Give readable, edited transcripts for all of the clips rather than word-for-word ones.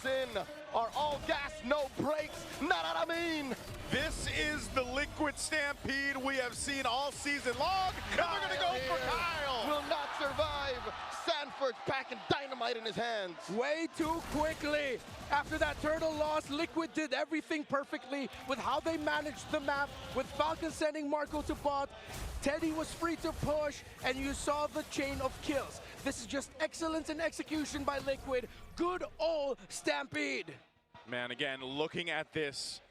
minutes in are all gas, no brakes. Not what I mean. This is the Liquid Stampede we have seen all season long. And they're going to go for Kyle. Will not survive. Sanford's packing dynamite in his hands. Way too quickly. After that turtle loss, Liquid did everything perfectly with how they managed the map, with Falcon sending Marco to bot. Teddy was free to push, and you saw the chain of kills. This is just excellence in execution by Liquid. Good old Stampede. Man, again, looking at this,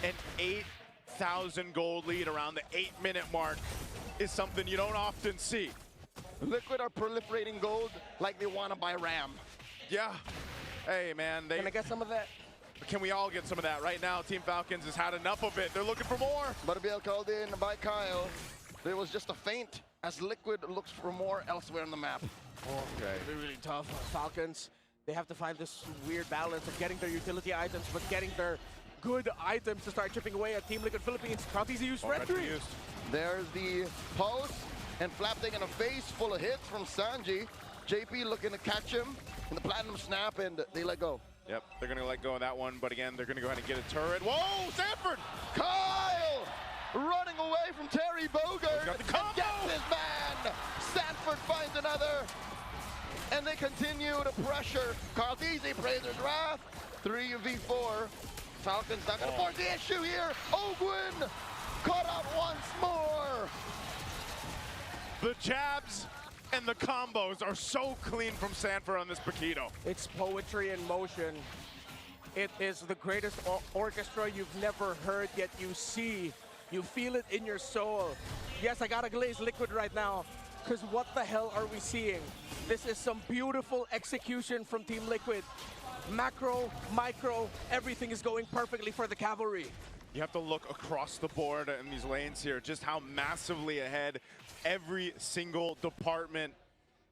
an 8,000 gold lead around the 8-minute mark is something you don't often see. Liquid are proliferating gold like they want to buy RAM. Yeah. Hey, man. Can I get some of that? Can we all get some of that? Right now, Team Falcons has had enough of it. They're looking for more. Butterbeal called in by Kyle. There was just a feint as Liquid looks for more elsewhere on the map. Okay. Really tough. Falcons, they have to find this weird balance of getting their utility items, but getting their good items to start chipping away at Team Liquid Philippines. Conti's used Red 3. There's the pulse, and Flap taking a face full of hits from Sanji. JP looking to catch him in the platinum snap, and they let go. Yep, they're going to let go of that one, but again, they're going to go ahead and get a turret. Whoa, Sanford! Kyle running away from Terry Bogard Got the combo! and gets his man. Sanford finds another, and they continue to pressure. Carthese prays his wrath. 3v4. Falcons not going to force the issue here. Ogwin caught out once more. The jabs and the combos are so clean from Sanford on this Paquito. It's poetry in motion. It is the greatest orchestra you've never heard, yet you see. You feel it in your soul. Yes, I gotta glaze Liquid right now, because what the hell are we seeing? This is some beautiful execution from Team Liquid. Macro, micro, everything is going perfectly for the Cavalry. You have to look across the board in these lanes here, just how massively ahead every single department.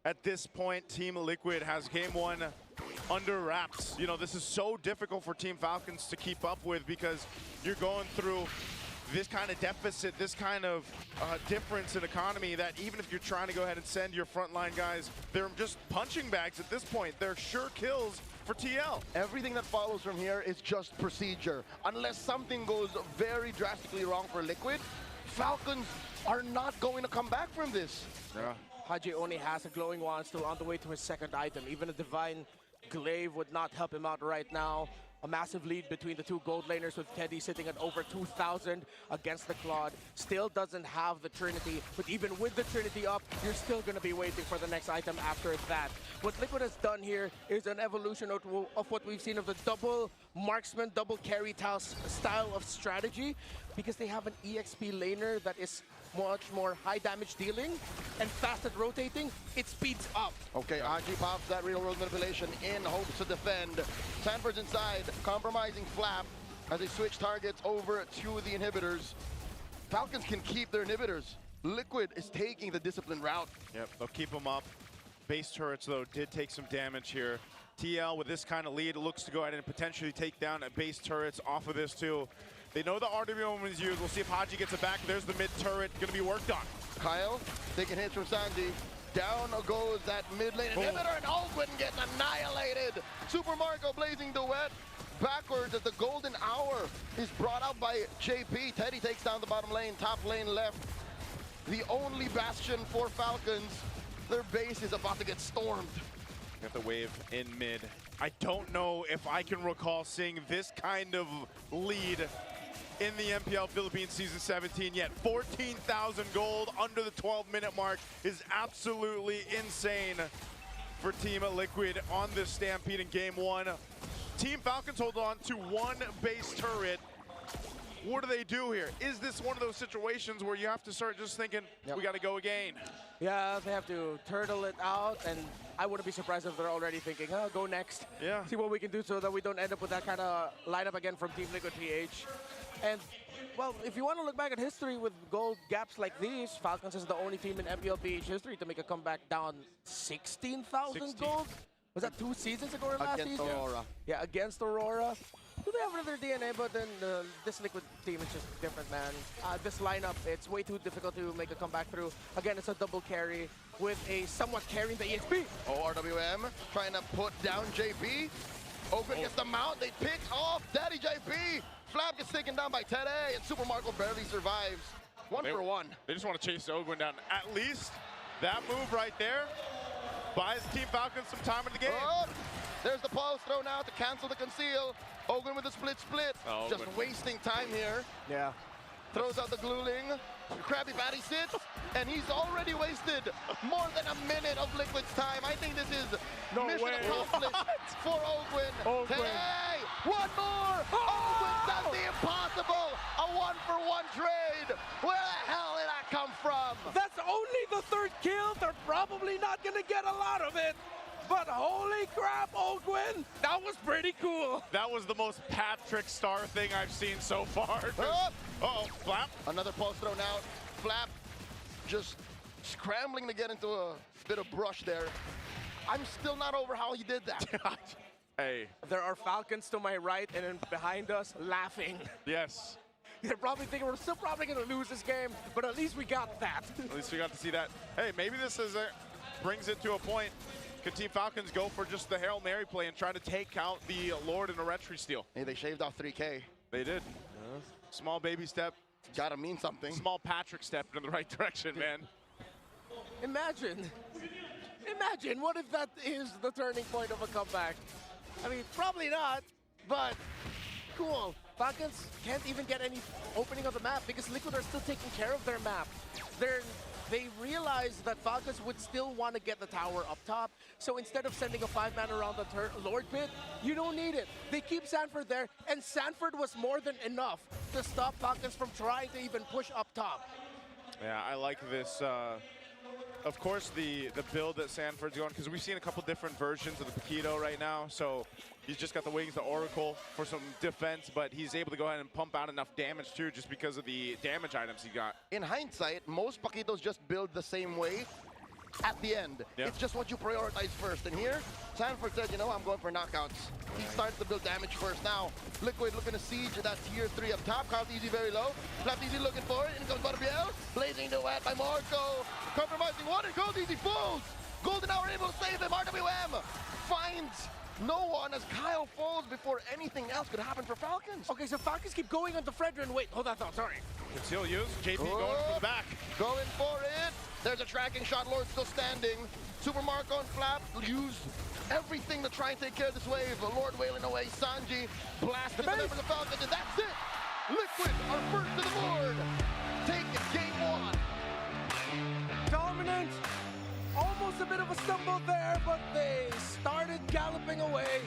At this point, Team Liquid has game one under wraps. You know, this is so difficult for Team Falcons to keep up with because you're going through this kind of deficit, this kind of difference in economy that even if you're trying to go ahead and send your frontline guys, they're just punching bags at this point. They're sure kills for TL. Everything that follows from here is just procedure. Unless something goes very drastically wrong for Liquid, Falcons are not going to come back from this. Yeah. Haji only has a glowing wand, still on the way to his second item. Even a divine glaive would not help him out right now. A massive lead between the two gold laners, with Teddy sitting at over 2,000 against the Claude. Still doesn't have the Trinity, but even with the Trinity up, you're still going to be waiting for the next item after that. What Liquid has done here is an evolution of what we've seen of the double marksman, double carry style of strategy, because they have an EXP laner that is much more high damage dealing and fast at rotating. It speeds up. Okay, Haji pops that real world manipulation in hopes to defend. Sanford's inside, compromising Flap as they switch targets over to the inhibitors. Falcons can keep their inhibitors. Liquid is taking the disciplined route. Yep, they'll keep them up. Base turrets, though, did take some damage here. TL, with this kind of lead, looks to go ahead and potentially take down a base turrets off of this, too. They know the RWM is used. We'll see if Haji gets it back. There's the mid turret going to be worked on. Kyle taking hits from Sanji. Down goes that mid lane inhibitor, and Ogwin getting annihilated. Super Marco blazing duet. Backwards as the golden hour is brought out by JP. Teddy takes down the bottom lane, top lane left. The only bastion for Falcons. Their base is about to get stormed. Got the wave in mid. I don't know if I can recall seeing this kind of lead in the MPL Philippines Season 17 yet. 14,000 gold under the 12-minute mark is absolutely insane for Team Liquid on this Stampede in Game 1. Team Falcons hold on to one base turret. What do they do here? Is this one of those situations where you have to start just thinking, we got to go again? Yeah, they have to turtle it out, and I wouldn't be surprised if they're already thinking, oh, go next. Yeah. See what we can do so that we don't end up with that kind of lineup again from Team Liquid PH. And, well, if you want to look back at history with gold gaps like these, Falcons is the only team in MPL PH history to make a comeback down 16,000 gold. Was that 2 seasons ago or last season? Against Aurora. Yeah, against Aurora. Do they have another DNA, but then this Liquid team is just different, man. This lineup, it's way too difficult to make a comeback through. Again, it's a double carry with a somewhat carrying the EXP. Oh, RWM trying to put down JP. Ogwin gets the mount. They pick off Daddy JP. Flap gets taken down by Tede, and Super Marco barely survives. One for one. They just want to chase Ogwin down. At least that move right there buys Team Falcons some time in the game. Oh, there's the pulse throw now to cancel the conceal. Ogwin with the split. Oh, just wasting time here. Yeah. Throws out the glueling. Krabby Patty sits, and he's already wasted more than a minute of Liquid's time. I think this is mission accomplished for Ogwin. Today, one more. Ogwin does the impossible. A one-for-one trade. Where the hell did that come from? That's only the third kill. They're probably not going to get a lot of it. But holy crap, Ogwin, that was pretty cool. That was the most Patrick Star thing I've seen so far. Uh-oh, Flap. Another post thrown out. Flap just scrambling to get into a bit of brush there. I'm still not over how he did that. Hey. There are Falcons to my right and then behind us laughing. Yes. They're probably thinking we're still probably going to lose this game, but at least we got that. At least we got to see that. Hey, maybe this is brings it to a point. Could Team Falcons go for just the Hail Mary play and try to take out the Lord in a retry steal? Hey, they shaved off 3K. They did. Small baby step. Gotta mean something. Small Patrick step in the right direction, man. Imagine what if that is the turning point of a comeback? I mean, probably not, but cool. Falcons can't even get any opening of the map because Liquid are still taking care of their map. They realize that Falcons would still want to get the tower up top, so instead of sending a 5-man around the Lord pit, you don't need it. They keep Sanford there, and Sanford was more than enough to stop Falcons from trying to even push up top. Yeah, I like this. Of course, the build that Sanford's going, because we've seen a couple different versions of the Paquito right now, so he's just got the wings, the Oracle for some defense, but he's able to go ahead and pump out enough damage too, just because of the damage items he got. In hindsight, most Paquitos just build the same way at the end. Yeah. It's just what you prioritize first. And here, Sanford said, you know, I'm going for knockouts. He starts to build damage first now. Liquid looking to siege that tier 3 up top. Count Easy very low. Flap Easy looking for it. And comes Barbiel. Blazing the wet by Marco. Compromising one and Cold Easy falls. Golden Hour able to save him. RWM finds no one as Kyle falls before anything else could happen for Falcons. Okay, so Falcons keep going on the Fredrin. Wait, hold that thought, sorry. Conceal use. JP going for the back. Going for it. There's a tracking shot. Lord still standing. Super Marco and Flap use everything to try and take care of this wave. Lord wailing away. Sanji blasting the member of the Falcons, and that's it. Liquid are first to the board. Take it, game 1. Dominant. Almost a bit of a stumble there, but they started galloping away.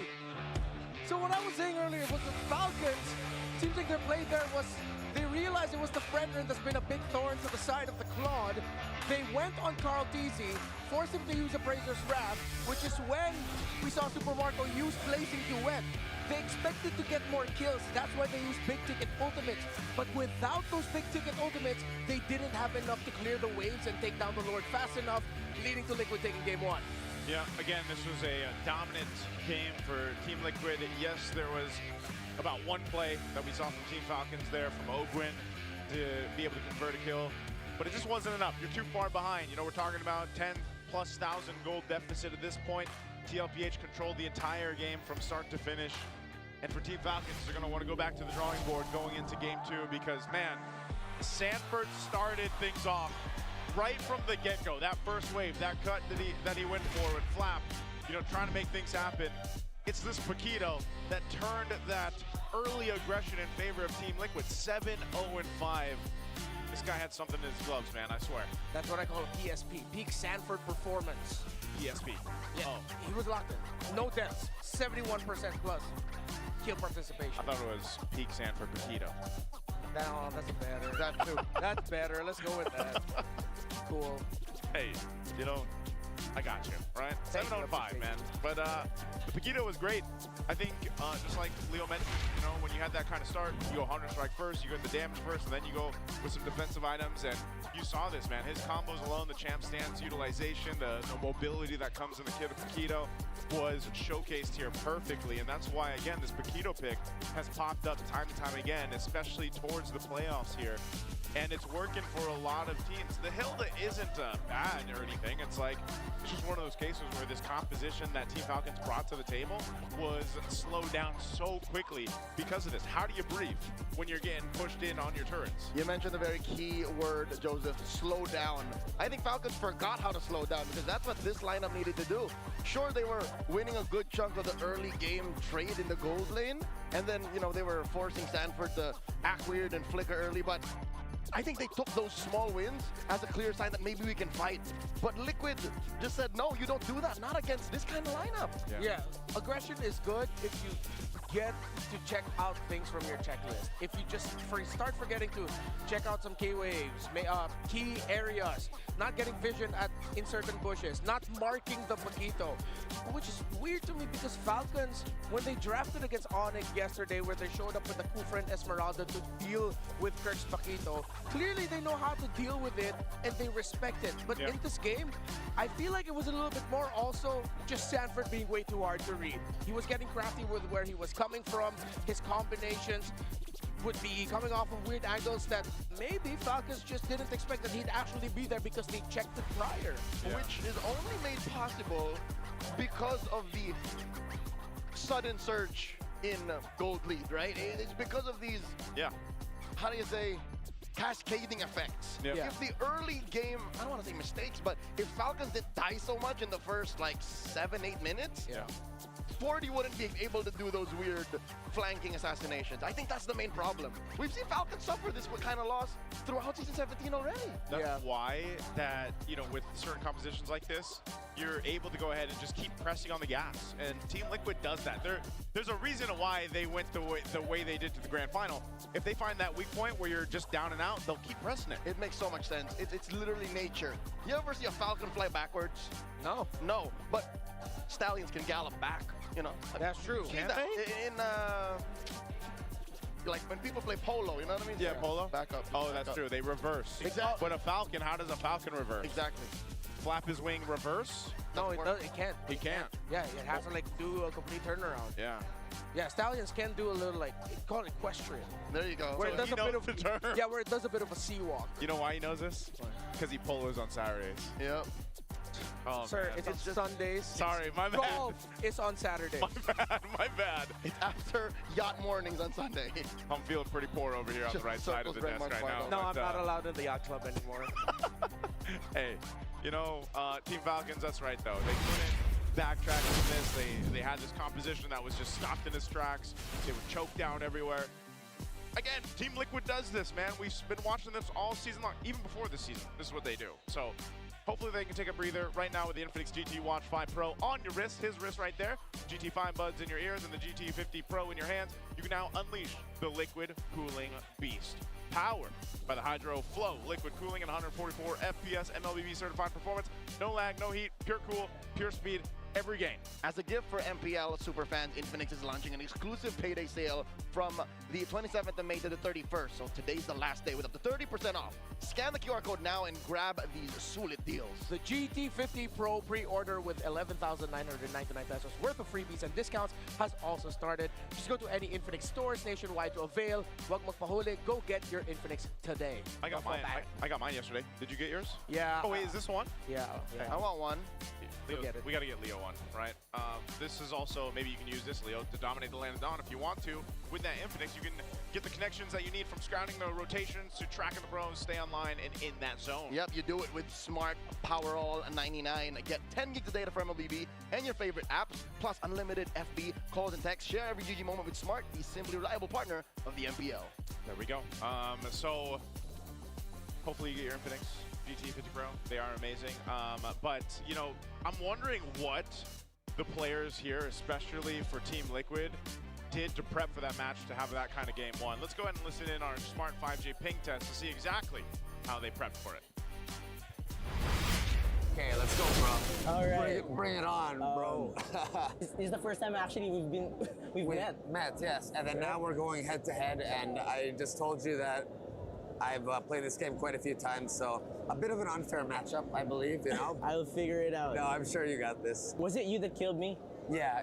So what I was saying earlier was the Falcons, seems like their play there was, they realized it was the Fredrin that's been a big thorn to the side of the Claude. They went on Carl Teasy, forced him to use Appraiser's Wrath, which is when we saw Super Marco use Blazing Duet. They expected to get more kills, that's why they used big ticket ultimates. But without those big ticket ultimates, they didn't have enough to clear the waves and take down the Lord fast enough, leading to Liquid taking game 1. Yeah, again, this was a dominant game for Team Liquid. Yes, there was about one play that we saw from Team Falcons there from Ogwin to be able to convert a kill, but it just wasn't enough. You're too far behind. You know, we're talking about 10,000+ gold deficit at this point. TLPH controlled the entire game from start to finish. And for Team Falcons, they're going to want to go back to the drawing board going into game 2 because, man, Sanford started things off right from the get-go. That first wave, that cut that he went for with Flap, you know, trying to make things happen. It's this Paquito that turned that early aggression in favor of Team Liquid. 7-0-5. This guy had something in his gloves, man, I swear. That's what I call a PSP, Peak Sanford Performance. PSP. Yeah, Oh. he was locked in. No deaths, 71% plus kill participation. I thought it was peak Sanford Paquito. No, that's better. That too. That's better. Let's go with that. Cool. Hey, you know, I got you, right? 7-0-5, man. But the Paquito was great. I think, just like Leo mentioned, you know, when you had that kind of start, you go 100 strike first, you go the damage first, and then you go with some defensive items. And you saw this, man. His combos alone, the champ stance utilization, the mobility that comes in the kit of Paquito. was showcased here perfectly, and that's why, again, this Paquito pick has popped up time and time again, especially towards the playoffs here. And it's working for a lot of teams. The Hilda isn't bad or anything. It's like, it's just one of those cases where this composition that Team Falcons brought to the table was slowed down so quickly because of this. How do you breathe when you're getting pushed in on your turrets? You mentioned the very key word, Joseph, slow down. I think Falcons forgot how to slow down because that's what this lineup needed to do. Sure, they were winning a good chunk of the early game trade in the gold lane, and then, you know, they were forcing Sanford to act weird and flicker early, but I think they took those small wins as a clear sign that maybe we can fight. But Liquid just said, no, you don't do that. Not against this kind of lineup. Yeah, aggression is good if you get to check out things from your checklist. If you just start forgetting to check out some key waves, key areas, not getting vision in certain bushes, not marking the Paquito, which is weird to me because Falcons, when they drafted against Onyx yesterday, where they showed up with the Kufra Esmeralda to deal with Kirk's Paquito, clearly they know how to deal with it and they respect it. But in this game, I feel like it was a little bit more also just Sanford being way too hard to read. He was getting crafty with where he was coming from. His combinations would be coming off of weird angles that maybe Falcons just didn't expect that he'd actually be there because they checked it prior. Which is only made possible because of the sudden surge in gold lead, right? It's because of these, how do you say, cascading effects. If the early game, I don't want to say mistakes, but if Falcons didn't die so much in the first like 7-8 minutes, 40 wouldn't be able to do those weird flanking assassinations. I think that's the main problem. We've seen Falcons suffer this kind of loss throughout Season 17 already. That's why that, you know, with certain compositions like this, you're able to go ahead and just keep pressing on the gas. And Team Liquid does that. There's a reason why they went the way they did to the grand final. If they find that weak point where you're just down and out, they'll keep pressing it. It makes so much sense. It's literally nature. You ever see a falcon fly backwards? No. No, but stallions can gallop back, you know? That's true. In like when people play polo, you know what I mean? Yeah, polo. Back up. Oh, that's true. They reverse. Exactly. But a falcon, how does a falcon reverse? Exactly. Flap his wing, reverse? No, it can't. He can't. Yeah, it has to like do a complete turnaround. Yeah. Yeah, stallions can do a little like, call it equestrian. There you go. Where So it does he a bit knows of the term. Yeah, where it does a bit of a sea walk. You know why he knows this? Because he polos on Saturdays. Yep. Oh, Sir, man. it's on Sundays. Sorry, my bad. Golf is on Saturdays. My bad. It's after yacht mornings on Sunday. I'm feeling pretty poor over here on the Just right side of the circles desk Brent right now. Mark No, I'm but, not allowed in the yacht club anymore. Hey, you know, Team Falcons, that's right, though. They couldn't backtrack from this. They had this composition that was just stopped in its tracks. They were choked down everywhere. Again, Team Liquid does this, man. We've been watching this all season long, even before this season. This is what they do. So hopefully they can take a breather right now with the Infinix GT Watch 5 Pro on your wrist, his wrist right there. GT 5 buds in your ears and the GT 50 Pro in your hands. You can now unleash the liquid cooling beast. Powered by the Hydro Flow liquid cooling and 144 FPS MLBB certified performance. No lag, no heat, pure cool, pure speed. Every game. As a gift for MPL superfans, Infinix is launching an exclusive payday sale from the 27th of May to the 31st. So today's the last day with up to 30% off. Scan the QR code now and grab these sulit deals. The GT50 Pro pre-order with 11,999 pesos worth of freebies and discounts has also started. Just go to any Infinix stores nationwide to avail. Wag magpahuli. Go get your Infinix today. I got mine yesterday. Did you get yours? Yeah. Oh wait, is this one? Yeah. I want one. Leo, get it. We got to get Leo one, right? This is also, maybe you can use this, Leo, to dominate the land of Dawn if you want to. With that Infinix, you can get the connections that you need from scouting the rotations to tracking the pros, stay online, and in that zone. Yep, you do it with Smart Power All 99. Get 10 gigs of data for MLBB and your favorite apps, plus unlimited FB calls and texts. Share every GG moment with Smart, the simply reliable partner of the MPL. There we go. So hopefully you get your Infinix GT50 Pro. They are amazing. But, you know, I'm wondering what the players here, especially for Team Liquid, did to prep for that match to have that kind of game one. Let's go ahead and listen in our Smart 5J ping test to see exactly how they prepped for it. Okay, let's go, bro. All right. Bring it on, bro. This is the first time actually we've met. Yes. And then now we're going head to head, and I just told you that I've played this game quite a few times, so a bit of an unfair matchup, I believe, you know? I'll figure it out. No, I'm sure you got this. Was it you that killed me? Yeah.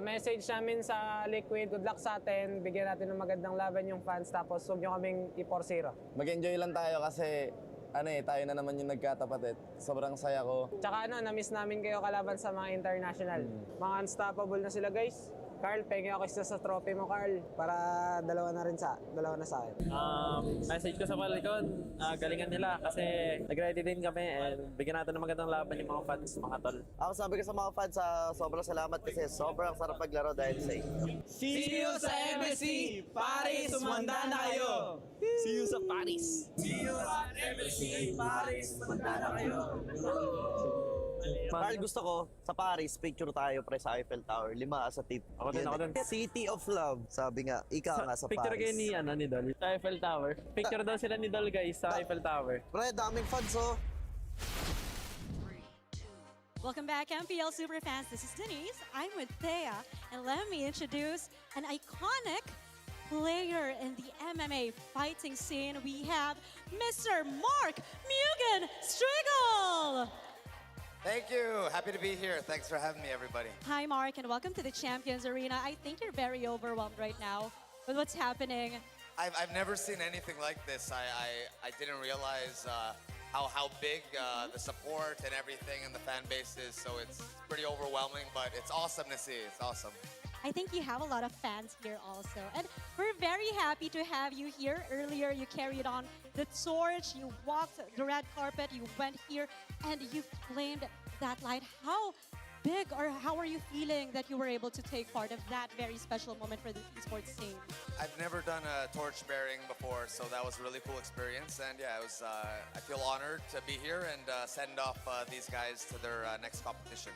Message namin sa Liquid, good luck sa atin. Bigyan natin ng magandang laban yung fans. Tapos huwag nyo kaming i-4-0. Mag-enjoy lang tayo kasi tayo na naman yung nagkatapat. Sobrang saya ko. Tsaka na-miss namin kayo kalaban sa mga international. Mga unstoppable na sila guys. Carl, pengi ako isa sa trophy mo, Carl. Para dalawa na sa akin. Message ko sa palikod, galingan nila kasi nag-ready din kami and bigyan natin ng magandang laban yung mga fans, mga tol. Ako sabi ko sa mga fans, sobrang salamat kasi sobrang sarap paglaro dahil sa inyo. See you sa MSC! Paris, sumanda na kayo! See you sa Paris! See you at MSC! Paris, sumanda na kayo! Carl, gusto ko sa Paris, picture tayo pre sa Eiffel Tower. 5 sa tip. Ako din. City of Love. Sabi nga, ikaw nga sa Picture Paris. kayo ni Dol sa Eiffel Tower. Picture daw sila ni Dol guys sa Eiffel Tower. Pre, daming fans Welcome back, MPL Superfans. This is Denise. I'm with Thea, and let me introduce an iconic player in the MMA fighting scene. We have Mr. Mark Mugen Striegel. Thank you. Happy to be here. Thanks for having me, everybody. Hi, Mark, and welcome to the Champions Arena. I think you're very overwhelmed right now with what's happening. I've never seen anything like this. I didn't realize how big the support and everything and the fan base is. So it's pretty overwhelming, but it's awesome to see. It's awesome. I think you have a lot of fans here also. And we're very happy to have you here. Earlier, you carried on the torch, you walked the red carpet, you went here, and you flamed that light. How big or how are you feeling that you were able to take part of that very special moment for the esports scene? I've never done a torch bearing before, so that was a really cool experience. And yeah, it was. I feel honored to be here and send off these guys to their next competition.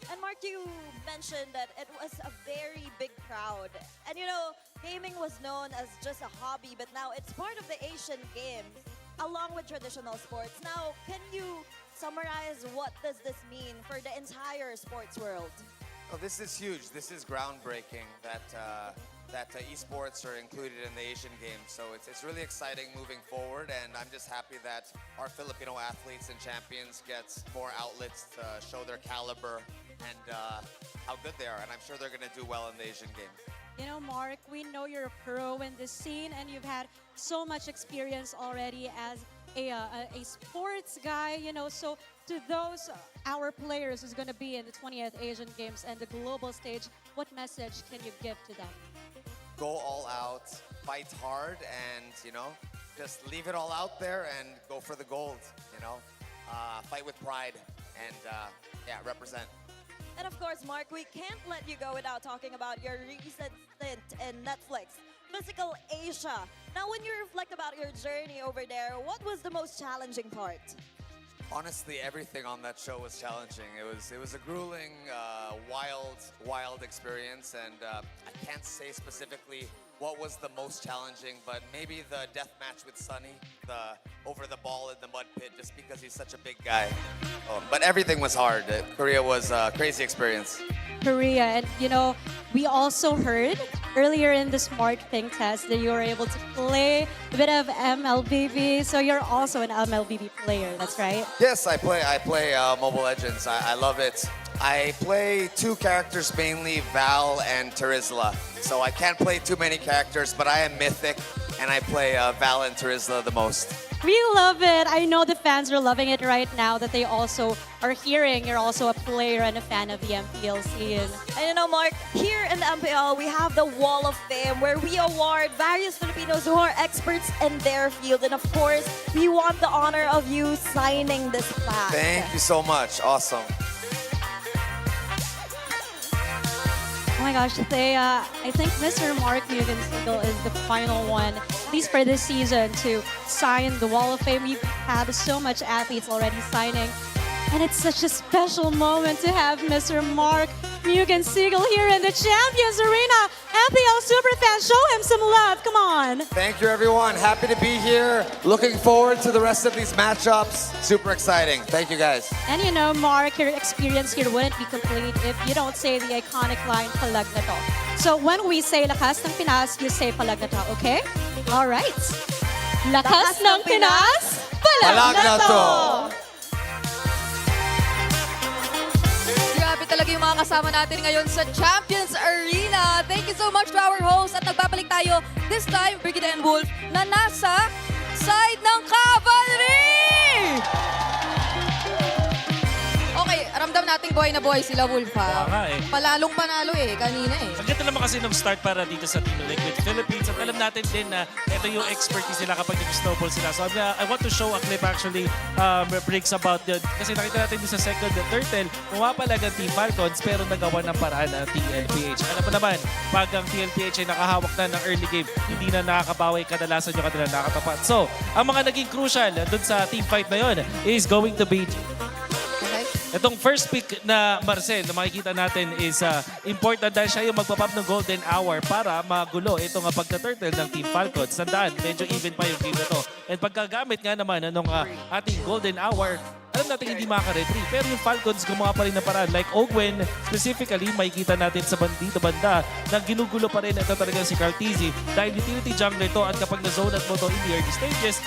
And Mark, you mentioned that it was a very big crowd. And you know, gaming was known as just a hobby, but now it's part of the Asian Games, along with traditional sports. Now, can you summarize what does this mean for the entire sports world? Oh, this is huge. This is groundbreaking that esports are included in the Asian Games. So it's really exciting moving forward, and I'm just happy that our Filipino athletes and champions get more outlets to show their caliber and how good they are. And I'm sure they're going to do well in the Asian Games. You know, Mark, we know you're a pro in this scene and you've had so much experience already as a sports guy, you know, so to those, our players who's going to be in the 20th Asian Games and the global stage, what message can you give to them? Go all out, fight hard, and, you know, just leave it all out there and go for the gold, you know. Fight with pride and, yeah, represent. And of course, Mark, we can't let you go without talking about your recent stint in Netflix, Physical Asia. Now, when you reflect about your journey over there, what was the most challenging part? Honestly, everything on that show was challenging. It was a grueling, wild experience, and I can't say specifically what was the most challenging, but maybe the death match with Sunny, the over the ball in the mud pit, just because he's such a big guy. But everything was hard. Korea was a crazy experience. Korea, and you know, we also heard earlier in the Smart Ping test that you were able to play a bit of MLBB, so you're also an MLBB player, that's right? Yes, I play Mobile Legends. I love it. I play two characters mainly, Val and Terizla. So I can't play too many characters, but I am Mythic, and I play Val and Terizla the most. We love it. I know the fans are loving it right now that they also are hearing you're also a player and a fan of the MPL scene. And you know, Mark, here in the MPL, we have the Wall of Fame where we award various Filipinos who are experts in their field. And of course, we want the honor of you signing this plaque. Thank you so much. Awesome. Oh my gosh, I think Mr. Mark Mugen Striegel is the final one, at least for this season, to sign the Wall of Fame. We've had so much athletes already signing, and it's such a special moment to have Mr. Mark Mugen Striegel here in the Champions Arena. MPL Superfans, show him some love, come on. Thank you, everyone. Happy to be here. Looking forward to the rest of these matchups. Super exciting. Thank you, guys. And you know, Mark, your experience here wouldn't be complete if you don't say the iconic line, palag na to. So when we say lakas ng Pinas, you say palag na to, okay? All right. Lakas ng Pinas, palag na to. Grabe talaga yung mga kasama natin ngayon sa Champions Arena. Thank you so much to our host. At nagbabalik tayo this time, Brigida and Wolf, na nasa side ng Cavalry! Okay, ramdam nating buhay na buhay sila, Wolf, ha? Nga eh. Palalong panalo eh, kanina eh. Ang ganda naman kasi nung start para dito sa Team Liquid Philippines. At alam natin din na ito yung expertise nila kapag nag-snowball sila. So I want to show a clip actually, breaks about yun. Kasi nakita natin din sa second and turtle, pumapalag ang Team Falcons pero nagawa ng paraan ang TLPH. Alam mo naman, pag ang TLPH ay nakahawak na ng early game, hindi na nakakabawi, kadalasan yung kanila nakatapat. So, ang mga naging crucial dun sa team fight na yun is going to be itong first pick na Marcel na makikita natin is important dahil siya yung magpapap ng golden hour para magulo itong pagka-turtle ng Team Falcons. Tandaan, medyo even pa yung game na to. And pagkagamit nga naman ng ating golden hour, alam natin hindi makaka-retrieve. Pero yung Falcons gumawa pa rin ng paraan. Like Ogwen, specifically, makikita natin sa dito banda na ginugulo pa rin ito talaga si Cartesi. Dahil utility jungler to at kapag na-zone at mo to in the early stages,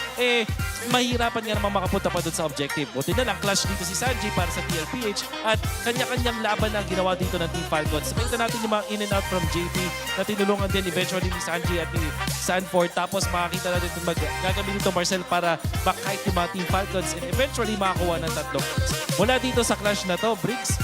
mahirapan nga naman makapunta pa dun sa objective. Buti na lang, clash dito si Sanji para sa TLPH at kanya-kanyang laban na ginawa dito ng Team Falcons. Makita natin yung mga in and out from JP na tinulungan din eventually ni Sanji at ni Sanford. Tapos makakita natin itong gagamitin ito Marcel para back-kite yung mga Team Falcons and eventually makakuha ng tatlo. Mula dito sa clash na to, Briggs,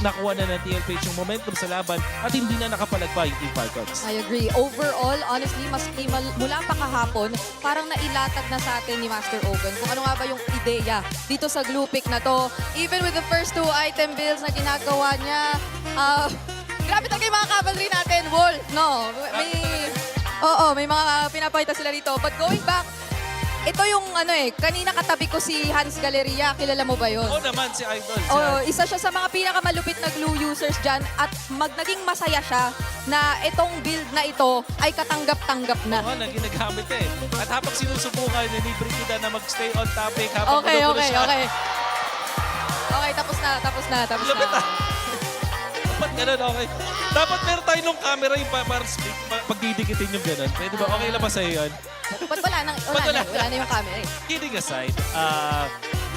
nakuha na ng TLPH yung momentum sa laban at hindi na nakapalagpa yung Team Falcons. I agree. Overall, honestly, maski mula pa kahapon, parang nailatag na sa atin ni Master Ogun kung ano nga ba yung ideya dito sa glue pick na to. Even with the first 2 item builds na ginagawa niya, grabe talaga yung mga cavalry natin, Wolf, no? May mga pinapakita sila dito. But going back, ito yung kanina katabi ko si Hans Galleria. Kilala mo ba yun? Oo naman, si Idol. Isa siya sa mga pinakamalupit na glue users dyan at naging masaya siya na itong build na ito ay katanggap-tanggap na. Oo, na ginagamit eh. At habang sinusubukan ni Brigida na mag-stay on topic habang Okay. Okay, tapos na. Lupit ah. Dapat ganun, okay. Dapat meron tayo nung camera yung pagdidikitin yung ganun. Pwede ba? Okay lang ba sa'yo yun? Ba't wala na yung camera eh. Kidding aside,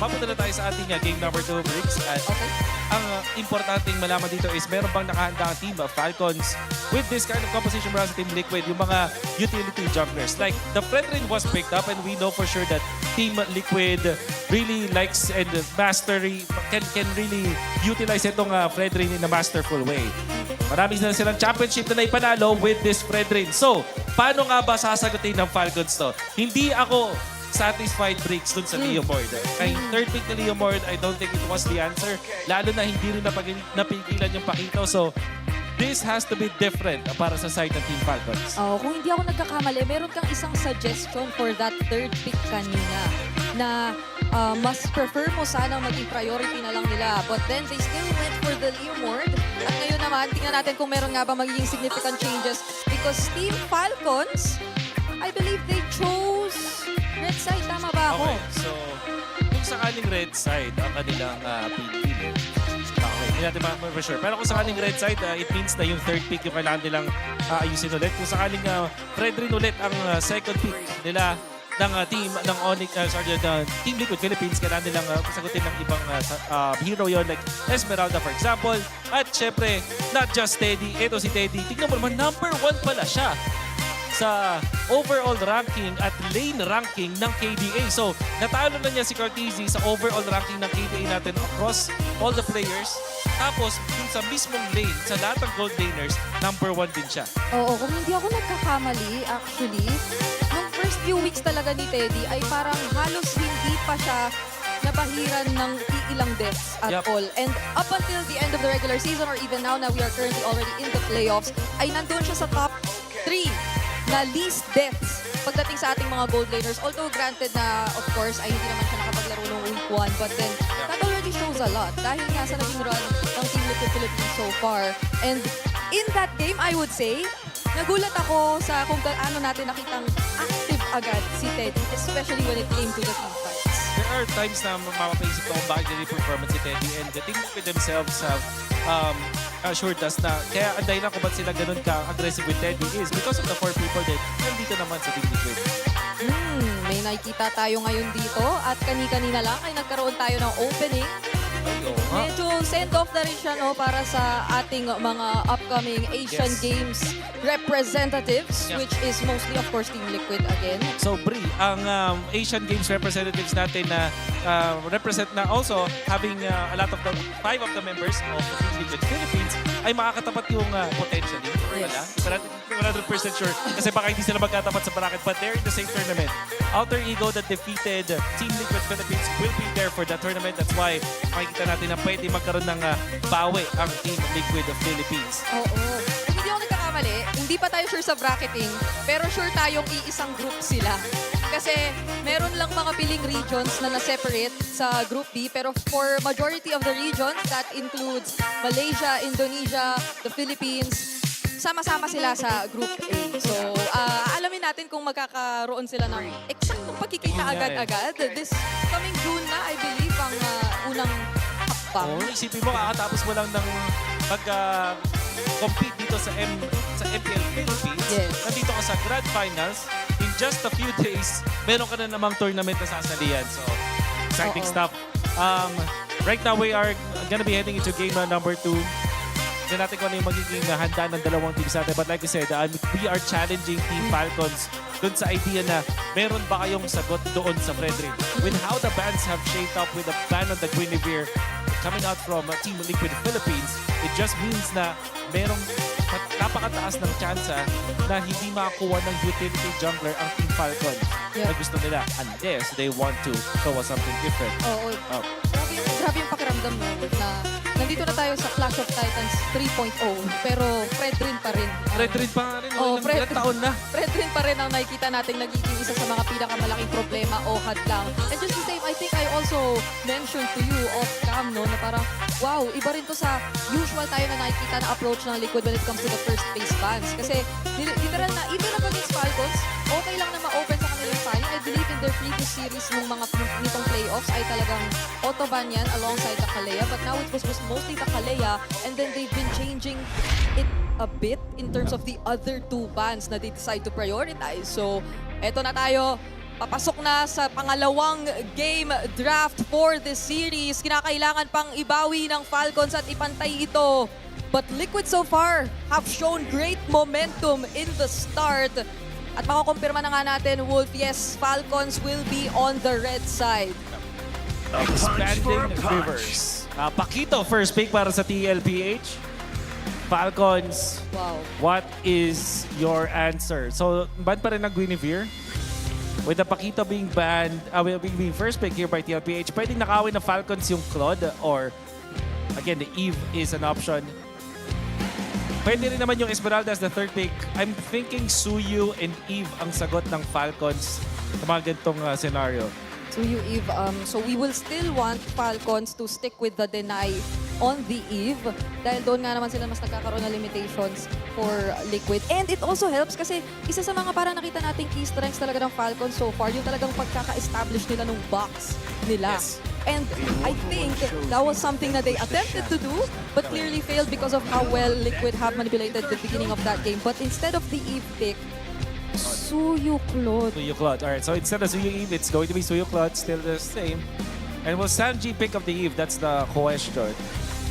papunta na tayo sa ating game number 2, Briggs. At ang importanteng malaman dito is meron bang nakahanda ang team of Falcons with this kind of composition para sa Team Liquid, yung mga utility junglers. Like, the Fredrin was picked up and we know for sure that Team Liquid really likes and can really utilize itong Fredrin in a masterful way. Marami na silang championship na naipanalo with this Fredrin. So, paano nga ba sasagutin ng Falcons to? Hindi ako satisfied, Briggs, dun sa Leomord. Kay third pick na Leomord, I don't think it was the answer. Lalo na hindi rin napigilan yung Pakito. So, this has to be different para sa side ng Team Falcons. Kung hindi ako nagkakamali, meron kang isang suggestion for that third pick kanina na mas prefer mo sana maging priority na lang nila. But then they still went for the Leomord. At ngayon naman, tingnan natin kung meron nga ba magiging significant changes. Because Team Falcons, I believe they chose red side. Tama ba ako? Okay, so kung sakaling red side ang kanilang pinili, hindi natin ma sure. Pero kung sakaling red side, it means na yung third pick yung kailangan nilang ayusin ulit. Kung sakaling Fredrin ulit ang second pick nila ng team ng Team Liquid Philippines, kailangan nilang sagutin ng ibang hero yon like Esmeralda for example. At syempre, not just Teddy, ito si Teddy. Tingnan mo naman, number 1 pala siya sa overall ranking at lane ranking ng KDA. So, natalo na niya si Cartesi sa overall ranking ng KDA natin across all the players. Tapos, dun sa mismong lane, sa lahat ng gold laners, number 1 din siya. Oo, kung hindi ako nagkakamali, actually, nung first few weeks talaga ni Teddy ay parang halos hindi pa siya nabahiran ng ilang deaths at all. And up until the end of the regular season or even now na we are currently already in the playoffs, ay nandun siya sa top 3 na least deaths pagdating sa ating mga gold laners. Although granted na, of course, ay hindi naman siya nakapaglaro ng week 1. But then, that already shows a lot dahil nga sa naging run ng Team Liquid Philippines so far. And in that game, I would say, nagulat ako sa kung gaano natin nakitang active agad si Teddy, especially when it came to the team fights. There are times na mapapaisip ko kung bakit yung performance si Teddy, and the Team Liquid themselves have assured us na kaya ang dahilan kung ba't sila ganun ka-aggressive with Teddy is because of the 4 people that nandito naman sa Team Liquid. May nakikita tayo ngayon dito at kani-kanina lang ay nagkaroon tayo ng opening Medyo send-off na rin siya no, para sa ating mga upcoming Asian Games representatives, which is mostly, of course, Team Liquid again. So, Bri, ang Asian Games representatives natin na represent na also having a lot of the 5 of the members of the Team Liquid Philippines ay makakatapat yung potentially. Wala. 100% sure. Kasi baka hindi sila magkatapat sa bracket, but they're in the same tournament. Alter Ego that defeated Team Liquid Philippines will be there for that tournament. That's why makikita natin na pwede magkaroon ng bawi ang Team Liquid of Philippines. Oo. Kung hindi ako nagkakamali, hindi pa tayo sure sa bracketing, pero sure tayong iisang group sila. Kasi meron lang mga piling regions na na-separate sa Group B, pero for majority of the regions, that includes Malaysia, Indonesia, the Philippines, sama-sama sila sa Group A. So, alamin natin kung magkakaroon sila ng eksaktong pagkikita agad-agad. This coming June na, I believe, ang unang hakbang. Oh, isipin mo, kakatapos mo lang ng compete dito sa MPL Philippines. Yes. Nandito ka sa Grand Finals. In just a few days, meron ka na namang tournament na sasalihan. So, exciting stuff. Right now, we are gonna be heading into game number 2. Tignan natin kung ano yung magiging handa ng dalawang teams natin. But like I said, we are challenging Team Falcons dun sa idea na meron ba kayong sagot doon sa Fredrin. With how the bands have shaped up with the ban on the Guinevere coming out from Team Liquid Philippines, it just means na merong napakataas ng tsansa na hindi makakuha ng utility jungler ang Team Falcon na gusto nila unless they want to show us something different. Oo. Grabe yung pakiramdam mo na nandito na tayo sa Clash of Titans 3.0 pero Fredrin pa rin. Fredrin pa rin. Ilang taon na. Fredrin pa rin ang nakikita natin nagiging isa sa mga pinakamalaking problema o hadlang. And just the same, I think I also mentioned to you off cam no, na parang wow, iba rin to sa usual tayo na nakikita na approach ng Liquid when it comes to the first phase bans. Kasi literal na even up against Falcons, okay lang na ma-open sa kanilang fan. I believe in their previous series ng mga nitong playoffs ay talagang auto-ban yan alongside the Kalea. But now it was mostly the Kalea and then they've been changing it a bit in terms of the other 2 bans na they decide to prioritize. So, eto na tayo. Papasok na sa pangalawang game draft for this series. Kinakailangan pang ibawi ng Falcons at ipantay ito. But Liquid so far have shown great momentum in the start. At makukumpirma na nga natin, Wolf, yes, Falcons will be on the red side. Expanding Rivers. Pakito, first pick para sa TLPH. Falcons, what is your answer? So, ban pa rin ng Guinevere. With the Pakito being banned, being first pick here by TLPH, pwedeng nakawin ng Falcons yung Claude or, again, the Eve is an option. Pwede rin naman yung Esmeralda as the third pick. I'm thinking Suyu and Eve ang sagot ng Falcons sa mga ganitong scenario. Suyu, Eve. So we will still want Falcons to stick with the deny on the Eve dahil doon nga naman sila mas nagkakaroon ng limitations for Liquid. And it also helps kasi isa sa mga parang nakita nating key strengths talaga ng Falcons so far, yung talagang pagkaka-establish nila ng box nila. Yes. And I think that was something that they attempted to do but clearly failed because of how well Liquid have manipulated the beginning of that game. But instead of the Eve pick, Suyu Claude. Suyu Claude. Alright, so instead of Suyu Eve, it's going to be Suyu Claude, still the same. And will Sanji pick up the Eve? That's the question.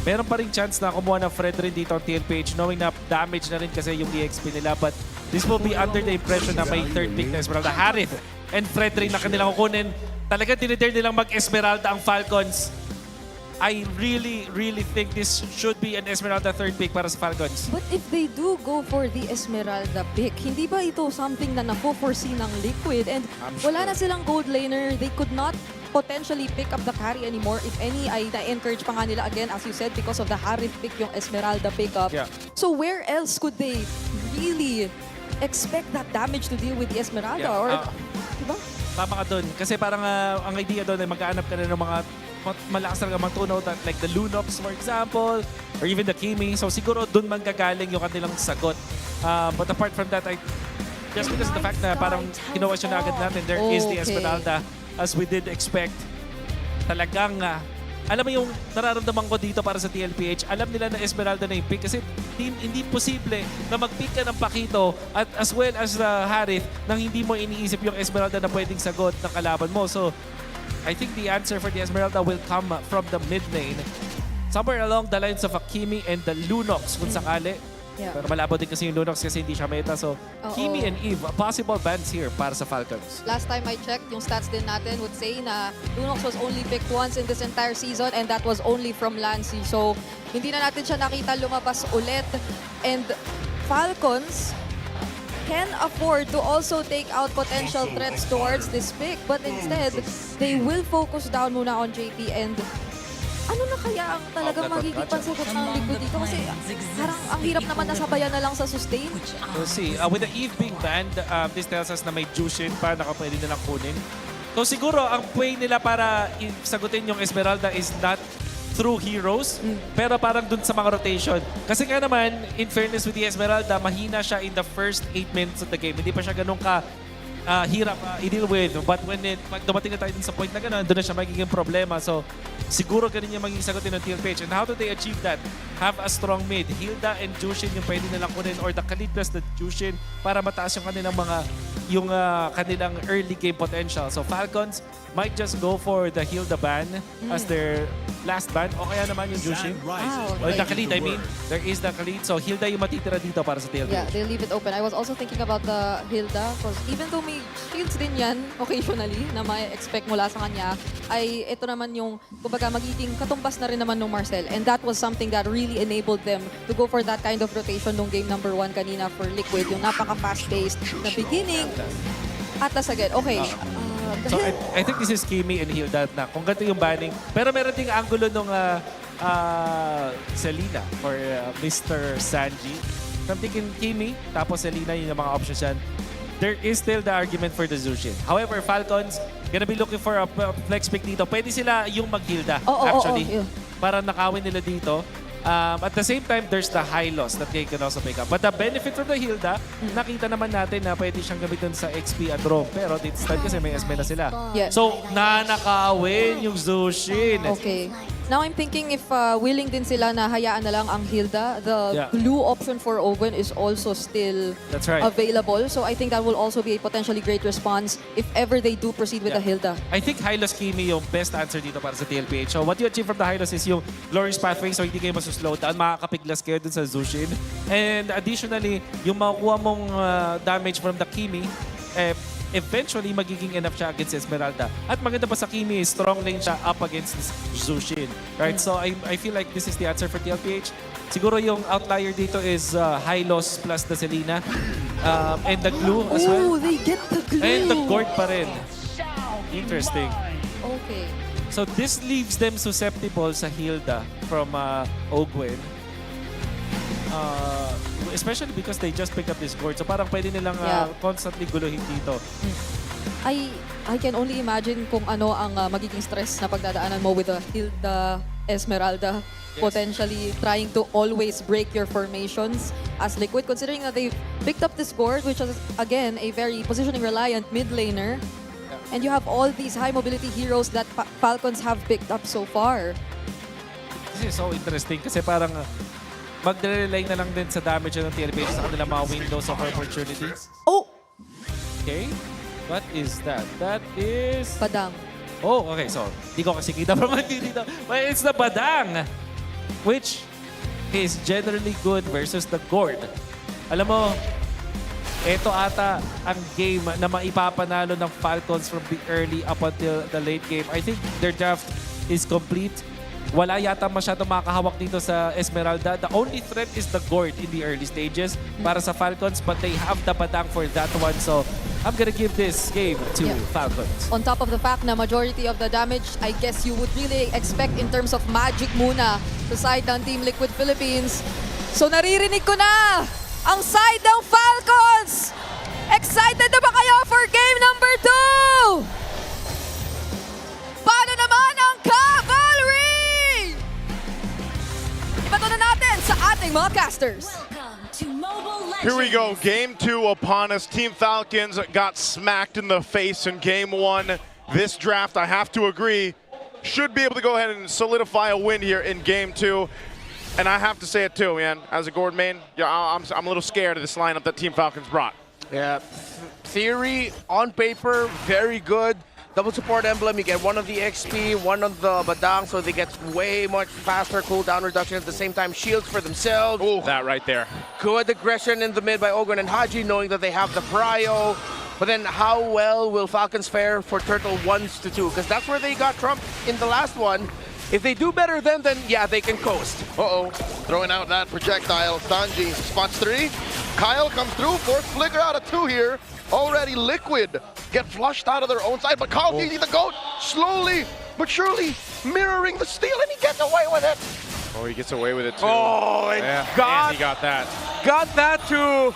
Meron pa rin chance na kumuha ng Fredrin dito ang TLPH knowing na damage na rin kasi yung EXP nila. But this will be under the impression na may third pick na Esmeralda. Harith and Fredrin na kanilang kukunin. Talagang dinidare nilang mag-Esmeralda ang Falcons. I really think this should be an Esmeralda third pick para sa Falcons. But if they do go for the Esmeralda pick, hindi ba ito something na na-foresee ng Liquid? And wala na silang gold laner. They could not potentially pick up the carry anymore. If any, ay na-encourage pa nga nila again, as you said, because of the Harith pick, yung Esmeralda pickup. Yeah. So where else could they really expect that damage to deal with the Esmeralda? Yeah. Or, diba? Tama ka doon. Kasi parang ang idea doon ay magkaanap ka na ng mga malakas talaga magtunaw like the Lunox for example or even the Kimi. So siguro doon man gagaling yung kanilang sagot. But apart from that, just because of the fact na parang kinwestiyon na agad natin, there is the Esmeralda as we did expect. Talagang alam mo yung nararamdaman ko dito para sa TLPH, alam nila na Esmeralda na yung pick kasi hindi posible na mag-pick ka ng Pakito at as well as Harith nang hindi mo iniisip yung Esmeralda na pwedeng sagot ng kalaban mo. So, I think the answer for the Esmeralda will come from the mid lane. Somewhere along the lines of Akimi and the Lunox kung sakali. Yeah. Pero malabo din kasi yung Lunox kasi hindi siya meta. So, Kimi and Eve, possible bans here para sa Falcons. Last time I checked, yung stats din natin would say na Lunox was only picked once in this entire season and that was only from Lancy. So, hindi na natin siya nakita lumabas ulit. And Falcons can afford to also take out potential threats towards this pick. But instead, they will focus down muna on JP and ano na kaya ang talagang magiging pansagot ng Liquid dito? Kasi parang ang hirap naman nasabayan na lang sa sustain. We'll see. With the Eve being banned, this tells us na may Jushin pa na pwede nilang kunin. So siguro ang way nila para sagutin yung Esmeralda is not through heroes, pero parang dun sa mga rotation. Kasi nga naman, in fairness with the Esmeralda, mahina siya in the first 8 minutes of the game. Hindi pa siya ganun ka hirap i-deal with. But pag dumating na tayo sa point na gano'n, doon na siya magiging problema. So, siguro ganun yung magiging sagutin ng TLPH. And how do they achieve that? Have a strong mid. Hilda and Jushin yung pwede nilang kunin or the Khalid plus the Jushin para mataas yung kanilang kanilang early game potential. So, Falcons might just go for the Hilda ban as their last ban o kaya naman yung Jushin. Or the Khalid, I mean. There is the Khalid. So, Hilda yung matitira dito para sa TLPH. Yeah, they'll leave it open. I was also thinking about the Hilda because even though may shields din yan occasionally na may expect mula sa kanya, ay ito naman yung kumbaga magiging katumbas na rin naman ng Marcel. And that was something that really enabled them to go for that kind of rotation nung game number 1 kanina for Liquid. Yung napaka-fast-paced na beginning. Atlas again. Okay. So I think this is Kimi and Hilda na kung ganito yung banning. Pero meron ding angulo nung Selena or Mr. Sanji. I'm thinking Kimi, tapos Selena yung mga options yan. There is still the argument for the Zushin. However, Falcons gonna be looking for a flex pick dito. Pwede sila yung mag-Hilda, actually. Para nakawin nila dito. At the same time, there's the high loss that they can also pick up. But the benefit from the Hilda, nakita naman natin na pwede siyang gamitin sa XP at roam. Pero this time kasi may Esme na sila. Yeah. So, nanakawin yung Zushin. Okay. Now I'm thinking if willing din sila na hayaan na lang ang Hilda, the glue option for Owen is also still available. So I think that will also be a potentially great response if ever they do proceed with the Hilda. I think Hylos Kimi yung best answer dito para sa TLPH. So what you achieve from the Hylos is yung Glorious Pathway, so hindi kayo masuslow down, makakapiglas kayo dun sa Zushin. And additionally, yung makukuha mong damage from the Kimi, eventually magiging enough siya against Esmeralda. At maganda pa sa Kimi, strong lane siya up against this Zushin. Right? So I feel like this is the answer for TLPH. Siguro yung outlier dito is Hylos plus the Selena. And the glue as well. Oh, they get the glue. And the Gord pa rin. Interesting. Okay. So this leaves them susceptible sa Hilda from Ogwen. Especially because they just picked up this Gord. So parang pwede nilang constantly guluhin dito. I can only imagine kung ano ang magiging stress na pagdadaanan mo with the Hilda Esmeralda. Potentially trying to always break your formations as Liquid, considering that they picked up this Gord, which is again a very positioning reliant mid laner. And you have all these high mobility heroes that Falcons have picked up so far. This is so interesting kasi parang mag-rely na lang din sa damage ng TLPH sa kanilang mga windows of opportunity. Oh! Okay. What is that? That is... Badang. Oh, okay. So, di ko kasi kita from dito. But it's the Badang, which is generally good versus the Gord. Alam mo, ito ata ang game na maipapanalo ng Falcons from the early up until the late game. I think their draft is complete. Wala yata masyadong makahawak dito sa Esmeralda. The only threat is the Gord in the early stages para sa Falcons, but they have the Badang for that one. So, I'm gonna give this game to Falcons. On top of the fact na majority of the damage, I guess you would really expect in terms of magic muna sa side ng Team Liquid Philippines. So, naririnig ko na ang side ng Falcons! Excited na ba kayo for game number 2? Paano naman ang Cavalry? Ibato na natin sa ating mga casters. Here we go, game 2 upon us. Team Falcons got smacked in the face in game 1. This draft, I have to agree, should be able to go ahead and solidify a win here in game 2. And I have to say it too, man. As a Gord main, I'm a little scared of this lineup that Team Falcons brought. Yeah, theory on paper, very good. double support emblem, you get one of the XP, one of the Badang, so they get way much faster cooldown reduction at the same time. Shields for themselves. Ooh, that right there. Good aggression in the mid by Ogwen and Haji, knowing that they have the prio. But then how well will Falcons fare for Turtle 1s to 2? Because that's where they got trumped in the last one. If they do better then yeah, they can coast. Uh-oh, throwing out that projectile. Sanji spots 3. Kyle comes through, force flicker out of 2 here. Already Liquid get flushed out of their own side, but Carl Easy, the GOAT, slowly but surely mirroring the steal, and he gets away with it. Oh, he gets away with it too. Oh, and yeah, got, and he got that. Got that too.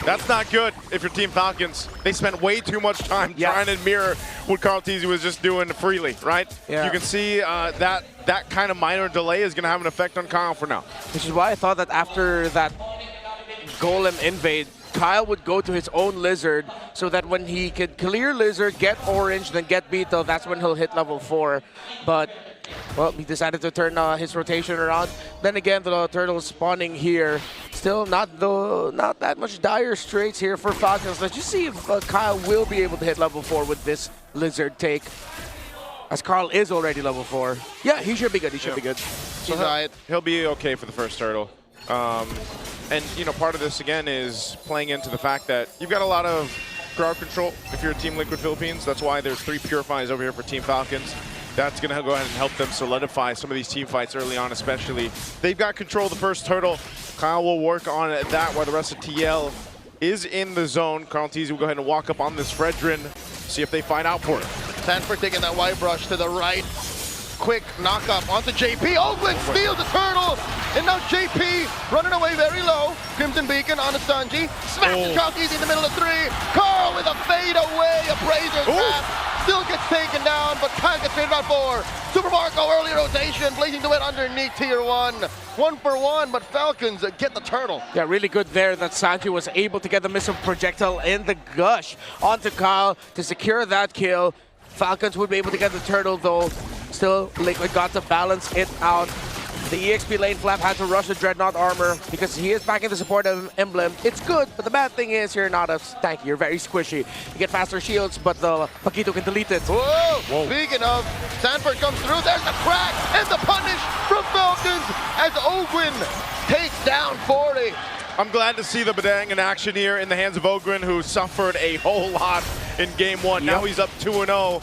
That's not good if you're Team Falcons. They spent way too much time trying to mirror what Carl Teasy was just doing freely, right? Yeah. You can see that kind of minor delay is going to have an effect on Kyle for now. Which is why I thought that after that Golem invade, Kyle would go to his own Lizard so that when he could clear Lizard, get Orange, then get Beetle, that's when he'll hit level 4. But, well, he decided to turn his rotation around. Then again, the Turtles spawning here. Still not that much dire straits here for Falcons. Let's just see if Kyle will be able to hit level 4 with this Lizard take. As Carl is already level 4. Yeah, he should be good. He should be good. So he'll be okay for the first Turtle. And, you know, part of this, again, is playing into the fact that you've got a lot of crowd control if you're Team Liquid Philippines. That's why there's 3 Purifies over here for Team Falcons. That's going to go ahead and help them solidify some of these team fights early on, especially. They've got control of the first Turtle. Kyle will work on that while the rest of TL is in the zone. Carl Teasy will go ahead and walk up on this Fredrin, see if they find out for it. Sanford taking that white brush to the right. Quick knock up onto JP. Ogwen steals the turtle. And now JP running away very low. Crimson Beacon on the Sanji. Smashes Carl Teasy in the middle of 3. Carl with a fade away. Appraiser's pass. Still gets taken down, but Kyle gets faded out 4. Super Marco early rotation. Blazing Duet underneath tier 1. 1 for 1, but Falcons get the turtle. Yeah, really good there that Sanji was able to get the missile projectile in the gush onto Kyle to secure that kill. Falcons would be able to get the turtle though. Still, Liquid got to balance it out. The EXP lane Flap had to rush the Dreadnought armor because he is backing the support emblem. It's good, but the bad thing is you're not as tanky. You're very squishy. You get faster shields, but the Paquito can delete it. Whoa! Speaking of, Sanford comes through. There's the crack and the punish from Falcons as Ogwen takes down 40. I'm glad to see the Badang in action here in the hands of Ogren, who suffered a whole lot in game 1. Now he's up 2-0,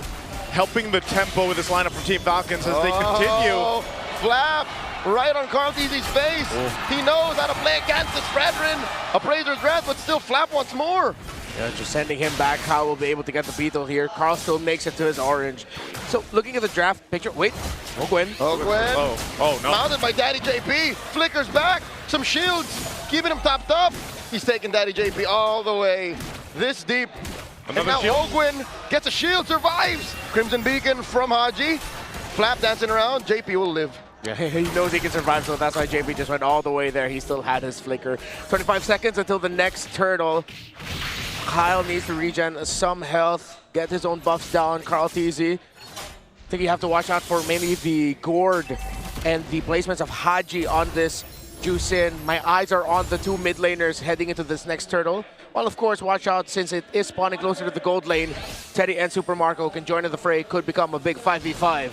helping the tempo with this lineup from Team Falcons as they continue. Flap right on Carl Teasy's face. He knows how to play against this Fredrin. Appraiser's Wrath, but still Flap wants more. Yeah, just sending him back. Kyle will be able to get the Beetle here. Carl still makes it to his orange. So looking at the draft picture, wait, Ogwen. Ogwen. Oh no. Mounted by Daddy JP. Flickers back. Some shields. Keeping him topped up. He's taking Daddy JP all the way this deep. And now Ogwen gets a shield, survives. Crimson Beacon from Haji. Flap dancing around. JP will live. Yeah, he knows he can survive, so that's why JP just went all the way there. He still had his flicker. 25 seconds until the next turtle. Kyle needs to regen some health, get his own buffs down. Carl Teasy. I think you have to watch out for mainly the Gourd and the placements of Haji on this Juicin. My eyes are on the 2 mid laners heading into this next turtle. Well, of course, watch out since it is spawning closer to the gold lane. Teddy and Super Marco can join in the fray. Could become a big 5v5.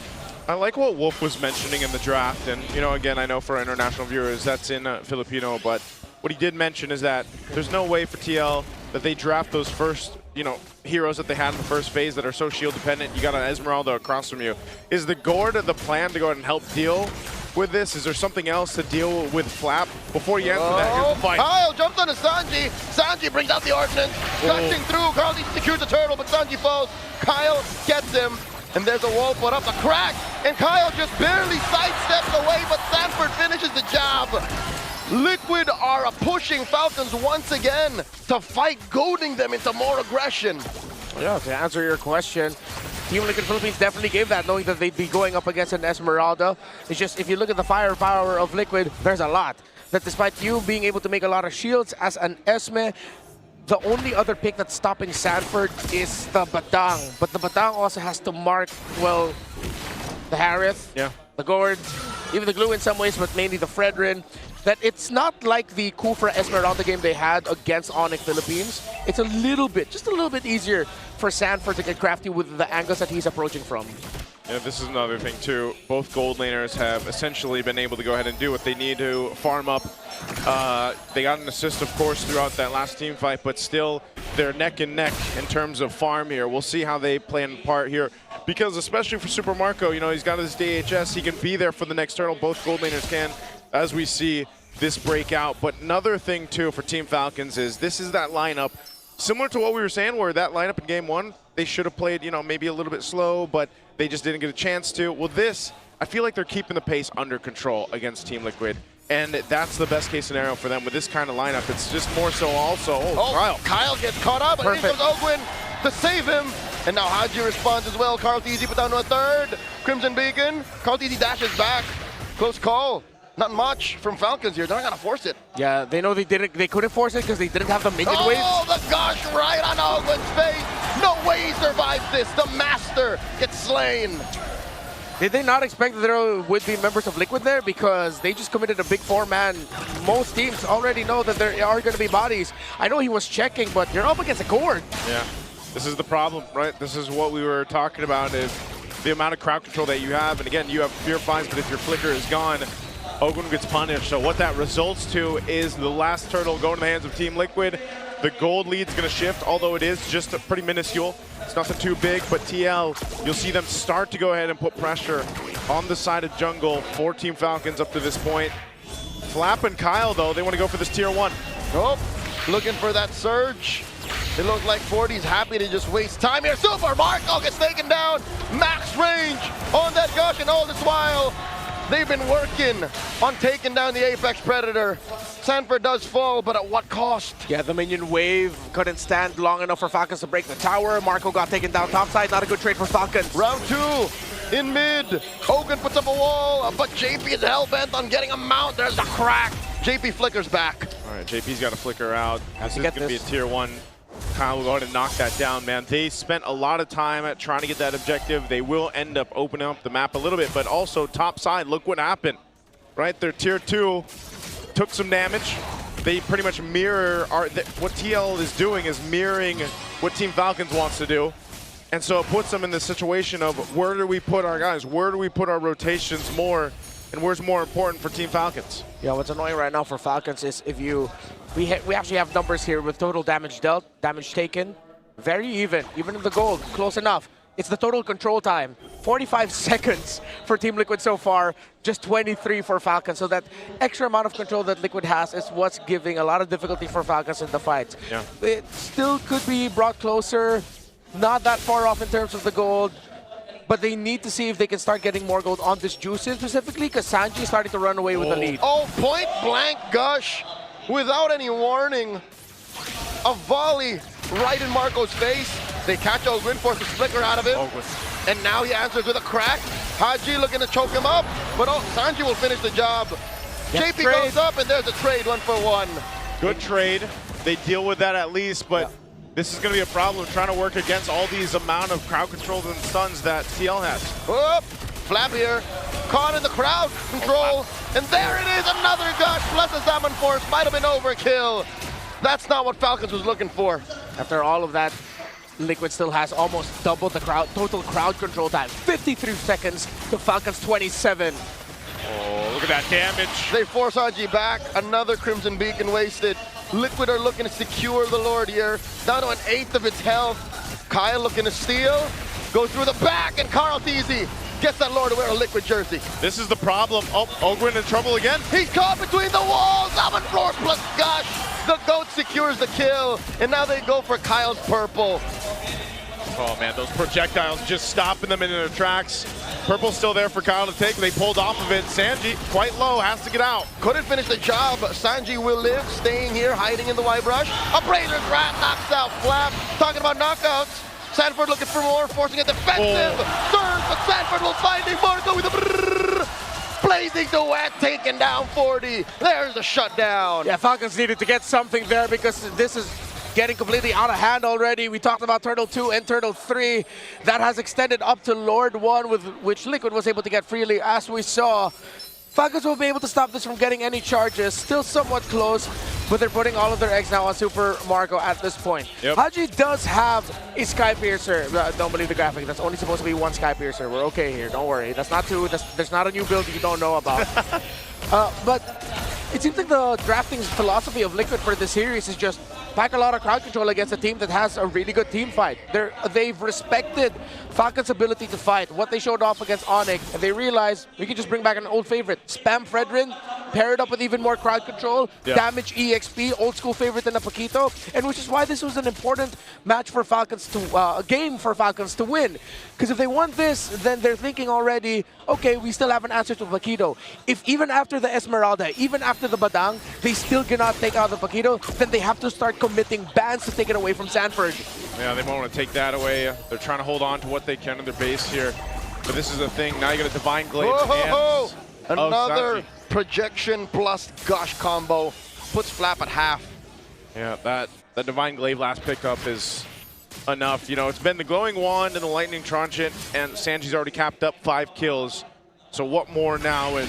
I like what Wolf was mentioning in the draft, and you know, again, I know for international viewers that's in Filipino, but what he did mention is that there's no way for TL that they draft those first, you know, heroes that they had in the first phase that are so shield dependent. You got an Esmeralda across from you. Is the Gourd the plan to go ahead and help deal with this? Is there something else to deal with Flap? Before you answer that, here's the fight. Kyle jumps onto Sanji. Sanji brings out the ordnance, gushing through. Carl secures the turtle, but Sanji falls. Kyle gets him. And there's a wall put up, the crack, and Kyle just barely sidesteps away, but Sanford finishes the job. Liquid are pushing Falcons once again to fight, goading them into more aggression. Yeah, to answer your question, Team Liquid Philippines definitely gave that, knowing that they'd be going up against an Esmeralda. It's just, if you look at the firepower of Liquid, there's a lot. That despite you being able to make a lot of shields as an Esme, the only other pick that's stopping Sanford is the Batang. But the Batang also has to mark, well, the Harith, the Gourd, even the Glue in some ways, but mainly the Fredrin. that it's not like the Kufra Esmeralda game they had against Onyx Philippines. It's a little bit, just a little bit easier for Sanford to get crafty with the angles that he's approaching from. Yeah, this is another thing too. Both gold laners have essentially been able to go ahead and do what they need to farm up. They got an assist, of course, throughout that last team fight, but still they're neck and neck in terms of farm here. We'll see how they play in part here, because especially for Super Marco, you know, he's got his DHS. He can be there for the next turtle. Both gold laners can, as we see this breakout. But another thing too for Team Falcons is this is that lineup, similar to what we were saying, where that lineup in game one, they should have played, you know, maybe a little bit slow, but they just didn't get a chance to. Well, this, I feel like they're keeping the pace under control against Team Liquid. And that's the best case scenario for them with this kind of lineup. It's just more so also, Kyle gets caught up, and in goes Ogwin to save him. And now Haji responds as well. Carl Teasy put down to a third. Crimson Beacon. Carl Teasy dashes back. Close call. Not much from Falcons here. They're not gonna force it. Yeah, they know they couldn't force it because they didn't have the minion waves. Oh, the gosh, right on Ogwin's face. No way he survives this. The master gets slain. Did they not expect that there would be members of Liquid there? Because they just committed a big four-man. Most teams already know that there are going to be bodies. I know he was checking, but you're up against a cord. Yeah, this is the problem, right? This is what we were talking about, is the amount of crowd control that you have. And again, you have Fear Fines, but if your flicker is gone, Ogwin gets punished. So what that results to is the last turtle going to the hands of Team Liquid. The gold lead's going to shift, although it is just pretty minuscule. It's nothing too big, but TL, you'll see them start to go ahead and put pressure on the side of jungle for Team Falcons up to this point. Flap and Kyle, though, they want to go for this tier 1. Oh, looking for that surge. It looks like 40's happy to just waste time here. Super Marco gets taken down. Max range on that gush, and all this while, they've been working on taking down the Apex Predator. Sanford does fall, but at what cost? Yeah, the minion wave couldn't stand long enough for Falcons to break the tower. Marco got taken down topside. Not a good trade for Falcons. Round 2 in mid. Hogan puts up a wall, but JP is hell-bent on getting a mount. There's a crack. JP flickers back. All right, JP's got to flicker out. This is going to be a tier 1. Kyle will go ahead and knock that down, man. They spent a lot of time at trying to get that objective. They will end up opening up the map a little bit, but also top side, look what happened. Right, their tier 2 took some damage. They pretty much mirror what TL is doing is mirroring what Team Falcons wants to do. And so it puts them in the situation of where do we put our guys? Where do we put our rotations more? And where's more important for Team Falcons? Yeah, what's annoying right now for Falcons is if we actually have numbers here with total damage dealt, damage taken, very even in the gold, close enough. It's the total control time. 45 seconds for Team Liquid so far, just 23 for Falcons. So that extra amount of control that Liquid has is what's giving a lot of difficulty for Falcons in the fight. Yeah. It still could be brought closer, not that far off in terms of the gold, but they need to see if they can start getting more gold on this Juicin specifically, because Sanji is starting to run away with the lead. Oh, point blank gush without any warning. A volley right in Marco's face. They catch Ogwin, force a flicker out of him. And now he answers with a crack. Haji looking to choke him up, but Sanji will finish the job. JP goes up, and there's a trade 1-for-1. Good trade. They deal with that at least, but this is going to be a problem trying to work against all these amount of crowd controls and stuns that TL has. Whoop! Flap here, caught in the crowd control, and there it is, another gush, plus a Salmon Force, might have been overkill. That's not what Falcons was looking for. After all of that, Liquid still has almost double the total crowd control time. 53 seconds to Falcons 27. Oh, look at that damage. They force Haji back, another Crimson Beacon wasted. Liquid are looking to secure the Lord here, down to 1/8 of its health. Kyle looking to steal, goes through the back, and Carl Teasy gets that Lord to wear a Liquid jersey. This is the problem. Oh, Ogwin in trouble again. He's caught between the walls. Salmon Floor plus Gush. The GOAT secures the kill, and now they go for Kyle's purple. Oh man, those projectiles just stopping them in their tracks. Purple's still there for Kyle to take. They pulled off of it. Sanji, quite low, has to get out. Couldn't finish the job. Sanji will live, staying here, hiding in the white brush. A Brazer's Rat knocks out Flap. Talking about knockouts. Sanford looking for more, forcing a defensive surge, but Sanford will find Marco with a brrrr. Blazing Duet, taking down 40. There's the shutdown. Yeah, Falcons needed to get something there because this is getting completely out of hand already. We talked about Turtle 2 and Turtle 3. That has extended up to Lord 1, with which Liquid was able to get freely, as we saw. Falcons will be able to stop this from getting any charges. Still somewhat close, but they're putting all of their eggs now on Super Marco at this point. Yep. Haji does have a Sky Piercer. Don't believe the graphic. That's only supposed to be one Sky Piercer. We're okay here. Don't worry. That's not two. There's not a new build you don't know about. But it seems like the drafting philosophy of Liquid for this series is just pack a lot of crowd control against a team that has a really good team fight. They've respected Falcons' ability to fight, what they showed off against Onyx, and they realized we can just bring back an old favorite. Spam Fredrin, pair it up with even more crowd control, damage EXP, old school favorite in a Paquito, and which is why this was an important match for Falcons to, a game for Falcons to win. Because if they won this, then they're thinking already, okay, we still have an answer to Paquito. If even after the Esmeralda, even after the Badang, they still cannot take out the Paquito, then they have to start committing bans to take it away from Sanford. Yeah, they won't want to take that away. They're trying to hold on to what they can in their base here. But this is the thing. Now you got a Divine Glaive. Another projection plus gush combo puts Flap at half. Yeah, that Divine Glaive last pickup is enough. You know, it's been the Glowing Wand and the Lightning Tranchant, and Sanji's already capped up 5 kills. So what more now? And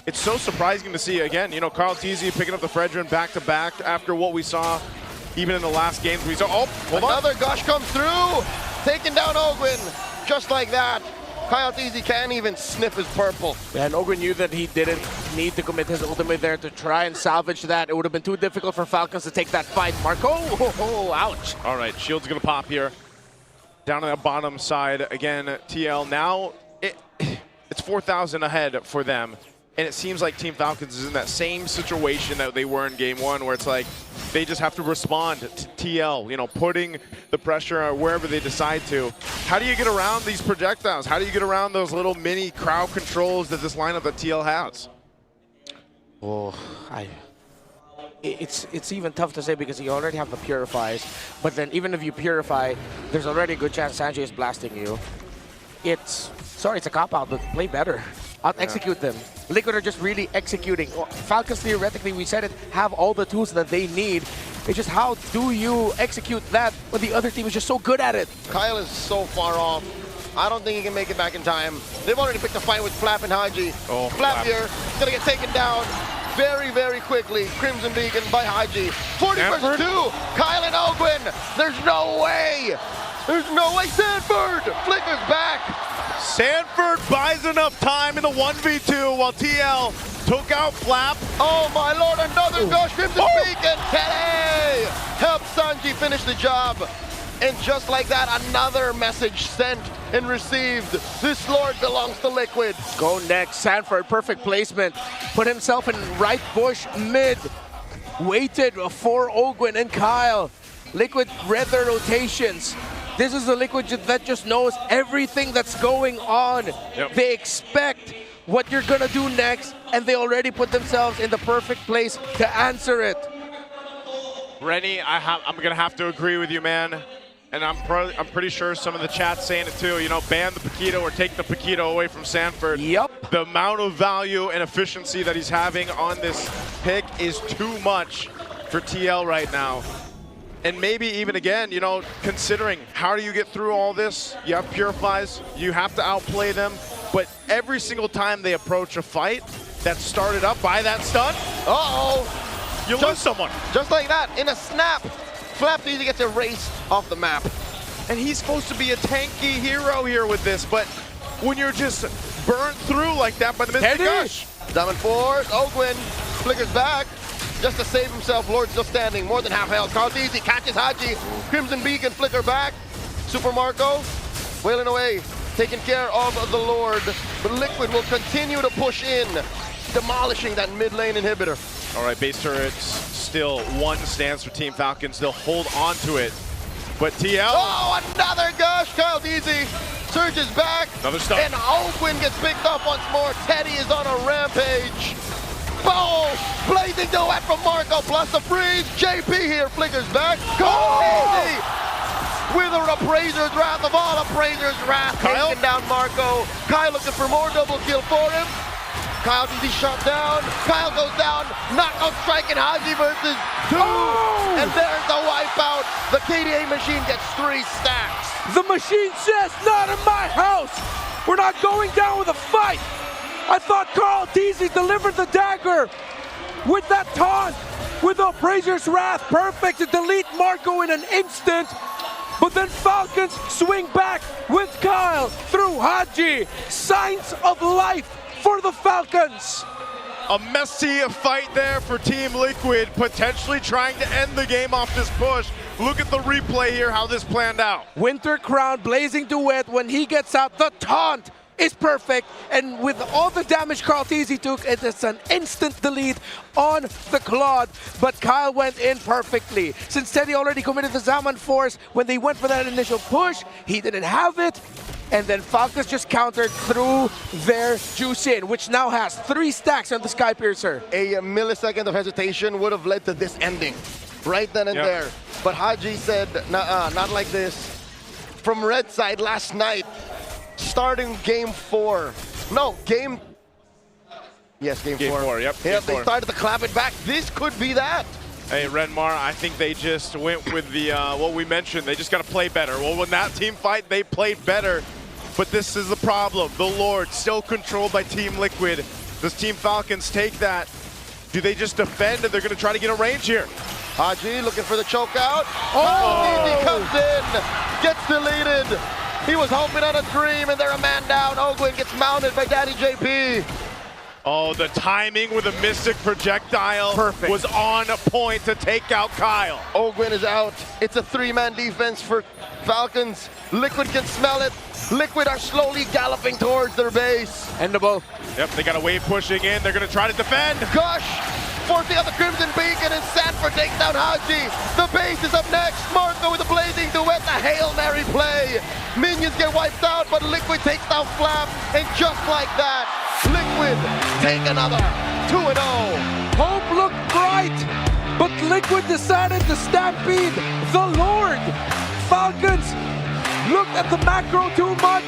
it's so surprising to see, again, you know, Carl Teasy picking up the Fredrin back-to-back after what we saw even in the last games. We saw, oh, hold on. Another gush comes through, taking down Ogwin, just like that. Kyle Teasy can't even sniff his purple. And Ogwin knew that he didn't need to commit his ultimate there to try and salvage that. It would have been too difficult for Falcons to take that fight. Marco, ouch. All right, shield's gonna pop here. Down on the bottom side, again, TL. Now, it's 4,000 ahead for them. And it seems like Team Falcons is in that same situation that they were in Game 1, where it's like they just have to respond to TL, you know, putting the pressure wherever they decide to. How do you get around these projectiles? How do you get around those little mini crowd controls that this lineup that TL has? Oh, it's even tough to say because you already have the Purifies. But then even if you Purify, there's already a good chance Sanji is blasting you. It's a cop-out, but play better. Out-execute them. Liquid are just really executing. Falcons, theoretically, we said it, have all the tools that they need. It's just how do you execute that when the other team is just so good at it? Kyle is so far off. I don't think he can make it back in time. They've already picked a fight with Flap and Haji. Oh, Flap here, gonna get taken down very, very quickly. Crimson Beacon by Haji. 40 versus 2, Kyle and Ogwin. There's no way. There's no way. Sanford flickers back. Sanford buys enough time in the 1v2 while TL took out Flap. Oh my lord, another gush, Crimson Beacon. Tele helps Sanji finish the job. And just like that, another message sent and received. This lord belongs to Liquid. Go next, Sanford, perfect placement. Put himself in right bush mid. Waited for Ogwin and Kyle. Liquid read their rotations. This is the Liquid that just knows everything that's going on. Yep. They expect what you're gonna do next, and they already put themselves in the perfect place to answer it. Rennie, I'm gonna have to agree with you, man. And I'm pretty sure some of the chat's saying it too. You know, ban the Paquito or take the Paquito away from Sanford. Yep. The amount of value and efficiency that he's having on this pick is too much for TL right now. And maybe even again, you know, considering how do you get through all this? You have Purifies, you have to outplay them, but every single time they approach a fight that's started up by that stun, you lose someone. Just like that, in a snap, Flap Teasy gets erased off the map. And he's supposed to be a tanky hero here with this, but when you're just burnt through like that by the Mystic Gush. Diamond Force, Ogwin flickers back. Just to save himself, Lord still standing, more than half health. Carl Teasy catches Haji, Crimson Beacon flicker back. Super Marco, wailing away, taking care of the Lord. But Liquid will continue to push in, demolishing that mid lane inhibitor. All right, base turrets still one stands for Team Falcons. They'll hold on to it. But TL. Oh, another gush, Kyle Teasy surges back. Another stun. And Ogwin gets picked up once more. Teddy is on a rampage. Boom! Blazing duet from Marco plus the freeze. JP here flickers back. Go easy! With an Appraiser's Wrath of all Appraiser's Wrath. Kyle taking down Marco. Kyle looking for more double kill for him. Kyle Teasy shot down. Kyle goes down. Knockout striking Haji versus 2. And there's the wipeout. The KDA machine gets 3 stacks. The machine says, not in my house. We're not going down with a fight. I thought Carl Teasy delivered the dagger with that taunt, with the Appraiser's Wrath, perfect to delete Marco in an instant. But then Falcons swing back with Kyle through Haji. Signs of life for the Falcons. A messy fight there for Team Liquid, potentially trying to end the game off this push. Look at the replay here, how this planned out. Winter Crown, Blazing Duet, when he gets out, the taunt is perfect. And with all the damage Carl Teasy took, it is an instant delete on the Claude. But Kyle went in perfectly. Since Teddy already committed the Zaman Force, when they went for that initial push, he didn't have it. And then Falcons just countered through their juice in, which now has 3 stacks on the Skypiercer. A millisecond of hesitation would have led to this ending right then and there. But Haji said, not like this. From Red side last night, starting game 4. No, game... Yes, game 4. Yep, they started to clap it back. This could be that. Hey, Renmar, I think they just went with the, what we mentioned, they just got to play better. Well, when that team fight, they played better. But this is the problem. The Lord still controlled by Team Liquid. Does Team Falcons take that? Do they just defend and they're going to try to get a range here? Haji looking for the choke out. Oh! He comes in, gets deleted. He was hoping on a dream and they're a man down. Ogwin gets mounted by Daddy JP. Oh, the timing with a Mystic projectile was on point to take out Kyle. Ogwin is out. It's a 3-man defense for Falcons. Liquid can smell it. Liquid are slowly galloping towards their base. Endable. Yep, they got a wave pushing in. They're going to try to defend. Gush forcing out the Crimson Beacon, and Sanford takes down Haji. The base is up next. Marco with the Blazing Duet, the Hail Mary play. Minions get wiped out, but Liquid takes down Flap, and just like that, Liquid take another 2-0. Hope looked bright, but Liquid decided to stampede the Lord. Falcons looked at the macro too much,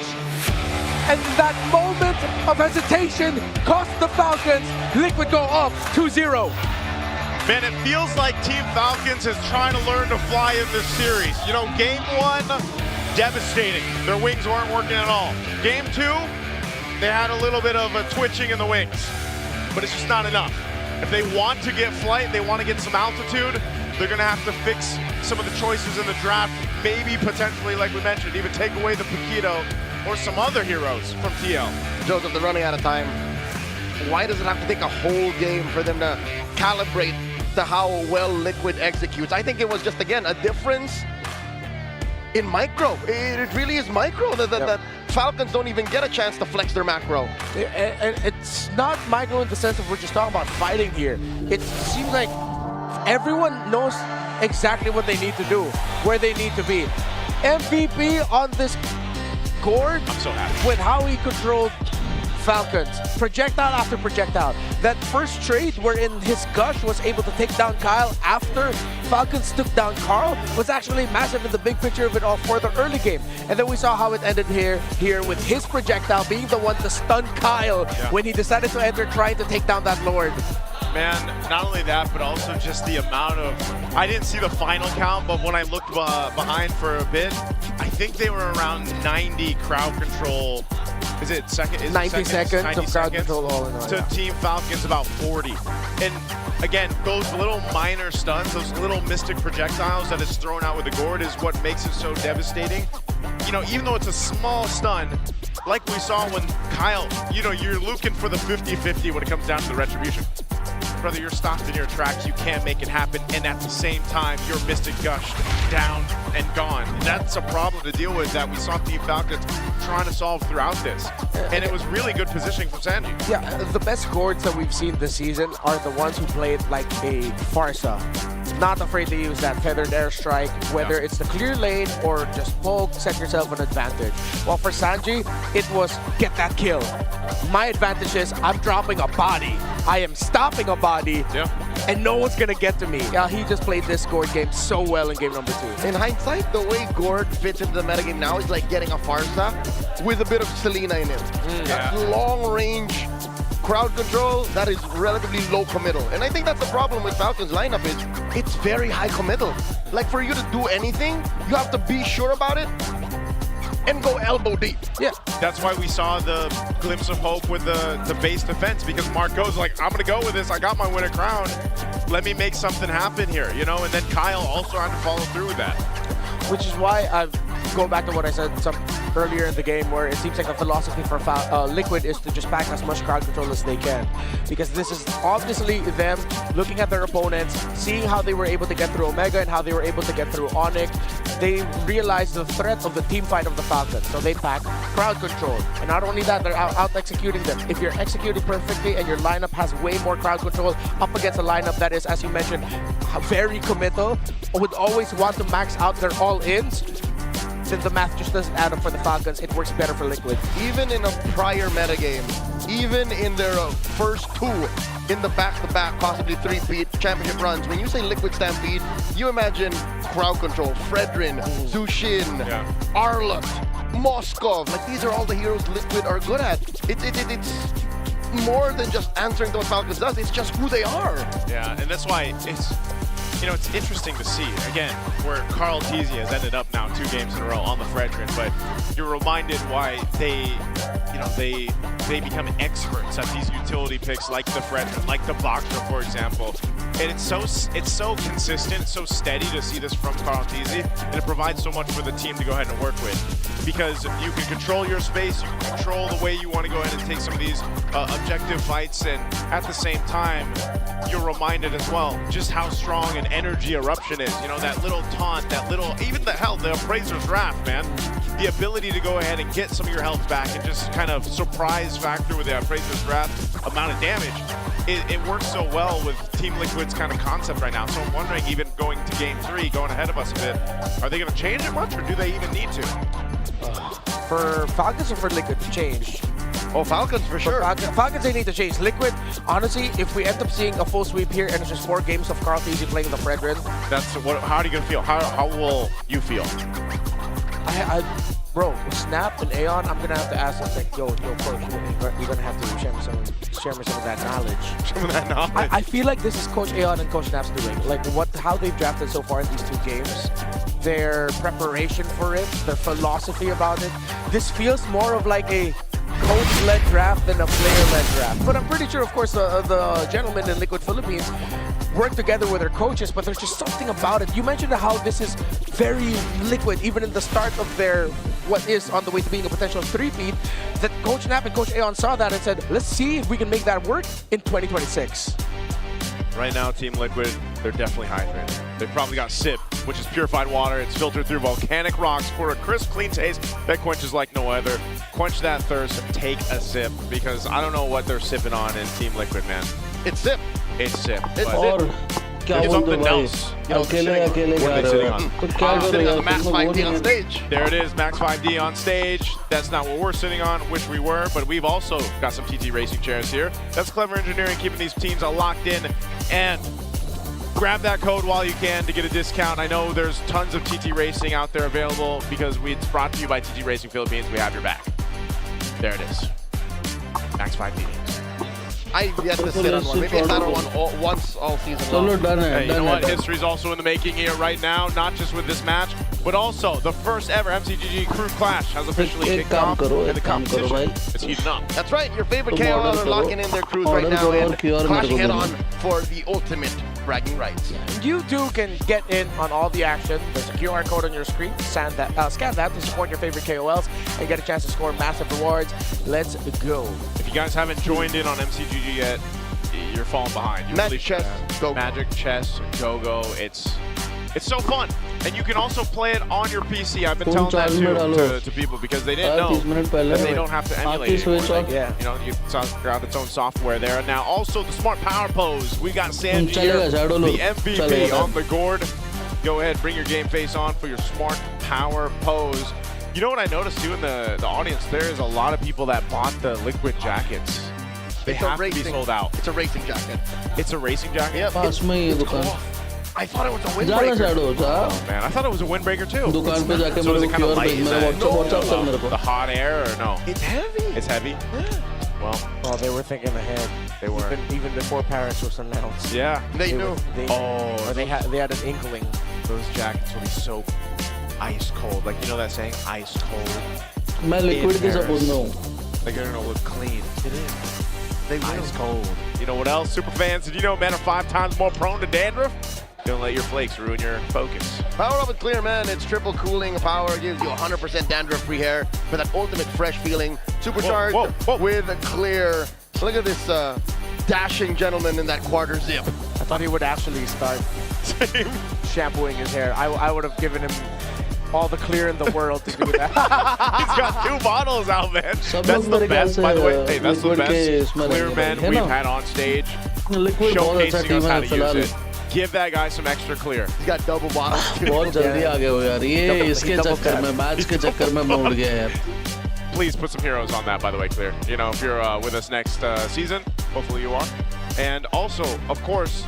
and that moment of hesitation cost the Falcons. Liquid go up 2-0. Man, it feels like Team Falcons is trying to learn to fly in this series. You know, game 1, devastating. Their wings weren't working at all. Game 2, they had a little bit of a twitching in the wings, but it's just not enough. If they want to get flight, they want to get some altitude, they're going to have to fix some of the choices in the draft. Maybe potentially, like we mentioned, even take away the Paquito or some other heroes from TL. Joseph, they're running out of time. Why does it have to take a whole game for them to calibrate to how well Liquid executes? I think it was just, again, a difference in micro. It really is micro that Falcons don't even get a chance to flex their macro. It's not micro in the sense of we're just talking about fighting here. It seems like everyone knows exactly what they need to do, where they need to be. MVP on this Gord, I'm so happy with how he controlled Falcons, projectile after projectile. That first trade wherein his Gush was able to take down Kyle after Falcons took down Carl was actually massive in the big picture of it all for the early game. And then we saw how it ended here with his projectile being the one to stun Kyle when he decided to enter trying to take down that Lord. Man, not only that, but also just the amount of... I didn't see the final count, but when I looked behind for a bit, I think they were around 90 crowd control. Is it second? Is 90 seconds 90 of crowd control all in all. To Team Falcons, about 40. And again, those little minor stuns, those little Mystic projectiles that is thrown out with the Gord is what makes it so devastating. You know, even though it's a small stun, like we saw when Kyle, you know, you're looking for the 50-50 when it comes down to the retribution. Brother, you're stopped in your tracks, you can't make it happen, and at the same time, your Mystic gushed down and gone. That's a problem to deal with that we saw Team Falcons trying to solve throughout this. And it was really good positioning from Sandy. Yeah, the best Gords that we've seen this season are the ones who played like a Farsa. Not afraid to use that feathered airstrike, whether it's the clear lane or just poke, set yourself an advantage. While for Sanji, it was get that kill. My advantage is I'm dropping a body. I am stopping a body, and no one's gonna get to me. Yeah, he just played this Gord game so well in game number 2. In hindsight, the way Gord fits into the metagame now is like getting a Farsa with a bit of Selena in it. That's long range crowd control that is relatively low committal. And I think that's the problem with Falcons lineup is it's very high committal. Like for you to do anything, you have to be sure about it. and go elbow deep. Yeah. That's why we saw the glimpse of hope with the base defense, because Mark goes like, I'm going to go with this. I got my winner crown. Let me make something happen here, you know? And then Kyle also had to follow through with that. Which is why I've go back to what I said earlier in the game, where it seems like a philosophy for Liquid is to just pack as much crowd control as they can. Because this is obviously them looking at their opponents, seeing how they were able to get through Omega and how they were able to get through Onyx. They realized the threat of the team fight of the Falcons, so they pack crowd control. And not only that, they're out executing them. If you're executing perfectly and your lineup has way more crowd control up against a lineup that is, as you mentioned, very committal, would always want to max out their all-ins, then the math just doesn't add up for the Falcons. It works better for Liquid. Even in a prior metagame, even in their first two in the back-to-back, possibly three-peat championship runs, when you say Liquid Stampede, you imagine crowd control, Fredrin, Zushin, Arlott, Moskov. Like, these are all the heroes Liquid are good at. It's more than just answering to what Falcons does. It's just who they are. Yeah, and that's why it's, you know, it's interesting to see, again, where Carl Teasy has ended up now 2 games in a row on the Fredrin, but you're reminded why they, you know, they become experts at these utility picks like the Fredrin, like the Boxer, for example. And it's so consistent, so steady to see this from Carl Teasy, and it provides so much for the team to go ahead and work with. Because you can control your space, you can control the way you want to go ahead and take some of these objective fights, and at the same time, you're reminded as well just how strong an energy eruption is. You know, that little taunt, that little, even the Appraiser's Wrath, man. The ability to go ahead and get some of your health back and just kind of surprise factor with the Appraiser's Wrath amount of damage. It works so well with Team Liquid's kind of concept right now. So I'm wondering, even going to Game 3, going ahead of us a bit, are they going to change it much, or do they even need to? For Falcons or for Liquid to change? Oh, Falcons for sure. Falcons, they need to change. Liquid, honestly, if we end up seeing a full sweep here and it's just 4 games of Carl Teasy playing the Fredrin. That's what. How are you gonna feel? How will you feel? Bro, with Snap and Aeon, I'm gonna have to ask them, like, yo, coach, you're gonna have to share me some of that knowledge. Some of that knowledge. I feel like this is Coach Aeon and Coach Snap's doing. Like how they've drafted so far in these 2 games, their preparation for it, their philosophy about it. This feels more of like a coach-led draft than a player-led draft. But I'm pretty sure, of course, the gentlemen in Liquid Philippines work together with their coaches, but there's just something about it. You mentioned how this is very Liquid, even in the start of their, what is on the way to being a potential 3-peat, that Coach Snap and Coach Aeon saw that and said, let's see if we can make that work in 2026. Right now, Team Liquid, they're definitely hydrated. They've probably got SIP, which is purified water. It's filtered through volcanic rocks for a crisp, clean taste that quenches like no other. Quench that thirst, take a sip, because I don't know what they're sipping on in Team Liquid, man. It's SIP. It's SIP. It's SIP. It's something else. You know, what are they sitting on? Sitting on the Max 5D on stage. There it is, Max 5D on stage. That's not what we're sitting on, which we were, but we've also got some TT racing chairs here. That's clever engineering, keeping these teams locked in. And grab that code while you can to get a discount. I know there's tons of TT racing out there available because it's brought to you by TT Racing Philippines. We have your back. There it is. Max 5D. I've yet to sit on one. Maybe I've had one once all season long. Hey, you know what? History's also in the making here right now, not just with this match, but also the first ever MCGG Crew Clash has officially kicked off, and the competition is heating up. That's right. Your favorite KOLs are locking in their crews right now and clashing head on for the ultimate bragging rights. You too can get in on all the action. There's a QR code on your screen. Scan that to support your favorite KOLs and get a chance to score massive rewards. Let's go. If you guys haven't joined in on MCGG yet, you're falling behind. Magic Chess, Go-Go. Magic Chess, Go-Go. It's so fun. And you can also play it on your PC. I've been telling that too to people because they didn't know that they don't have to emulate it anymore. Yeah. You know, you got its own software there. Now also the Smart Power Pose. We got Sanji here, the MVP on the gourd. Go ahead, bring your game face on for your Smart Power Pose. You know what I noticed too in the audience? There is a lot of people that bought the Liquid jackets. They have to be sold out. It's a racing jacket. It's a racing jacket? Yep. I thought it was a windbreaker. Oh, man, I thought it was a windbreaker too. So is it kind of light? Is that the hot air or no? It's heavy. It's heavy? Yeah. Well, they were thinking ahead. They were. Even before Paris was announced. Yeah. They knew. They had an inkling. Those jackets will be so ice cold. Like, you know that saying, ice cold? मैं liquid के साथ बोल रहा हूँ. Like, they're gonna look clean. It is. They ice cold. You know what else, super fans? Did you know men are 5 times more prone to dandruff? Don't let your flakes ruin your focus. Power up with Clear, man. It's triple cooling power. Gives you 100% dandruff-free hair for that ultimate fresh feeling. Supercharged with Clear. Look at this dashing gentleman in that quarter zip. I thought he would actually start shampooing his hair. I would have given him all the Clear in the world to do that. He's got 2 bottles out, man. That's the best, by the way. Hey, that's the best Clear men we've had on stage. Showcasing us how to use it. Give that guy some extra Clear. He's got double bottles. बहुत जल्दी आ गए हो यार. ये इसके चक्कर में match के चक्कर में मैं उड़ गया यार. Please put some heroes on that, by the way, Clear. You know, if you're with us next season, hopefully you are. And also, of course,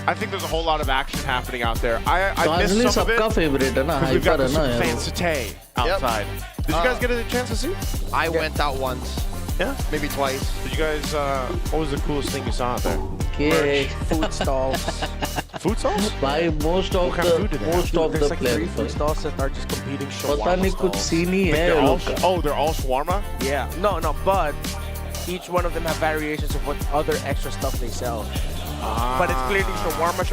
I think there's a whole lot of action happening out there. I missed some of it. favorite है ना, We've got hyper the है ना fan satay outside. Did you guys get a chance to see? I went out once. Yeah? Maybe twice. Did you guys, what was the coolest thing you saw out there? Food stalls. Food stalls? By most of the like players. 3 food stalls that are just competing shawarma पता नहीं कुछ stalls. scene ही है They're all, लोग का. oh, they're all shawarma? Yeah. No, but each one of them have variations of what other extra stuff they sell. But it's clearly shawarma.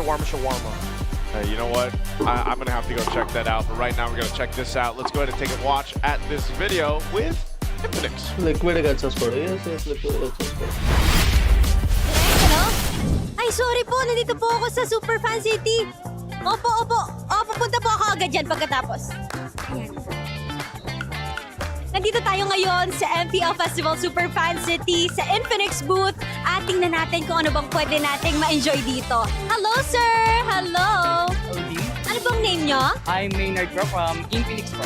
You know what? I'm going to have to go check that out. But right now, we're going to check this out. Let's go ahead and take a watch at this video with Infinix. Liquid का अच्छा sport. Yes, liquid का अच्छा sport. Hello? Ay, sorry po. Nandito po ako sa Superfan City. Opo. Pupunta po ako agad dyan pagkatapos. Ayan. Nandito tayo ngayon sa MPL Festival Superfan City sa Infinix booth at tingnan natin kung ano bang pwede nating ma-enjoy dito. Hello, sir! Hello! Ano bang name nyo? I'm Maynard from Infinix Pro.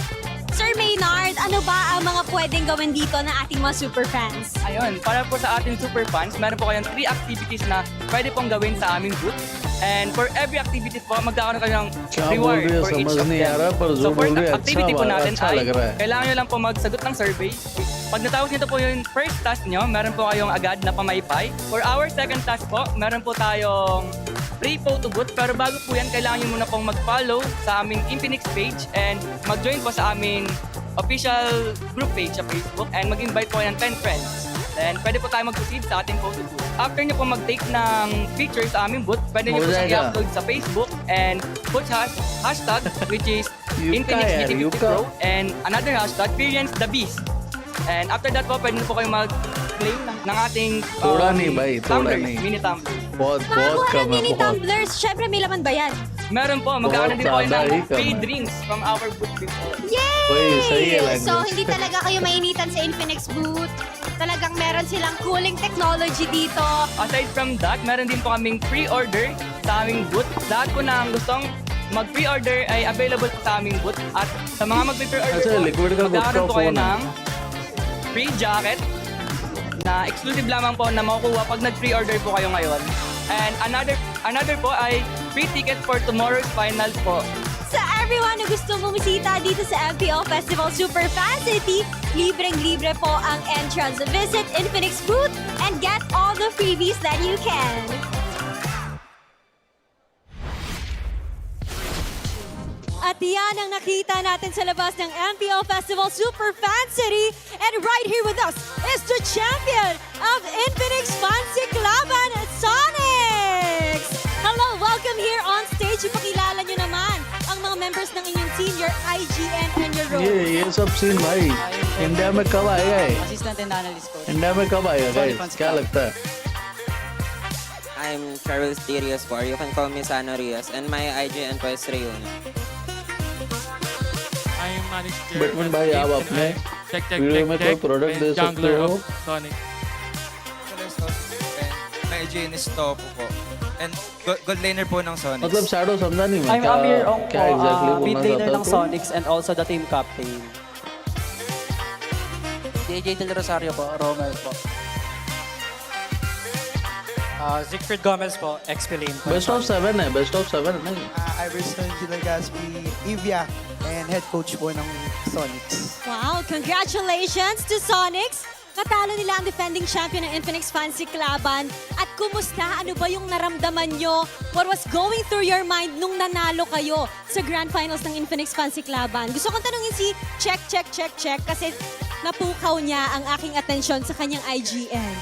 Sir Maynard, ano ba ang mga pwedeng gawin dito ng ating mga superfans? Ayun, para po sa ating superfans, meron po kayong 3 activities na pwede pong gawin sa aming booth. And for every activity po, magkakaroon kayo ng reward for each of them. So for activity po natin ay, kailangan nyo lang po magsagot ng survey. Pag natapos nyo po yung first task nyo, meron po kayong agad na pamaypay. For our second task po, meron po tayong free photo booth. Pero bago po yan, kailangan nyo muna pong mag-follow sa aming Infinix page and mag-join po sa aming official group page sa Facebook and mag-invite po kayo ng 10 friends. Then pwede po tayo mag-proceed sa ating photo booth. After nyo po mag-take ng picture sa aming booth, pwede nyo po siyang i-upload sa Facebook and put hashtag which is Infinix Pro and another hashtag Experience the Beast. And after that po, pwede nyo po kayo mag-claim ng ating tumblers, mini tumblers. Makakuha ng mini tumblers, syempre may laman ba yan? Meron po, magkakaroon din po ng free drinks from our booth before. Yay! So, hindi talaga kayo mainitan sa Infinix booth. Talagang meron silang cooling technology dito. Aside from that, meron din po kaming pre-order sa aming booth. Lahat po na gustong mag-pre-order ay available po sa aming booth. At sa mga mag-pre-order po, magkakaroon po kayo ng free jacket na exclusive lamang po na makukuha pag nag-pre-order po kayo ngayon. And another po ay free ticket for tomorrow's final po. Sa everyone na gusto bumisita dito sa MPL Festival Superfan City, libreng-libre po ang entrance. Visit Infinix booth and get all the freebies that you can. At yan ang nakita natin sa labas ng MPL Festival Superfan City. And right here with us is the champion of Infinix Fancy Klaban, Sonics! Hello, welcome here on stage. Ipakilala nyo naman ang mga members ng inyong team, your IGN and your role. ये सब scene भाई India में कब आएगा ये? Assistant and analyst coach. India में कब आएगा guys? क्या लगता है? I'm Charles D. Rios po. You can call me Sano Rios. And my IGN po is Rayuna. I am manager. Batman भाई आप अपने वीडियो में कोई प्रोडक्ट दे सकते हो? Sonic. My IGN is Topo po. And gold laner po ng Sonics. मतलब shadow समझा नहीं मैं I'm Amir Ong क्या exactly mid बोलना laner चाहता ng तू? Sonics and also the team captain. DJ Del Rosario po, Romel po. Siegfried Gomez po, XP lane po. Best of 7 है, best of 7 है नहीं? Iverson Gilgaspi, Evia, and head coach po ng Sonics. Wow, congratulations to Sonics Katalo nila ang defending champion ng Infinix Fancy Klaban. At kumusta? Ano ba yung naramdaman nyo? What was going through your mind nung nanalo kayo sa Grand Finals ng Infinix Fancy Klaban? Gusto kong tanungin si Check kasi napukaw niya ang aking atensyon sa kanyang IGN.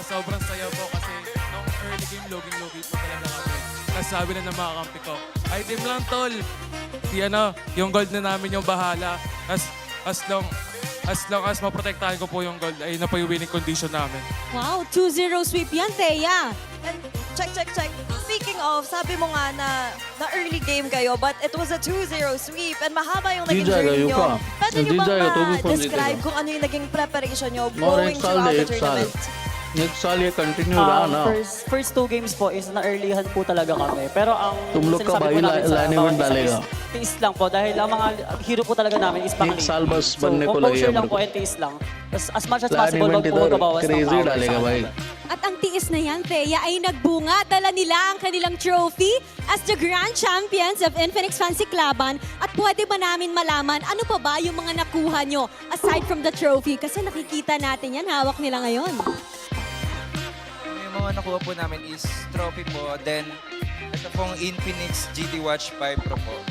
Sobrang saya po kasi nung early game, loging-logi po talaga kami. Tapos sabi na ng mga kampi ko, item lang tol. Yung gold na namin yung bahala. As long as maprotektahan ko po yung gold, ay na po yung winning condition namin. Wow, 2-0 sweep yan, Thea. And check. Speaking of, sabi mo nga na early game kayo, but it was a 2-0 sweep and mahaba yung naging journey nyo. Pwede nyo bang ma-describe kung ano yung naging preparation nyo going throughout the tournament? एक साल ये continue रहा ना First 2 games po is na-earlyhan po talaga kami. Pero ang तुम लोग का sinasabi भाई po namin sa line bawat event isa डालेगा is tiis lang po dahil ang mga hero po talaga namin is back एक साल बस So, बनने को composure लगेगा lang मेरे po को and tiis lang. As much as line possible, event wag po इधर magbabawas ng क्रेजी power डालेगा sa भाई At ang tiis na yan, Thea, ay nagbunga. Dala nila ang kanilang trophy as the Grand Champions of Infinix Fancy Klaban. At pwede ba namin malaman ano pa ba yung mga nakuha nyo aside from the trophy? Kasi nakikita natin yan, hawak nila ngayon. Yung mga nakuha po namin is trophy po. Then, ito pong Infinix GT Watch 5 Pro po.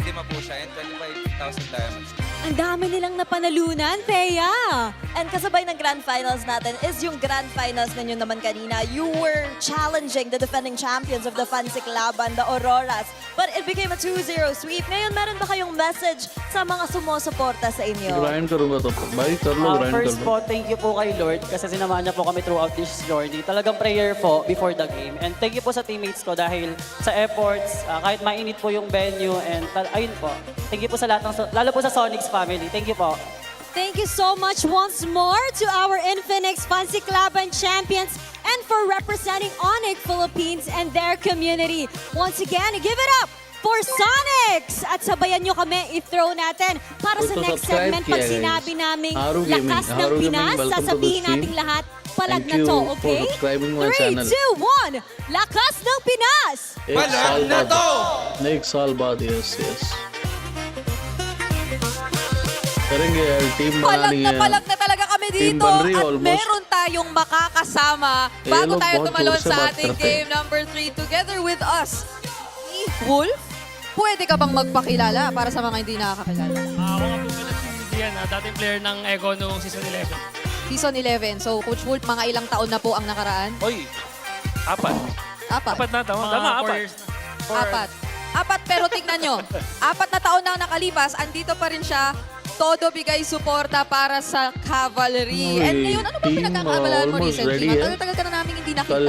Lima po siya and 25,000 diamonds. Ang dami nilang napanalunan, Thea. And kasabay ng Grand Finals natin is yung Grand Finals ninyo naman kanina. You were challenging the defending champions of the Fancy Klaban, the Auroras. But it became a 2-0 sweep. Ngayon, meron ba kayong message sa mga sumusuporta sa inyo? Grind करूंगा तो भाई कर लो grind कर First low po, thank you po kay Lord kasi sinamahan niya po kami throughout this journey. Talagang prayer po before the game. And thank you po sa teammates ko dahil sa efforts, kahit mainit po yung venue and ayun po. Thank you po sa lahat ng, lalo po sa Sonics family. Thank you po. Thank you so much once more to our Infinix Fancy Klaban champions and for representing Onyx Philippines and their community. Once again, give it up for Sonics! At sabayan nyo kami i-throw natin para sa next segment. Pag sinabi namin lakas ng Pinas, sasabihin nating lahat palag na to, okay? 3, 2, 1, lakas ng Pinas! Palag na to! एक साल बाद yes करेंगे यार team बनानी है Palag na talaga kami Team dito Banri at almost. meron tayong makakasama bago लोग tayo बहुत tumalon दूर से sa बात ating करते हैं। game number 3 together with us. Wolf, pwede ka bang magpakilala para sa mga hindi nakakakilala? Ako nga po pala si Dian, dating player ng Echo noong season 11. Season 11. So, Coach Wolf, mga ilang taon na po ang nakaraan? Oy, 4. Apat. Na, tama, 4 years na. Apat, pero tingnan nyo. 4 na taon na ang nakalipas, andito pa rin siya. Todo bigay suporta para sa Cavalry. And ngayon, ano ba team pinagkakabalaan mo almost recently? ready है Matagal-tagal ka na namin hindi nakita. कल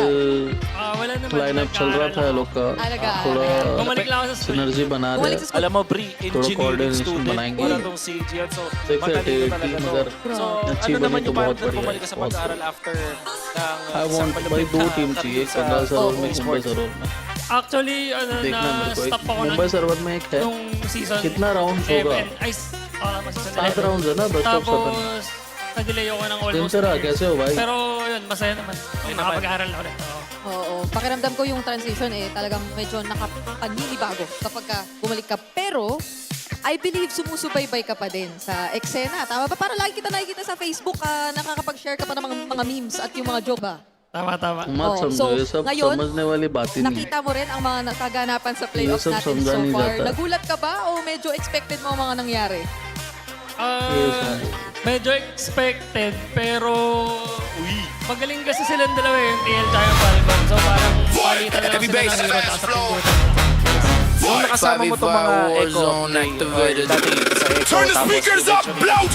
Wala naman. Lineup चल रहा था लोग का थोड़ा Bumalik lang ako sa school. Synergy बना रहे हैं Alam mo, Bri, थोड़ा engineering coordination student. बनाएंगे Wala tong si Gian. So, देखते matalino talaga टीम to. अगर So, अच्छी ano बनी naman तो yung बहुत parang बढ़िया bumalik ka sa बहुत pag-aaral after ng I want भाई 2 टीम चाहिए 15 सर्वर में मुंबई सर्वर में Actually, देखना मेरे को na-stop ako मुंबई सर्वर में एक है nung season कितना राउंड होगा 7 राउंड है ना best of 7 Tapos, nag-delay ako ng दिन almost तेरा 2 years. कैसे हो भाई Pero yun, masaya naman. Nakapag-aaral na ulit. Oo. Pakiramdam ko yung transition talagang medyo nakapaninibago kapag ka bumalik ka. Pero, I believe sumusubaybay ka pa din sa eksena. Tama ba? Para lagi kita nakikita sa Facebook, nakakapag-share ka pa ng mga memes at yung mga joke ba? Tama. मत समझो ये सब ngayon, समझने वाली बात ही नहीं nakita mo rin ang mga kaganapan sa playoffs सब natin समझा so नहीं far. जाता। Nagulat ka ba o medyo expected mo ang mga nangyari? Medyo expected, pero magaling kasi silang dalawa yung TL tsaka yung Falcon. So parang palitan na lang sila ng hero at sa pindutan. Nung nakasama mo itong mga Echo dati sa Echo, Turn the speakers up, blout!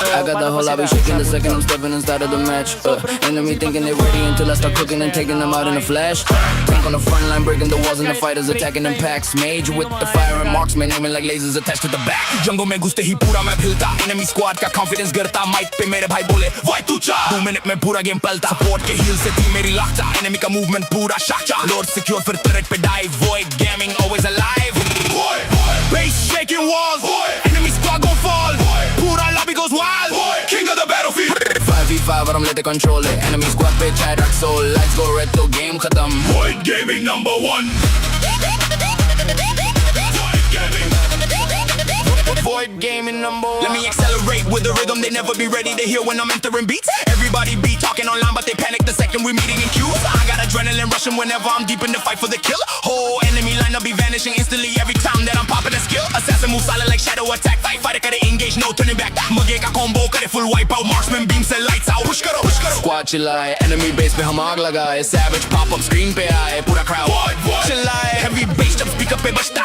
I got the whole lobby shaking the second I'm stepping inside of the match. Enemy thinking they ready until I start cooking and taking them out in a flash. Tank on the front line, breaking the walls and the fighters attacking in packs. Mage with the fire and marksman aiming like lasers attached to the back. Jungle mein guste hi pura main philta. Enemy squad ka confidence garta. Mic pe mere bhai bole why tu cha. 2 minute mein pura game palta. Support ke heal se team meri lakta. Enemy ka movement pura shakcha. Lord secure fir turret pe dive. Void gaming always alive. Base shaking walls. Enemy squad gon' fall. Pura lobby goes wild. King of the battlefield. 5v5 5v5 और हम लेते control है Enemy squad पे चाहे dark soul Lights go red तो game खत्म Void Gaming #1 Void Gaming #1 Let me accelerate with the rhythm. They never be ready to hear when I'm entering beats. Everybody be talking online, but they panic the second we're meeting in queues. I got adrenaline rushing whenever I'm deep in the fight for the kill. Whole enemy line up be vanishing instantly every time that I'm popping a skill. Assassin move silent like shadow attack. Fighter kare engage, no turning back. Mage ka combo kare full wipe out. Marksman beam se lights out. Push karo, push karo. Squad चिल्लाए enemy base पे हम आग लगाए Savage pop up screen पे आए पूरा crowd चिल्लाए heavy bass जब speaker पे बजता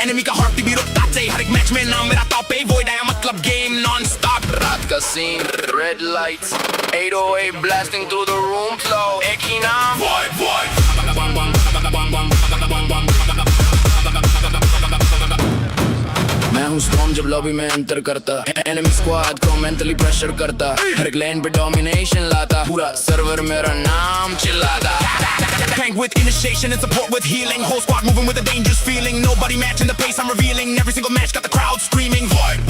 enemy का heart भी रुकता थे हर एक मैच में नाम मेरा top पे void आया मतलब game non-stop रात का scene red lights 808 blasting through the room flow एक ही नाम void मैं हूँ storm जब lobby में enter करता enemy squad को mentally pressure करता हर एक lane पे domination लाता पूरा server मेरा नाम चिल्लाता Tank with initiation and support with healing. Whole squad moving with a dangerous feeling. Nobody matching the pace I'm revealing. Every single match got the crowd screaming. Void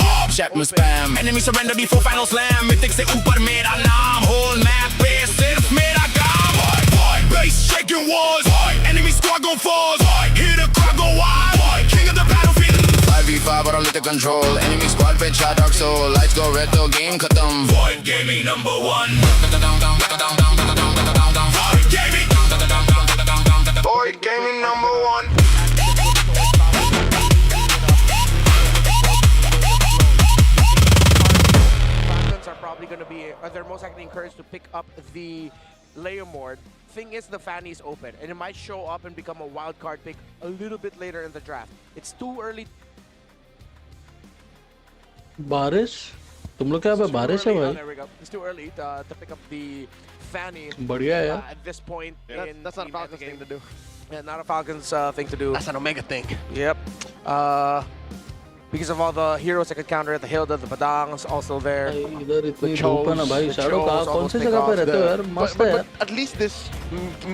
up. Check my spam. Enemy surrender before final slam. Mythic se upar mera naam. Whole map pe sirf mera kaam. Void. Base shaking walls. Enemy squad go falls. Hear the crowd go wild. King of the battlefield. 5v5 और हम लेते control enemy squad पे चाहे dark soul lights go red तो game खत्म Void Gaming #1 Void Gaming Void Gaming #1 Falcons are probably going to be, they're most likely encouraged to pick up the Leomord. Thing is, the fan is open, and it might show up and become a wild card pick a little bit later in the draft. It's too early. बारिश तुम लोग क्या बारिश है भाई There we go. It's too early to pick up the Fanny बढ़िया है at this point. That's not a Falcons thing to do. Yeah, not a Falcons thing to do. That's an Omega thing. Yep. Because of all the heroes that could counter it, the Hilda, the Padangs also there. इधर इतनी धूप है ना भाई shadow कौन सी जगह पे रहते हो यार मस्त है यार At least this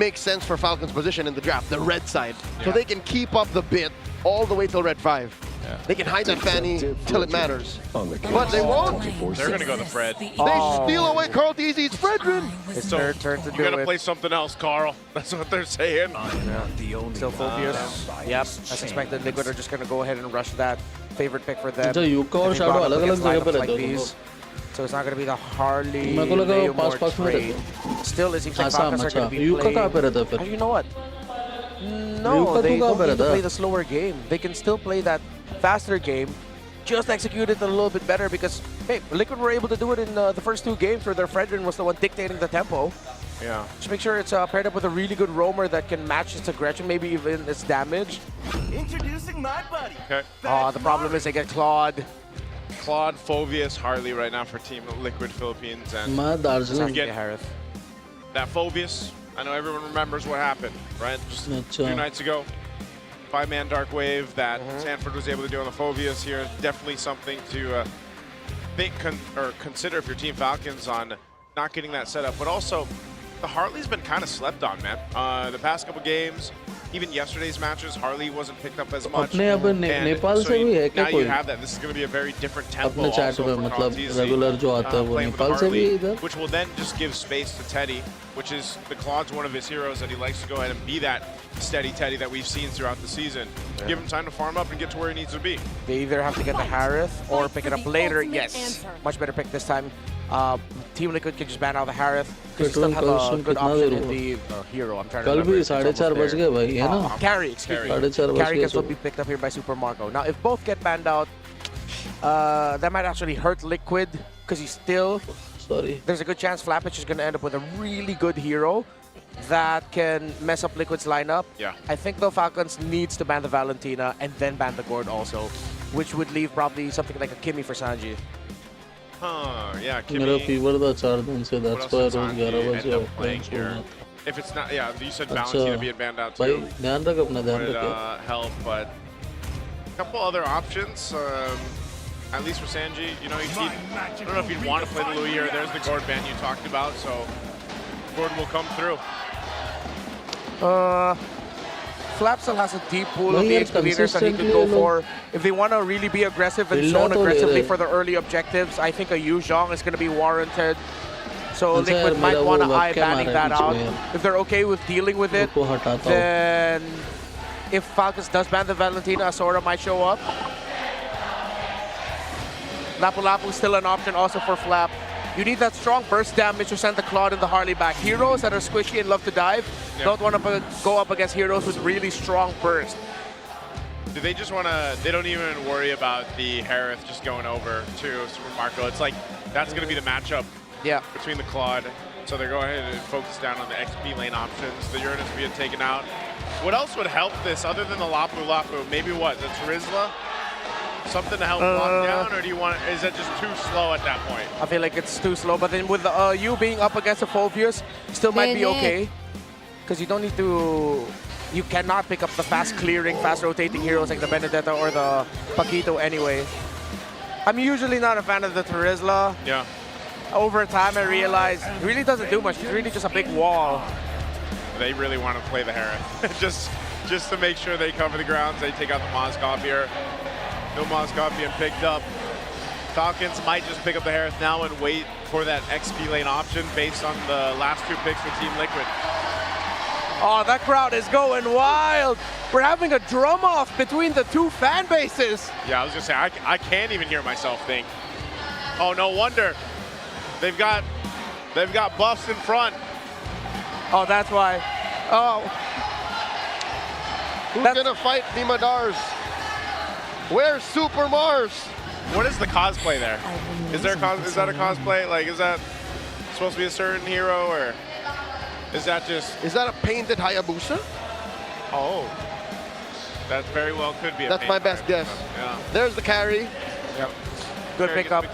makes sense for Falcons' position in the draft, the red side. So they can keep up the bit all the way till red 5. They can hide that Fanny till it matters. But they won't. They're going to go the Fred. They steal away Carl Deasy's Fredrin. It's their turn to do it. You got to play something else, Carl. That's what they're saying. Still Phobius. Yep, as expected, Liquid are just going to go ahead and rush that favorite pick for them. अच्छा yucca और shadow अलग-अलग जगह पे रहते हैं So it's not going to be the Harley मेरे को लगा वो Leomord पास-पास में trade. Still, it seems like Falcons are going to be yucca कहाँ पे रहता है playing. फिर You know what? No, they don't need to play the slower game. They can still play that faster game, just execute it a little bit better because, hey, Liquid were able to do it in the first 2 games where their Fredrin was the one dictating the tempo. Yeah. Just make sure it's paired up with a really good roamer that can match its aggression, maybe even its damage. Introducing my buddy. Okay. The problem is they get clawed. Claude, Phobius, Harley right now for Team Liquid Philippines. And Darjeeling. we get that Phobius. I know everyone remembers what happened, right? Just 2 nights ago. 5-man Dark Wave that Sanford was able to do on the Phobius here. Definitely something to think or consider if you're Team Falcons on not getting that set up. But also, the Harley's been kind of slept on, man. The past couple games, even yesterday's matches, Harley wasn't picked up as much. अपने अब नेपाल से भी है क्या now कोई? you have that. This is going to be a very different tempo अपने also chat for में मतलब Carl regular जो आता है वो playing with नेपाल से भी Harley, इधर which will then just give space to Teddy, which is the Claude's one of his heroes that he likes to go ahead and be that steady Teddy that we've seen throughout the season. Give him time to farm up and get to where he needs to be. They either have to get the Harith or pick it up later. Yes, much better pick this time. Team Liquid can just ban out the Harith because you still have a good option in the hero. I'm trying to remember. कल भी 4:30 बज गए भाई है ना Carry, excuse me. 4:30 Carry can still be picked up here by Super Marco. Now, if both get banned out, that might actually hurt Liquid because he's still. There's a good chance Flappage is going to end up with a really good hero that can mess up Liquid's lineup. Yeah. I think the Falcons needs to ban the Valentina and then ban the Gord also, which would leave probably something like a Kimmy for Sanji. Yeah, मेरा Kimmy. Fever था 4 दिन से that's why रोज 11 बजे playing here. If it's not, yeah, you said Valentina being banned out too. भाई ध्यान रख अपना ध्यान Would रख help, but a couple other options. At least for Sanji, you know, I don't know if he'd want to play the Louis or there's the Gord ban you talked about, so Gord will come through. Flap still has a deep pool of the HP leaders that he could go for. If they want to really be aggressive and zone aggressively for the early objectives, I think a Yu Zhong is going to be warranted. So Liquid might want to eye banning that out. If they're okay with dealing with it, then if Falcons does ban the Valentina, Asura might show up. Lapu Lapu still an option also for Flap. You need that strong burst damage to send the Claude and the Harley back. Heroes that are squishy and love to dive don't want to go up against heroes with really strong burst. Do they just want to, they don't even worry about the Harith just going over to Super Marco. It's like, that's going to be the matchup between the Claude. So they're going ahead and focus down on the XP lane options. The Uranus being taken out. What else would help this other than the Lapu Lapu? Maybe what, the Terizla? Something to help lock down, or do you want? Is that just too slow at that point? I feel like it's too slow, but then with you being up against the Phobius, still might be okay. Because you don't need to, you cannot pick up the fast clearing, fast rotating heroes like the Benedetta or the Paquito anyway. I'm usually not a fan of the Terizla. Yeah. Over time, I realized it really doesn't do much. It's really just a big wall. They really want to play the Harith. just to make sure they cover the grounds. They take out the Moskov here. No Moskov being picked up. Falcons might just pick up the Harith now and wait for that XP lane option based on the last two picks for Team Liquid. Oh, that crowd is going wild. We're having a drum off between the two fan bases. Yeah, I was just saying, I can't even hear myself think. Oh, no wonder. They've got buffs in front. Oh, that's why. Oh. Who's gonna fight the Madars? Where's Super Mars? What is the cosplay there? Is that a cosplay? Like, is that supposed to be a certain hero, or is that just? Is that a painted Hayabusa? Oh, that very well could be. That's my best guess. Yeah. There's the carry. Yep. Good pickup.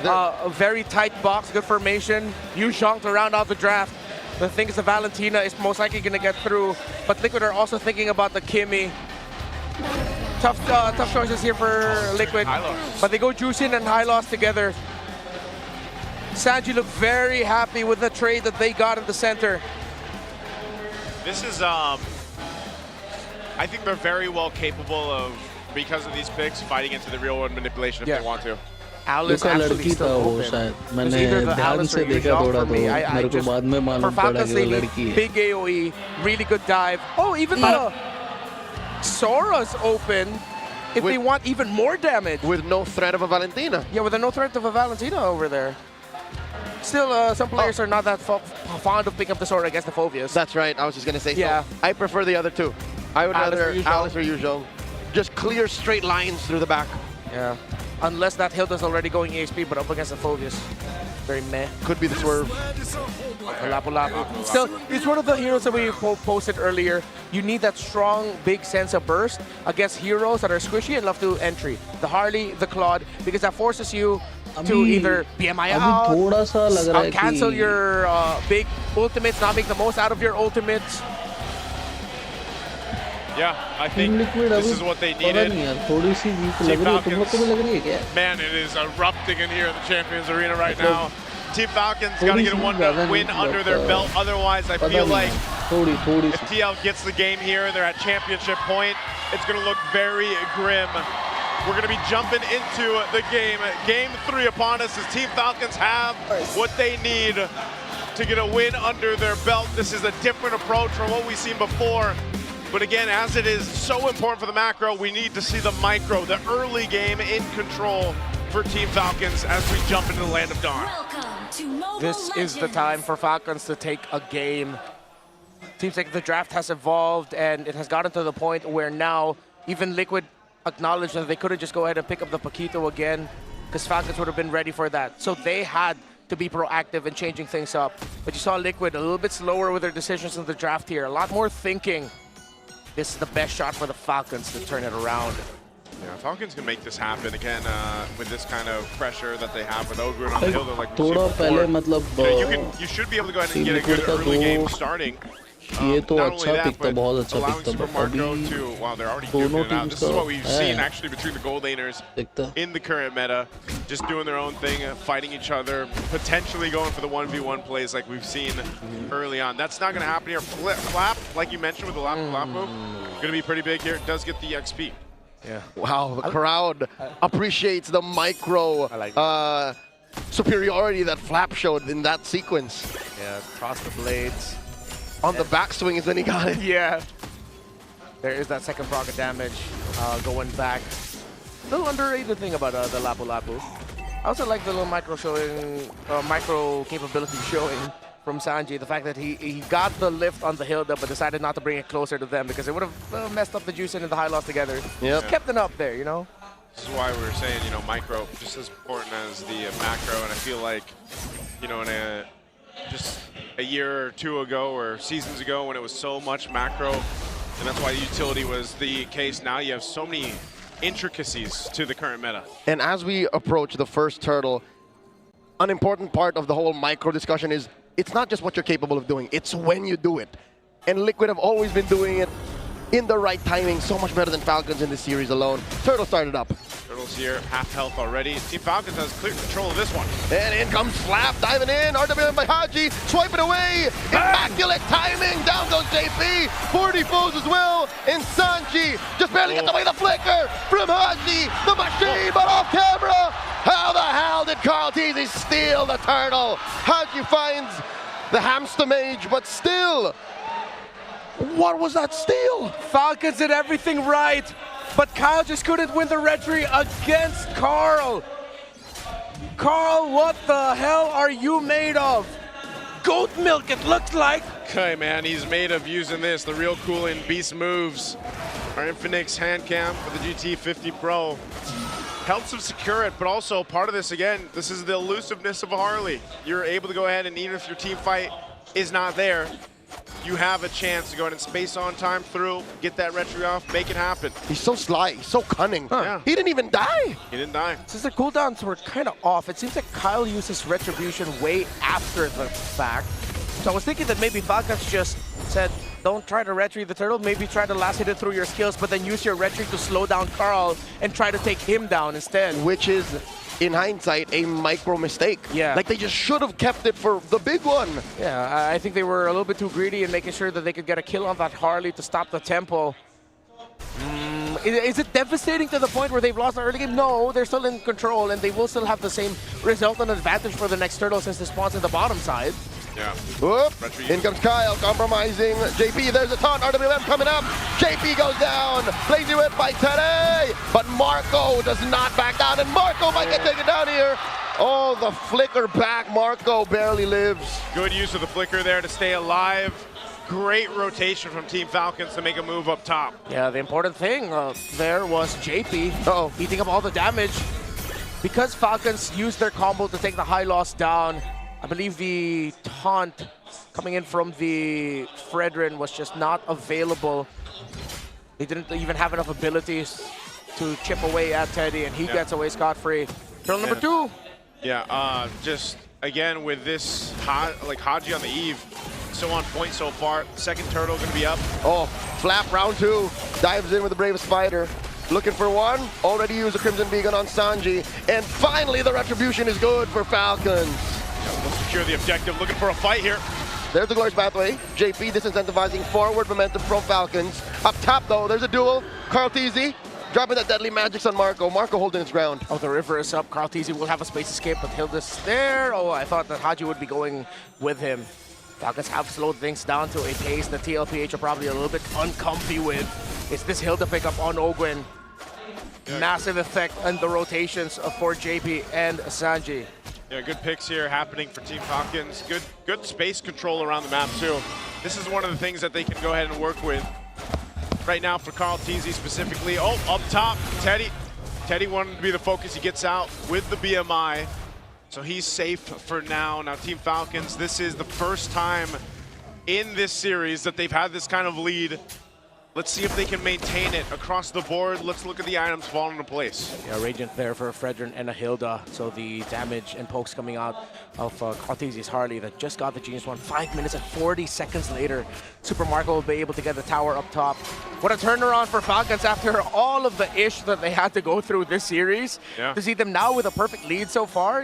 A very tight box, good formation. Yu Zhang to round out the draft. The thing is, the Valentina is most likely going to get through, but Liquid are also thinking about the Kimmy. Tough choices here for Liquid, but they go Juicin and Hylos together. Sanji looked very happy with the trade that they got in the center. This is, I think they're very well capable of, because of these picks, fighting into the real world manipulation if they want to. Alice actually still open. It's either the Alice or Yu Zhang for me. I just, for Falcons, they need big AoE, really good dive. Oh, even the Sora's open if they want even more damage. With no threat of a Valentina. Yeah, with no threat of a Valentina over there. Still, some players are not that fond of picking up the Sora against the Phobius. That's right, I was just going to say so. I prefer the other two. I would rather Alice or Yu Zhang. Just clear straight lines through the back. Yeah. Unless that Hilda's already going EXP, but up against the Phobius. Very meh. Could be the swerve. Lapu Lapu. Still, it's one of the heroes that we posted earlier. You need that strong, big sense of burst against heroes that are squishy and love to entry. The Harley, the Claude, because that forces you to either BMI out, cancel your big ultimates, not make the most out of your ultimates. Yeah, I think this is what they needed. Team Falcons, man, it is erupting in here in the Champions Arena right now. Team Falcons got to get a win under their belt. Otherwise, I feel like if TL gets the game here, they're at championship point, it's going to look very grim. We're going to be jumping into the game. Game 3 upon us as Team Falcons have what they need to get a win under their belt. This is a different approach from what we've seen before. But again, as it is so important for the macro, we need to see the micro, the early game in control for Team Falcons as we jump into the Land of Dawn. This is the time for Falcons to take a game. Seems like the draft has evolved and it has gotten to the point where now even Liquid acknowledged that they couldn't just go ahead and pick up the Paquito again, because Falcons would have been ready for that. So they had to be proactive in changing things up. But you saw Liquid a little bit slower with their decisions in the draft here, a lot more thinking. This is the best shot for the Falcons to turn it around. Yeah, Falcons can make this happen again with this kind of pressure that they have with Ogre on the hill. Like we've seen before. You should be able to go ahead and get a good early game starting. ये तो अच्छा pick था, बहुत अच्छा pick था, but अभी wow, they're already doing it out. This is what we've seen actually between the gold laners in the current meta, just doing their own thing, fighting each other, potentially going for the 1v1 plays like we've seen early on. That's not going to happen here. Flap, like you mentioned with the Lapu Lapu, going to be pretty big here. It does get the XP. Yeah. Wow, the crowd appreciates the micro superiority that Flap showed in that sequence. Yeah, across the blades. On the backswing is when he got it. Yeah. There is that second proc of damage going back. Little underrated thing about the Lapu Lapu. I also like the little micro capability showing from Sanji. The fact that he got the lift on the Hilda but decided not to bring it closer to them because it would have messed up the Juice and the high loss together. Yeah. Just kept it up there, you know? This is why we were saying, you know, micro just as important as the macro, and I feel like, you know, in just a year or two ago or seasons ago when it was so much macro, and that's why the utility was the case. Now you have so many intricacies to the current meta. And as we approach the first turtle, an important part of the whole micro discussion is it's not just what you're capable of doing, it's when you do it. And Liquid have always been doing it in the right timing, so much better than Falcons in this series alone. Turtle started up. Turtles here, half health already. Team Falcons has clear control of this one. And in comes Flap, diving in. RWM by Haji, swipe it away. Immaculate timing. Down goes JP. 40 foes as well. And Sanji just barely gets away the flicker from Haji. The machine, but off camera. How the hell did Carl Teasy steal the turtle? Haji finds the hamster mage, but still, what was that steal? Falcons did everything right, but Kyle just couldn't win the retry against Carl. Carl, what the hell are you made of? Goat milk, it looks like. Okay, man, he's made of using this, the real cooling beast moves. Our Infinix hand cam for the GT50 Pro. Helps him secure it, but also part of this, again, this is the elusiveness of a Harley. You're able to go ahead and even if your team fight is not there, you have a chance to go ahead and space on time through, get that retry off, make it happen. He's so sly, he's so cunning. Yeah. He didn't even die. He didn't die. Since the cooldowns were kind of off, it seems like Kyle uses Retribution way after the fact. So I was thinking that maybe Falcons just said, don't try to retry the turtle, maybe try to last hit it through your skills, but then use your retry to slow down Carl and try to take him down instead. Which is, in hindsight, a micro mistake. Yeah. Like they just should have kept it for the big one. Yeah, I think they were a little bit too greedy in making sure that they could get a kill on that Harley to stop the tempo. Is it devastating to the point where they've lost the early game? No, they're still in control and they will still have the same result and advantage for the next turtle since they spawns in the bottom side. Yeah. Whoop. In comes Kyle, compromising JP. There's a taunt. RWM coming up. JP goes down. Lazy whip by Teddy. But Marco does not back down, and Marco might get taken down here. Oh, the flicker back. Marco barely lives. Good use of the flicker there to stay alive. Great rotation from Team Falcons to make a move up top. Yeah, the important thing there was JP eating up all the damage. Because Falcons used their combo to take the high loss down, I believe the taunt coming in from the Fredrin was just not available. They didn't even have enough abilities to chip away at Teddy, and he gets away scot-free. Turtle number 2. Yeah, just again with this like Haji on the eve, so on point so far. Second turtle gonna be up. Oh, Flap round 2 dives in with the Brave Spider. Looking for one, already used a Crimson Beacon on Sanji, and finally the retribution is good for Falcons. We'll secure the objective, looking for a fight here. There's the Glorious Pathway. JP disincentivizing forward momentum from Falcons. Up top though, there's a duel. Carl Teasy dropping that deadly magics on Marco. Marco holding his ground. Oh, the river is up. Carl Teasy will have a space escape, but Hilda's there. Oh, I thought that Haji would be going with him. Falcons have slowed things down to a pace that TLPH are probably a little bit uncomfy with. It's this Hilda pickup on Ogwen. Massive effect on the rotations for JP and Sanji. Yeah, good picks here happening for Team Falcons. Good space control around the map too. This is one of the things that they can go ahead and work with right now for Carl Teasy specifically. Oh, up top, Teddy. Teddy wanted to be the focus. He gets out with the BMI. So he's safe for now. Now Team Falcons, this is the first time in this series that they've had this kind of lead. Let's see if they can maintain it across the board. Let's look at the items falling into place. Yeah, Radiant there for a Fredrin and a Hilda. So the damage and pokes coming out of Cartese's Harley that just got the Genius one 5 minutes and 40 seconds later. Super Marco will be able to get the tower up top. What a turnaround for Falcons after all of the ish that they had to go through this series. Yeah. To see them now with a perfect lead so far,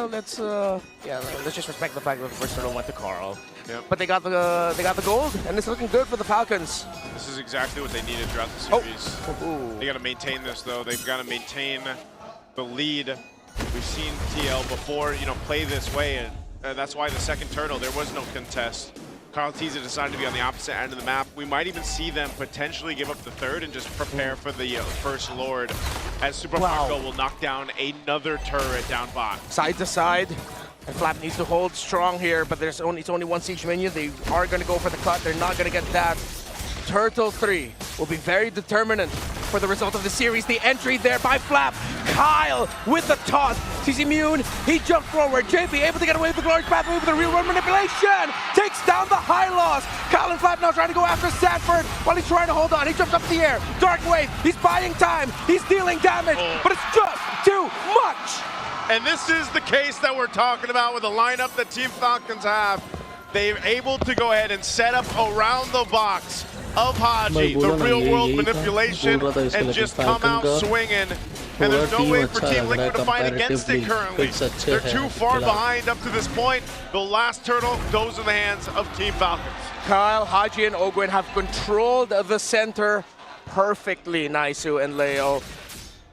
let's just respect the fact that the first turtle went to Carl. Yep. But they got the gold, and it's looking good for the Falcons. This is exactly what they needed throughout the series. They got to maintain this though. They've got to maintain the lead We've seen TL before, play this way, and that's why the second turtle, there was no contest. Carl Teaser decided to be on the opposite end of the map. We might even see them potentially give up the third and just prepare for the first Lord, as Super Marco will knock down another turret down bot. Side to side. And Flap needs to hold strong here, but it's only one siege minion. They are going to go for the cut. They're not going to get that. Turtle 3 will be very determinant for the result of the series. The entry there by Flap. Kyle with the toss. He's immune. He jumped forward. JP able to get away with the glorious pathway with the real run manipulation. Takes down the high loss. Kyle and Flap now trying to go after Sanford while he's trying to hold on. He jumps up in the air. Dark Wave. He's buying time. He's dealing damage, but it's just too much. And this is the case that we're talking about with the lineup that Team Falcons have. They're able to go ahead and set up around the box of Haji, the real-world manipulation, and just come out swinging. And there's no way for Team Liquid to fight against it currently. They're too far behind up to this point. The last turtle goes in the hands of Team Falcons. Kyle, Haji, and Ogwin have controlled the center perfectly, Naisu and Leo.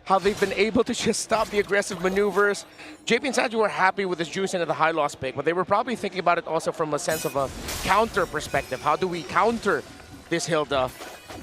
How they've been able to just stop the aggressive maneuvers. JP and Sanji were happy with this juice into the high loss pick, but they were probably thinking about it also from a sense of a counter perspective. How do we counter this Hilda,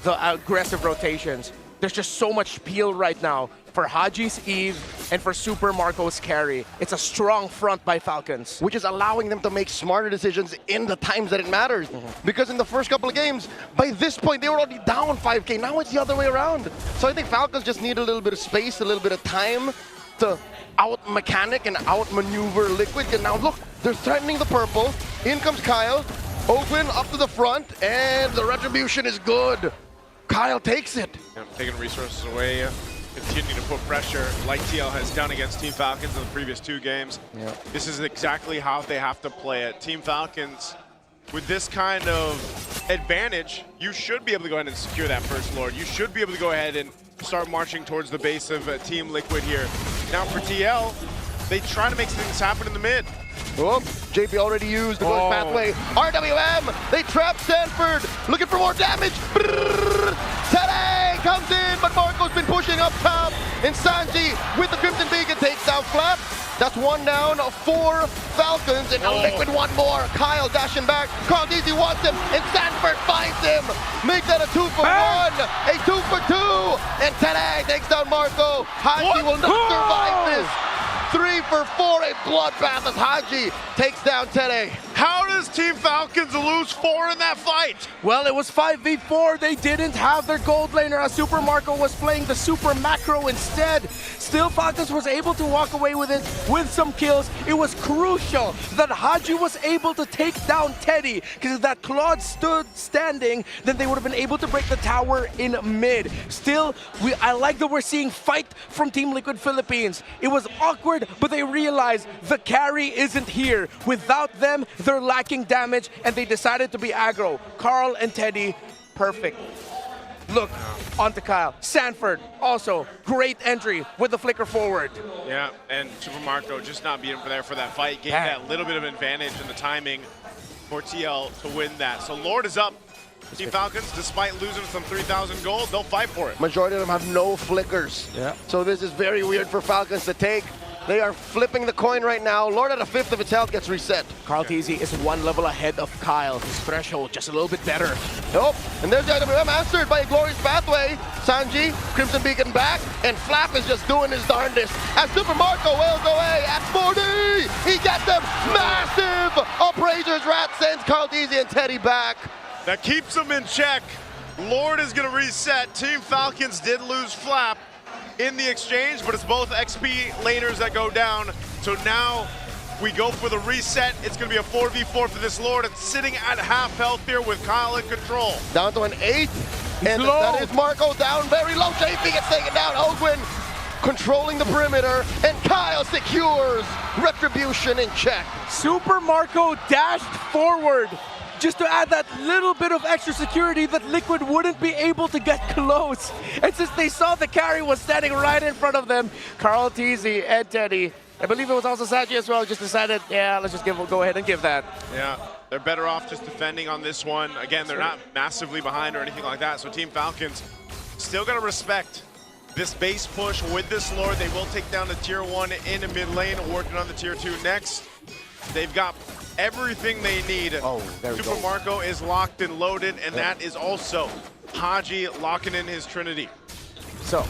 the aggressive rotations? There's just so much peel right now for Haji's Eve and for Super Marco's carry. It's a strong front by Falcons. Which is allowing them to make smarter decisions in the times that it matters. Because in the first couple of games, by this point, they were already down 5K. Now it's the other way around. So I think Falcons just need a little bit of space, a little bit of time to out-mechanic and out-maneuver Liquid. And now look, they're threatening the purple. In comes Kyle. Ogwin up to the front, and the retribution is good. Kyle takes it. Taking resources away, continue to put pressure like TL has done against Team Falcons in the previous 2 games. This is exactly how they have to play it. Team Falcons, with this kind of advantage, you should be able to go ahead and secure that first Lord. You should be able to go ahead and start marching towards the base of Team Liquid here. Now for TL, they try to make things happen in the mid. Oh, JP already used the glorious pathway. RWM, they trap Sanford, looking for more damage. Today comes in, but Marco's been pushing up top. And Sanji with the Crimson Beacon takes down Flap. That's 1 down, 4 Falcons, and now Liquid 1 more. Kyle dashing back, Carl Deasy wants him, and Sanford finds him. Make that a 2 for 1, a 2 for 2, and today takes down Marco. Haji will not survive this. 3 for 4, a bloodbath as Haji takes down Tede. How does Team Falcons lose 4 in that fight? Well, it was 5v4. They didn't have their gold laner as Super Marco was playing the Super Macro instead. Still, Falcons was able to walk away with it with some kills. It was crucial that Haji was able to take down Teddy, because if that Claude stood standing, then they would have been able to break the tower in mid. Still, I like that we're seeing fight from Team Liquid Philippines. It was awkward, but they realized the carry isn't here. Without them, they're lacking damage, and they decided to be aggro. Carl and Teddy, perfect. Look, onto Kyle. Sanford, also, great entry with the flicker forward. Yeah, and Super Marco just not being there for that fight, gave that little bit of advantage in the timing for TL to win that. So Lord is up. Team Falcons, despite losing some 3,000 gold, they'll fight for it. Majority of them have no flickers. So this is very weird for Falcons to take. They are flipping the coin right now. Lord at a 5th of its health gets reset. Carl Teasy is 1 level ahead of Kyle. His threshold just a little bit better. Nope. And there's the IWM answered by a glorious pathway. Sanji, Crimson Beacon back, and Flap is just doing his darndest. As Super Marco wails away at 40. He gets them. Massive Appraiser's Rat sends Carl Teasy and Teddy back. That keeps them in check. Lord is going to reset. Team Falcons did lose Flap in the exchange, but it's both XP laners that go down. So now we go for the reset. It's going to be a 4v4 for this Lord. It's sitting at half health here with Kyle in control. Down to an 8. And that is Marco down very low. JP gets taken down. Ogwin controlling the perimeter, and Kyle secures Retribution in check. Super Marco dashed forward just to add that little bit of extra security that Liquid wouldn't be able to get close. And since they saw the carry was standing right in front of them, Carl Teasy and Teddy, I believe it was also Saji as well, just decided, yeah, let's just go ahead and give that. Yeah, they're better off just defending on this one. Again, they're not massively behind or anything like that, so Team Falcons still gonna respect this base push with this Lord. They will take down the tier 1 in the mid lane, working on the tier 2 next. They've got everything they need. Oh, there we Super go. Marco is locked and loaded, and that is also Haji locking in his Trinity. So,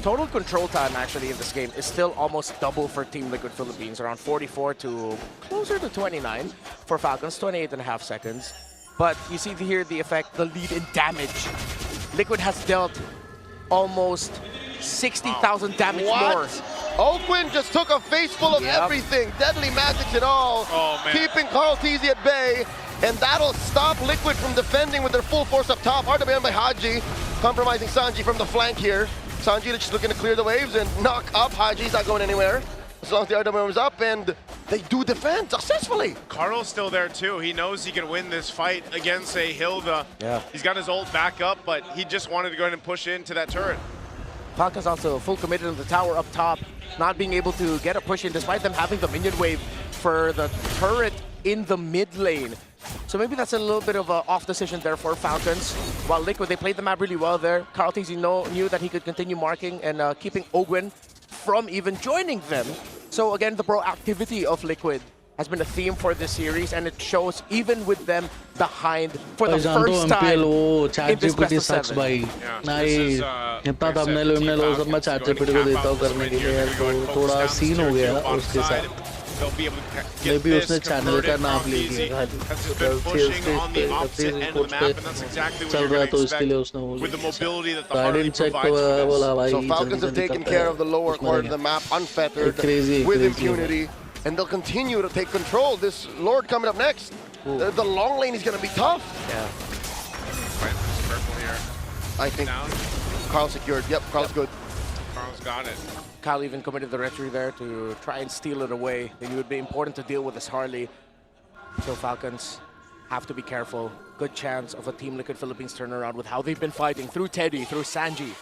total control time actually in this game is still almost double for Team Liquid Philippines, around 44 to closer to 29 for Falcons, 28.5 seconds. But you see here the effect, the lead in damage. Liquid has dealt almost 60,000 damage more. Oakwind just took a face full of everything. Deadly magics and all. Oh, man. Keeping Carl Teasy at bay. And that'll stop Liquid from defending with their full force up top. RWM by Haji, compromising Sanji from the flank here. Sanji just looking to clear the waves and knock up. Haji's not going anywhere. As long as the RWM is up, and they do defend successfully. Carl's still there too. He knows he can win this fight against a Hilda. Yeah. He's got his ult back up, but he just wanted to go ahead and push into that turret. Falcons also full committed on the tower up top, not being able to get a push in despite them having the minion wave for the turret in the mid lane. So maybe that's a little bit of an off decision there for Falcons. While Liquid, they played the map really well there. Carl Teasy knew that he could continue marking and keeping Ogwin from even joining them. So again, the proactivity of Liquid has been a theme for this series, and it shows even with them behind for the first time in this best of 7. नहीं इतना thumbnail वम्बनेल वो सब मैं ChatGPT को देता हूँ करने के लिए तो थोड़ा सीन हो गया उसके साथ मे भी उसने चैनल का नाम ले लिया चल रहा तो इसके लिए उसने वो I didn't check तो बोला भाई So Falcons have taken care of the lower corner of the map unfettered with impunity. And they'll continue to take control. This Lord coming up next. The long lane is going to be tough. Yeah. Purple here. I think Down. Carl secured. Yep, Carl's good. Carl's got it. Kyle even committed the retry there to try and steal it away. It would be important to deal with this Harley. So Falcons have to be careful. Good chance of a Team Liquid Philippines turnaround with how they've been fighting through Teddy, through Sanji.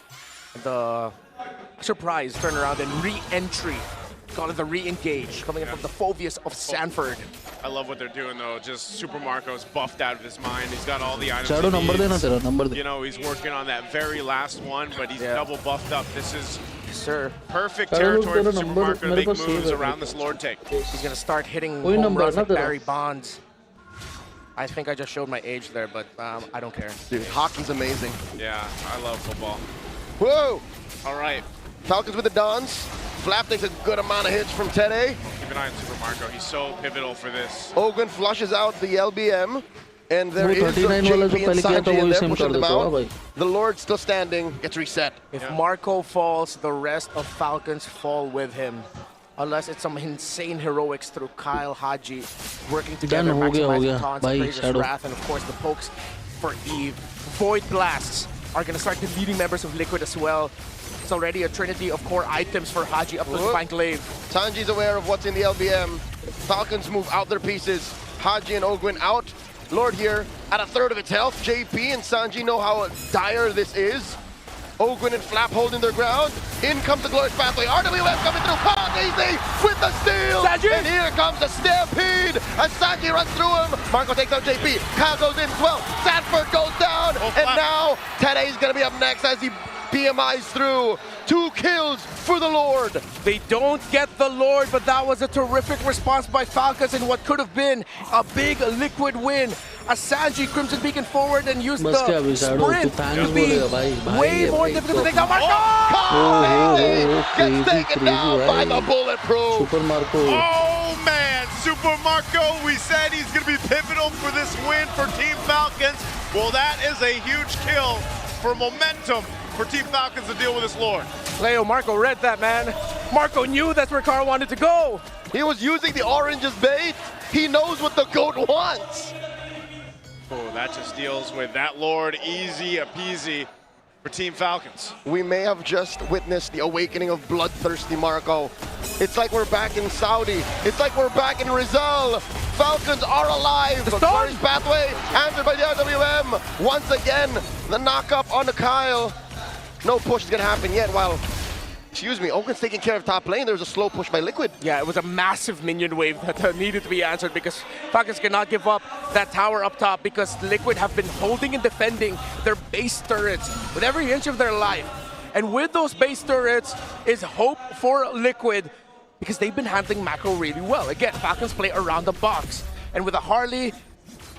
The surprise turnaround and re-entry. Call it the re-engage, coming in from the Phoveus of Sanford. I love what they're doing though. Just Super Marco's buffed out of his mind. He's got all the items Shadow he number needs. देना तेरा number they. You know, he's working on that very last one, but he's double buffed up. This is perfect Shadow territory for तेरा Super number Marco to मेरे make पास save moves है around this Lord take. He's gonna start hitting कोई home number runs ना like तेरा. Barry Bonds. I think I just showed my age there, but I don't care. Dude, hockey's amazing. Yeah, I love football. Whoa! All right. Falcons with the Dons. Flap takes a good amount of hits from Tede. Keep an eye on Super Marco. He's so pivotal for this. Ogwin flushes out the LBM. And there वो is some 39 वाला जो JP पहले and किया था Sanji in वही there, sim pushing कर them देता हूँ out. भाई. The Lord still standing, gets reset. If Marco falls, the rest of Falcons fall with him. Unless it's some insane heroics through Kyle, Haji, working together, Done, हो maximizing गया. taunts, भाई, Praise's Shadow. wrath, and of course the pokes for Eve. Void Blasts are going to start deleting members of Liquid as well. It's already a trinity of core items for Haji up to the Spine Glaive. Sanji's aware of what's in the LBM. Falcons move out their pieces. Haji and Ogwin out. Lord here at a third of its health. JP and Sanji know how dire this is. Ogwin and Flap holding their ground. In comes the glorious pathway. RWS coming through. Caught easy with the steal. Sanji. And here comes the stampede as Sanji runs through him. Marco takes out JP. Kyle goes in as well. Sanford goes down. And now Tede's going to be up next as he BMIs through. 2 kills for the Lord. They don't get the Lord, but that was a terrific response by Falcons in what could have been a big Liquid win. As Sanji Crimson Beacon forward and used बस क्या the Shadow, sprint तू thanks to be बोलेगा भाई. way more difficult to take down. Marco! Gets taken down by the bulletproof. Super Marco. Oh man, Super Marco, we said he's going to be pivotal for this win for Team Falcons. Well, that is a huge kill for momentum for Team Falcons to deal with this Lord. Leo, Marco read that, man. Marco knew that's where Carl wanted to go. He was using the orange as bait. He knows what the GOAT wants. Oh, that just deals with that Lord easy peasy for Team Falcons. We may have just witnessed the awakening of bloodthirsty Marco. It's like we're back in Saudi. It's like we're back in Rizal. Falcons are alive. The Glorious pathway answered by the RWM. Once again, the knock-up on the Kyle. No push is going to happen yet while, excuse me, Oakland's taking care of top lane. There was a slow push by Liquid. Yeah, it was a massive minion wave that needed to be answered because Falcons cannot give up that tower up top because Liquid have been holding and defending their base turrets with every inch of their life. And with those base turrets is hope for Liquid because they've been handling macro really well. Again, Falcons play around the box. And with a Harley,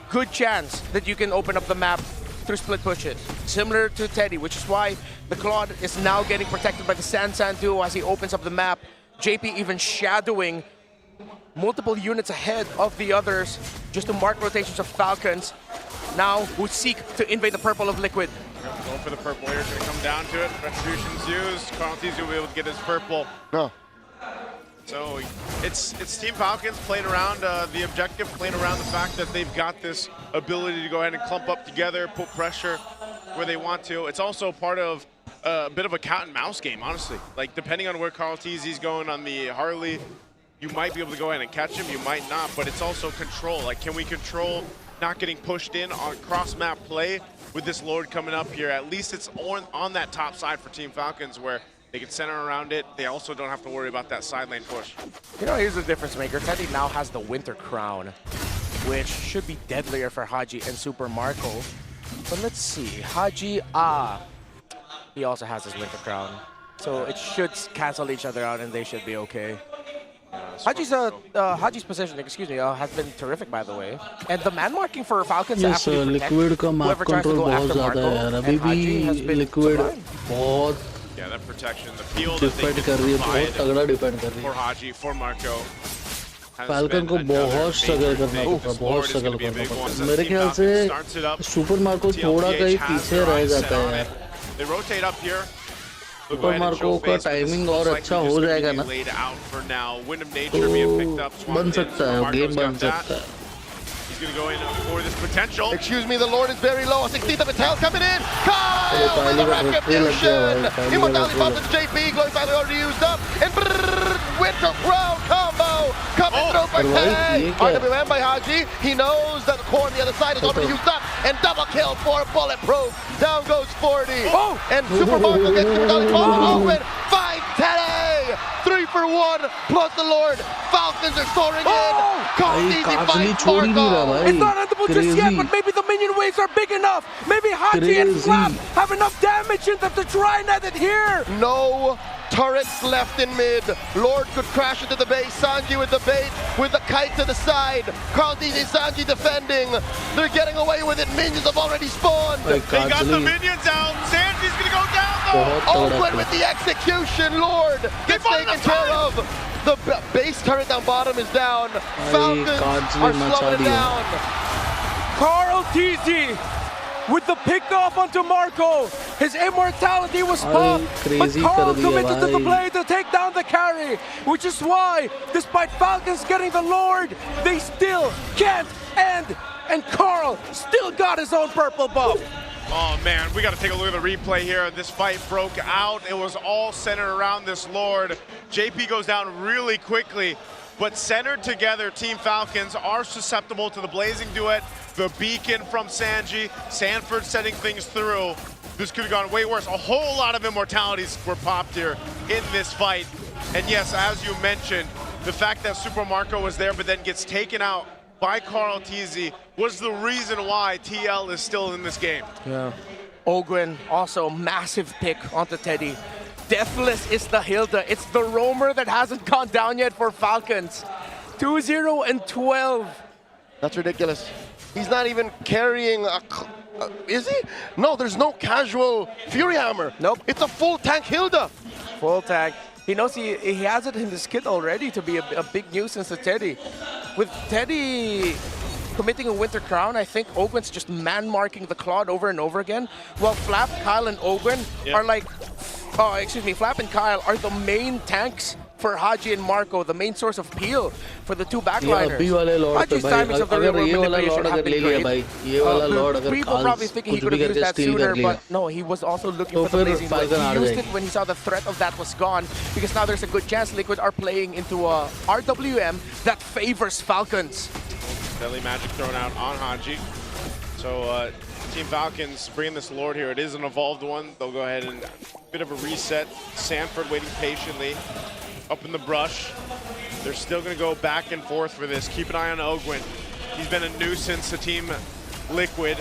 good chance that you can open up the map through split pushes, similar to Teddy, which is why the Claude is now getting protected by the San duo as he opens up the map. JP even shadowing multiple units ahead of the others just to mark rotations of Falcons. Now who seek to invade the purple of Liquid. Going for the purple here, going to come down to it. Retribution's used. Carlteasy will be able to get his purple. No. So it's Team Falcons playing around the objective, playing around the fact that they've got this ability to go ahead and clump up together, put pressure where they want to. It's also part of a bit of a cat and mouse game, honestly. Like, depending on where Carlteasy's going on the Harley, you might be able to go ahead and catch him, you might not, but it's also control. Like, can we control not getting pushed in on cross-map play with this Lord coming up here? At least it's on that top side for Team Falcons where they can center around it. They also don't have to worry about that side lane push. You know, here's the difference maker. Teddy now has the Winter Crown, which should be deadlier for Haji and Super Marco. But let's see. Haji, he also has his Winter Crown. So it should cancel each other out and they should be okay. Haji's position, has been terrific, by the way. And the man marking for Falcons yes, Liquid का map control बहुत ज़्यादा है यार. अभी भी Liquid बहुत yeah, that protection, the peel that they provide for Haji, for Marco. Falcon को बहुत स्ट्रगल करना पड़ता है, बहुत स्ट्रगल करना पड़ता है. मेरे ख्याल से सुपर मार्को थोड़ा कहीं पीछे रह जाता है यार. They rotate up here. Super Marco का टाइमिंग और अच्छा हो जाएगा ना, तो बन सकता है, गेम बन सकता है. He's going to go in for this potential. Excuse me, the Lord is very low. 16th of a tail coming in. Kyle with the retribution. Immortality bomb to JP. Glory finally already used up. And Winter Crown combo coming through for Teddy. RWM by Haji. He knows that the core on the other side is already used up. And double kill for Bulletproof. Down goes 40. And Super Marco gets Immortality bomb open. Find Teddy. 3 for 1 plus the Lord. Falcons are soaring in. Carlteasy fights Marco. It's not edible just yet, but maybe the minion waves are big enough. Maybe Haji and Flap have enough damage in them to try and end it here. No turrets left in mid. Lord could crash into the base. Sanji with the bait, with the kite to the side. Carlteasy and Sanji defending. They're getting away with it. Minions have already spawned. They got the minions out. Sanji's going to go down though. Oakland with the execution. Lord gets taken care of. The base turret down bottom is down. Falcons are slowing it down. Carlteasy with the pickoff onto Marco. His immortality was popped, but Carl committed to the play to take down the carry, which is why, despite Falcons getting the Lord, they still can't end. And Carl still got his own purple buff. Oh man, we got to take a look at the replay here. This fight broke out. It was all centered around this Lord. JP goes down really quickly, but centered together, Team Falcons are susceptible to the Blazing Duet, the beacon from Sanji, Sanford setting things through. This could have gone way worse. A whole lot of immortalities were popped here in this fight. And yes, as you mentioned, the fact that Super Marco was there but then gets taken out by Carlteasy was the reason why TL is still in this game. Yeah. Ogwen, also massive pick onto Teddy. Deathless is the Hilda. It's the roamer that hasn't gone down yet for Falcons. 2-0 and 12. That's ridiculous. He's not even carrying a... is he? No, there's no casual Fury Hammer. Nope. It's a full tank Hilda. Full tank. He knows he has it in his kit already to be a big nuisance to Teddy. With Teddy committing a Winter Crown, I think Ogwen's just man-marking the Claude over and over again, while Flap, Kyle, and Ogwen are like... Flap and Kyle are the main tanks for Haji and Marco, the main source of peel for the two backliners. Haji's timings of the real manipulation have been great. People probably thinking he could have used that sooner, but no, he was also looking for the Blazing Duet. He used it when he saw the threat of that was gone, because now there's a good chance Liquid are playing into a RWM that favors Falcons. Deadly magic thrown out on Haji. So Team Falcons bringing this Lord here. It is an evolved one. They'll go ahead and bit of a reset. Sanford waiting patiently up in the brush. They're still going to go back and forth for this. Keep an eye on Ogwen. He's been a nuisance to Team Liquid.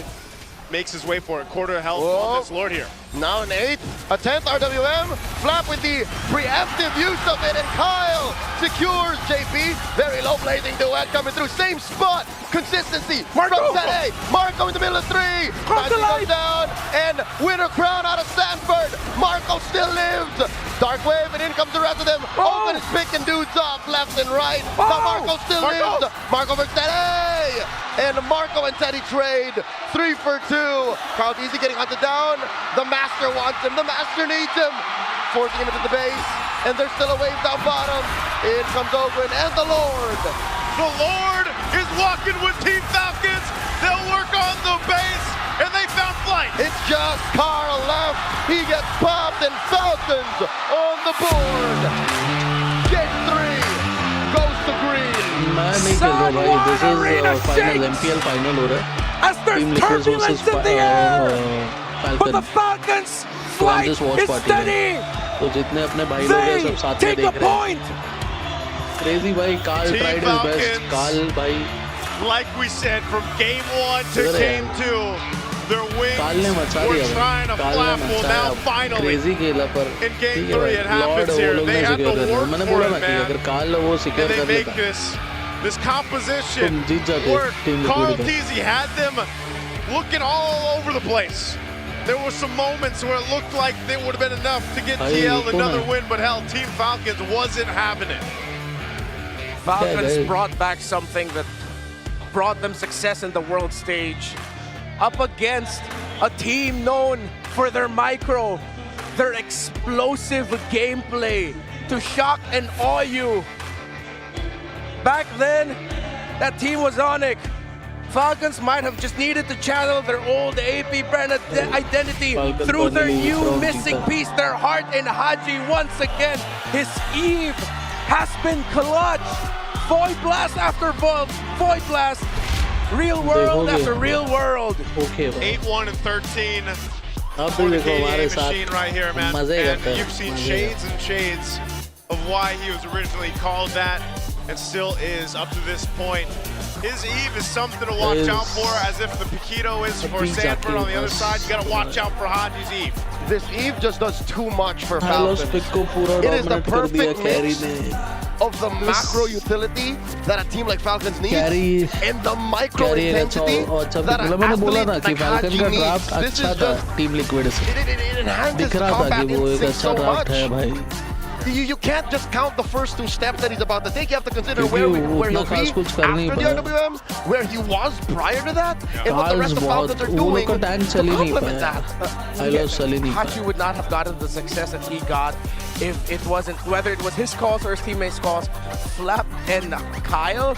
Makes his way for it. Quarter health on this Lord here. Now an 8th, a 10th RWM. Flap with the preemptive use of it, and Kyle secures JP. Very low blazing duet coming through. Same spot. Consistency from Tede. Marco in the middle of 3. Magic goes down, and winner crown out of Stanford. Marco still lives. Dark wave, and in comes the rest of them. Open is picking dudes off left and right. But Marco still lives. Marco versus Tede. And Marco and Teddy trade 3 for 2. Crowd easy getting hunted down. The Master wants him. The Master needs him. Forcing him into the base. And there's still a wave down bottom. In comes Ogwin and the Lord. The Lord is walking with Team Falcons. They'll work on the base, and they found flight. It's just Carl left. He gets popped, and Falcons on the board. Game 3 goes to green. मैं नहीं खेल रहा भाई. This is final MPL final हो रहा है. As there's turbulence in the air, but the Falcons flight is steady. तो जितने अपने भाई लोग हैं सब साथ में देख रहे हैं. Crazy भाई. Carl tried his best. Carl भाई. Like we said, from game 1 to game 2, their wings were trying to flap. Well, now finally, Crazy खेला पर in game 3 it happens here. They have to work for it, man. अगर Carl वो secure And they कर make लेता. this composition जीत जाते work. team Carl liquid. Teasy had them looking all over the place. There were some moments where it looked like they would have been enough to get TL another win, but hell, Team Falcons wasn't having it. Falcons brought back something that brought them success in the world stage. Up against a team known for their micro, their explosive gameplay to shock and awe you. Back then, that team was on it. Falcons might have just needed to channel their old AP.Bren identity through their new missing piece, their heart in Haji once again. His Eve has been clutch. Void blast after void blast. Real world after real world. 8-1 and 13. For the KDA machine right here, man. And you've seen shades and shades of why he was originally called that and still is up to this point. His Eve is something to watch out for, as if the Paquito is for Sanford on the other side. You got to watch out for Haji's Eve. This Eve just does too much for Falcons. It is the perfect mix of the macro utility that a team like Falcons needs and the micro intensity that an athlete like Haji needs. This is just, Team Liquid it enhances combat instinct so much. You can't just count the first 2 steps that he's about to take. You have to consider where he'll be after the RWM, where he was prior to that, and what the rest of Falcons are doing to complement that. Haji would not have gotten the success that he got if it wasn't, whether it was his calls or his teammates' calls. Flap and Kyle.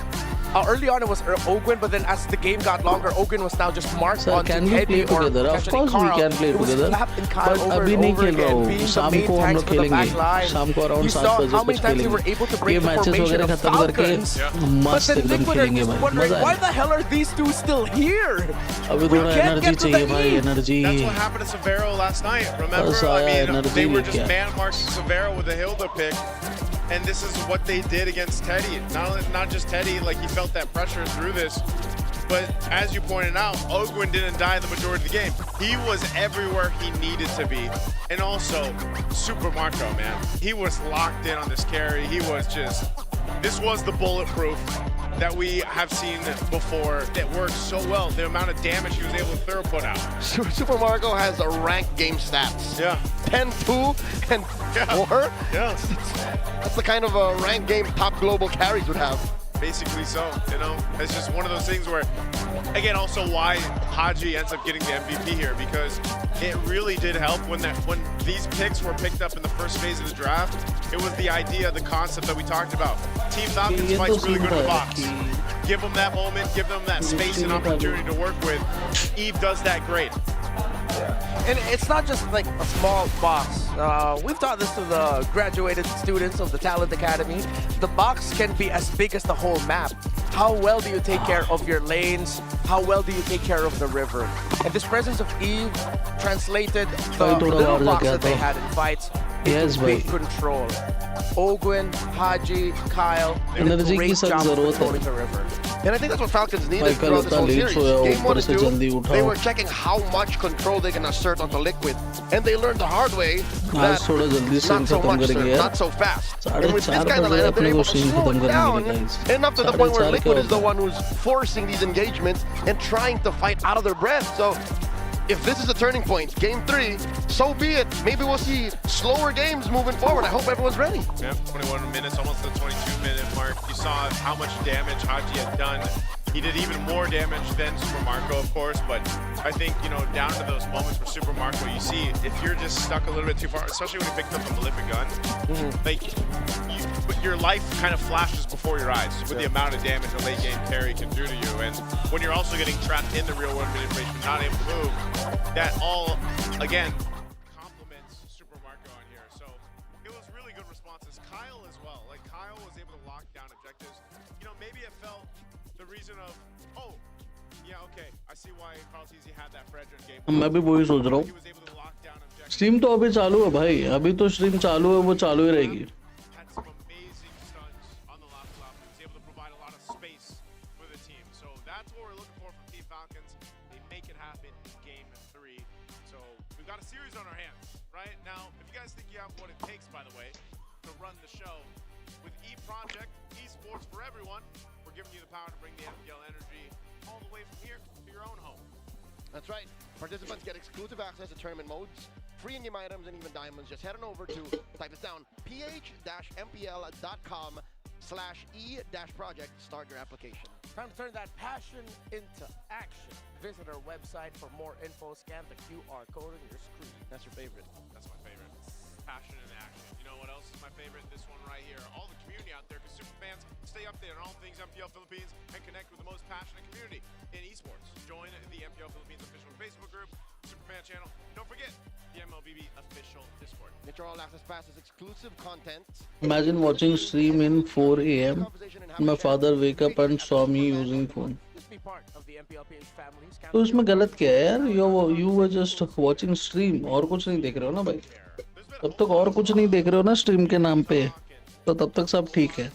Early on it was Ogwin, but then as the game got longer, Ogwin was now just marked onto Teddy or together? Of course we can play together. But अभी नहीं खेल रहा हूँ. शाम को हम लोग खेलेंगे. शाम को around 7 बजे कुछ खेलेंगे. ये matches वगैरह खत्म करके मस्त एकदम खेलेंगे भाई. Why the hell are these two still here? अभी थोड़ा energy चाहिए भाई. Energy. That's what happened to Severo last night. Remember? I mean, they were just man-marking Severo with a Hilda pick. And this is what they did against Teddy. Not just Teddy, like he felt that pressure through this. But as you pointed out, Ogwin didn't die the majority of the game. He was everywhere he needed to be. And also, Super Marco, man. He was locked in on this carry. He was just, this was the bulletproof that we have seen before that worked so well. The amount of damage he was able to throw put out. Super Marco has a ranked game stats. Yeah. 10-2 and 4. Yeah. That's the kind of a ranked game top global carries would have. Basically so, you know. It's just one of those things where, again, also why Haji ends up getting the MVP here, because it really did help when these picks were picked up in the first phase of the draft. It was the idea, the concept that we talked about. Team Falcons fights really good in the box. Give them that moment, give them that space and opportunity to work with. Eve does that great. And it's not just like a small box. We've taught this to the graduated students of the Talent Academy. The box can be as big as the whole map. How well do you take care of your lanes? How well do you take care of the river? And this presence of Eve translated the little box that they had in fights into big control. Ogwin, Haji, Kyle, did a great job of controlling the river. And I think that's what Falcons needed throughout this whole series. Game 1 and 2, they were checking how much control they can assert onto Liquid. And they learned the hard way that not so much, sir, not so fast. And with this kind of lineup, they're able to slow it down enough to the point where Liquid is the one who's forcing these engagements and trying to fight out of their breath. So if this is a turning point, Game 3, so be it. Maybe we'll see slower games moving forward. I hope everyone's ready. Yeah, 21 minutes, almost the 22-minute mark. You saw how much damage Haji had done. He did even more damage than Super Marco, of course, but I think, you know, down to those moments for Super Marco, you see if you're just stuck a little bit too far, especially when he picked up the malefic gun, like, your life kind of flashes before your eyes with the amount of damage a late game carry can do to you. And when you're also getting trapped in the real world manipulation, not able to move, that all, again, complements Super Marco on here. So it was really good responses. Kyle as well. Like, Kyle was able to lock down objectives. You know, maybe it felt the reason of, oh, yeah, okay, I see why Carl TZ had that for Edge in game 1. मैं भी वही सोच रहा हूँ. Stream तो अभी चालू है भाई. अभी तो स्ट्रीम चालू है, वो चालू ही रहेगी. Had some amazing stunts on the last lap. He was able to provide a lot of space for the team. So that's what we're looking for from Team Falcons. They make it happen in game 3. So we've got a series on our hands, right? Now, if you guys think you have what it takes, by the way, to run the show, with E-Project, Esports for everyone, we're giving you the power to bring the MPL energy all the way from here to your own home. That's right. Participants get exclusive access to tournament modes, free in-game items, and even diamonds. Just head on over to, type this down, ph-mpl.com/e-project. Start your application. Time to turn that passion into action. Visit our website for more info. Scan the QR code on your screen. That's your favorite. That's my favorite. Passion and action. You know what else is my favorite? This one right here. All the community out there, because super fans stay up there on all things MPL Philippines and connect with the most passionate community in esports. Join the MPL Philippines official Facebook group, Superfan channel. Don't forget the MLBB official Discord. Get your all access passes, exclusive content. Imagine watching stream in 4 a.m. My father wake up and saw me using phone. तो इसमें गलत क्या है यार? You were just watching stream. और कुछ नहीं देख रहे हो ना भाई? तब तक और कुछ नहीं देख रहे हो ना स्ट्रीम के नाम पे, तो तब तक सब ठीक है.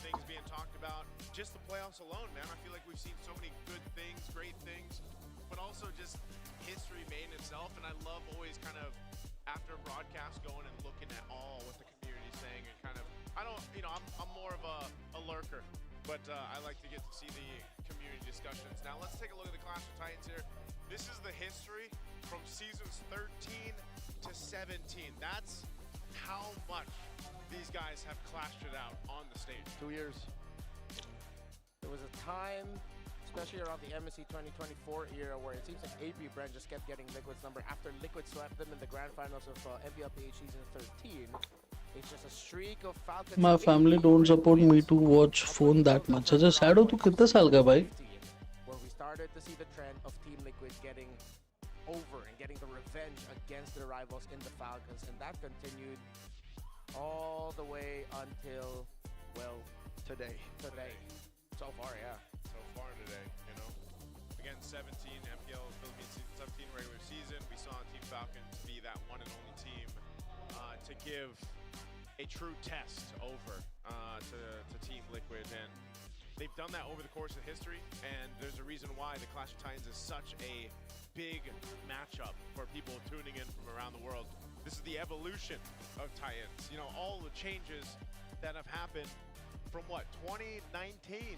Just the playoffs alone, man. I feel like we've seen so many good things, great things, but also just history made in itself. And I love always kind of after broadcast going and looking at all what the community is saying and kind of, I don't, you know, I'm more of a lurker, but I like to get to see the community discussions. Now let's take a look at the Clash of Titans here. This is the history from seasons 13 to 17. That's how much these guys have clashed it out on the stage. 2 years. There was a time, especially around the MSC 2024 era, where it seems like AP.Bren just kept getting Liquid's number after Liquid swept them in the grand finals of MLBB season 13. It's just a streak of Falcons. My family don't support me to watch phone that much. अच्छा Shadow तू कितने साल का भाई? Where we started to see the trend of Team Liquid getting over and getting the revenge against their rivals in the Falcons, and that continued all the way until, well, today. So far, yeah. So far today, you know. Again, 17 MPL Philippines season 17 regular season. We saw Team Falcons be that one and only team to give a true test over to Team Liquid, and they've done that over the course of history. And there's a reason why the Clash of Titans is such a big matchup for people tuning in from around the world. This is the evolution of Titans. You know, all the changes that have happened from what, 2019?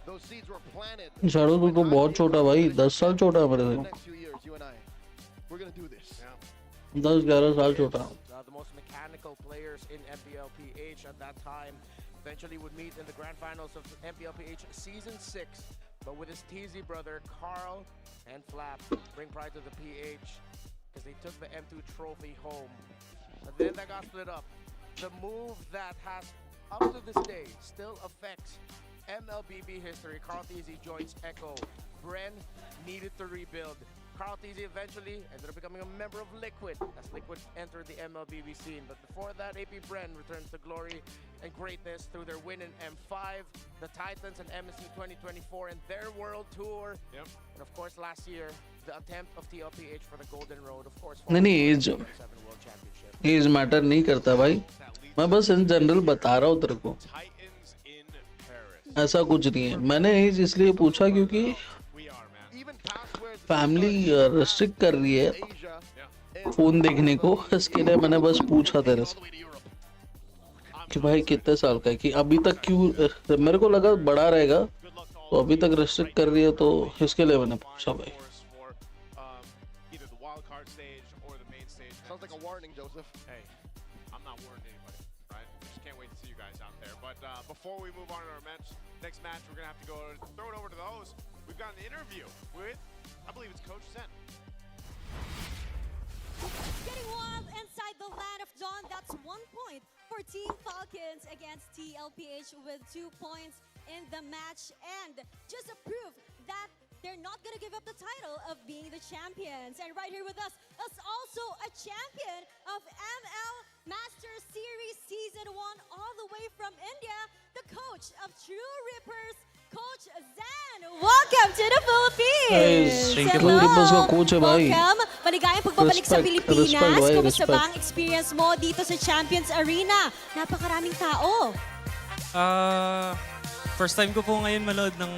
Those seeds were planted. Shadow तू तो बहुत छोटा भाई, 10 साल छोटा है मेरे से. Next few years, you and I, we're gonna do this. 10-11 साल छोटा. The most mechanical players in MPLPH at that time eventually would meet in the grand finals of MPLPH season 6. But with his TZ brother Carl and Flap bring pride to the PH because they took the M2 trophy home. But then that got split up. The move that has up to this day still affects MLBB history. Carl TZ joins Echo. Bren needed to rebuild. Carl TZ eventually ended up becoming a member of Liquid as Liquid entered the MLBB scene. But before that, AP.Bren returns to glory and greatness through their win in M5, the Titans and MSC 2024 and their world tour. Yep. And of course, last year, the attempt of TLPH for the Golden Road, of course. नहीं as matter नहीं करता भाई, मैं बस in general बता रहा हूँ तेरे को. ऐसा कुछ नहीं है. मैंने एज इसलिए पूछा क्योंकि फैमिली रिस्ट्रिक्ट कर रही है फोन देखने को. इसके लिए मैंने बस पूछा तेरे से कि भाई कितने साल का है, कि अभी तक क्यों. मेरे को लगा बड़ा रहेगा, तो अभी तक रिस्ट्रिक्ट कर रही है, तो इसके लिए मैंने पूछा भाई. Sounds like a warning, Joseph. Hey, I'm not warning anybody, right? I just can't wait to see you guys out there. But before we move on to our next match, we're going to have to go throw it over to the host. We've got an interview with, I believe it's Coach Zen. Getting wild inside the land of Dawn. That's 1 point for Team Falcons against TLPH with 2 points in the match. And just a proof that they're not going to give up the title of being the champions. And right here with us is also a champion of ML Masters Series Season 1 all the way from India, the coach of True Rippers, Coach Zen. Welcome to the Philippines! Thank you. True Rippers ka coach hai bhai. Welcome! Maligayang pagbabalik sa Respect, Pilipinas. respect, bhai, Kumusta respect. ba ang experience mo dito sa Champions Arena? Napakaraming tao. First time ko po ngayon manood ng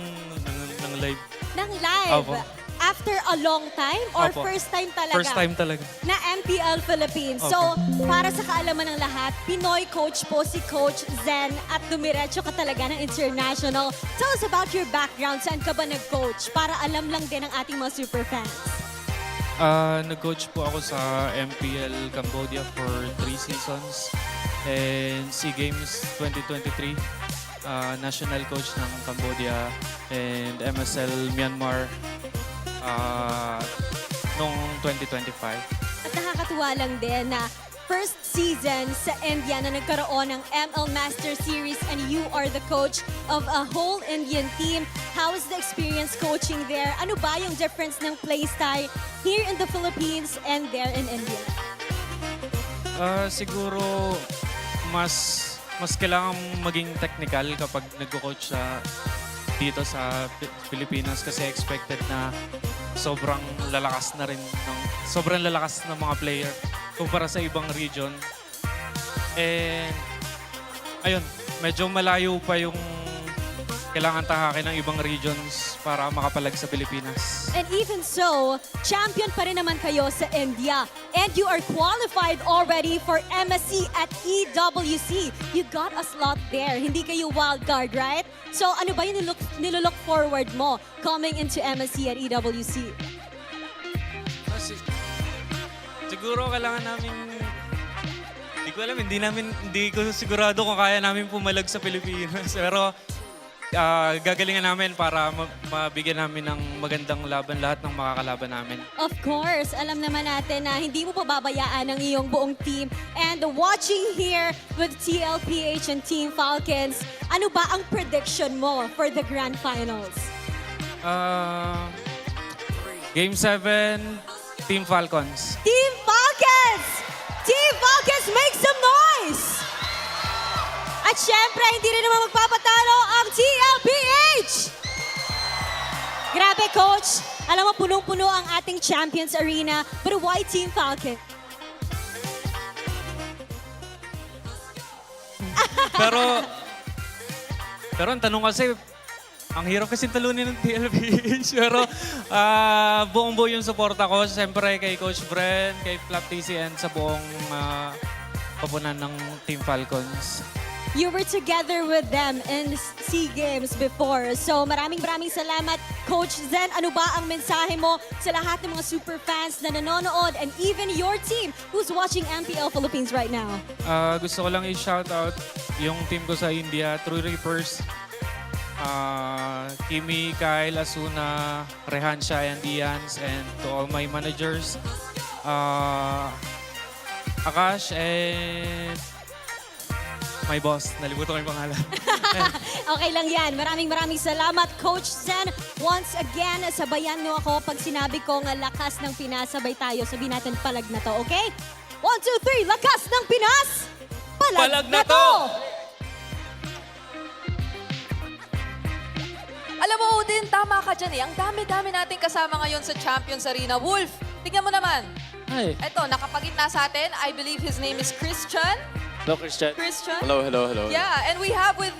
live. Ng live. Opo. After a long time or Opo. first time talaga? First time talaga. Na MPL Philippines. So, para sa kaalaman ng lahat, Pinoy coach po si Coach Zen at dumiretso ka talaga ng international. Tell us about your background. Saan ka ba nag-coach? Para alam lang din ng ating mga super fans. Nag-coach po ako sa MPL Cambodia for 3 seasons. And SEA Games 2023, national coach ng Cambodia. And MSL Myanmar noong 2025. At nakakatuwa lang din na first season sa India na nagkaroon ng ML Master Series and you are the coach of a whole Indian team. How is the experience coaching there? Ano ba yung difference ng playstyle here in the Philippines and there in India? Siguro mas kailangan maging technical kapag nagko-coach dito sa Pilipinas kasi expected na sobrang lalakas ng mga player kumpara sa ibang region. And ayun, medyo malayo pa yung kailangan tahakin ng ibang regions para makapalag sa Pilipinas. And even so, champion pa rin naman kayo sa India. And you are qualified already for MSC at EWC. You got a slot there. Hindi kayo wild card, right? So ano ba yung nilook forward mo coming into MSC at EWC? Siguro kailangan namin, hindi ko sigurado kung kaya namin pumalag sa Pilipinas. Pero gagalingan namin para mabigyan namin ng magandang laban lahat ng makakalaban namin. Of course, alam naman natin na hindi mo pababayaan ang iyong buong team. And watching here with TLPH and Team Falcons, ano ba ang prediction mo for the Grand Finals? Game 7, Team Falcons. Team Falcons! Team Falcons, make some noise! At syempre, hindi rin naman magpapatalo ang TLPH! Grabe, Coach. Alam mo, punong-puno ang ating Champions Arena. But why Team Falcon? Pero ang tanong kasi, ang hirap kasi talunin ng TLPH. Pero buong-buo yung suporta ko. Siyempre kay Coach Bren, kay Flap TCN sa buong papunan ng Team Falcons. You were together with them in SEA Games before. So maraming salamat, Coach Zen. Ano ba ang mensahe mo sa lahat ng mga super fans na nanonood and even your team who's watching MPL Philippines right now? Gusto ko lang i-shoutout yung team ko sa India, True Rippers, Kimi, Kyle, Asuna, Rehansha, and Ians, and to all my managers, Akash, and my boss. Nalimutan ko yung pangalan. Okay lang yan. Maraming salamat, Coach Zen. Once again, sabayan nyo ako pag sinabi kong lakas ng Pinas, sabay tayo. Sabihin natin palag na to, okay? 1, 2, 3, lakas ng Pinas! Palag na to! Alam mo, Odin, tama ka dyan eh. Ang dami-dami nating kasama ngayon sa Champions Arena. Wolf, tingnan mo naman. Hi. Eto, nakapagitna sa atin. I believe his name is Christian. Hello, Christian. Christian. Hello, hello, hello. Yeah, and we have with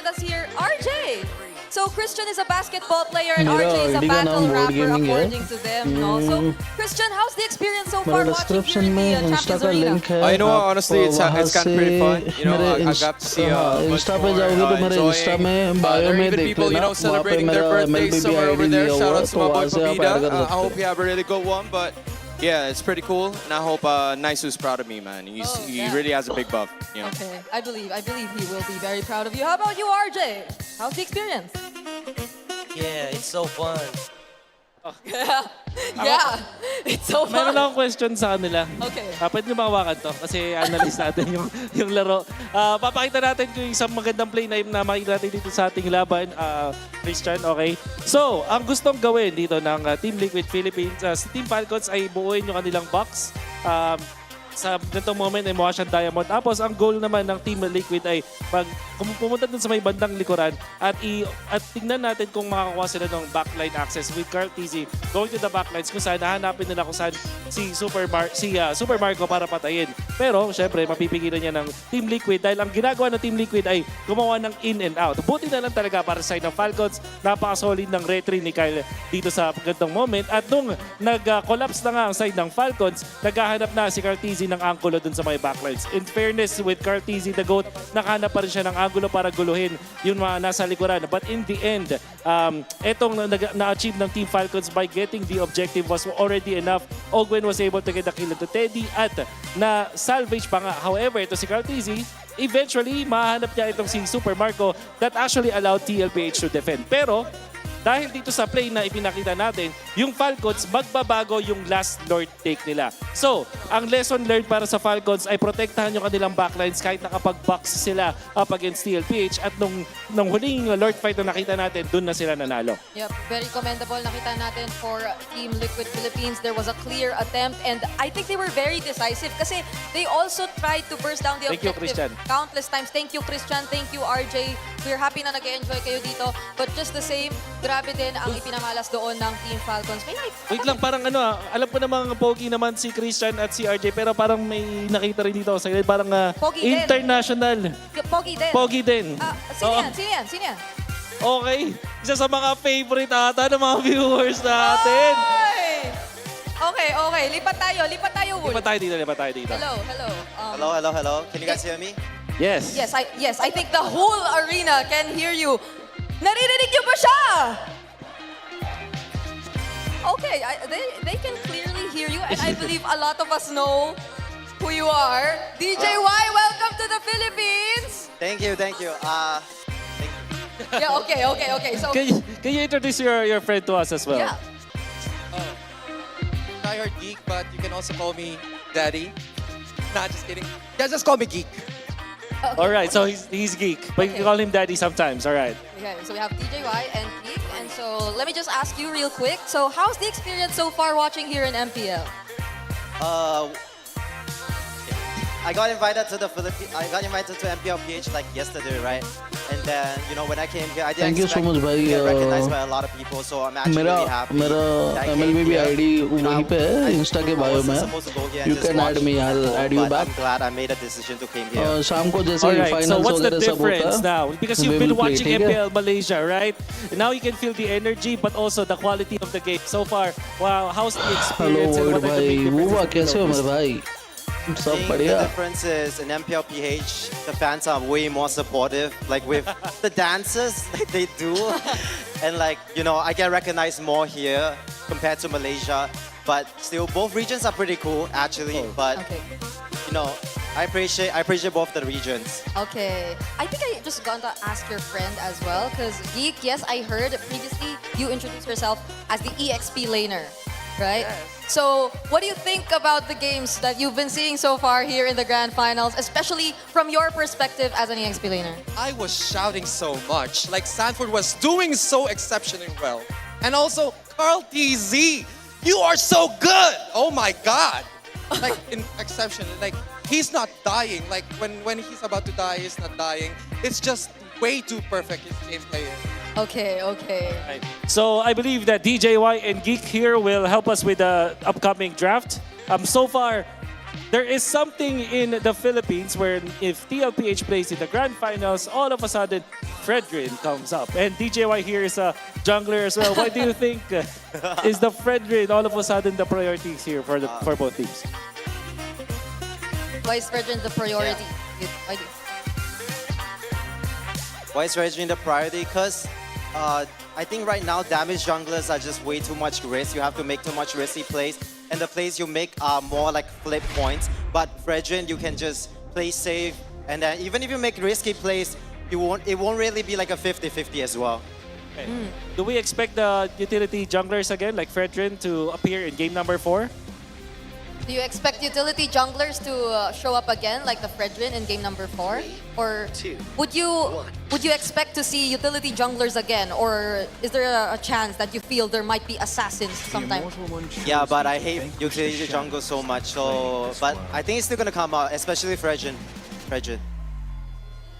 us here RJ. So Christian is a basketball player and Mera RJ is a ID ka battle naam board rapper gaming hai. according to them. No? So Christian, how's the experience so far मेरा watching here description in में the Insta Champions का Arena? Link है You know what, आप honestly, it's वहाँ gotten pretty fun. से You know, मेरे I got to see much Insta पे more, जाओगे तो मेरे enjoying. इंस्टा में बायो There are में even देख people, you लेना know, वहाँ पे celebrating their मेरा birthdays MLBB somewhere over ID there. दिया Shout हुआ out है to तो my boy वहाँ से आप Pabida. ऐड कर I सकते hope you have a really good one, but yeah, it's pretty cool, and I hope Naisu's proud of me, man. He really has a big buff, you know. Okay, I believe he will be very proud of you. How about you, RJ? How's the experience? Yeah, it's so fun. Yeah, it's so fun. Meron lang akong question sa kanila. Okay. Pwede nyo mahawakan to kasi analyze natin yung laro. Papakita natin yung isang magandang play na makikita natin dito sa ating laban. Christian, okay? So, ang gustong gawin dito ng Team Liquid Philippines, si Team Falcons ay buuin yung kanilang box. Sa ganitong moment ay mukha siyang diamond. Tapos ang goal naman ng Team Liquid ay pumunta dun sa may bandang likuran at tingnan natin kung makakuha sila ng backline access with Carl TZ going to the backlines kung saan hahanapin nila kung saan si Super Marco para patayin. Pero syempre mapipigilan niya ng Team Liquid dahil ang ginagawa ng Team Liquid ay gumawa ng in and out. Buti na lang talaga para sa side ng Falcons. Napaka-solid ng retry ni Kyle dito sa ganitong moment. At nung nag-collapse na nga ang side ng Falcons, naghahanap na si Carl TZ ng angulo dun sa mga backlines. In fairness with Carl TZ, the GOAT, nakahanap pa rin siya ng angulo para guluhin yung mga nasa likuran. But in the end, etong na-achieve ng Team Falcons by getting the objective was already enough. Ogwen was able to get the kill to Teddy at na-salvage pa nga. However, ito si Carl TZ, eventually, mahanap niya itong si Super Marco that actually allowed TLPH to defend. Pero, dahil dito sa play na ipinakita natin, yung Falcons, magbabago yung last Lord take nila. So, ang lesson learned para sa Falcons ay protektahan yung kanilang backlines kahit nakapag-box sila up against TLPH at nung huling Lord fight na nakita natin, dun na sila nanalo. Yep, very commendable. Nakita natin for Team Liquid Philippines, there was a clear attempt and I think they were very decisive kasi they also tried to burst down the objective countless times. Thank you, Christian. Thank you, RJ. We're happy na nag-enjoy kayo dito. But just the same, grabe din ang ipinamalas doon ng Team Falcons. Wait lang, parang alam ko namang pogi naman si Christian at si RJ pero parang may nakita rin dito sa side. Parang international. Pogi din. Pogi din. Sino yan? Okay. Isa sa mga favorite ata ng mga viewers natin. Okay. Lipat tayo, Wolf. Lipat tayo dito. Hello. Can you guys hear me? Yes. Yes, I think the whole arena can hear you. Naririnig niyo ba siya? Okay, they can clearly hear you and I believe a lot of us know who you are. DJ Y, welcome to the Philippines! Thank you. Yeah, okay. So, Can you introduce your friend to us as well? yeah. diehard geek, but you can also call me Daddy. Nah, just kidding. Yeah, just call me Geek. Okay. All right, so he's geek, but you can call him Daddy sometimes. All right. Okay, so we have DJY and Geek, and so let me just ask you real quick. So how's the experience so far watching here in MPL? I got invited to MPL PH like yesterday, right? And then, you know, when I came here, I didn't Thank you so expect much, to bhai. get recognized by a lot of people, so I'm actually मेरा really happy. मेरा that I came MLBB here. ID You know, वहीं पे है Insta के I bio wasn't में supposed to go here and you just can add watch me I'll football, add you but back I'm glad I made a decision to came here. शाम को जैसे All right, so finals what's the वगैरह सब होता difference है now? Because you've been watching MPL Malaysia, right? Now you can feel the energy, but also the quality of the game. So far, wow, how's the hello experience? And void what are the भाई big वो differences कैसे हो you मेरे noticed? भाई I सब think बढ़िया the difference is in MPL PH, the fans are way more supportive, like with the dances that they do. And like, you know, I get recognized more here compared to Malaysia. But still, both regions are pretty cool, actually. But, you know, I appreciate both the regions. Okay. I think I just got to ask your friend as well, because Geek, yes, I heard previously you introduced yourself as the EXP laner, right? Yes. So, what do you think about the games that you've been seeing so far here in the Grand Finals, especially from your perspective as an EXP laner? I was shouting so much, like Sanford was doing so exceptionally well. And also, Carl TZ, you are so good! Oh my God! Like, in exception, like, he's not dying. Like, when he's about to die, he's not dying. It's just way too perfect, his gameplay is. Okay. Right. So I believe that DJY and Geek here will help us with the upcoming draft. So far, there is something in the Philippines where if TLPH plays in the grand finals, all of a sudden, Fredrin comes up. And DJY here is a jungler as well. Why do you think is the Fredrin all of a sudden the priorities here for both teams? Why is Fredrin the priority? Why is Fredrin the priority? Because I think right now damage junglers are just way too much risk. You have to make too much risky plays, and the plays you make are more like flip points. But Fredrin, you can just play safe, and then even if you make risky plays, it won't really be like a 50-50 as well. Okay. Do we expect the utility junglers again, like Fredrin, to appear in game number 4? Do you expect utility junglers to show up again, like the Fredrin in game number 4? Or would you expect to see utility junglers again? Or is there a chance that you feel there might be assassins sometime? Yeah, but I hate utility jungle so much. So, but I think it's still gonna come out, especially Fredrin.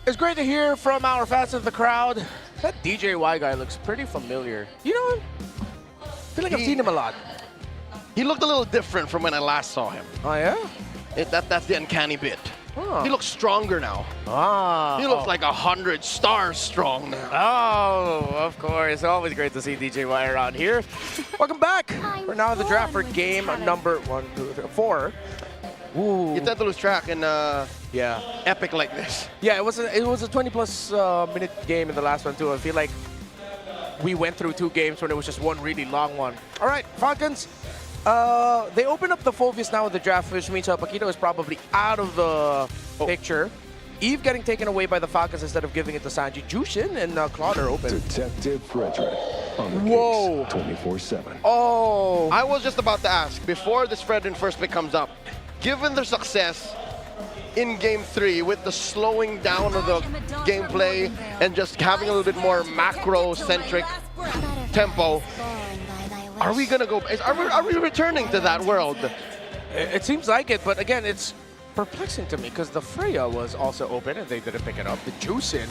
It's great to hear from our fans of the crowd. That DJY guy looks pretty familiar. You know, I feel like I've seen him a lot. He looked a little different from when I last saw him. Oh, yeah? That's the uncanny bit. Oh. He looks stronger now. Ah. He looks like 100 stars strong now. Oh, of course. Always great to see DJY around here. Welcome back. We're now in the draft for game number 4. Ooh. You tend to lose track in epic like this. Yeah, it was a 20-plus minute game in the last one, too. I feel like we went through 2 games when it was just one really long one. All right, Falcons. They open up the Phobius now with the draft, which means Paquito is probably out of the picture. Eve getting taken away by the Falcons instead of giving it to Sanji. Jushin and Claude are open. Detective Fredrin on the Whoa. case 24/7. Oh. I was just about to ask, before this Fredrin first pick comes up, given their success in Game 3 with the slowing down of the gameplay and just having a little bit more macro-centric tempo, are we gonna go? Are we returning to that world? It seems like it, but again, it's perplexing to me because the Freya was also open and they didn't pick it up. The Jushin,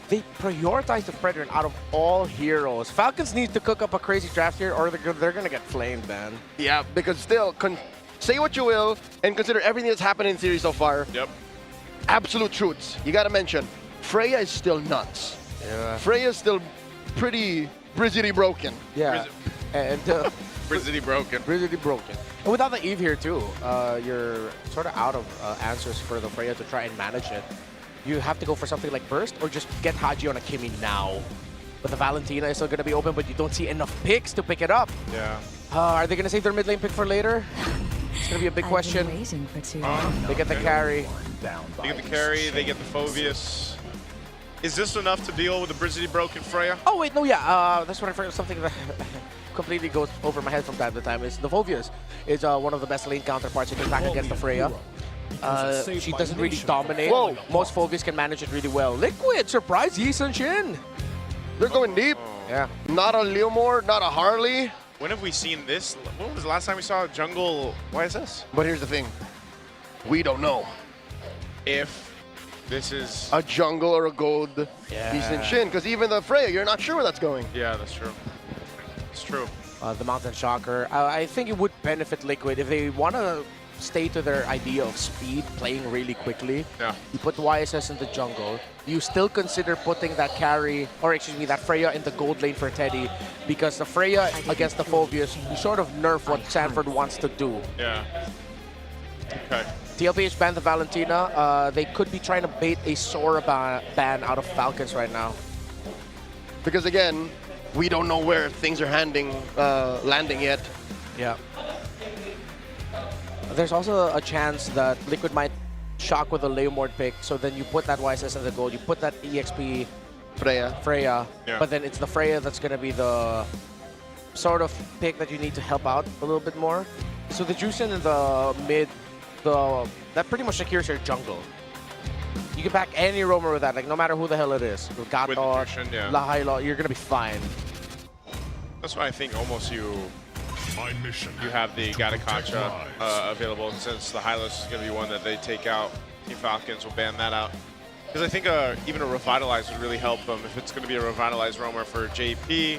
they prioritized the Fredrin out of all heroes. Falcons need to cook up a crazy draft here, or they're gonna get flamed, man. Yeah, because still, say what you will, and consider everything that's happened in series so far. Yep. Absolute truths. You gotta mention, Freya is still nuts. Yeah. Freya is still pretty Brizzity broken. Yeah. And Brizzity broken. Brizzity broken. And without the Eve here too, you're sort of out of answers for the Freya to try and manage it. You have to go for something like Burst or just get Haji on a Kimi now. But the Valentina is still going to be open, but you don't see enough picks to pick it up. Yeah. Are they going to save their mid lane pick for later? It's going to be a big question. They get the carry. They get the carry, they get the Phobius. Is this enough to deal with the Brizzity broken Freya? Oh, wait, no, yeah. That's what I forgot. Something that completely goes over my head from time to time is the Phobius is one of the best lane counterparts you can back against the Freya. She doesn't really dominate. Whoa. Most Phobius can manage it really well. Liquid, surprise, Yi Sun Shin. They're going deep. Yeah. Not a Leomore, not a Harley. When have we seen this? When was the last time we saw a jungle YSS? But here's the thing. We don't know if this is a jungle or a gold Yi Sun Shin, because even the Freya, you're not sure where that's going. Yeah, that's true. It's true. The Mountain Shocker. I think it would benefit Liquid if they want to stay to their idea of speed, playing really quickly. Yeah. You put YSS in the jungle. You still consider putting that carry, or excuse me, that Freya in the gold lane for Teddy, because the Freya against the Phobius, you sort of nerf what Sanford wants to do. Yeah. Okay. TLPH banned the Valentina. They could be trying to bait a Sora ban out of Falcons right now. Because again, we don't know where things are landing yet. Yeah. There's also a chance that Liquid might shock with a Leomord pick, so then you put that YSS in the gold, you put that EXP Freya, Yeah. but then it's the Freya that's going to be the sort of pick that you need to help out a little bit more. So the Jushin in the mid, that pretty much secures your jungle. You can back any roamer with that, like no matter who the hell it is. With Gator, Jushin, yeah. Lahailo, you're going to be fine. That's why I think almost you have the Gatakacha available, since the Hylos is going to be one that they take out. Team Falcons will ban that out. Because I think even a Revitalize would really help them if it's going to be a Revitalize roamer for JP.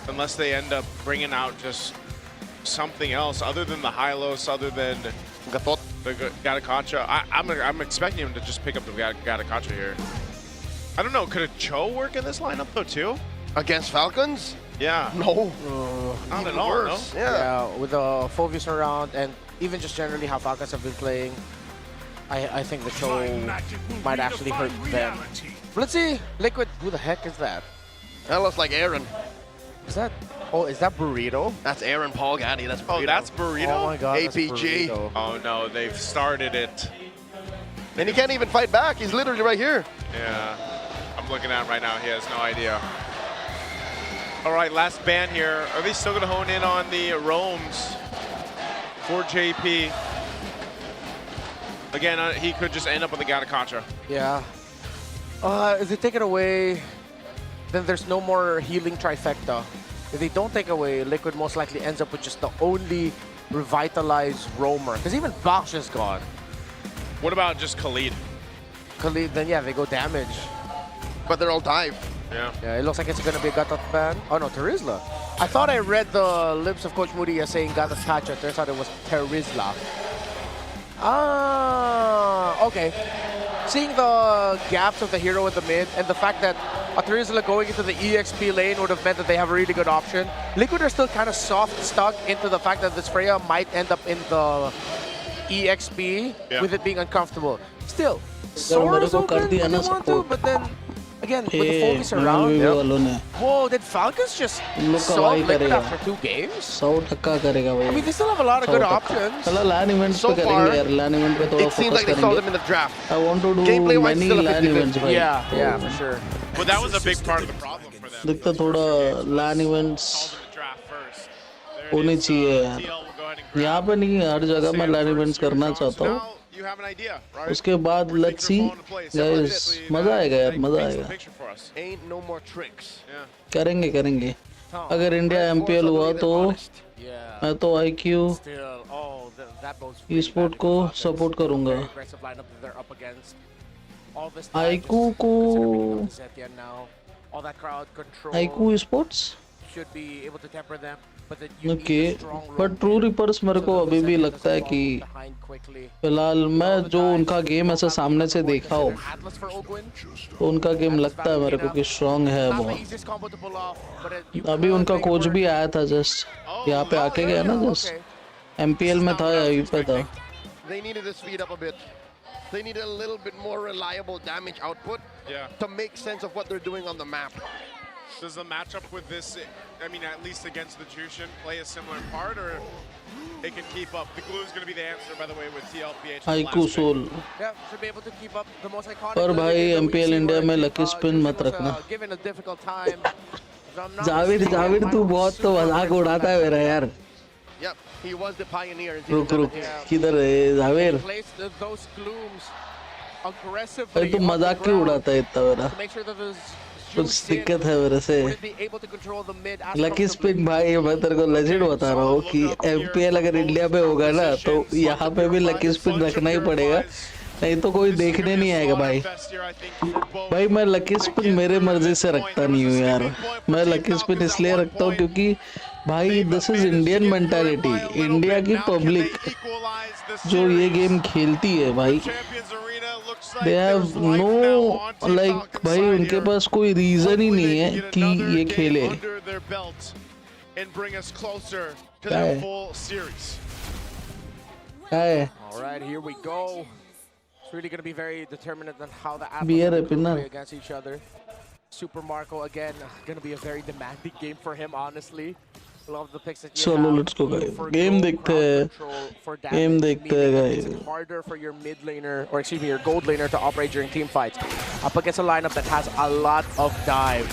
Unless they end up bringing out just something else other than the Hylos, other than Gatot. The Gatakacha. I'm expecting him to just pick up the Gatakacha here. I don't know. Could a Cho work in this lineup though too? Against Falcons? Yeah. No. Not Even at all. worse. No? Yeah, with the Phobius around and even just generally how Falcons have been playing, I think the Cho might actually hurt them. Let's see, Liquid, who the heck is that? That looks like Aaron. Is that, oh, is that Burrito? That's Aaron Paul Gaddy. That's Burrito. Oh, that's Burrito? Oh my god, that's APG. Burrito. Oh no, they've started it. And he can't even fight back. He's literally right here. Yeah, I'm looking at him right now. He has no idea. All right, last ban here. Are they still going to hone in on the roams for JP? Again, he could just end up with the Gatakacha. Yeah. If they take it away, then there's no more healing trifecta. If they don't take away, Liquid most likely ends up with just the only revitalized roamer. Because even Box is gone. What about just Khalid? Khalid, then yeah, they go damage. But they're all dive. Yeah. Yeah, it looks like it's going to be a Gatot ban. Oh no, Terizla. I thought I read the lips of Coach Moody as saying Gatot Kacha. Turns out it was Terizla. Ah, okay. Seeing the gaps of the hero in the mid and the fact that Terizla going into the EXP lane would have meant that they have a really good option. Liquid are still kind of soft stuck into the fact that this Freya might end up in the EXP with it being uncomfortable. Still, Sora's open when you want to, but then again, with the focus around. Whoa, did Falcons just solve Liquid after 2 games? 100% I mean, they still have a lot of good options. LAN events So far, it seems like they saw them in the draft. I want to do Gameplay-wise, many still a LAN 50-50. events. भाई. Yeah, for sure. But that was a big part of the problem for them. दिखता थोड़ा LAN events होनी चाहिए यार. यहाँ पे नहीं, हर जगह मैं LAN events करना चाहता हूँ. उसके बाद let's see guys, मजा आएगा यार, मजा आएगा. Ain't no more tricks. करेंगे. अगर इंडिया MPL हुआ तो मैं तो IQ eSport को सपोर्ट करूँगा. IQ को IQ eSports okay, but true reapers मेरे को अभी भी लगता है कि फिलहाल मैं जो उनका गेम ऐसा सामने से देखा हो तो उनका गेम लगता है मेरे को कि स्ट्रांग है बहुत. अभी उनका कोच भी आया था जस्ट यहाँ पे आके गया ना, जस्ट MPL में था या यहीं पे था. They needed to speed up a bit. They needed a little bit more reliable damage output to make sense of what they're doing on the map. Does the matchup with this, I mean, at least against the Jushin, play a similar part, or it can keep up? The glue is going to be the answer, by the way, with TLPH. IQ Soul. Yeah, should be able to keep up the most iconic. पर भाई MPL India में lucky spin मत रखना. Given a difficult time. Javir तू बहुत तो मजाक उड़ाता है मेरा यार. Yep, he was the pioneer. रुक किधर है जाविर? Those glooms aggressively. भाई तू मजाक क्यों उड़ाता है इतना मेरा? कुछ दिक्कत है मेरे से. लकी स्पिन भाई मैं तेरे को लेजेंड बता रहा हूँ कि MPL अगर इंडिया में होगा ना तो यहाँ पे भी लकी स्पिन रखना ही पड़ेगा, नहीं तो कोई देखने नहीं आएगा भाई. भाई मैं लकी स्पिन मेरे मर्जी से रखता नहीं हूँ यार. मैं लकी स्पिन इसलिए रखता हूँ क्योंकि भाई this is Indian mentality. India की पब्लिक जो ये गेम खेलती है भाई, they have no like भाई उनके पास कोई रीजन ही नहीं है कि ये खेले. All right, here we go. It's really going to be very determinant on how the athletes play against each other. Super Marco again, going to be a very demanding game for him, honestly. Love the picks that you चलो have. Let's go guys. Game देखते हैं. Game देखते हैं guys. It's harder for your mid laner, or excuse me, your gold laner to operate during team fights. Up against a lineup that has a lot of dive.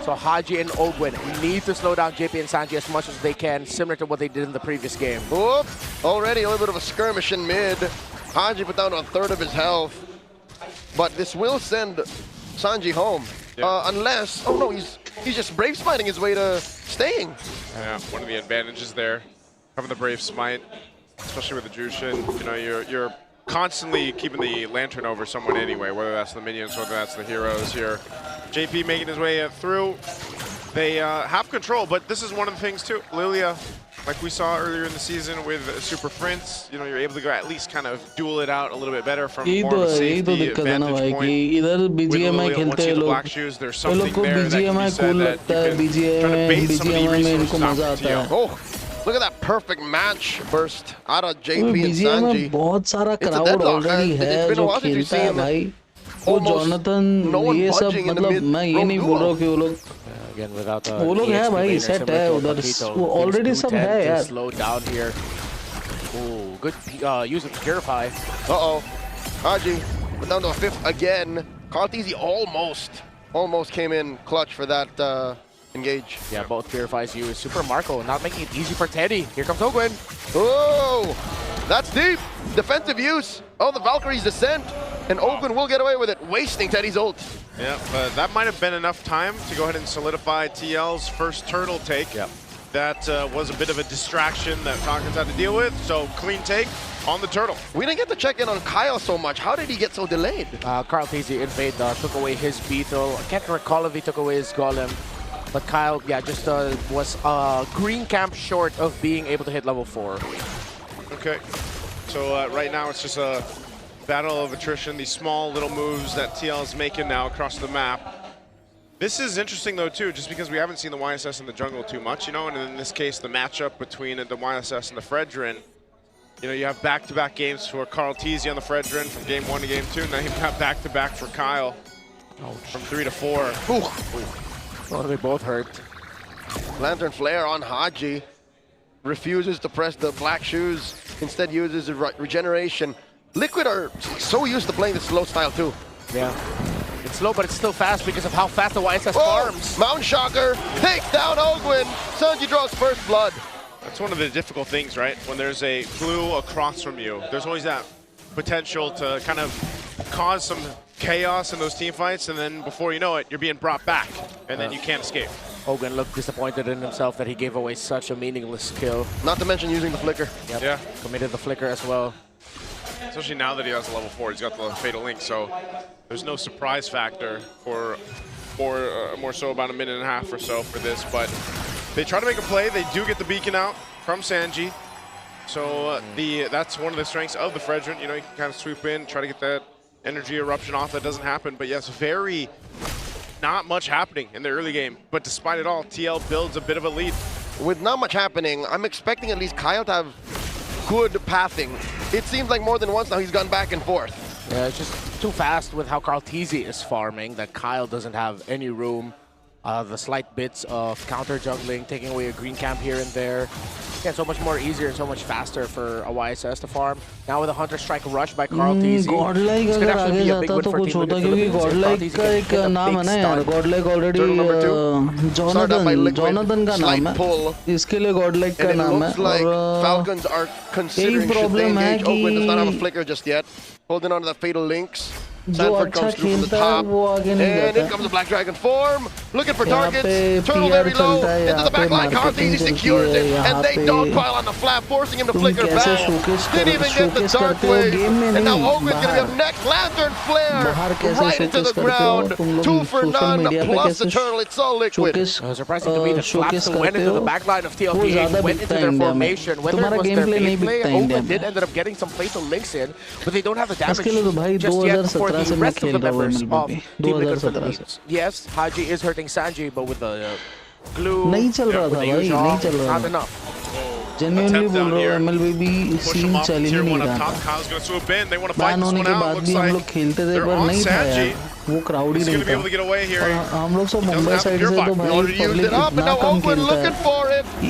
So Haji and Ogwin need to slow down JP and Sanji as much as they can, similar to what they did in the previous game. Oop, already a little bit of a skirmish in mid. Haji put down a third of his health. But this will send Sanji home. Unless, oh no, he's just brave smiting his way to staying. Yeah, one of the advantages there, having the brave smite, especially with the Jushin. You know, you're constantly keeping the lantern over someone anyway, whether that's the minions, whether that's the heroes here. JP making his way through. They have control, but this is one of the things too. Lilia, like we saw earlier in the season with Super Prince. You know, you're able to go at least kind of duel it out a little bit better from more of a safety advantage point. इधर BGMI खेलते हैं लोग, ये लोग को BGMI cool लगता है, BGMI में इनको मजा आता है. Oh, look at that perfect match burst out of JP and BGMI Sanji. में बहुत सारा crowd already है जो खेलता है भाई. वो जोनाथन ये सब मतलब मैं ये नहीं बोल रहा हूँ कि वो लोग वो लोग है भाई, सेट है उधर, वो ऑलरेडी सब है यार. Slow down here. Oh, good use of Purify. Uh-oh. Haji, but down to a fifth again. Carteezy almost came in clutch for that engage. Yeah, both Purifies used. Super Marco not making it easy for Teddy. Here comes Ogwin. Oh, that's deep. Defensive use of the Valkyrie's descent. And Ogwin will get away with it, wasting Teddy's ult. Yeah, but that might have been enough time to go ahead and solidify TL's first turtle take. Yep. That was a bit of a distraction that Falcons had to deal with, so clean take on the turtle. We didn't get to check in on Kyle so much. How did he get so delayed? Carteezy invade took away his beetle. I can't recall if he took away his golem. But Kyle, yeah, just was green camp short of being able to hit level 4. Okay, so right now it's just a battle of attrition, these small little moves that TL is making now across the map. This is interesting though too, just because we haven't seen the YSS in the jungle too much, you know, and in this case the matchup between the YSS and the FreDRen. You know, you have back-to-back games for Carteezy on the FreDRen from game 1 to game 2, and now you've got back-to-back for Kyle from 3 to 4. Ooh. Oh, they both hurt. Lantern Flare on Haji. Refuses to press the black shoes, instead uses the regeneration. Liquid are so used to playing the slow style too. Yeah. It's slow, but it's still fast because of how fast the YSS farms. Mountain Shocker takes down Ogwin. Sanji draws first blood. That's one of the difficult things, right? When there's a blue across from you, there's always that potential to kind of cause some chaos in those team fights, and then before you know it, you're being brought back, and then you can't escape. Ogwin looked disappointed in himself that he gave away such a meaningless kill. Not to mention using the flicker. Yep. Yeah. Committed the flicker as well. Especially now that he has a level 4, he's got the Fatal Link, so there's no surprise factor for more so about a minute and a half or so for this, but they try to make a play. They do get the beacon out from Sanji, so that's one of the strengths of the FreDRen. You know, you can kind of swoop in, try to get that energy eruption off. That doesn't happen, but yes, not much happening in the early game, but despite it all, TL builds a bit of a lead. With not much happening, I'm expecting at least Kyle to have good pathing. It seems like more than once now he's gone back and forth. Yeah, it's just too fast with how Carteezy is farming that Kyle doesn't have any room. The slight bits of counter juggling, taking away a green camp here and there. Again, so much more easier and so much faster for a YSS to farm. Now with a Hunter Strike rush by Carteezy. Godlike अगर आगे जाता तो कुछ होता, क्योंकि Godlike का एक नाम है ना यार. Godlike already Jonathan का नाम है. इसके लिए Godlike का नाम है. और Falcons are considering should they engage. Ogwin does not have a flicker just yet. Holding on to the Fatal Links. Sanford comes through from the top, and in comes the Black Dragon form, looking for targets, turtle very low, into the back line, Carteezy secures it, and they dogpile on the flap, forcing him to flicker back. Didn't even get the Dark Wave, and now Ogwin's going to be up next. Lantern Flare, right into the ground, 2 for none, plus the turtle, it's all Liquid. Surprising to me that Flaps went into the back line of TLPH, went into their formation. Whether it was their gameplay, Ogwin did end up getting some Fatal Links in, but they don't have the damage just yet for the rest of the members of Team Liquid Philippines. Yes, Haji is hurting Sanji, but with the glue, नहीं चल रहा था भाई, नहीं चल रहा not enough. Genuinely बोल रहा हूँ, MLBB scene चल ही नहीं रहा था. बैन होने के बाद भी हम लोग खेलते थे, पर नहीं था यार. वो crowd ही नहीं था. और हम लोग सब मुंबई साइड से तो भाई public इतना कम खेलता है.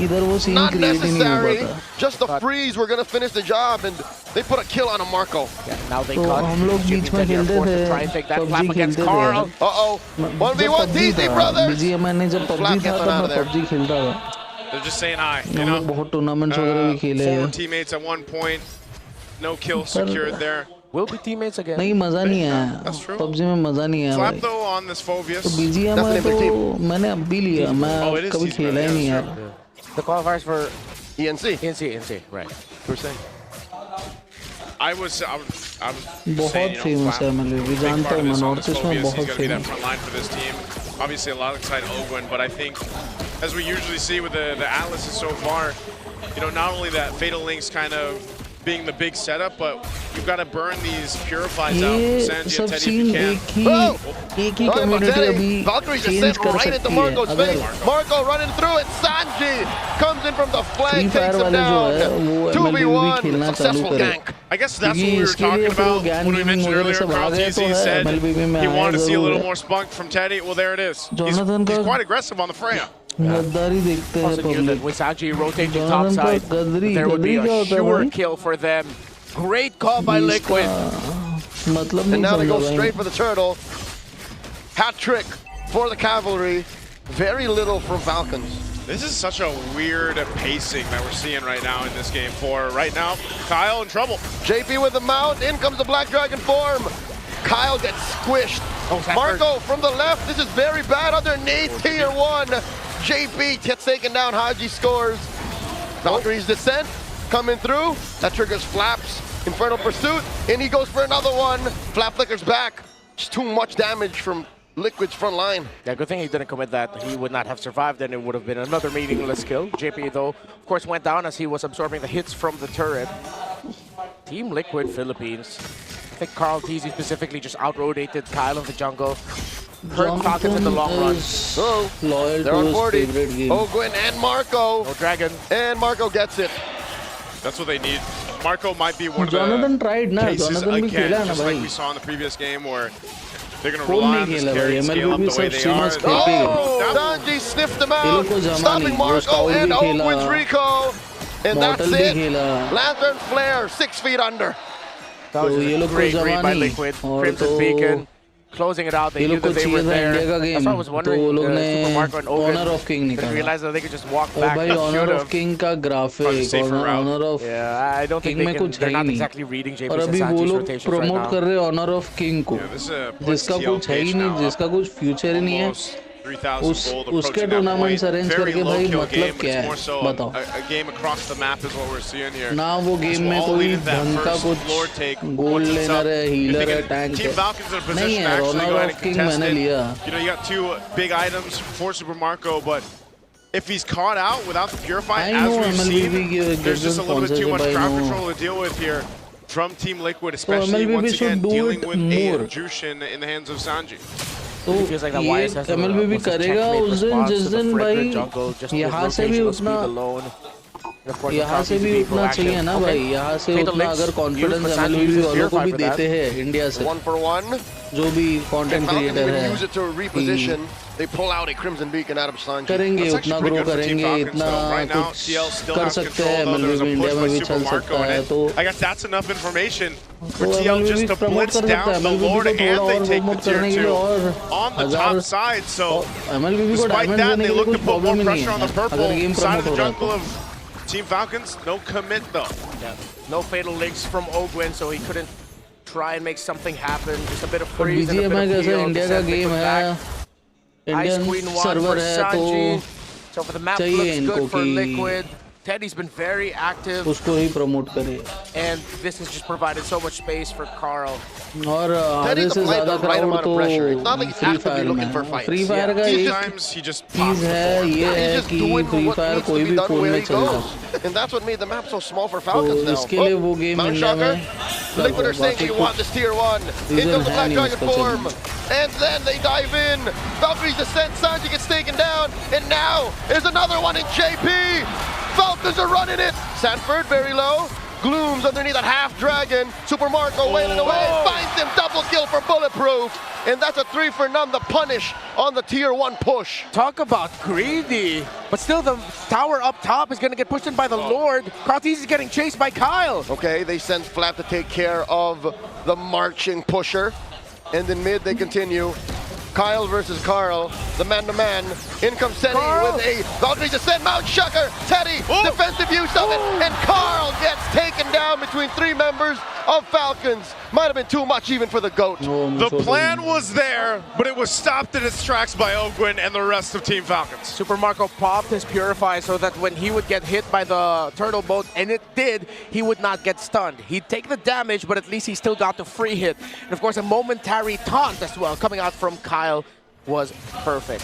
इधर वो scene create ही नहीं हो पाता. Just the freeze, we're gonna finish the job, and they put a kill on a Marco. तो हम लोग बीच में खेलते थे, PUBG खेलते थे. Uh-oh, 1v1 TZ brothers. BGMI ने जब PUBG था तो मैं PUBG खेलता था. They're just saying hi, you know. बहुत tournaments वगैरह भी खेले हैं. Former teammates at one point, no kill secured there. We'll be teammates again. नहीं मजा नहीं आया. PUBG में मजा नहीं आया. Slap though on this Phobius. तो BGMI तो मैंने अब भी लिया. मैं कभी खेला ही नहीं यार. The qualifiers for ENC. ENC, right. We're saying. I was बहुत famous है MLBB. जानता हूँ मैं नॉर्थ ईस्ट में बहुत famous. Front line for this team. Obviously a lot excited Ogwin, but I think as we usually see with the Atlases so far, you know, not only that Fatal Link's kind of being the big setup, but you've got to burn these purifies out from Sanji and Teddy if you can. एक ही community अभी Valkyrie just change sent कर right सकती into है. Marco's अगर face. Marco running through it. Sanji comes in from the flank, Free takes Fire him वाले जो है down. वो MLBB 2v1, खेलना चालू successful करे. gank. I guess that's what क्योंकि we were इसके लिए talking फिर वो about ज्ञान when we गेमिंग mentioned वगैरह earlier. सब आ Carl गए तो TZ है said MLBB में he आया wanted to see a जरूर little है. more spunk from Teddy. Well, there it is. Jonathan He's का quite aggressive on the Freya. गद्दारी देखते हैं Also knew that public. with Sanji rotating Jonathan का topside, गद्दारी there would be गद्दारी क्या a होता है sure भाई? kill for them. Great call by Liquid. मतलब And नहीं now they go समझा भाई. straight for the turtle. Hat trick for the cavalry. Very little from Falcons. This is such a weird pacing that we're seeing right now in this game. For right now, Kyle in trouble. JP with the mount. In comes the Black Dragon form. Kyle gets squished. Marco from the left. This is very bad underneath tier 1. JP gets taken down. Haji scores. Valkyrie's descent coming through. That triggers Flaps. Infernal Pursuit. And he goes for another one. Flap flickers back. Just too much damage from Liquid's front line. Yeah, good thing he didn't commit that. He would not have survived, and it would have been another meaningless kill. JP, though, of course, went down as he was absorbing the hits from the turret. Team Liquid Philippines. I think Carl TZ specifically just out-rotated Kyle in the jungle. Hurt Falcons in the long run. So, Loyal they're to on his 40. favorite game. Ogwin and Marco. No Dragon. And Marco gets it. That's what they need. Marco might be one of Jonathan the tried ना. cases Jonathan भी again, खेला ना just like भाई. we saw in the previous game, where they're going to कौन rely नहीं on this खेला carry भाई? and scale up MLBB the way सब they streamers are. खेलते हैं. Oh, Sanji sniffed him ये लोग out, को जमा stopping नहीं. वो Marco Scout and भी खेला. Ogwin's Rico. And that's Mortal भी it. खेला. Lantern Flare, 6 feet under. That was तो ये a लोग को great read by जमा नहीं. Liquid. और Crimson तो Beacon. Closing it out, they ये knew लोग को that they were चाहिए था there. इंडिया का That's game. why I was तो wondering, वो लोग Super ने Marco and Owen Honor of King didn't निकाला. realize that they could just walk ओ back. भाई They Honor should of have. King का graphic Honor of Yeah, I don't King think में they can, कुछ है they're he not नहीं. exactly reading JP और अभी वो Sanji's लोग rotations right प्रमोट now. कर रहे हैं Honor of King को, जिसका कुछ है ही नहीं, जिसका कुछ फ्यूचर ही नहीं है. 3,000 gold उसके approaching that tournaments point. Arrange Very करके low भाई kill मतलब game, but क्या it's है? more so बताओ. a game across the map is what we're seeing here. ना वो गेम में all कोई needed that ढंग का first कुछ floor take. Gold Once it's learner up, है, you're हीलर है, thinking टैंक Team है. Falcons in a नहीं position to है, actually Honor go ahead of and King contest मैंने it. लिया. You know, you got 2 big items for Super Marco, but if he's caught out without the Purify, I as know we've MLBB seen, there's just a little bit too much sponsorship, I crowd know. control to deal with here from Team Liquid, especially MLBB once should again do dealing it with more. a Jushin in the hands of Sanji. तो ये MLBB करेगा उस दिन जिस दिन भाई यहाँ से भी उतना यहाँ से भी उतना चाहिए ना भाई, यहाँ से उतना अगर कॉन्फिडेंस MLBB वालों को भी देते हैं इंडिया से, जो भी कंटेंट क्रिएटर है, They pull out a Crimson Beacon out of Sanji. करेंगे उतना ग्रो करेंगे, इतना कुछ कर सकते हैं MLBB इंडिया में भी चल सकता है. तो I guess that's enough information for तो TL just to promote blitz कर सकता है. down the MLBB Lord को and थोड़ा they और take the प्रमोट tier करने के लिए 2 और on the top side. So MLBB को despite डायमंड that, देने they के लिए look to कुछ put more प्रॉब्लम नहीं pressure on the है अगर game purple side promote of the हो रहा jungle है. of Team Falcons. No commit though. Yeah. No fatal links from Ogwin, so he couldn't try and make something happen. Just a bit of freeze and a bit BGMI of कैसे heal to India का send game Liquid है, back. Ice Indian Queen 1 for server है, Sanji. तो So for the map चाहिए looks इनको good for कि Liquid. Teddy's been very active. उसको ही promote करे. And this has just provided so much space for Carl. और आधे से ज़्यादा क्राउड तो फ्री फायर में. फ्री फायर का एक चीज़ है, ये है कि फ्री फायर कोई भी फोन में चल जाए. And that's what made the map so small for तो Falcons now. इसके लिए वो गेम इंडिया में Liquid are saying you want this tier 1. In comes the Black Dragon form. And then they dive in. Valkyrie's descent, Sanji gets taken down. And now there's another one in JP. Falcons are running it. Sanford very low. Glooms underneath that half dragon. Super Marco wailing away. Finds him. Double kill for Bulletproof. And that's a 3 for none. The punish on the tier 1 push. Talk about greedy. But still, the tower up top is going to get pushed in by the Lord. Kratis is getting chased by Kyle. Okay, they send Flap to take care of the marching pusher. And in mid, they continue. Kyle versus Carl, the man-to-man. In comes Teddy with a Valkyrie descent, Mount Shucker, Teddy, defensive use of it, and Carl gets taken down between 3 members of Falcons. Might have been too much even for the GOAT. The plan was there, but it was stopped in its tracks by Ogwin and the rest of Team Falcons. Super Marco popped his Purify so that when he would get hit by the turtle boat, and it did, he would not get stunned. He'd take the damage, but at least he still got the free hit. And of course, a momentary taunt as well coming out from Kyle was perfect.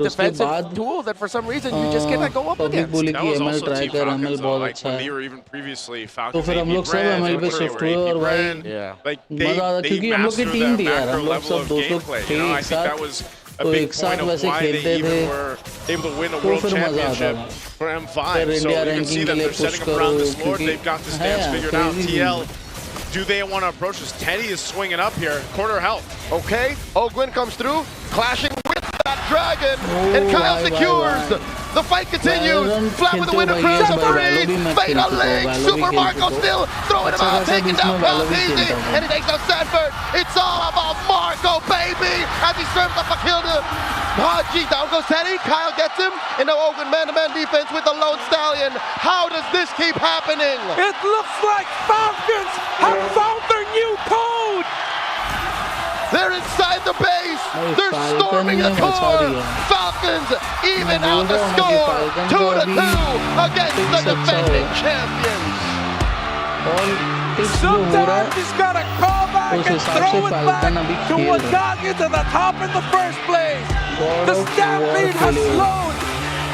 फिर उसके defensive बाद tool that for some reason you just cannot go up public against. बोली That कि was ML also try Team कर Falcons, ML though. बहुत Like अच्छा when है. we were even previously तो Falcons फिर हम लोग सब AP.Bren, ML पे Falcons शिफ्ट हुए और भाई AP.Bren, like मजा आता they क्योंकि हम लोग की mastered टीम the थी यार, macro हम लोग level सब of दोस्त लोग gameplay. थे You know, I एक think that साथ. was a तो big एक साथ point of वैसे why they खेलते even थे were able to win a तो world फिर मजा आता championship था for फिर M5. So India you can see ranking के that लिए they're push setting up around करो this lord. क्योंकि They've got the है stance यार figured out. crazy TL, do they want to approach this? Teddy is swinging up here, quarter health. Okay, Ogwin comes through, clashing with that dragon, and Kyle secures. The fight continues. Flat with the winner crown of three. Fatal link. Super Marco still throwing him out, taking down Kyle easy, and he takes out Sanford. It's all about Marco, baby, as he serves up a kill to Haji. Down goes Teddy. Kyle gets him, and now Ogwin man-to-man defense with the Lone Stallion. How does this keep happening? It looks like Falcons have found their new code. They're inside the base. They're storming the core. Falcons even out the score. 2-2 against the defending champions. Sometimes he's got to call back and throw it back to what got you to the top in the first place. The stampede has slowed.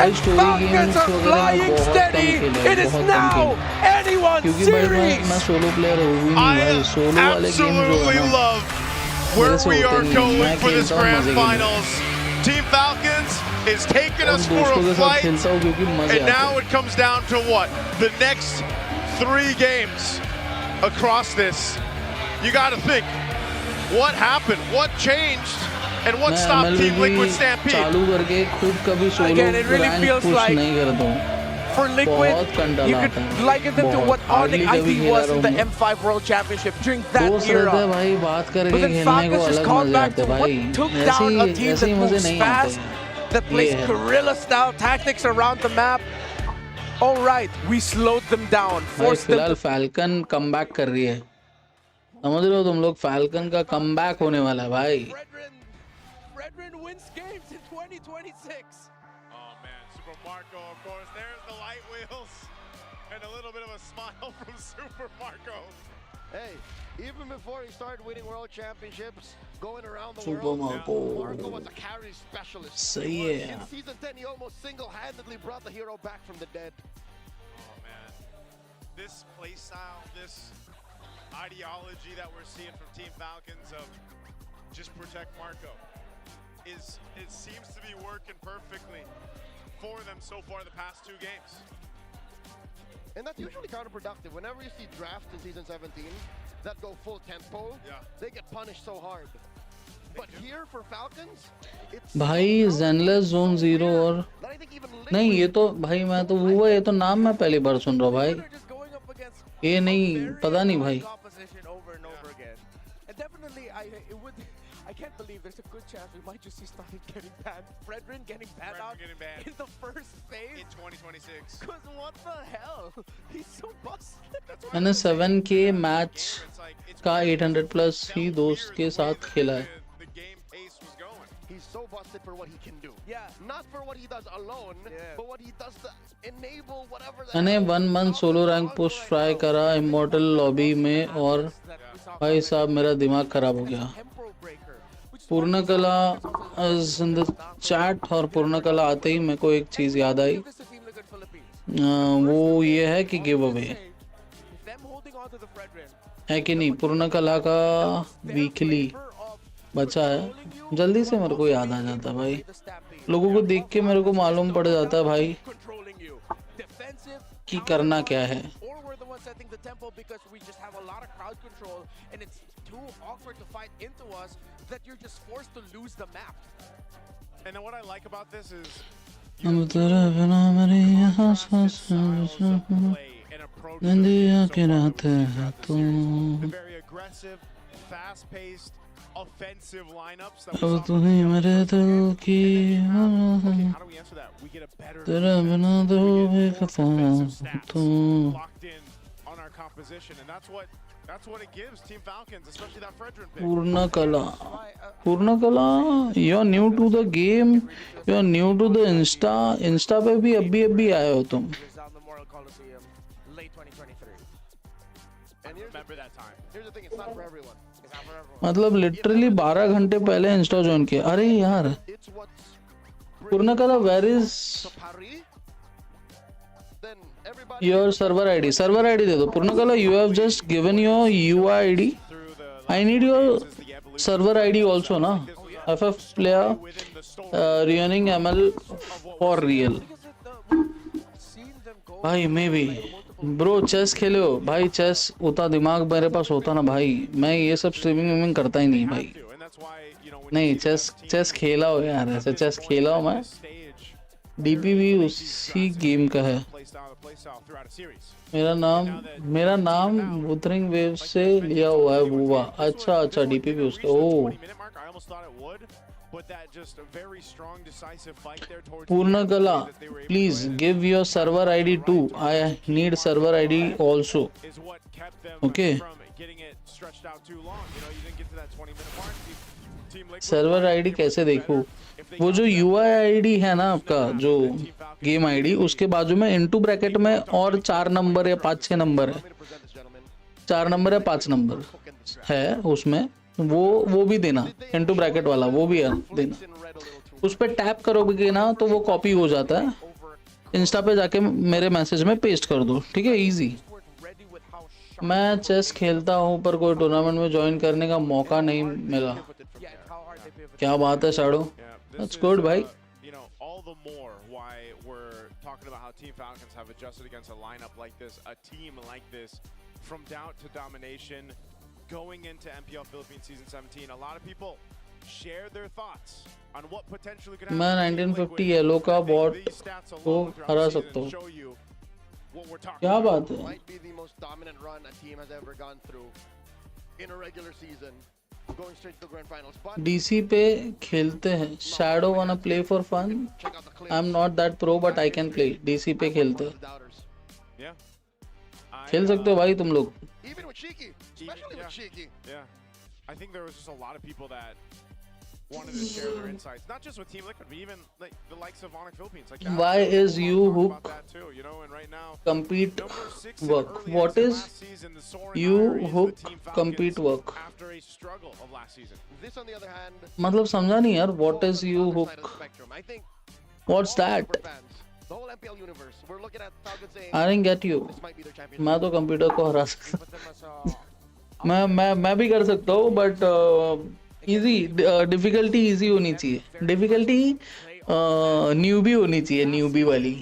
And Falcons are flying steady. It is now anyone's series. I absolutely love where we are going for this grand finals. Team Falcons is taking us for a flight, and now it comes down to what? The next 3 games across this. You got to think, what happened? What changed? And what stopped Team Liquid Stampede? Again, it really feels like for Liquid, you could liken them to what Onyx ID was in the M5 World Championship during that era. But then Falcons just called back to what took down a team that moves fast, that plays guerrilla-style tactics around the map. All right, we slowed them down, forced them to... Falcon comeback कर रही है, समझ रहे हो तुम लोग? Falcon का comeback होने वाला है भाई. Bren wins games in 2026. Oh man, Super Marco, of course. There's the light wheels. And a little bit of a smile from Super Marco. Hey, even before he started winning world championships, going around the Super world, Marco was a carry specialist. सही है. In season 10, he almost single-handedly brought the hero back from the dead. Oh man, this play style, this ideology that we're seeing from Team Falcons of just protect Marco, it seems to be working perfectly for them so far the past 2 games. And that's usually counterproductive. Whenever you see drafts in season 17 that go full tempo, they get punished so hard. But here for Falcons, it's भाई Zenless Zone 0 और नहीं, ये तो भाई मैं तो वो, ये तो नाम मैं पहली बार सुन रहा हूँ भाई. ये नहीं पता नहीं भाई. I can't believe there's a good chance we might just see Starlight getting banned. Fredrin getting banned out in the first phase in 2026. Because what the hell? He's so busted. मैंने 7K मैच का 800 plus ही दोस्त के साथ खेला है. He's so busted for what he can do. Yeah. Not for what he does alone, but what he does to enable whatever. मैंने 1 month solo rank push try करा immortal lobby में और भाई साहब मेरा दिमाग खराब हो गया. Purnakala is in the chat और पूर्णकला आते ही मेरे को एक चीज़ याद आई, वो ये है कि गिव अवे है कि नहीं. पूर्णकला का वीकली बचा है, जल्दी से मेरे को याद आ जाता है भाई. लोगों को देख के मेरे को मालूम पड़ जाता है भाई कि करना क्या है. That you're just forced to lose the map. And then what I like about this is the very aggressive, fast-paced, offensive lineups that we saw. How do we answer that? We get a better locked in on our composition, and that's what it gives Team Falcons, especially that Fredrin pick. Purnakala, you are new to the game, you are new to the Insta पे भी अभी आए हो तुम. मतलब literally 12 घंटे पहले Insta join किया. अरे यार Purnakala, where is your server ID? Server ID दे दो Purnakala. You have just given your UI ID. I need your server ID also ना. FF player, ruining ML for real. भाई मे भी ब्रो चेस खेले हो भाई? चेस उतना दिमाग मेरे पास होता ना भाई, मैं ये सब स्ट्रीमिंग करता ही नहीं भाई. नहीं, चेस खेला हो यार, ऐसे चेस खेला हो मैं. डीपी भी उसी गेम का है. मेरा नाम वुथरिंग वेव से लिया हुआ है बुआ. अच्छा अच्छा, डीपी भी उसका. Oh Purnakala, please give your server ID too. I need server ID also. Okay, server ID कैसे देखूं? वो जो यूआई आईडी है ना आपका, जो गेम आईडी, उसके बाजू में इनटू ब्रैकेट में और 4 नंबर या 5-6 नंबर है. 4 नंबर या 5 नंबर है उसमें. वो भी देना, इनटू ब्रैकेट वाला वो भी देना. उस पर टैप करोगे ना तो वो कॉपी हो जाता है. इंस्टा पे जाके मेरे मैसेज में पेस्ट कर दो, ठीक है? इजी. मैं चेस खेलता हूँ पर कोई टूर्नामेंट में ज्वाइन करने का मौका नहीं मिला. क्या बात है शैडो, दैट्स गुड भाई. Talking about how Team Falcons have adjusted against a lineup like this, a team like this, from doubt to domination, going into MPL Philippines Season 17. A lot of people share their thoughts on what potentially could happen. मैं 1950 yellow का bot को हरा सकता हूँ. क्या बात है? Might be the most dominant run a team has ever gone through in a regular season, going straight to the grand finals. But DC पे खेलते हैं. Shadow wanna play for fun. I am not that pro but I can play. DC पे खेलते हैं. खेल सकते हो भाई तुम लोग. even with Cheeky, especially with Cheeky. Yeah, I think there was just a lot of people that wanted to share their insights, not just with Team Liquid, but even like the likes of Onyx Philippines. Like Why is you hook too, you know, and right now compete work? What is you hook compete work? After a struggle of last season. This on the other hand, मतलब समझा नहीं यार. What is you hook? I think What's that? the whole MPL universe, we're looking at Falcons saying I didn't get you. मैं तो computer को हरा सकता. मैं भी कर सकता हूँ बट इजी. डिफिकल्टी इजी होनी चाहिए. डिफिकल्टी न्यूबी होनी चाहिए, न्यूबी वाली.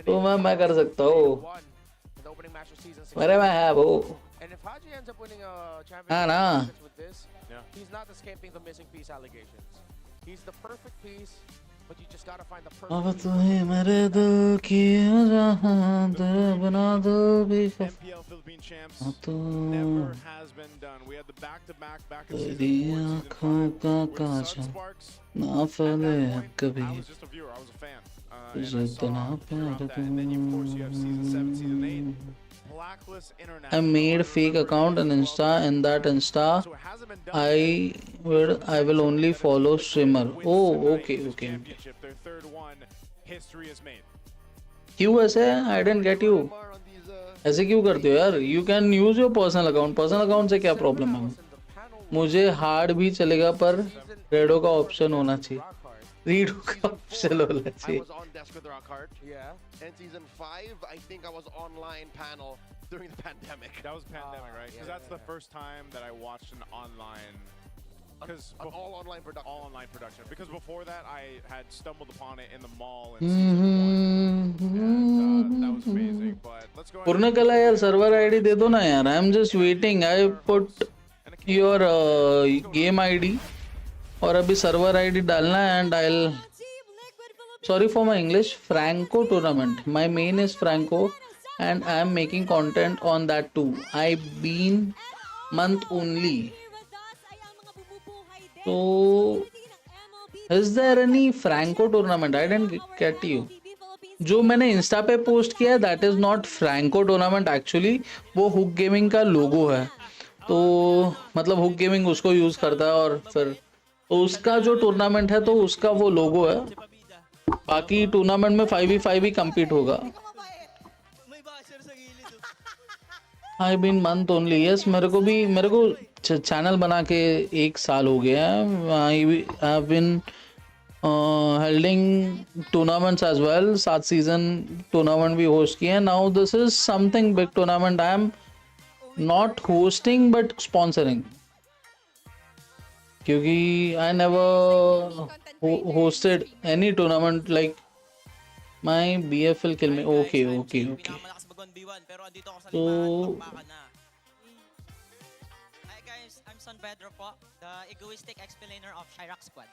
तो मैं कर सकता हूँ. मेरे में है वो. हाँ ना. He's not escaping the missing piece allegations. He's the perfect piece, but you just gotta find the perfect. अब तुम्हें मेरे दिल की जहां दिल बना दो भी MPL Philippine champs never has been done. We had the back-to-back तेरी आँखों का काजल ना फैले कभी. I was just a viewer, I was a fan. And I saw throughout that. And then of course you have season 7, season 8. I made fake account on Insta. In that Insta, I will only follow streamer. Oh, okay. Their third one, history is made. क्यों ऐसे? I didn't get you. ऐसे क्यों करते हो यार? You can use your personal account. Personal account से क्या problem है? मुझे हार्ड भी चलेगा पर रेडो का ऑप्शन होना चाहिए. रीडो का ऑप्शन होना चाहिए. I was on desk with Rockhart. Yeah. And season 5, I think I was online panel during the pandemic. That was pandemic, right? Because that's the first time that I watched an online. All online production. All online production. Because before that, I had stumbled upon it in the mall in season 1. And that was amazing. But let's go ahead. Purnakala यार server ID दे दो ना यार. I'm just waiting. I put your game ID. और अभी server ID डालना है and I'll. Sorry for my English. Franco tournament. My main is Franco, and I am making content on that too. I've been month only. So, is there any Franco tournament? I didn't get you. जो मैंने Insta पे post किया that is not Franco tournament actually. वो hook gaming का लोगो है. तो मतलब hook gaming उसको यूज करता है और फिर तो उसका जो टूर्नामेंट है तो उसका वो लोगो है. बाकी टूर्नामेंट में 5v5 ही कम्पीट होगा. I been month only. Yes, मेरे को चैनल बना के 1 साल हो गया है. I have been holding tournaments as well. 7 season tournament भी होस्ट किए हैं. Now this is something big tournament. I am not hosting but sponsoring. क्योंकि I never hosted any tournament like my BFL kill me. Okay. So Hi guys, I'm San Pedro po, the egoistic explainer of Chirac Squad.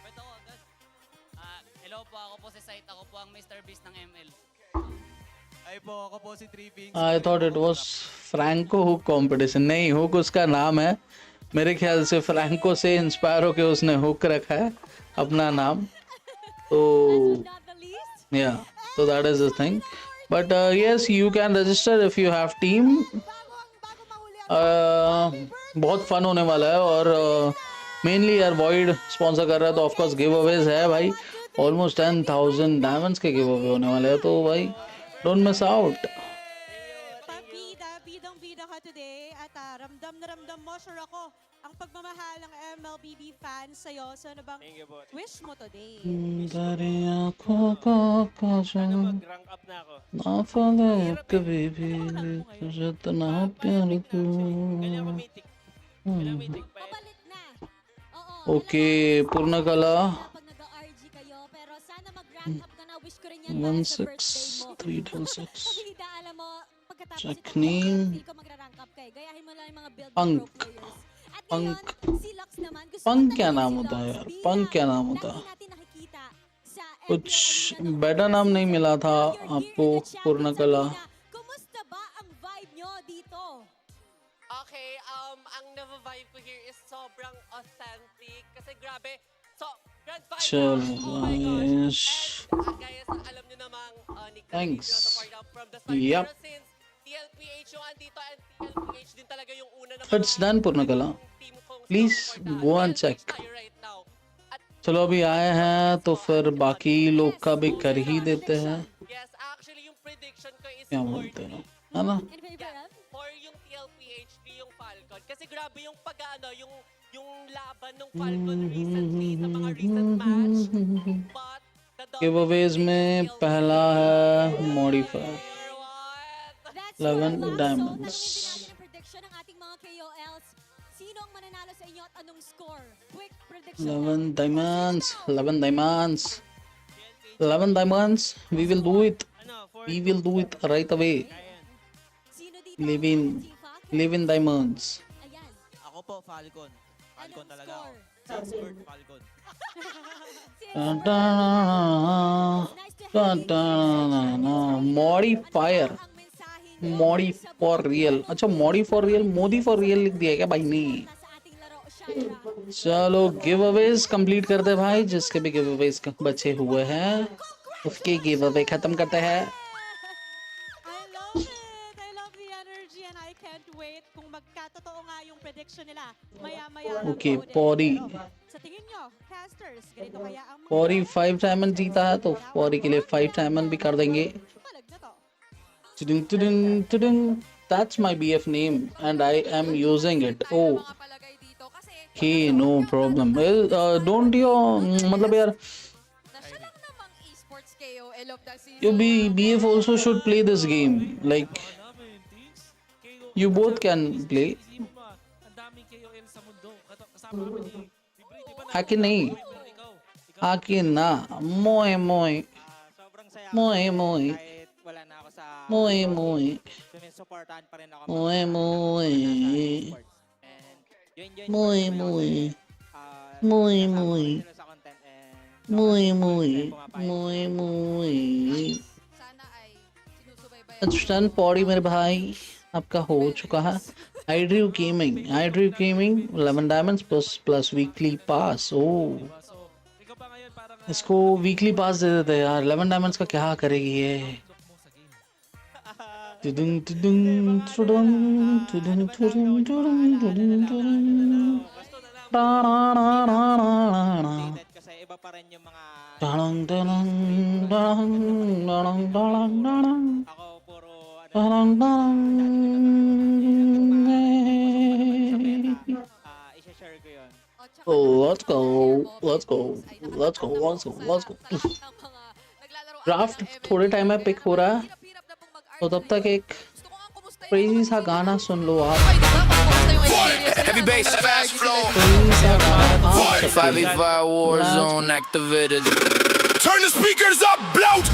Ito, good. Hello po, ako po si Said, ako po ang Mr. Beast ng ML. Ay po, ako po si Tripping. I thought it was Franco Hook competition. नहीं, Hook उसका नाम है. मेरे ख्याल से Franco से inspire होके उसने हुक रखा है अपना नाम. तो yeah, so that is the thing. But yes, you can register if you have team. बहुत फन होने वाला है और मेनली यार वॉइड स्पॉन्सर कर रहा है तो ऑफ कोर्स गिव अवेज है भाई. ऑलमोस्ट 10,000 डायमंड्स के गिव अवे होने वाले हैं तो भाई don't miss out. Bidang-bida ka today at ramdam na ramdam mo, sure ako, ang pagmamahal ng MLBB fans sa'yo. So ano bang wish mo today? Mag-rank up na ako. नाफाले कभी भी जितना प्यार तू. Okay, Purnakala. 16366. Check name. पंक क्या नाम होता है यार? पंक क्या नाम होता है? कुछ बेटर नाम नहीं मिला था आपको Purnakala. Okay, ang na-vibe ko here is sobrang authentic kasi grabe. So, Grand Final. चलो Guys, alam niyo namang Thanks. from the start. Yep. Pero since TLPH yung andito and TLPH din talaga yung una na It's done Purnakala. Please go and check. चलो अभी आए हैं तो फिर बाकी लोग का भी कर ही देते हैं. Yes, actually yung prediction ko is क्या बोलते हैं है ना? for yung TLPH yung Falcon. Kasi grabe yung pag-ano, yung laban ng Falcon recently sa mga recent match. But giveaways में पहला है modifier 11 diamonds. Prediction ng ating mga KOLs. Sino ang mananalo sa inyo at anong score? Quick prediction. 11 diamonds. 11 diamonds. 11 diamonds. We will do it. We will do it right away. Live in diamonds. Ako po, Falcon. Falcon talaga ako. Salzburg, Falcon. Modifier Modi for real. अच्छा Modi for real, Modi for real लिख दिया क्या भाई ने? चलो give Awez complete करते भाई. जिसके भी गिव अवेज बचे हुए हैं उसके गिव अवे खत्म करते हैं. ओके पौरी पौरी 5 डायमंड जीता है तो पौरी के लिए 5 डायमंड भी कर देंगे. That's my BF name and I am using it. Oh, okay, no problem. Well, don't you मतलब यार you BF also should play this game. Like you both can play. Akin नहीं, akin ना, moy moy, moy moy, moy moy, moy moy, moy moy, moy moy, moy moy, moy moy. अच्छा पौड़ी मेरे भाई आपका हो चुका है. iDrew Gaming 11 diamonds plus weekly pass. Oh, इसको weekly pass दे देते यार. 11 diamonds का क्या करेगी ये? Let's go. ड्राफ्ट थोड़े टाइम में पिक हो रहा है तो तब तक एक क्रेजी सा गाना सुन लो आप. Heavy bass, fast flow. 5v5 war zone activated. Turn the speakers up, bloat.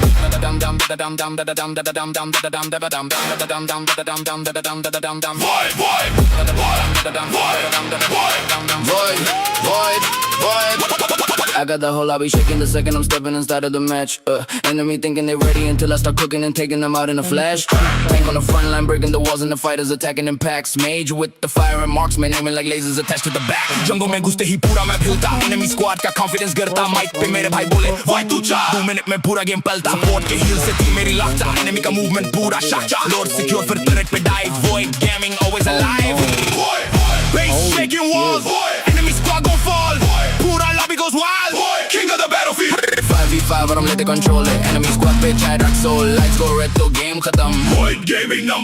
I got the whole lobby shaking the second I'm stepping inside of the match. Enemy thinking they ready until I start cooking and taking them out in a flash. Tank on the front line, breaking the walls and the fighters attacking in packs. Mage with the fire and marksman aiming like lasers attached to the back. Jungle mein guste hi pura main philta. Enemy squad ka confidence garta. Mic pe mere bhai bole why tu cha. 2 minute mein pura game palta. Port ke heel se team meri lagta. Enemy ka movement pura shacha. Lord secure fir turret pe dive. Void gaming always alive. Base shaking walls. Enemy squad gon' fall. Pura lobby goes wild. King of the battlefield. 5v5 but I'm let it control it. Enemy squad bitch I dark soul. Lights go red to game khatam. Void gaming #1.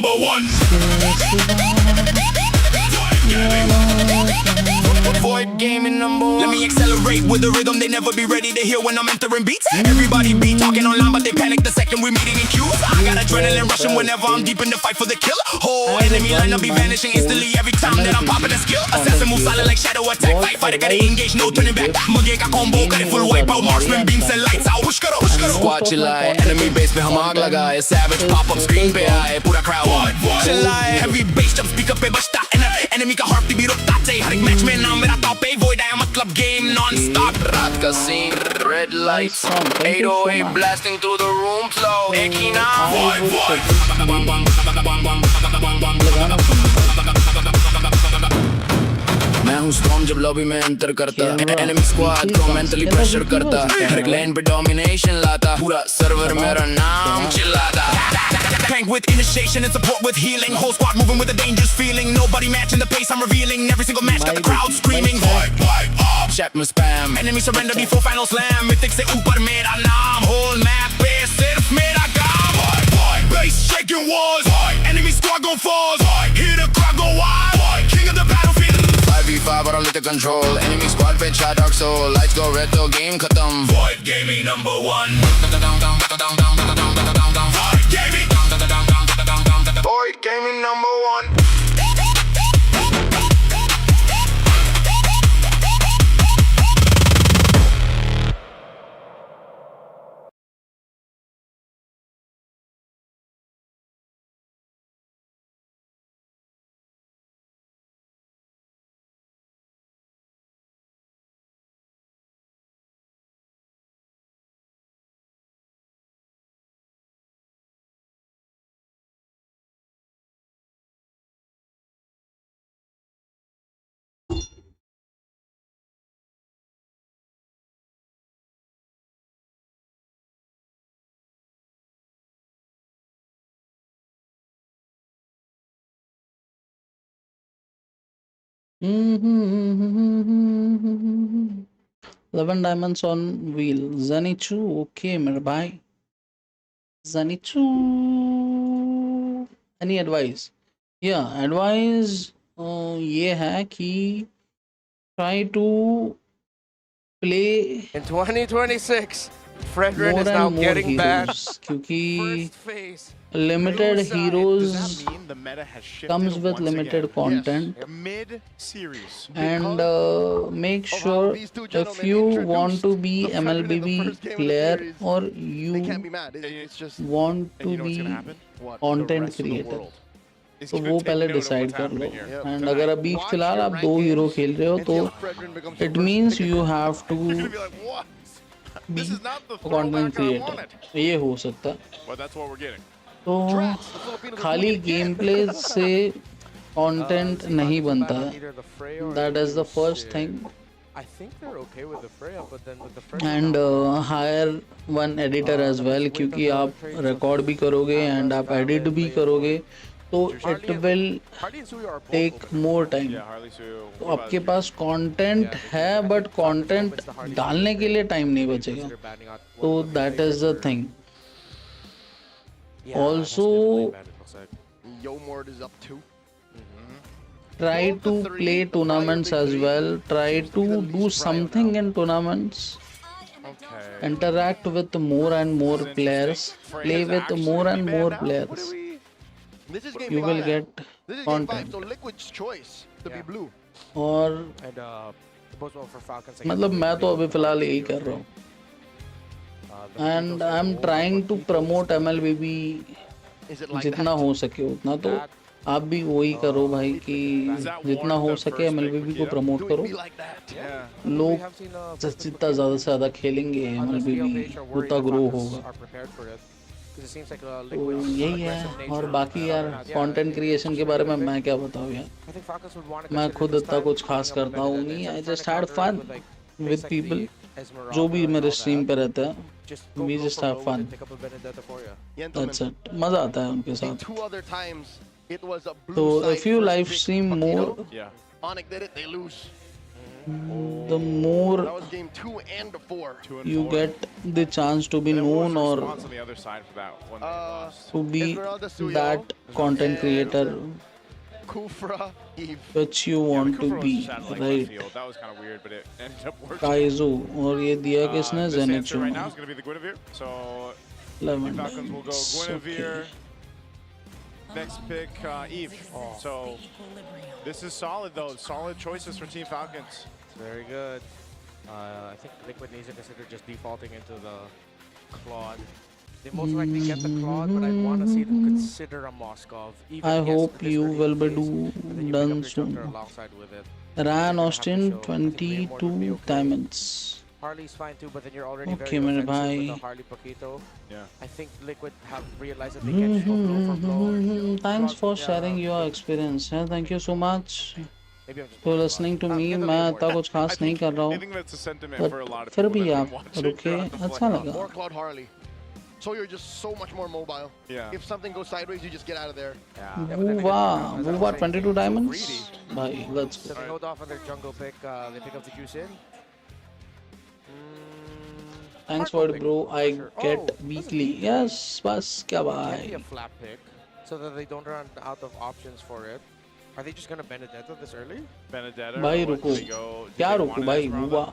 Void gaming #1. Let me accelerate with the rhythm. They never be ready to hear when I'm entering beats. Everybody be talking online, but they panic the second we're meeting in queues. I got adrenaline rushing whenever I'm deep in the fight for the kill. Whole enemy line up be vanishing instantly every time that I'm popping a skill. Assassin move silent like shadow attack. Fighter gotta engage, no turning back. Mage ka combo, got it full wipeout. Marksman beams and lights out. Push karo, push karo. Squad chillai, enemy base pe hum aag lagaye. Savage pop up screen pe aaye. Pura crowd chillai. Heavy bass jump speaker pe bajta. Enemy ka heart beat rukta chahiye. Har ek match mein naam mera top pe. Void aaya matlab game non-stop. Raat ka scene, red lights, 808 blasting through the room flow. Ek hi naam void. मैं हूँ strong जब lobby में enter करता. Enemy squad को mentally pressure करता. हर एक लेन पे domination लाता. पूरा सर्वर मेरा नाम चिल्लाता. Tank with initiation and support with healing. Whole squad moving with a dangerous feeling. Nobody matching the pace I'm revealing. Every single match got the crowd screaming. Void up. Chat में spam. Enemy surrender before final slam. Mythic से ऊपर मेरा नाम. Whole map पे सिर्फ मेरा काम. Base shaking walls. Enemy squad gon' fall. Hear the crowd go wild. King of the battlefield. 5v5 but I'm lit to control. Enemy squad bitch I dark soul. Lights go red till game khatam. Void gaming #1. Void gaming. Void gaming #1. Mm-hmm. 11 diamonds on wheel. Zanichu, okay, मेरे भाई. Zanichu. Any advice? Yeah, advice ये है कि try to play in 2026. Fredrin more is now and more getting banned. heroes क्योंकि limited heroes comes with limited content, and make sure if you want to be MLBB player or you want to be content creator, तो वो पहले decide कर लो. And अगर अभी फिलहाल आप 2 hero खेल रहे हो तो it means you have to be content creator. ये हो सकता है. तो खाली गेम प्ले से कंटेंट नहीं बनता है. That is the first thing. And hire one editor as well, क्योंकि आप रिकॉर्ड भी करोगे एंड आप एडिट भी करोगे तो it will take more time. तो आपके पास कंटेंट है बट कंटेंट डालने के लिए टाइम नहीं बचेगा. तो that is the thing. Also, try to play tournaments as well. Try to do something in tournaments. Interact with more and more players. Play with more and more players. This is game you will 5. get This is game 5, content. so Liquid's choice to be blue. और And both well for Falcons. मतलब मैं तो अभी फिलहाल यही कर रहा हूँ. And I'm trying to promote MLBB जितना हो सके उतना, तो आप भी वही करो भाई कि जितना हो सके MLBB को प्रमोट करो. लोग जितना ज़्यादा से ज़्यादा खेलेंगे MLBB उतना ग्रो होगा. तो यही है. और बाकी यार कंटेंट क्रिएशन के बारे में मैं क्या बताऊँ यार, मैं खुद इतना कुछ खास करता हूँ नहीं. I just had fun with people जो भी मेरे स्ट्रीम पे रहता है. We just have fun, that's it. मजा आता है उनके साथ. तो if you live stream more, the more you get the chance to be known or to be that content creator which you want to be, right? Kaizo, और ये दिया किसने? Zenichu. 11 dimes. Okay. Next pick, Eve. So this is solid though. Solid choices for Team Falcons. Very good. I think Liquid needs to consider just defaulting into the Claude. They most likely get the Claude, but I want to see them consider a Moskov. I hope you will be done soon. Ryan Austin, 22 diamonds. Harley's fine too, but then you're already Okay, very मेरे offensive भाई. with the Harley Paquito. Yeah. I think Liquid have realized that they can just go blow for blow. Thanks for sharing your experience. Yeah, thank you so much for listening to me. मैं इतना कुछ खास नहीं कर रहा हूँ, but फिर भी आप रुके, अच्छा लगा. More Claude Harley. So you're just so much more mobile. Yeah. If something goes sideways, you just get out of there. Buva 22 diamonds. Bye, let's So go. they hold off on their jungle pick. They pick up the juice in. Thanks for it, bro. I get weekly. Yes, बस क्या It can भाई. be a flat pick, so that they don't run out of options for it. Are they just gonna Benedetta this early? Benedetta. भाई रुको, क्या रुको भाई? बुवा.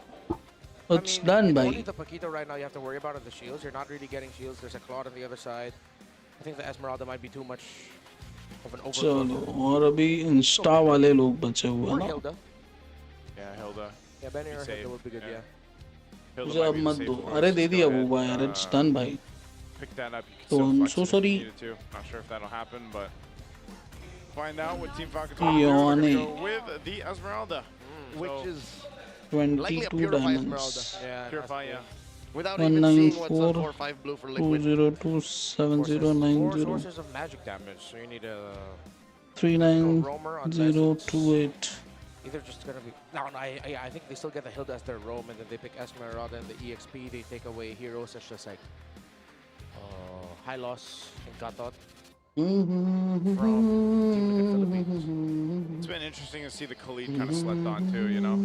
It's done, Only भाई. the Paquito right now you have to worry about are the shields. You're not really getting shields. There's a Claude on the other side. I think the Esmeralda might be too much of an overload. चलो, और अभी Insta वाले लोग बचे हुए Or हैं ना. Hilda. Yeah, Hilda. Yeah, Benny or Hilda would be good, yeah. मुझे अब मत दो. अरे दे दिया बुवा यार. It's done भाई. Pick that up. You can So still I'm flex so it if sorry. you needed to. Not sure if that'll happen, but find out what Team Falcons will do. We're Yone. gonna go with the Esmeralda, Which is 22 diamonds. Yeah. Purify, yeah. Without even seeing what's on 4-5 blue for Liquid. 202 7090 4 sources of magic damage, so you need a 39028. either just gonna be no. I think they still get the Hilda as their roam, and then they pick Esmeralda and the EXP. They take away heroes such as like High Loss and Gatot. It's been interesting to see the Khalid kind of slept on too, you know.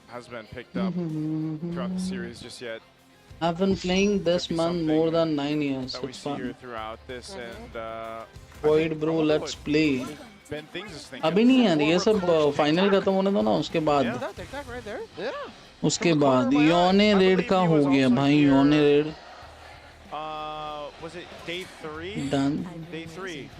Has been picked up throughout the series just yet. I've been playing this month more than 9 years. That we It's see here fun. throughout this and Void bro, let's play. Ben Things is thinking. अभी नहीं यार, ये सब final खत्म होने दो ना, उसके बाद. That TikTok right there. Yeah. उसके बाद योने रेड का हो गया भाई. योने red Was it day 3? done. Day 3. I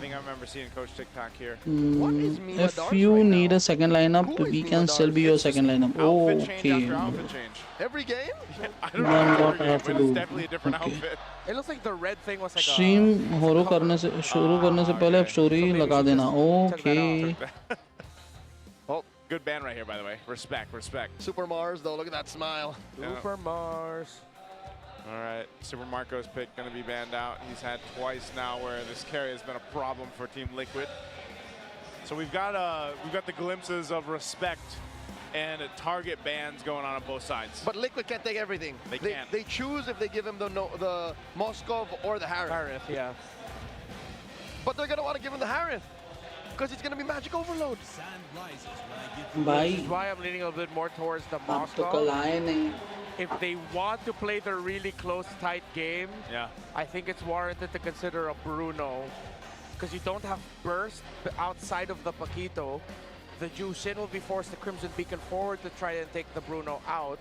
think I remember seeing Coach TikTok here. If you need a second lineup, we can still be your second lineup. Outfit change Okay. after outfit change. Every game? I don't Then know what I have to but it's do? definitely a different Okay. outfit. It looks like the red thing was like stream शुरू करने से पहले आप story लगा देना. Okay. Good band right here, by the way. Respect, respect. Super Mars, though. Look at that smile. Super Mars. All right, Super Marco's pick going to be banned out. He's had twice now where this carry has been a problem for Team Liquid. So we've got the glimpses of respect and target bans going on both sides. But Liquid can't take everything. They can't. They choose if they give him the Moskov or the Harith. Harith, yeah. But they're going to want to give him the Harith because it's going to be magic overload. भाई Which is why I'm leaning a little bit more towards the आप तो Moskov. कल आए नहीं. If they want to play the really close, tight game, Yeah. I think it's warranted to consider a Bruno. Because you don't have burst outside of the Paquito. The Jushin will be forced to Crimson Beacon forward to try and take the Bruno out.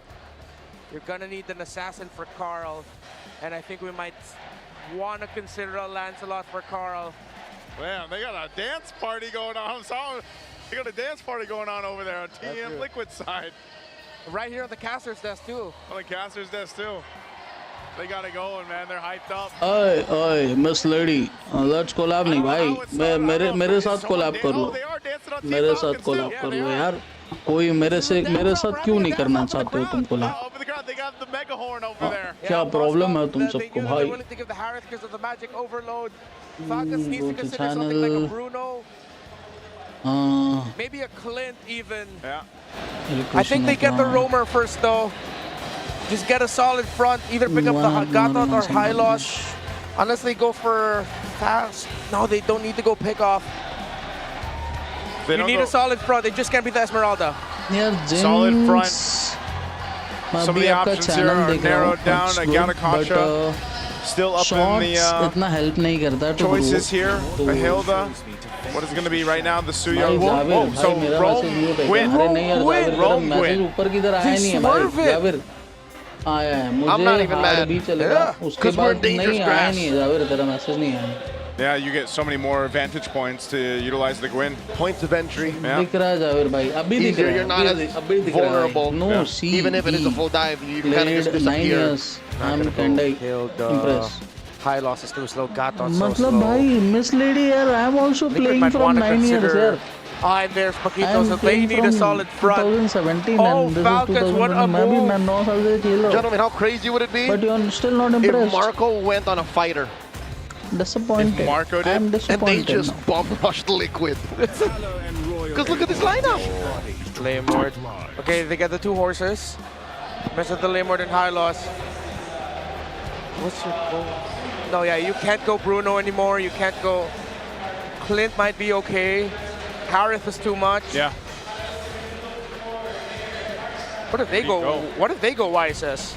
You're gonna need an assassin for Carl. And I think we might want to consider a Lancelot for Carl. Man, they got a dance party going on. They got a dance party going on over there on Team Liquid side. Right here on the caster's desk too. On the caster's desk too. They got it going, man. They're hyped up. ओए miss lady let's collab नहीं भाई मैं मेरे साथ collab कर लो मेरे साथ collab कर लो यार कोई मेरे साथ क्यों नहीं करना चाहते हो तुम कोलैब क्या प्रॉब्लम है तुम सबको भाई go to channel maybe a Clint even. Yeah. I think they get the roamer first though. Just get a solid front, either pick up the Gatot or Hylos. Unless they go for fast. No, they don't need to go pick off. You need a solid front. They just can't beat the Esmeralda. Solid front. Some of the options here are narrowed down. Galakasha still up in the choices here. The Hilda. What is it going to be right now? The Suyo. Oh, so Rome win. Rome win. He's swerving. आया है I'm not मुझे even हार mad. भी चलेगा उसके बाद नहीं आया नहीं जावेर तेरा मैसेज नहीं आया Yeah, you get so many more vantage points to utilize the Gwyn. Points of entry. दिख रहा है जावेर भाई अभी दिख रहा है You're not as अभी दिख रहा है vulnerable. No, see, Even if it is a full dive, you kind of just played 9 disappear. years I'm kinda impressed Hylos is too slow. Gatot so slow. मतलब भाई मिस लेडी यार I am also playing from 9 years here And there's Paquito, so they need a solid front. 2017 oh, and this Falcons, is 2020 what a मैं भी move. मैं 9 साल से खेल रहा हूँ Gentlemen, how crazy would it be? But you're still not If impressed Marco went on a fighter. Disappointed. If Marco did, I'm And they disappointed just bomb rushed Liquid. Because look at this lineup. Laymord. Okay, they get the two horses. Mess with the Laymord and Hylos. What's your goal? No, yeah, you can't go Bruno anymore. You can't go. Clint might be okay. Harith is too much. Yeah. What if they go? What if they go YSS?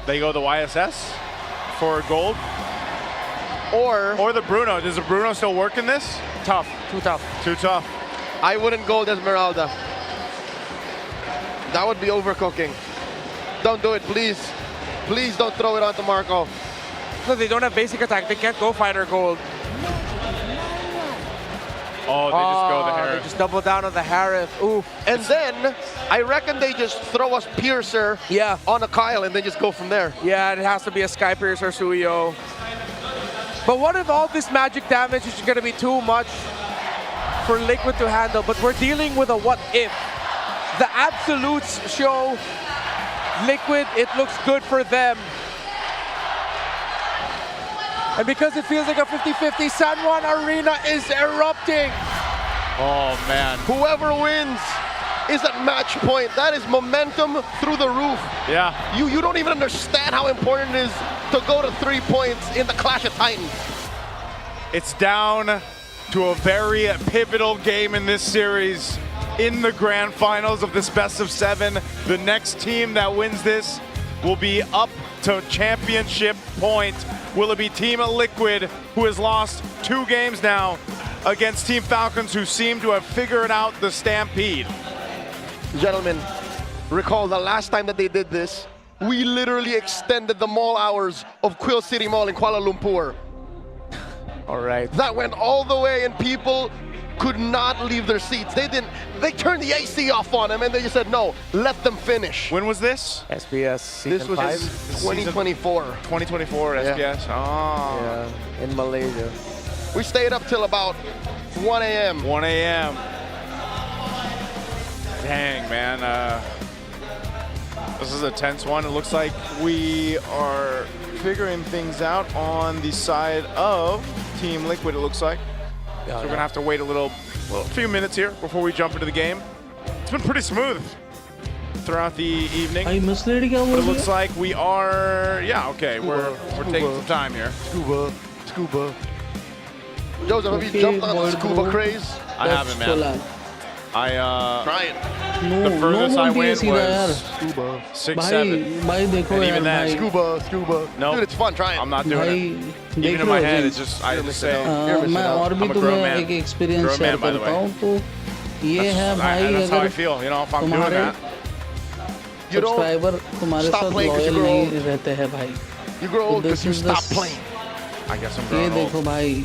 They go the YSS for gold. Or the Bruno. Does the Bruno still work in this? Tough. Too tough. Too tough. I wouldn't gold Esmeralda. That would be overcooking. Don't do it, please. Please don't throw it onto Marco. No, they don't have basic attack. They can't go fighter gold. Oh, they just go the They Harith. just double down on the Harith. Ooh. And then I reckon they just throw us Piercer on a Kyle and they just go from there. Yeah, it has to be a Sky Piercer Suyo. But what if all this magic damage is going to be too much for Liquid to handle? But we're dealing with a what if. The absolutes show Liquid, it looks good for them. And because it feels like a 50-50, San Juan Arena is erupting. Oh, man. Whoever wins is at match point. That is momentum through the roof. Yeah. You don't even understand how important it is to go to 3 points in the Clash of Titans. It's down to a very pivotal game in this series. In the grand finals of this best of 7, the next team that wins this will be up to championship point. Will it be Team Liquid, who has lost 2 games now, against Team Falcons, who seem to have figured out the stampede? Gentlemen, recall the last time that they did this, we literally extended the mall hours of Quill City Mall in Kuala Lumpur. All right. That went all the way and people could not leave their seats. They turned the AC off on them and they just said, no, let them finish. When was this? SBS season This was 5? 2024. 2024 SBS. Yeah, in Malaysia. We stayed up till about 1 a.m. 1 a.m. Dang, man. This is a tense one. It looks like we are figuring things out on the side of Team Liquid, it looks like. So we're going to have to wait a few minutes here before we jump into the game. It's been pretty smooth throughout the evening. I misled you. But it looks like we are, we're taking some time here. Scuba. Joseph, have you jumped on the scuba craze? I haven't, man. Try it. The furthest I went was scuba. 6'7". भाई देखो And यार even then, Scuba. Nope. Dude, it's fun. Try it. I'm not doing it. Even in my head, it's just, I just say, मैं और भी I'm a तुम्हें grown man. एक experience Grown share man, by the करता way. हूँ तो ये है भाई And that's how I अगर feel, if I'm doing that. Subscriber तुम्हारे साथ लॉयल नहीं रहते हैं भाई You grow old because you stop playing. I guess I'm ये growing old. देखो भाई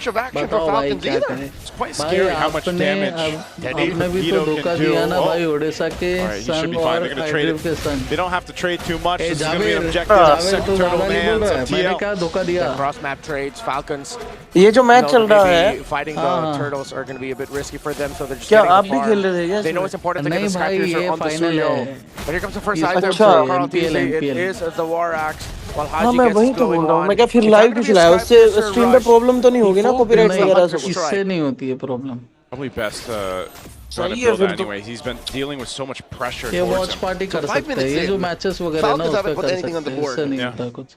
bunch of action for बताओ भाई Falcons क्या either. करें It's quite भाई scary how much damage Teddy आपने भी तो Vito धोखा can do. दिया ना भाई Oh. ओडिशा के All right, he should संग be fine. और They're going to trade हाइड्रिव के it. संग They don't have to trade too much. A This is going to be an Javed objective. Javed Second तो turtle ज्यादा in the नहीं बोल hands रहा है of मैंने TL. क्या धोखा दिया Cross map trades, Falcons. ये जो मैच know चल that रहा maybe है fighting the turtles are going to be a bit risky for them, so they're just क्या getting आप the भी farm. खेल रहे थे क्या They know इसमें? it's important to get नहीं the भाई Skypiercer ये on the फाइनल Suyo. है But here comes the first ये item अच्छा for Carl MPL TZ. It MPL is the War Axe, while हाँ Haji मैं gets वही तो glowing बोल रहा हूँ मैं wand. क्या फिर If लाइव I'm क्यों gonna be a चलाया उससे Skypiercer स्ट्रीम पे rush, प्रॉब्लम तो नहीं होगी ना he कॉपीराइट focused वगैरह on से the कुछ इससे नहीं होती है problem Probably best trying to सही है build फिर that तो। anyway. He's been dealing with so much pressure ये towards वॉच him. पार्टी कर So 5 सकते हैं, minutes ये जो in, मैचेस वगैरह है ना Falcons उसका haven't put कर anything on सकते the हैं, board. इससे नहीं Yeah. होता कुछ।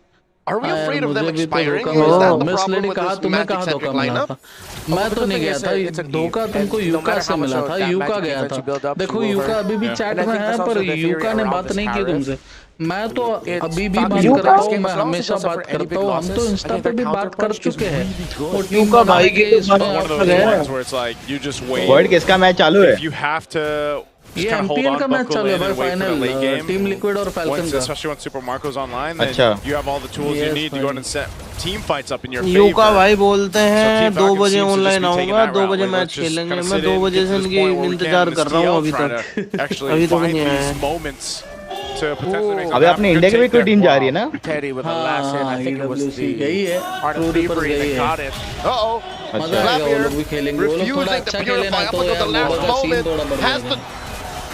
Are we हाँ यार, afraid of them मुझे भी तो expiring? धोखा Is मिला that था। the miss problem lady with कहा this तुम्हें कहा Magic-centric धोखा मिला lineup? था। मैं तो नहीं गया था, धोखा तुमको यूका से मिला था, यूका गया था। देखो यूका अभी भी चैट में है, पर यूका ने बात नहीं की तुमसे। मैं तो अभी भी बात करता हूँ, मैं हमेशा बात करता हूँ, हम तो इंस्टा पे भी बात कर चुके हैं। वो टीम बनाने के इसमें One of those ones where it's like you just wait. World किसका मैच चालू है? If you have to ये just kind of hold MPL on, का मैच buckle चालू है in भाई, and wait for the final late game. Team liquid और falcon Once, का। especially when Super Marco's online, then अच्छा। you have all the tools you Yes, need to go ahead and set team fights up in your yucca favor. भाई बोलते हैं 2 बजे seems to just online be taking आऊंगा, that 2 route. बजे Like, match let's just खेलेंगे। kinda मैं sit 2 in, बजे get से to this इनकी point where we इंतजार can कर रहा हूँ अभी try तक। to actually अभी तक find नहीं आया these है। moments to potentially make अबे अपने इंडिया की भी कोई टीम जा रही है ना? Teddy with the last hit. I think it was the गई है, Art True of Reapers Thievery गई that है। got it. Uh-oh. मजा आएगा, वो लोग भी खेलेंगे, वो लोग थोड़ा अच्छा खेले ना तो यार ग्लोबल का सीन थोड़ा बढ़ Has जाएगा। to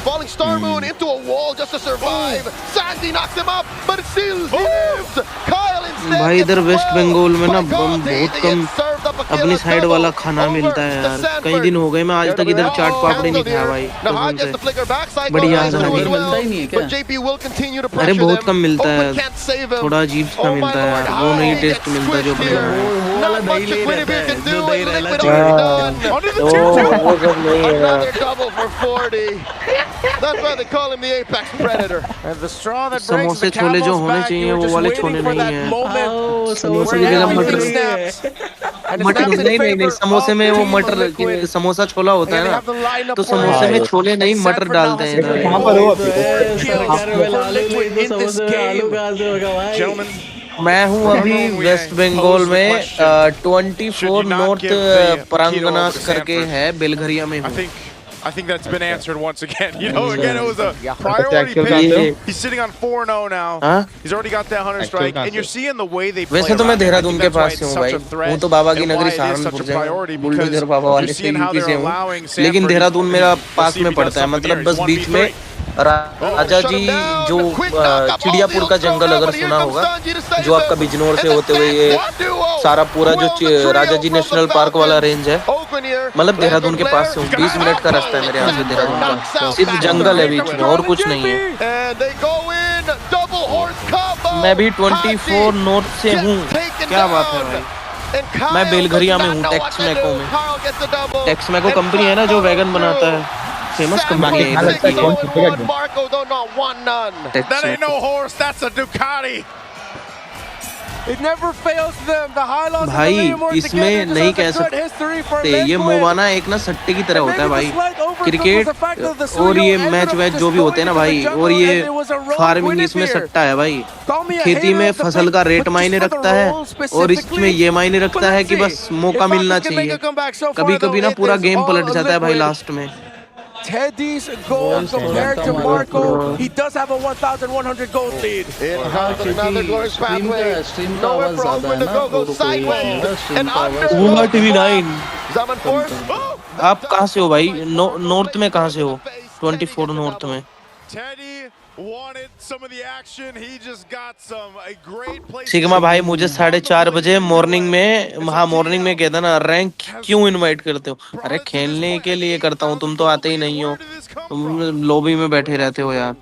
falling Star Moon into a wall just to survive. Sandy knocks him up, but still he lives. Kyle instead भाई इधर gets वेस्ट well. बंगाल में ना My God, बहुत he come gets served up a kill, अपनी a side double वाला खाना over मिलता है to यार। Sanford. कई दिन हो गए मैं आज तक इधर चाट पापड़ी नहीं खाया भाई Nahad कसम gets to flick her backside, से। बढ़िया goes है through भाई। as well. But JP will continue to अरे pressure बहुत them. कम मिलता है, Oakland can't save him. थोड़ा अजीब सा Oh my मिलता है Lord, यार, वो how नहीं he टेस्ट gets मिलता जो squished बढ़िया here. है। Not much Guinevere can do, and Liquid हाँ। already done. वो सब नहीं है यार। Another double for 40. That's why they call him the Apex Predator. And the straw that breaks समोसे the छोले जो camel's होने back, चाहिए you were वो just वाले waiting छोले for नहीं that है। moment समोसे where की जगह everything मटर snaps. And it's मटर snapped in नहीं नहीं नहीं favor समोसे of में the वो team of मटर Liquid. समोसा छोला होता है And they ना, have the lineup तो for समोसे it. में छोले नहीं And मटर Sanford now डालते has हैं to इधर। go कहाँ पर हो for अभी? kills सरकार में for आलू नहीं Liquid तो in this समोसे में आलू game. कहाँ से होगा भाई? Gentlemen, मैं हूँ अभी वेस्ट बंगाल में 24 नॉर्थ परांगनास करके है बेलघरिया में हूँ। I think that's been answered once again. You know, again, it was a priority pick. He's sitting on 4-0 now. हाँ? He's already got that 100 strike, and you're seeing the way they play वैसे तो मैं around it. I Dehradun think के that's why pass it's से हूँ such भाई, a threat हूँ तो बाबा की and why नगरी it is such Saharanpur a से priority हूँ, बुलडोजर because बाबा वाले you're से seeing how यूपी से they're हूँ, allowing लेकिन Sanford देहरादून to मेरा see पास if में he does पड़ता है, something मतलब here. बस He's बीच में 1v3. राजा जी जो चिड़ियापुर का जंगल अगर सुना होगा, जो आपका बिजनौर से होते हुए ये सारा पूरा जो राजा जी नेशनल पार्क वाला रेंज है, मतलब देहरादून के पास से हूँ, 20 मिनट का रास्ता है मेरे यहाँ से देहरादून का, सिर्फ जंगल है बीच में और कुछ नहीं है। मैं भी 24 नॉर्थ से हूँ, क्या बात है भाई। मैं बेलघरिया में हूँ, टेक्समैको में। टेक्समैको कंपनी है ना जो वैगन बनाता है, फेमस कंपनी है इधर की। That ain't no horse, that's a Ducati. It never fails them. The highlights of the भाई Liam Morgan इसमें together नहीं just कह has a good history for सकते, ये Liquid. मोवाना एक ना सट्टे की तरह होता है भाई। क्रिकेट और ये मैच वैच जो भी होते हैं ना भाई, और ये फार्मिंग इसमें सट्टा है भाई। खेती में फसल का रेट मायने रखता है और इसमें ये मायने रखता है कि बस मौका मिलना चाहिए। कभी कभी ना पूरा गेम पलट जाता है भाई लास्ट में। Teddy's goal compared to Marco, he does have a 1,100 goal lead. Another glorious pathway. Nowhere for Oakland to go. Goes sideways. And Uma TV9 Zaman fourth. आप कहाँ से हो भाई? नॉर्थ में कहाँ से हो? 24 नॉर्थ में। सिग्मा भाई मुझे 4:30 बजे मॉर्निंग में, हाँ मॉर्निंग में कहता ना रैंक क्यों इनवाइट करते हो? अरे खेलने के लिए करता हूँ, तुम तो आते ही नहीं हो, तुम लॉबी में बैठे रहते हो यार।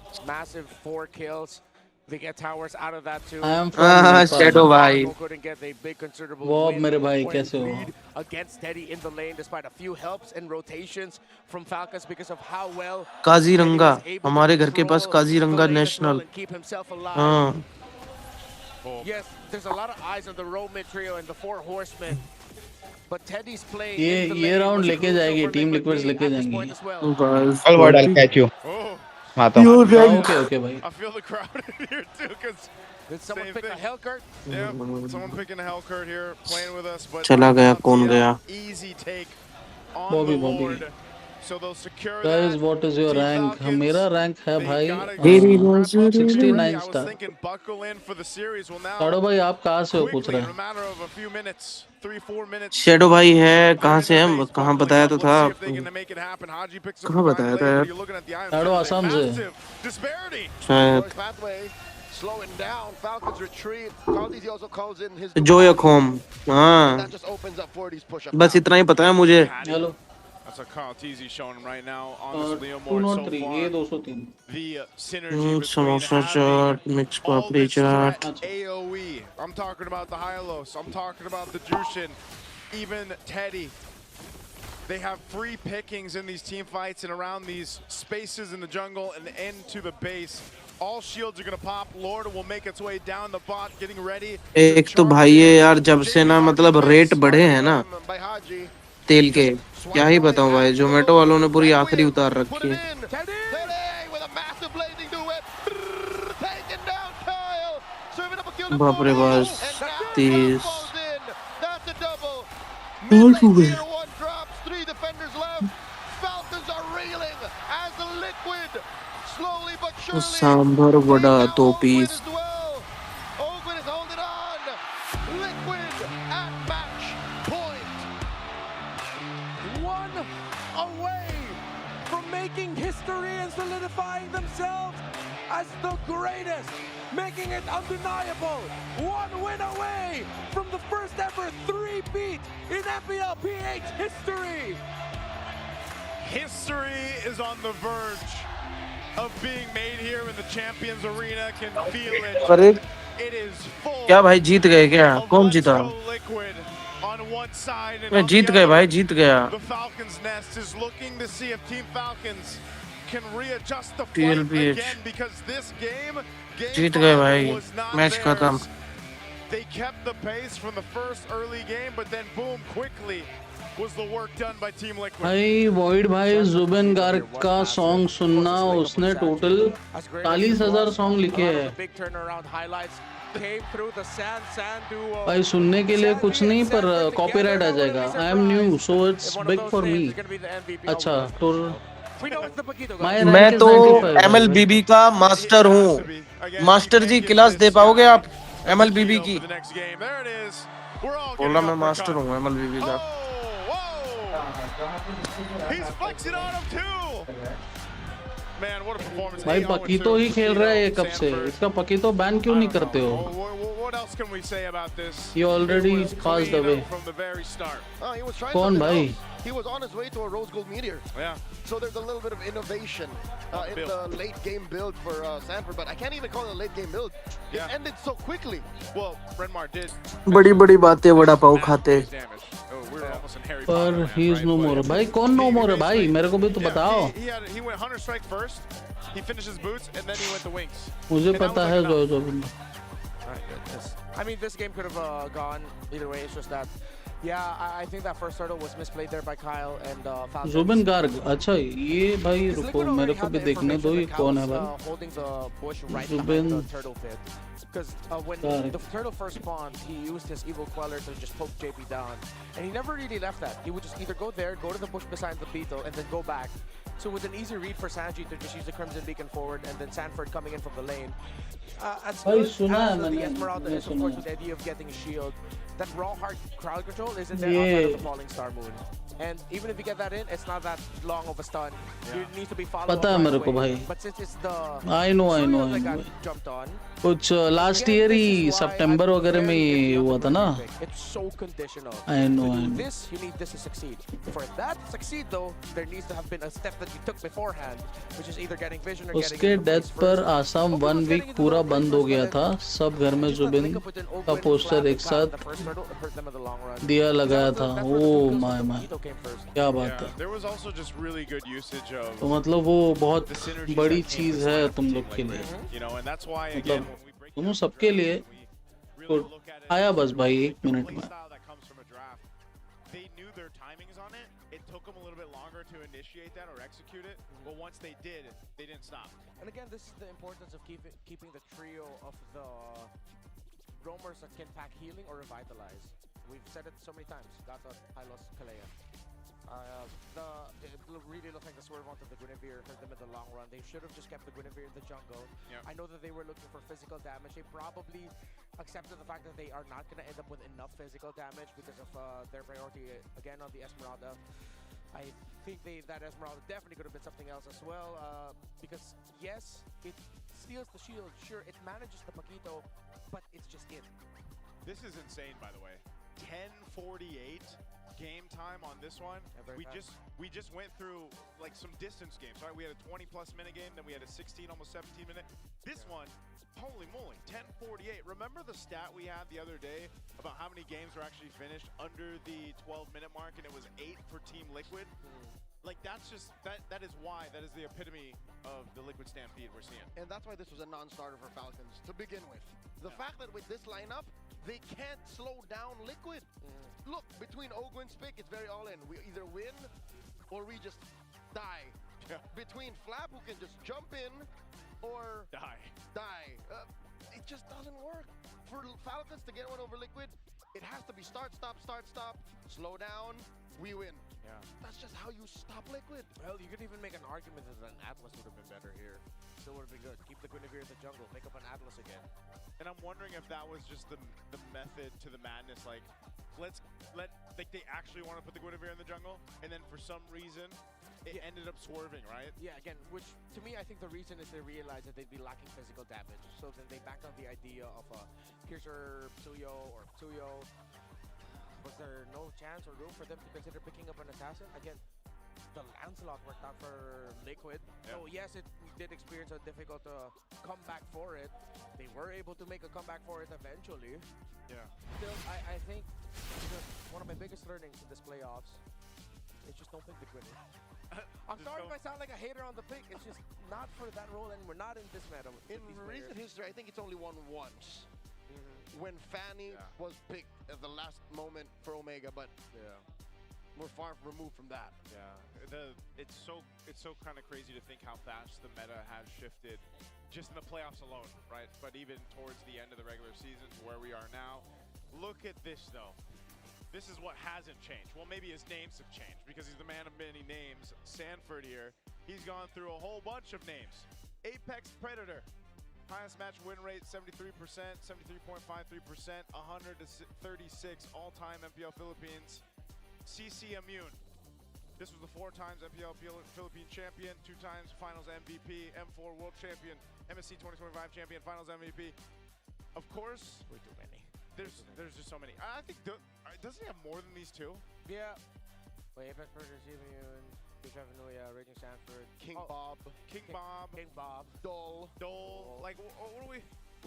हाँ शेडो भाई। वो अब मेरे भाई कैसे हो? काजीरंगा, हमारे घर के पास काजीरंगा नेशनल। हाँ ये राउंड लेके जाएगी टीम, लिक्विड्स लेके जाएंगी। I'll catch you. आता हूँ। ओके ओके भाई। I feel the crowd in here too, because did someone pick a Hellcurt? Yeah, someone picking a Hellcurt here, playing with us, but चला गया, कौन गया? Easy take on Bobby, the Bobby. Lord. So they'll secure Guys, that. what is your rank? मेरा rank है भाई 69 I was star। thinking buckle in for the series. Well now, साड़ो भाई आप कहाँ से हो पूछ रहे in a हैं? matter of a few minutes, 3-4 minutes. Shadow भाई है कहाँ से हम? कहाँ बताया तो था? कहाँ बताया था यार? साड़ो आसाम से। शायद। Slowing down, Falcons retreat. Carlisi also calls in his. Zoya खोम, हाँ। That just opens up 40's push up. बस इतना ही पता है मुझे। Hello. that's what Kyle Teasy showing him right now on this Leo 203 Moore so ये far. 203 The synergy between samosa having chaat mix all papdi this chaat threat AoE. I'm talking about the Hylos. I'm talking about the Jushin. Even Teddy. They have free pickings in these team fights and around these spaces in the jungle and into the base. All shields are gonna pop. Lord will make its way down the bot, getting ready. एक तो भाई ये यार जब से ना मतलब rate बढ़े हैं ना तेल के क्या ही बताऊं भाई जोमेटो वालों ने पूरी आखिरी उतार रखी है बाप रे बस 30 बहुत हो गए Three defenders left. Falcons are reeling as the Liquid slowly but surely. Sambar vada 2 piece Oakland is holding on. Liquid at match point. One away from making history and solidifying themselves as the greatest, making it undeniable. One win away from the first ever 3-peat in MLBB history. History is on the verge of being made here in the Champions Arena. Can feel it. अरे It is full. क्या भाई जीत गए क्या कौन जीता Liquid on one side and मैं on Jeet the गए other. भाई जीत गया The Falcons nest is looking to see if Team Falcons can readjust the fight TLBH. again because this game जीत गए भाई was not मैच खत्म They kept the pace from the first early game, but then boom, quickly was the work done by Team Liquid. भाई void भाई जुबिन गार्ग का song सुनना उसने total 40,000 song लिखे हैं भाई सुनने के लिए कुछ नहीं पर कॉपीराइट आ जाएगा I am new so it's big for me अच्छा तो मैं तो MLBB का मास्टर हूँ मास्टर जी क्लास दे पाओगे आप MLBB की बोला मैं मास्टर हूँ MLBB का He's flexing on him too. Man, what a performance. भाई पकीतो ही खेल रहा है कब से इसका पकीतो बैन क्यों नहीं करते हो What else can we say about this? He already passed away. From the very start. He was trying कौन something भाई else. He was on his way to a Rose Gold Meteor. Yeah. So there's a little bit of innovation in the late game build for Sanford, but I can't even call it a late game build. It ended so quickly. Well, Renmar did. बड़ी बड़ी बातें वड़ा पाव खाते पर he is no मोर भाई कौन no मोर है भाई मेरे को भी तो बताओ He went Hunter Strike first. He finished his boots and then he went the wings. मुझे पता है जो I mean, this game could have gone either way. It's just that, yeah, I think that first turtle was misplayed there by Kyle and Falcons. Zubin Garg अच्छा ये भाई रुको मेरे को भी देखने दो ये कौन है भाई Holding the bush right Zubin behind the turtle pit. Because when the turtle first spawned, he used his evil queller to just poke JP down. And he never really left that. He would just either go there, go to the bush beside the beetle, and then go back. So with an easy read for Sanji to just use the Crimson Beacon forward, and then Sanford coming in from the lane. As good as the Esmeralda is, of course, with the idea of getting a shield, that raw hard crowd control isn't there outside of the Falling Star Moon. And even if you get that in, it's not that long of a stun. You need to be followed पता है मेरे को भाई But since it's the I know that got jumped on, कुछ last year ही सितंबर वगैरह में ये हुआ था ना it's so conditional. I know To do this, you need this to succeed. For that to succeed, though, there needs to have been a step that you took beforehand, which is either getting vision or getting. उसके death पर Assam 1 week पूरा बंद हो गया था सब घर में जुबिन का पोस्टर एक साथ दिया लगाया था ओ माय माय क्या बात है There was also just really good usage of. तो मतलब वो बहुत बड़ी चीज है तुम लोग के लिए You know, and that's why again मतलब तुम सबके लिए तो आया बस भाई 1 मिनट में they knew their timings on it. It took them a little bit longer to initiate that or execute it, but once they did, they didn't stop. And again, this is the importance of keeping the trio of the roamers that can pack healing or revitalize. We've said it so many times. Gata, Hylos, Kalea. It really looked like the swerve onto the Guinevere hurt them in the long run. They should have just kept the Guinevere in the jungle. I know that they were looking for physical damage. They probably accepted the fact that they are not going to end up with enough physical damage because of their priority again on the Esmeralda. I think that Esmeralda definitely could have been something else as well. Because yes, it steals the shield. Sure, it manages the Paquito, but it's just it. This is insane, by the way. 10:48 game time on this one, we just went through like some distance games, right? We had a 20+ minute game, then we had a 16, almost 17 minute. This one, holy moly, 10:48. Remember the stat we had the other day about how many games were actually finished under the 12-minute mark, and it was 8 for Team Liquid? Like, that's just, that is the epitome of the Liquid Stampede we're seeing. And that's why this was a non-starter for Falcons to begin with. The fact that with this lineup, they can't slow down Liquid. Look, between Ogu and Spick, it's very all in. We either win or we just die. Between Flap, who can just jump in, or die. It just doesn't work. For Falcons to get one over Liquid, it has to be start, stop, slow down, we win. Yeah. That's just how you stop Liquid. Well, you could even make an argument that an Atlas would have been better here. Still would have been good. Keep the Guinevere in the jungle, pick up an Atlas again. And I'm wondering if that was just the method to the madness. Like, like they actually want to put the Guinevere in the jungle, and then for some reason, it ended up swerving, right? Yeah, again, which to me, I think the reason is they realized that they'd be lacking physical damage. So then they backed on the idea of a Piercer Psuyo or Psuyo. Was there no chance or room for them to consider picking up an assassin? Again, the Lancelot worked out for Liquid. Yeah. So yes, it did experience a difficult comeback for it. They were able to make a comeback for it eventually. Yeah. Still, I think one of my biggest learnings in this playoffs is just don't pick the Guinevere. I'm sorry if I sound like a hater on the pick. It's just not for that role, and we're not in this meta. In recent history, I think it's only won once. When Fanny was picked at the last moment for Omega, but we're far removed from that. Yeah, it's so kind of crazy to think how fast the meta has shifted just in the playoffs alone, right? But even towards the end of the regular season to where we are now. Look at this, though. This is what hasn't changed. Well, maybe his names have changed because he's the man of many names. Sanford here, he's gone through a whole bunch of names. Apex Predator, highest match win rate, 73%, 73.53%, 100-36 all-time MPL Philippines. CC Immune, this was the 4 times MPL Philippine champion, 2 times finals MVP, M4 world champion, MSC 2025 champion, finals MVP. Of course, way too many. There's just so many. I think, doesn't he have more than these two? Yeah. Wait, Apex Predator, Immune, Nuya, Raging Sanford, King Bob, Dole. Like, what do we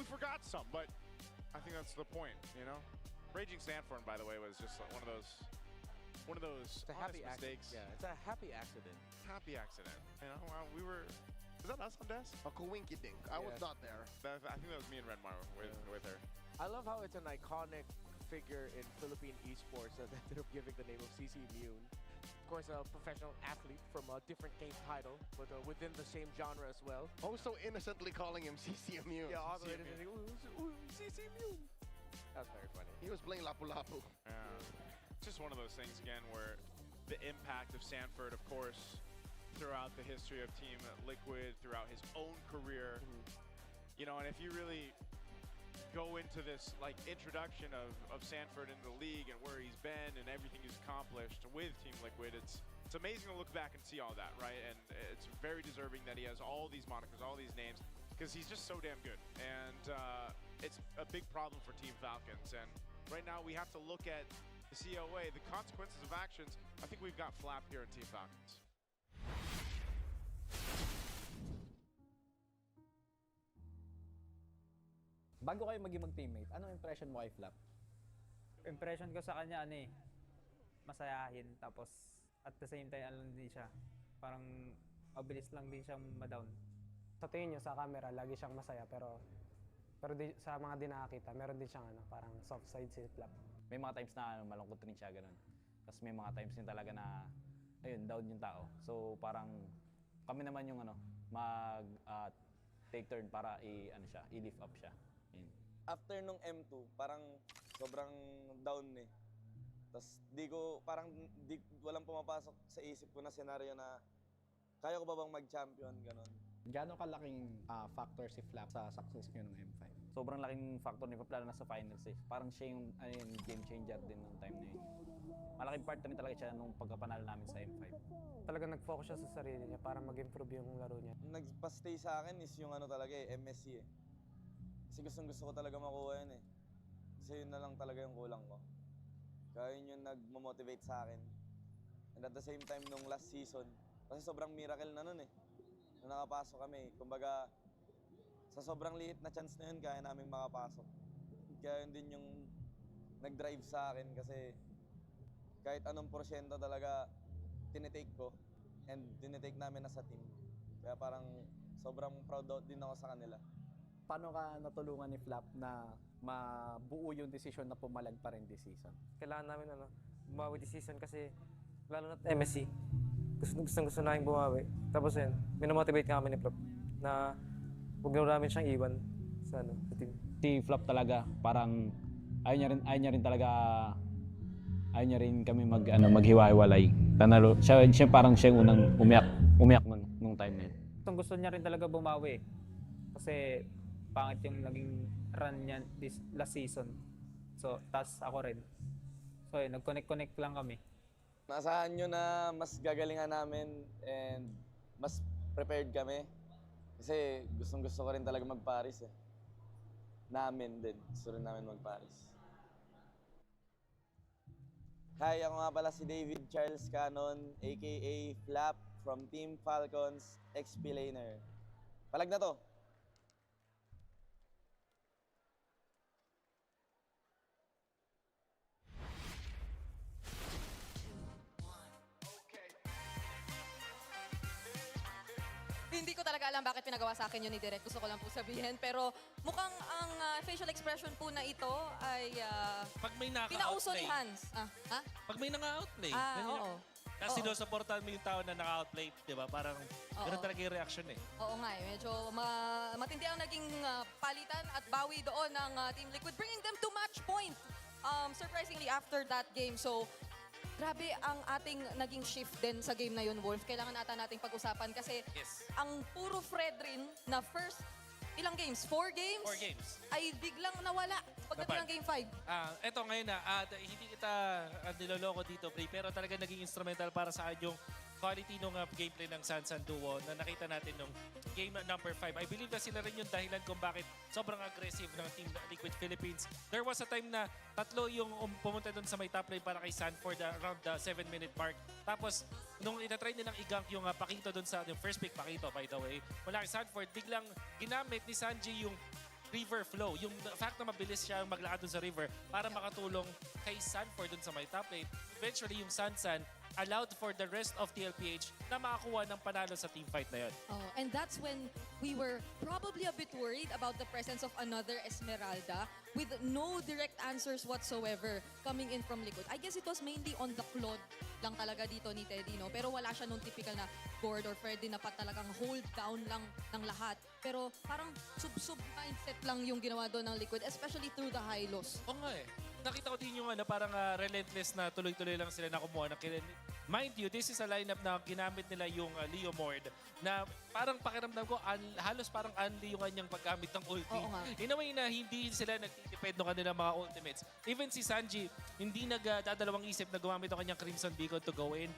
forgot some, but I think that's the point, you know? Raging Sanford, by the way, was just like one of those it's a happy mistakes. Yeah, it's a happy accident. Happy accident. You know, we were. Was that us on Des? A coinky dink. I was not there. I think that was me and Renmar with her. I love how it's an iconic figure in Philippine esports that ended up giving the name of CC Immune. Of course, a professional athlete from a different game title, but within the same genre as well. Also innocently calling him CC Immune. Yeah, also innocently, CC Immune. That's very funny. He was playing Lapu Lapu. Yeah. It's just one of those things, again, where the impact of Sanford, of course, throughout the history of Team Liquid, throughout his own career, you know, and if you really go into this like introduction of Sanford in the league and where he's been and everything he's accomplished with Team Liquid, it's amazing to look back and see all that, right? And it's very deserving that he has all these monikers, all these names, because he's just so damn good. And it's a big problem for Team Falcons. And right now we have to look at the COA, the consequences of actions. I think we've got Flap here in Team Falcons. Bago kayo maging mag-teammate, anong impression mo kay Flap? Impression ko sa kanya, masayahin. Tapos, at the same time, din siya. Parang, mabilis lang din siyang ma-down. Sa tingin nyo, sa camera, lagi siyang masaya. Pero sa mga di nakakita, meron din siyang parang soft side si Flap. May mga times na malungkot rin siya, ganun. Tapos may mga times din talaga na, ayun, down yung tao. So, parang, kami naman yung take turn para i-lift up siya. After nung M2, parang sobrang down eh. Tapos walang pumapasok sa isip ko na senaryo na kaya ko ba bang mag-champion, gano'n. Gaano kalaking factor si Flap sa success niyo ng M5? Sobrang laking factor ni Flap, lalo na sa finals eh. Parang siya yung game changer din nung time na yun. Malaking part rin talaga siya nung pagkapanalo namin sa M5. Talagang nag-focus siya sa sarili niya para mag-improve yung laro niya. Nagpa-stay sa akin is yung talaga MSC eh. Kasi gusto ko talaga makuha yun eh. Kasi yun na lang talaga yung kulang ko. Kaya yun yung nag-motivate sa akin. And at the same time, nung last season, kasi sobrang miracle na nun eh. Nung nakapasok kami, kumbaga, sa sobrang liit na chance na yun, kaya namin makapasok. Kaya yun din yung nag-drive sa akin kasi kahit anong porsyento talaga tinitake ko and tinitake namin as a team. Kaya parang sobrang proud din ako sa kanila. Paano ka natulungan ni Flap na mabuo yung decision na pumalag pa rin this season? Kailangan namin bumawi this season kasi lalo na MSC. Gusto namin bumawi. Tapos yun, minomotivate kami ni Flap na huwag na namin siyang iwan sa team. Si Flap talaga, parang ayaw niya rin kami maghiwa-hiwalay. Siya parang siya yung unang umiyak nung time na yun. Gusto niya rin talaga bumawi kasi pangit yung naging run niya this last season. So, tas ako rin. So, yun, nag-connect lang kami. Naasahan nyo na mas gagalingan namin and mas prepared kami. Kasi gustong-gusto ko rin talaga mag-Paris eh. Namin din. Gusto rin namin mag-Paris. Hi, ako nga pala si David Charles Cannon, aka Flap from Team Falcons XP Laner. Palag na to! Hindi ko talaga alam bakit pinagawa sa akin yun ni Direk. Gusto ko lang po sabihin. Pero mukhang ang facial expression po na ito ay Pag may pinauso ni naka-outplay. Hans. Ha? Pag may naka-outplay. Oo. Kasi sinusuportahan mo yung tao na naka-outplay, di ba? Parang ganun talaga yung reaction eh. Oo nga eh. Medyo matindi ang naging palitan at bawi doon ng Team Liquid, bringing them to match point. Surprisingly after that game. So, grabe ang ating naging shift din sa game na yun, Wolf. Kailangan ata nating pag-usapan kasi ang puro Fredrin na first ilang games? 4 games? 4 games. Ay biglang nawala pagdating ng game 5. Eto ngayon na, hindi kita niloloko dito, Bri, pero talaga naging instrumental para sa akin yung quality ng gameplay ng Sansan Duo na nakita natin nung game number 5. I believe na sila rin yung dahilan kung bakit sobrang aggressive ng Team Liquid Philippines. There was a time na tatlo yung pumunta dun sa may top lane para kay Sanford around the 7-minute mark. Tapos, nung inatry nilang i-gank yung Pakito dun sa yung first pick, Pakito by the way, wala kay Sanford, biglang ginamit ni Sanji yung river flow. Yung fact na mabilis siya maglakad dun sa river para makatulong kay Sanford dun sa may top lane. Eventually, yung Sansan allowed for the rest of TLPH na makakuha ng panalo sa team fight na yun. And that's when we were probably a bit worried about the presence of another Esmeralda with no direct answers whatsoever coming in from Liquid. I guess it was mainly on the Claude lang talaga dito ni Teddy, no? Pero wala siya nung typical na Gord or Freddy na talagang hold down lang ng lahat. Pero parang sub-sub mindset lang yung ginawa doon ng Liquid, especially through the high lows. Oo nga eh. Nakita ko din yung parang relentless na tuloy-tuloy lang sila na kumuha ng kill. Mind you, this is a lineup na ginamit nila yung Leo Mord na parang pakiramdam ko halos parang unli yung kanyang paggamit ng ulti. In a way na hindi sila nagtitipid ng kanilang mga ultimates. Even si Sanji, hindi nagdadalawang isip na gumamit ng kanyang Crimson Beacon to go in.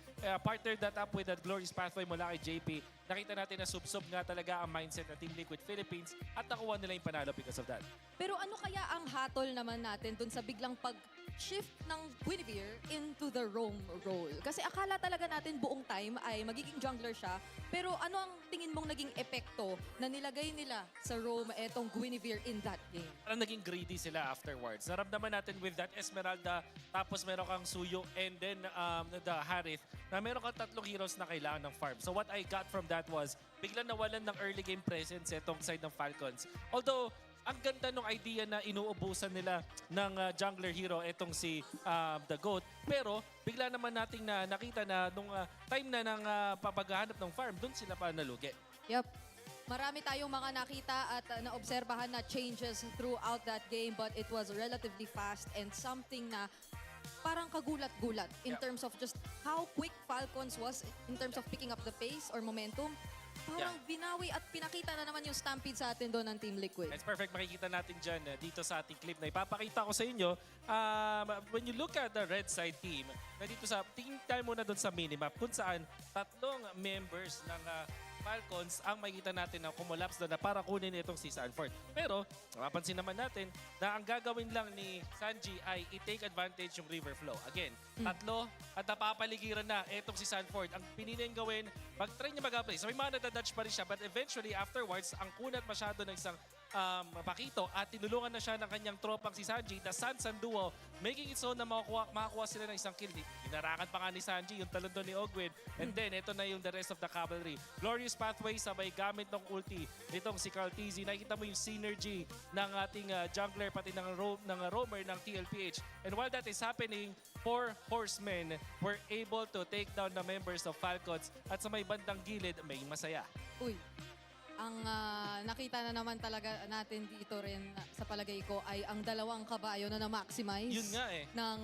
Partner that up with that Glorious Pathway mula kay JP. Nakita natin na sub-sub nga talaga ang mindset ng Team Liquid Philippines at nakuha nila yung panalo because of that. Pero ano kaya ang hatol naman natin dun sa biglang pag-shift ng Guinevere into the roam role? Kasi akala talaga natin buong time ay magiging jungler siya. Pero ano ang tingin mong naging epekto na nilagay nila sa roam etong Guinevere in that game? Parang naging greedy sila afterwards. Naramdaman natin with that Esmeralda, tapos meron kang Suyo, and then the Harith, na meron kang tatlong heroes na kailangan ng farm. So what I got from that was, biglang nawalan ng early game presence itong side ng Falcons. Although, ang ganda ng idea na inuubusan nila ng jungler hero etong si The Goat. Pero bigla naman nating nakita na nung time na ng papaghahanap ng farm, dun sila pa nalugi. Yep. Marami tayong mga nakita at naobserbahan na changes throughout that game, but it was relatively fast and something na parang kagulat-gulat in terms of just how quick Falcons was in terms of picking up the pace or momentum. Parang binawi at pinakita na naman yung stampede sa atin doon ng Team Liquid. It's perfect. Makikita natin dyan dito sa ating clip na ipapakita ko sa inyo. When you look at the red side team, na dito sa, tingin tayo muna doon sa minimap kung saan tatlong members ng Falcons ang makikita natin na kumulaps doon na para kunin itong si Sanford. Pero mapapansin naman natin na ang gagawin lang ni Sanji ay i-take advantage yung river flow. Again, tatlo at napapaligiran na itong si Sanford. Ang pinili niyang gawin, mag-try niya mag-apply. So may mga nadadodge pa rin siya but eventually afterwards, ang kunat masyado ng isang Pakito at tinulungan na siya ng kanyang tropang si Sanji, the Sansan Duo, making it so na makakuha sila ng isang kill. Inarakan pa nga ni Sanji yung talon doon ni Ogwin. And then, ito na yung the rest of the cavalry. Glorious Pathway, sabay gamit ng ulti nitong si Carl TZ. Nakikita mo yung synergy ng ating jungler, pati ng roamer ng TLPH. And while that is happening, 4 horsemen were able to take down the members of Falcons. At sa may bandang gilid, may masaya. Uy, ang nakita na naman talaga natin dito rin sa palagay ko ay ang dalawang kabayo na na-maximize Yun nga ng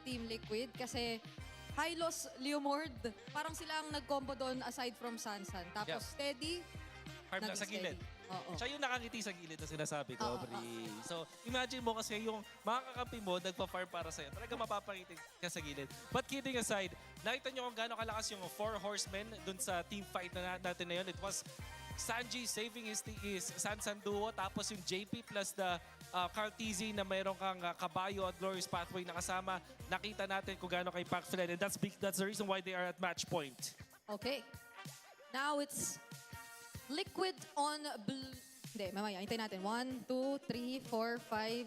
Team Liquid. Kasi Hylos, Leomord, parang sila ang nag-combo doon aside from Sansan. Tapos Steady, Farm na sa gilid. Oo. Siya yung nakangiti sa gilid na sinasabi ko, Bri. So, imagine mo kasi yung mga kakampi mo nagpa-farm para sa'yo. Talaga mapapangiti ka sa gilid. But kidding aside, nakita nyo kung gaano kalakas yung 4 horsemen dun sa team fight na natin na yun. It was Sanji saving his Sansan Duo, tapos yung JP plus the Carl TZ na mayroon kang kabayo at Glorious Pathway na kasama. Nakita natin kung gaano kay impactful and that's the reason why they are at match point. Okay. Now it's Liquid on blue. Hindi, mamaya. Hintayin natin. 1, 2, 3, 4, 5,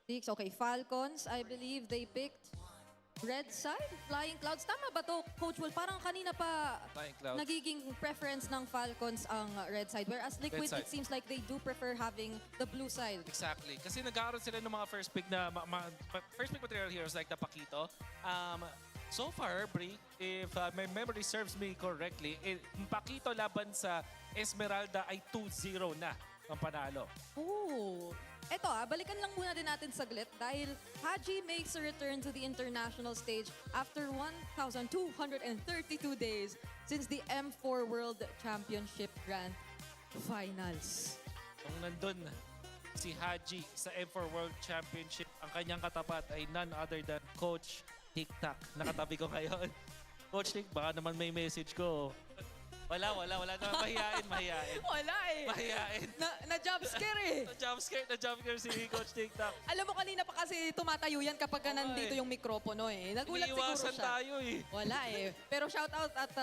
6. Okay, Falcons. I believe they picked red side. Flying Clouds. Tama ba to, Coach Will? Parang kanina pa Flying Clouds. nagiging preference ng Falcons ang red side. Whereas Liquid, it seems like they do prefer having the blue side. Exactly. Kasi nag-aaroon sila ng mga first pick material heroes like the Pakito. So far, Bri, if my memory serves me correctly, Pakito laban sa Esmeralda ay 2-0 na ang panalo. Ooh. Eto balikan lang muna din natin saglit dahil Haji makes a return to the international stage after 1,232 days since the M4 World Championship Grand Finals. Nung nandun si Haji sa M4 World Championship, ang kanyang katapat ay none other than Coach TikTok. Nakatabi ko ngayon. Coach Tik, baka naman may message ko. Wala naman. Mahihain. Wala eh. Mahihain. Na-jumpscare eh. Na-jumpscare si Coach TikTok. Alam mo kanina pa kasi tumatayo yan kapag nandito yung mikropono eh. Nagulat siguro siya. Iniiwasan tayo eh. Wala eh. Pero shout out at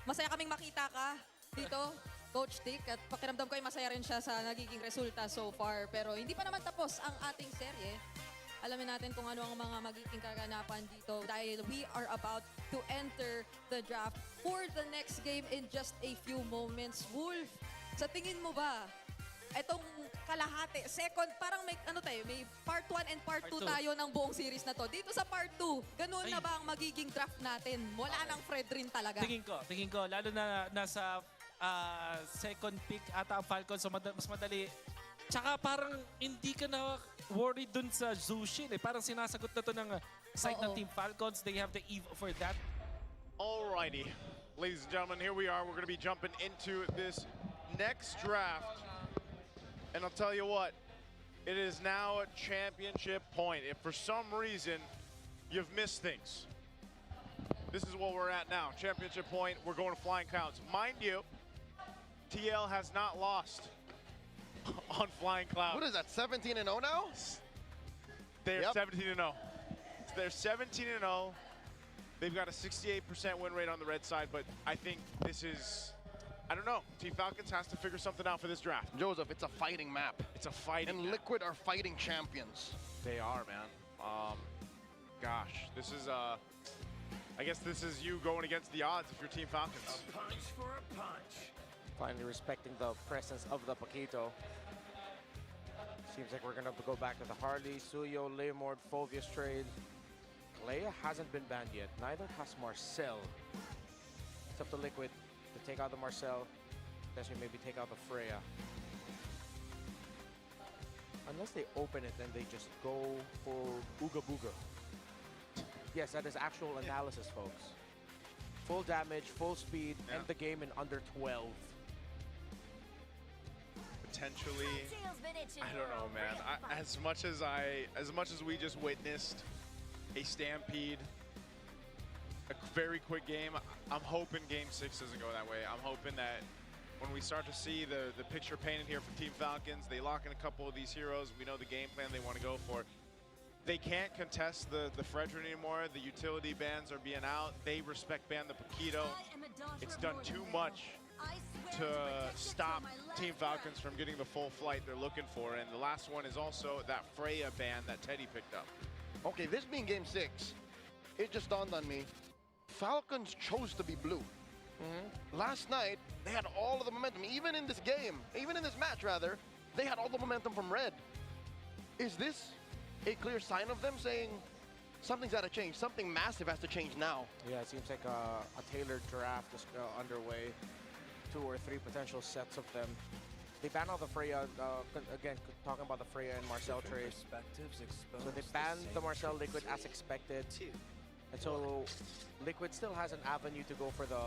masaya kaming makita ka dito, Coach Tik. At pakiramdam ko ay masaya rin siya sa nagiging resulta so far. Pero hindi pa naman tapos ang ating serye. Alamin natin kung ano ang mga magiging kaganapan dito dahil we are about to enter the draft for the next game in just a few moments. Wolf, sa tingin mo ba, itong kalahati, second, parang may, may part 1 and part 2 tayo ng buong series na to. Dito sa part 2, ganun na ba ang magiging draft natin? Wala nang Fred rin talaga. Tingin ko, lalo na nasa second pick ata ang Falcons, so mas madali. Tsaka parang hindi ka na worried dun sa Zushin eh. Parang sinasagot na to ng side ng Team Falcons. They have the EVE for that. Alrighty. Ladies and gentlemen, here we are. We're going to be jumping into this next draft. And I'll tell you what, it is now a championship point. If for some reason you've missed things, this is what we're at now. Championship point, we're going to Flying Clouds. Mind you, TL has not lost on Flying Clouds. What is that, 17-0 now? They're 17-0. They're 17-0. They've got a 68% win rate on the red side, but I think this is, I don't know. Team Falcons has to figure something out for this draft. Joseph, it's a fighting map. It's a fighting And map. Liquid are fighting champions. They are, man. Gosh, this is, I guess this is you going against the odds if you're Team Falcons. A punch for a punch. Finally respecting the presence of the Pakito. Seems like we're gonna go back to the Harley, Suyo, Leomord, Phovius trade. Leia hasn't been banned yet. Neither has Marcel. It's up to Liquid to take out the Marcel. Potentially maybe take out the Freya. Unless they open it, then they just go for Ooga Booga. Yes, that is actual analysis, folks. Full damage, full speed, end the game in under 12. Potentially, I don't know, man. As much as we just witnessed a stampede, a very quick game, I'm hoping Game 6 doesn't go that way. I'm hoping that when we start to see the picture painted here for Team Falcons. They lock in a couple of these heroes. We know the game plan they want to go for. They can't contest the Fredrin anymore. The utility bans are being out. They respect ban the Paquito. It's done too much to stop Team Falcons from getting the full flight they're looking for. And the last one is also that Freya ban that Teddy picked up. Okay, this being game 6, it just dawned on me. Falcons chose to be blue. Last night, they had all of the momentum. Even in this game, even in this match rather, they had all the momentum from red. Is this a clear sign of them saying something's got to change, something massive has to change now? Yeah, it seems like a tailored draft is underway. 2 or 3 potential sets of them. They banned all the Freya, again, talking about the Freya and Marcel trades. So they banned the Marcel Liquid as expected. And so Liquid still has an avenue to go for the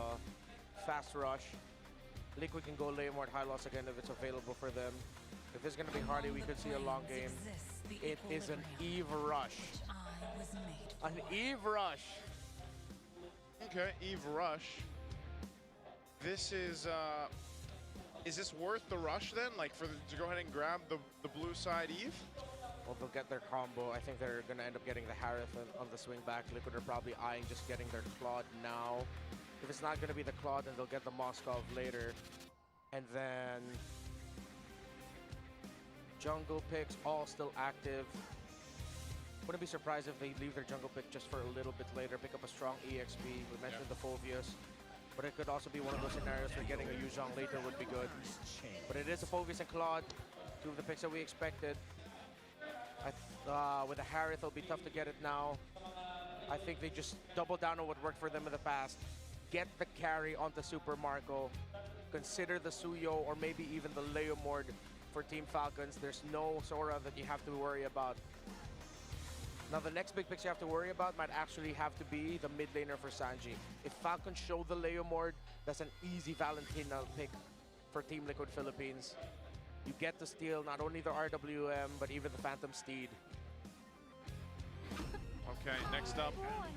fast rush. Liquid can go Leomord high loss again if it's available for them. If it's going to be Hardy, we could see a long game. It is an Eve rush. An Eve rush. Okay, Eve rush. This is this worth the rush then? Like to go ahead and grab the blue side Eve? Well, they'll get their combo. I think they're going to end up getting the Harith on the swing back. Liquid are probably eyeing just getting their Claude now. If it's not going to be the Claude, then they'll get the Moskov later. And then jungle picks all still active. Wouldn't be surprised if they leave their jungle pick just for a little bit later, pick up a strong EXP. We mentioned the Phobius. But it could also be one of those scenarios where getting a Yuzhong later would be good. But it is a Phobius and Claude, 2 of the picks that we expected. With a Harith, it'll be tough to get it now. I think they just double down on what worked for them in the past. Get the carry onto Super Marco. Consider the Suyo or maybe even the Leomord for Team Falcons. There's no Sora that you have to worry about. Now the next big picks you have to worry about might actually have to be the mid laner for Sanji. If Falcons show the Leomord, that's an easy Valentina pick for Team Liquid Philippines. You get to steal not only the RWM, but even the Phantom Steed. Okay, next up,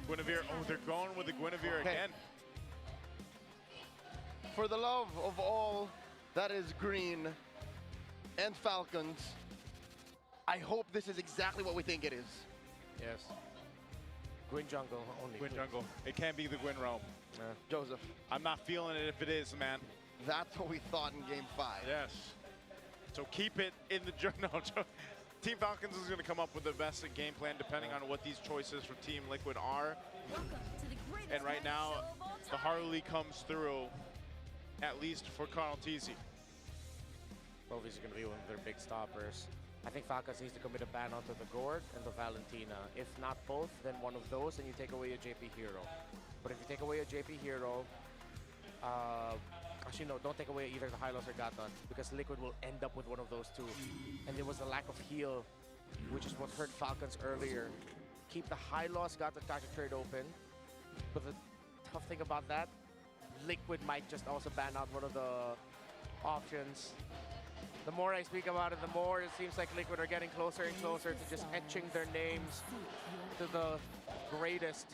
Guinevere. Oh, they're going with the Guinevere again. For the love of all that is green and Falcons, I hope this is exactly what we think it is. Yes. Gwyn jungle only. Gwyn jungle. It can't be the Gwyn roam. Joseph. I'm not feeling it if it is, man. That's what we thought in game 5. Yes. So keep it in the journal. Team Falcons is going to come up with the best game plan depending on what these choices for Team Liquid are. And right now, the Harley comes through, at least for Carl Teasy. Phobius is going to be one of their big stoppers. I think Falcons needs to commit a ban onto the Gord and the Valentina. If not both, then one of those, and you take away a JP hero. But if you take away a JP hero, actually no, don't take away either the Hylos or Gaton, because Liquid will end up with one of those 2. And there was a lack of heal, which is what hurt Falcons earlier. Keep the Hylos Gaton Kaja trade open, but the tough thing about that, Liquid might just also ban out one of the options. The more I speak about it, the more it seems like Liquid are getting closer and closer to just etching their names to the greatest.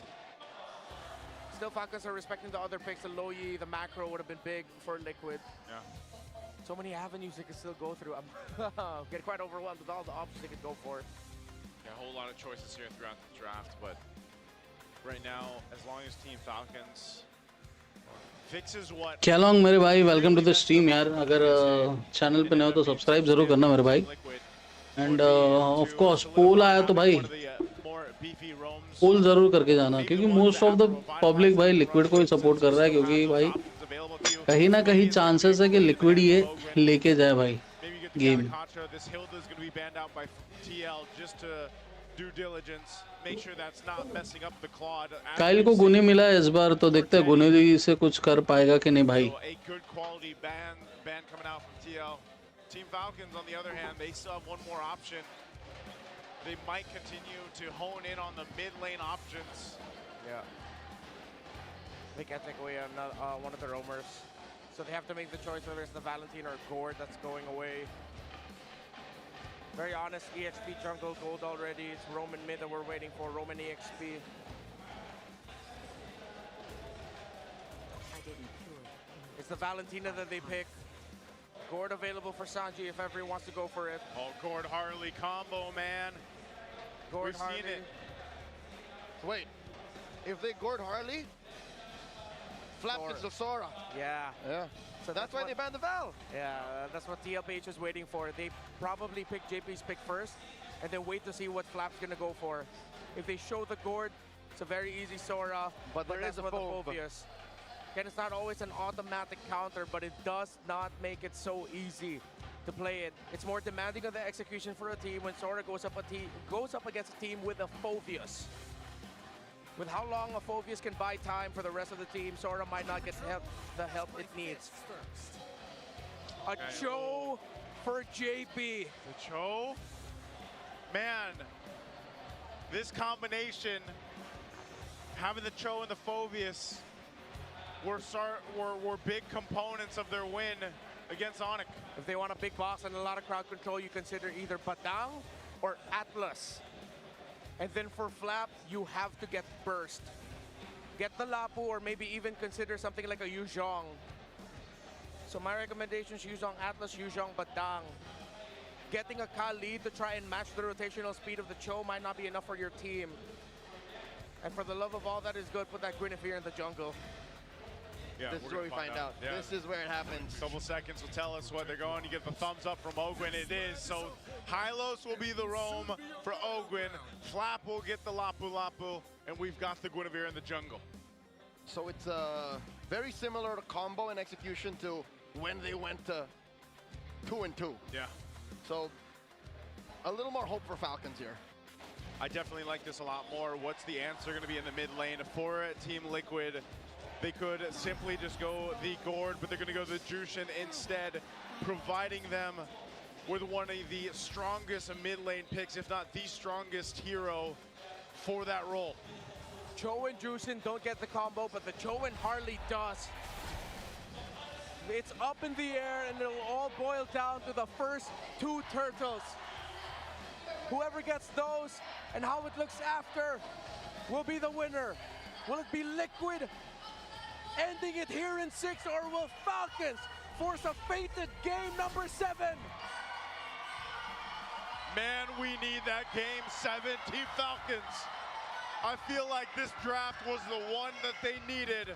Still, Falcons are respecting the other picks. The Loyi, the macro would have been big for Liquid. Yeah. So many avenues they can still go through. I'm getting quite overwhelmed with all the options they could go for. Yeah, a whole lot of choices here throughout the draft, but right now, as long as Team Falcons fixes what... क्या long मेरे भाई, welcome to the stream यार. अगर channel पे नए हो तो subscribe जरूर करना मेरे भाई. एंड ऑफ कोर्स पोल आया तो भाई पोल जरूर करके जाना, क्योंकि मोस्ट ऑफ द पब्लिक भाई लिक्विड को ही सपोर्ट कर रहा है, क्योंकि भाई कहीं ना कहीं चांसेस है कि लिक्विड ये लेके जाए भाई गेम. काइल को गुनी मिला है इस बार, तो देखते हैं गुनी से कुछ कर पाएगा कि नहीं भाई. Team Falcons, on the other hand, they still have one more option. They might continue to hone in on the mid lane options. Yeah. They can't take away one of the roamers. So they have to make the choice whether it's the Valentine or Gord that's going away. Very honest, EXP jungle gold already. It's Roman mid that we're waiting for, Roman EXP. It's the Valentina that they pick. Gord available for Sanji if ever he wants to go for it. Oh, Gord Harley combo, man. Gord We've Harley. seen it. Wait, if they Gord Harley, Flap gets the Sora. Yeah. Yeah. So that's why they banned the Val. Yeah, that's what TLPH is waiting for. They probably pick JP's pick first, and then wait to see what Flap's gonna go for. If they show the Gord, it's a very easy Sora. But there is a Phobius. Again, it's not always an automatic counter, but it does not make it so easy to play it. It's more demanding of the execution for a team when Sora goes up against a team with a Phobius. With how long a Phobius can buy time for the rest of the team, Sora might not get the help it needs. A Cho for JP. The Cho? Man, this combination, having the Cho and the Phobius, were big components of their win against Onyx. If they want a big boss and a lot of crowd control, you consider either Badang or Atlas. And then for Flap, you have to get burst. Get the Lapu or maybe even consider something like a Yuzhong. So my recommendation is Yuzhong Atlas, Yuzhong Badang. Getting a Ka lead to try and match the rotational speed of the Cho might not be enough for your team. And for the love of all that is good, put that Guinevere in the jungle. Yeah, this is where we find out. Yeah. This is where it happens. A couple seconds will tell us what they're going. You get the thumbs up from Ogwin. It is. So Hylos will be the roam for Ogwin. Flap will get the Lapu Lapu. And we've got the Guinevere in the jungle. So it's very similar to combo and execution to when they went to 2-2. Yeah. So a little more hope for Falcons here. I definitely like this a lot more. What's the answer going to be in the mid lane for Team Liquid? They could simply just go the Gord, but they're going to go the Jushin instead, providing them with one of the strongest mid lane picks, if not the strongest hero for that role. Cho and Jushin don't get the combo, but the Cho and Harley does. It's up in the air, and it'll all boil down to the first two turtles. Whoever gets those and how it looks after will be the winner. Will it be Liquid ending it here in 6, or will Falcons force a fated game number 7? Man, we need that game 7, Team Falcons. I feel like this draft was the one that they needed.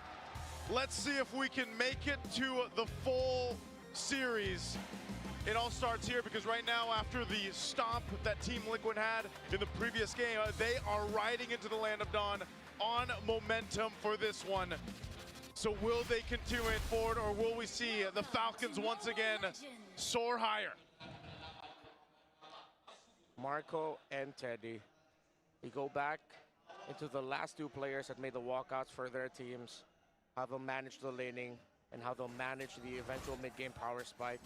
Let's see if we can make it to the full series. It all starts here because right now, after the stomp that Team Liquid had in the previous game, they are riding into the Land of Dawn on momentum for this one. So will they continue it forward, or will we see the Falcons once again soar higher? Marco and Teddy, we go back into the last two players that made the walkouts for their teams, how they'll manage the laning, and how they'll manage the eventual mid-game power spike.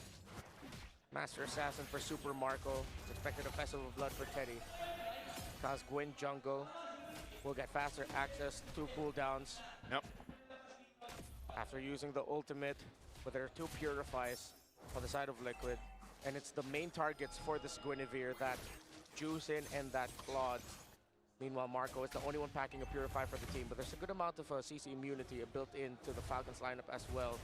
Master Assassin for Super Marco. It's expected a Festival of Blood for Teddy. Cause Gwyn jungle will get faster access to cooldowns. Yep. After using the ultimate, but there are 2 purifies on the side of Liquid. And it's the main targets for this Guinevere, that Jushin and that Claude. Meanwhile, Marco is the only one packing a purify for the team, but there's a good amount of CC immunity built into the Falcons lineup as well.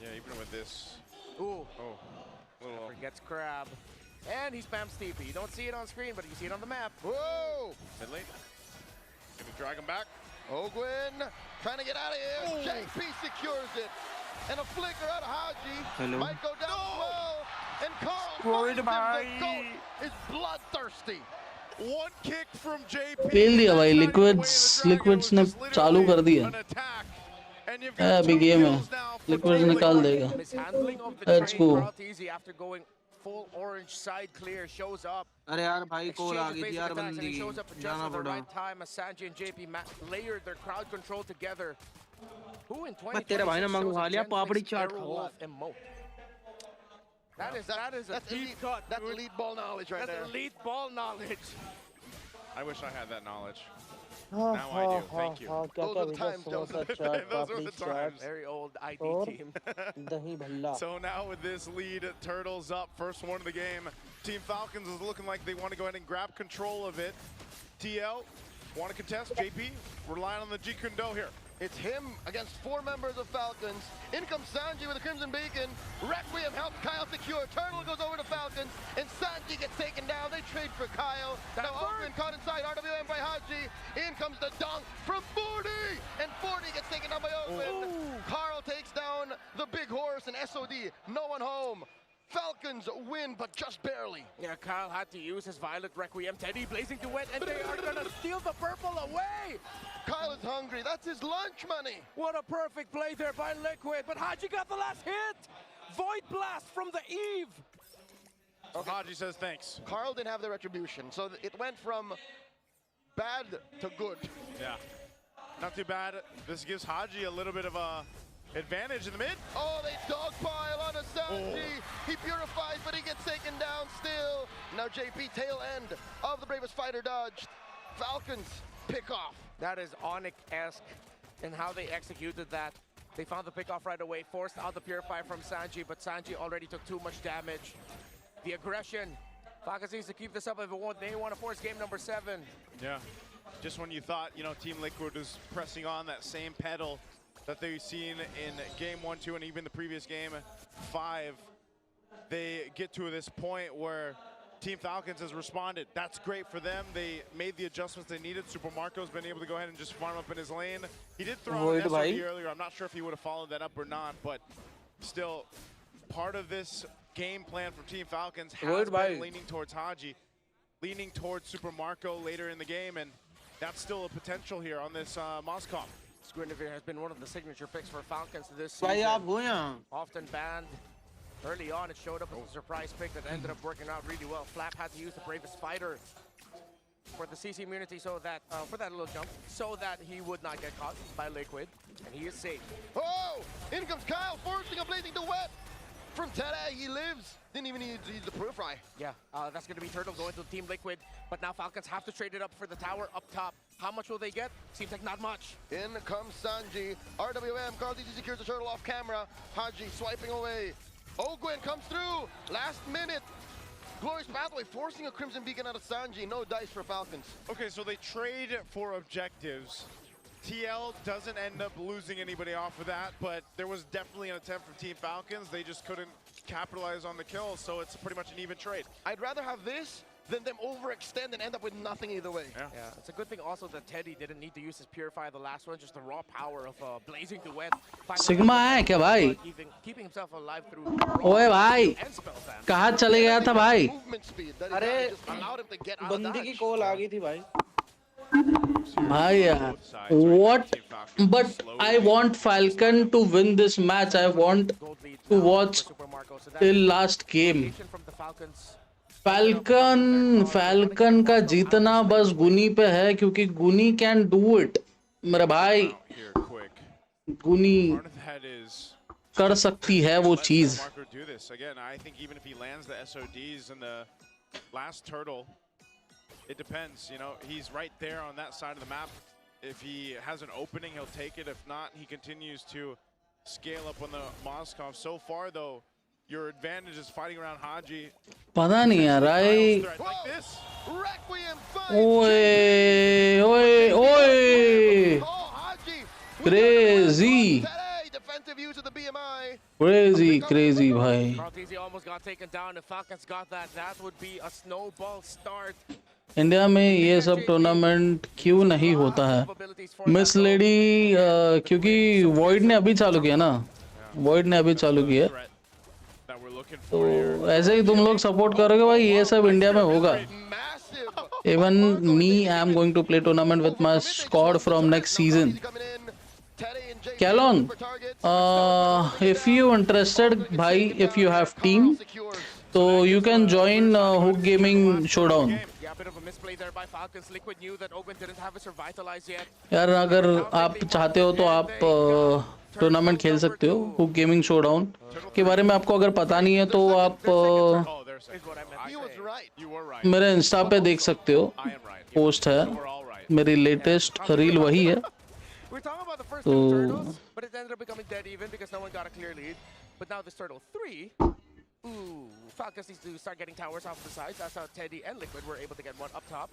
Yeah, even with this. Ooh. Oh. Little. Forgets Crab. And he spams TP. You don't see it on screen, but you see it on the map. Whoa! Mid lane. Gonna drag him back. Ogwin trying to get out of here. JP secures it. And a flicker out of Haji. Hello. Might go down as well. And Carl Gold finds him. bhai. The GOAT is bloodthirsty. One kick from JP. Fail दिया भाई liquids ने चालू कर दिया अभी game है liquids निकाल देगा let's go after going full orange side clear shows up. अरे यार भाई कॉल आ गई थी यार and बंदी he shows up just जाना at the पड़ा right time as Sanji and JP layered their crowd control together. Who in मैं तेरे भाई ने मंगवा लिया पापड़ी चाट That's deep cut. That's elite ball knowledge right there. That's elite ball knowledge. I wish I had that knowledge. Now I do. Thank you. Those are the times, Joseph. Those were the times. Very old ID team. So now with this lead, Turtles up, first one of the game. Team Falcons is looking like they want to go ahead and grab control of it. TL Want to contest? JP, relying on the G Kundo here. It's him against 4 members of Falcons. In comes Sanji with a Crimson Beacon. Requiem helps Kyle secure. Turtle goes over to Falcons, and Sanji gets taken down. They trade for Kyle. Now Ogren caught inside RWM by Haji. In comes the dunk from 40, and 40 gets taken down by Ogren. Carl takes down the big horse, and SOD, no one home. Falcons win, but just barely. Yeah, Kyle had to use his Violet Requiem. Teddy blazing duet, and they are gonna steal the purple away. Kyle is hungry. That's his lunch money. What a perfect play there by Liquid, but Haji got the last hit. Void Blast from the Eve. Okay. Haji says thanks. Carl didn't have the retribution, so it went from bad to good. Yeah, not too bad. This gives Haji a little bit of a advantage in the mid. Oh, they dogpile on a Sanji. He purifies, but he gets taken down still. Now JP, tail end of the bravest fighter dodged. Falcons pick off. That is Onyx-esque in how they executed that. They found the pick off right away, forced out the Purify from Sanji, but Sanji already took too much damage. The aggression. Falcons needs to keep this up if they want to force game number 7. Yeah, just when you thought, you know, Team Liquid was pressing on that same pedal that they've seen in game 1, 2, and even the previous game 5, they get to this point where Team Falcons has responded. That's great for them. They made the adjustments they needed. Super Marco's been able to go ahead and just farm up in his lane. He did throw out an SOD earlier. I'm not sure if he would have followed that up or not, but still, part of this game plan from Team Falcons has been leaning towards Haji, leaning towards Super Marco later in the game, and that's still a potential here on this Moskov. Guinevere has been one of the signature picks for Falcons this season. Often banned. Early on, it showed up as a surprise pick that ended up working out really well. Flap had to use the bravest fighter for the CC immunity, so that for that little jump, so that he would not get caught by Liquid, and he is safe. Oh! In comes Kyle, forcing a blazing duet from Tere. He lives. Didn't even need to use the Purify. Yeah, that's going to be Turtle going to Team Liquid, but now Falcons have to trade it up for the tower up top. How much will they get? Seems like not much. In comes Sanji. RWM, Carl DG secures the Turtle off camera. Haji swiping away. Ogwen comes through. Last minute. Glorious Pathway forcing a Crimson Beacon out of Sanji. No dice for Falcons. Okay, so they trade for objectives. TL doesn't end up losing anybody off of that, but there was definitely an attempt from Team Falcons. They just couldn't capitalize on the kill, so it's pretty much an even trade. I'd rather have this than them overextend and end up with nothing either way. Yeah, it's a good thing also that Teddy didn't need to use his Purify the last one, just the raw power of blazing duet. Sigma है क्या भाई? Keeping himself alive through ओए भाई, कहाँ चले गया था भाई? अरे बंदी की कॉल आ गई थी भाई. भाई यार, what? But I want Falcon to win this match. I want to watch till last game. Falcon का जीतना बस गुनी पे है, क्योंकि गुनी can do it. मेरे भाई, गुनी कर सकती है वो चीज. Again, I think even if he lands the SODs in the last turtle, it depends, you know, he's right there on that side of the map. If he has an opening, he'll take it. If not, he continues to scale up on the Moskov. So far, though, your advantage is fighting around Haji. पता नहीं यार, ओए ओए ओए, crazy. Crazy भाई. Carl almost got taken down. If Falcons got that, that would be a snowball start. India में ये सब टूर्नामेंट क्यों नहीं होता है? मिस लेडी, क्योंकि वॉइड ने अभी चालू किया ना, वॉइड ने अभी चालू किया, तो ऐसे ही तुम लोग सपोर्ट करोगे भाई, ये सब इंडिया में होगा. Even me, I am going to play tournament with my squad from next season. Kalong, if you interested भाई, if you have team, so you can join Hook Gaming Showdown. यार अगर आप चाहते हो तो आप टूर्नामेंट खेल सकते हो. हुक गेमिंग शोडाउन के बारे में आपको अगर पता नहीं है तो आप मेरे इंस्टा पे देख सकते हो, पोस्ट है, मेरी लेटेस्ट रील वही है. So, but it ended up becoming dead even because no one got a clear lead. But now this Turtle 3, Falcons needs to start getting towers off the sides. That's how Teddy and Liquid were able to get one up top.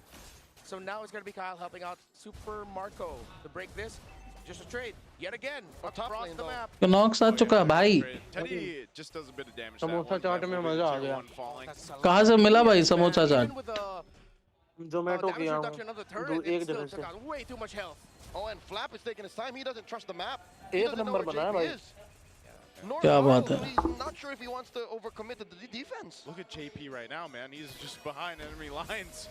So now it's going to be Kyle helping out Super Marco to break this. Just a trade yet again across the map. Knox आ चुका भाई. Teddy just does a bit of damage. Samosa chaat में मजा आ गया. कहाँ से मिला भाई समोसा चाट? जोमेटो किया हूँ. एक जगह से. Way too much health. Oh, and Flap is taking his time. He doesn't trust the map. एक नंबर बनाया भाई. क्या बात है? He's not sure if he wants to overcommit to the defense. Look at JP right now, man. He's just behind enemy lines.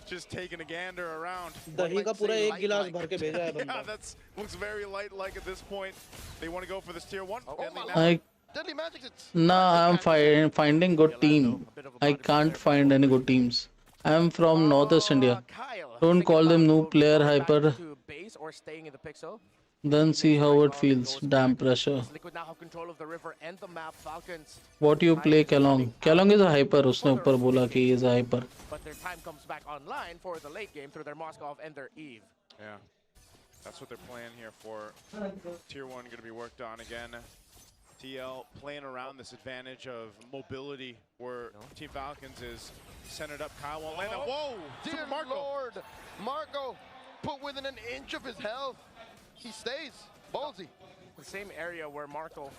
Just taking a gander around. दही का पूरा एक गिलास भर के भेजा है बंदा. Yeah, that looks very light-like at this point. They want to go for this tier 1. I'm finding good team. I can't find any good teams. I'm from Northeast India. Don't call them new player hyper. Then see how it feels. Damn pressure. Liquid now have control of the river and the map. Falcons. What do you play Kelong? Kelong is a hyper. उसने ऊपर बोला कि he is a hyper. But their time comes back online for the late game through their Moskov and their Eve. Yeah, that's what they're playing here for. Tier 1 going to be worked on again. TL playing around this advantage of mobility where Team Falcons is centered up. Kyle won't land that. Whoa! Dear Lord! Marco put within an inch of his health. He stays. Ballsy. The same area where Marco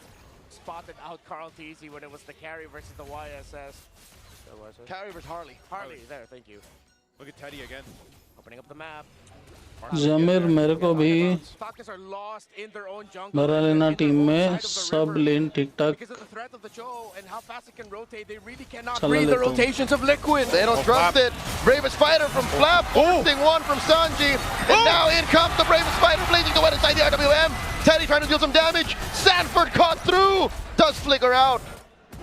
spotted out Carl TZ when it was the carry versus the YSS. Carry versus Harley. Harley, there, thank you. Look at Teddy again. Opening up the map. जमीर मेरे को भी भरा लेना team में सब लेन ठीक ठाक Read the rotations of Liquid. They don't trust it. Bravest fighter from Flap, forcing one from Sanji. And now in comes the Bravest fighter, blazing the wet inside the RWM. Teddy trying to deal some damage. Sanford caught through. Does flicker out.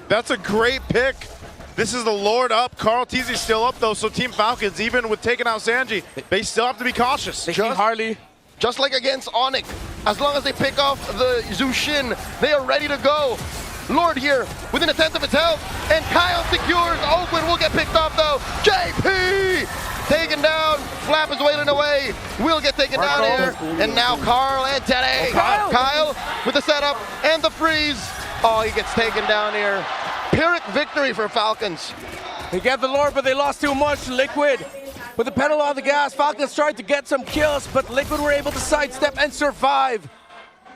That's a great pick. This is the Lord up. Carl TZ still up though, so Team Falcons, even with taking out Sanji, they still have to be cautious. Harley. Just like against Onyx, as long as they pick off the Zushin, they are ready to go. Lord here, within a tenth of its health, and Kyle secures. Oakland will get picked off though. JP taken down. Flap is wailing away. Will get taken down here. And now Carl and Teddy. Kyle with the setup and the freeze. Oh, he gets taken down here. Pyrrhic victory for Falcons. They get the Lord, but they lost too much. Liquid with the pedal on the gas. Falcons tried to get some kills, but Liquid were able to sidestep and survive.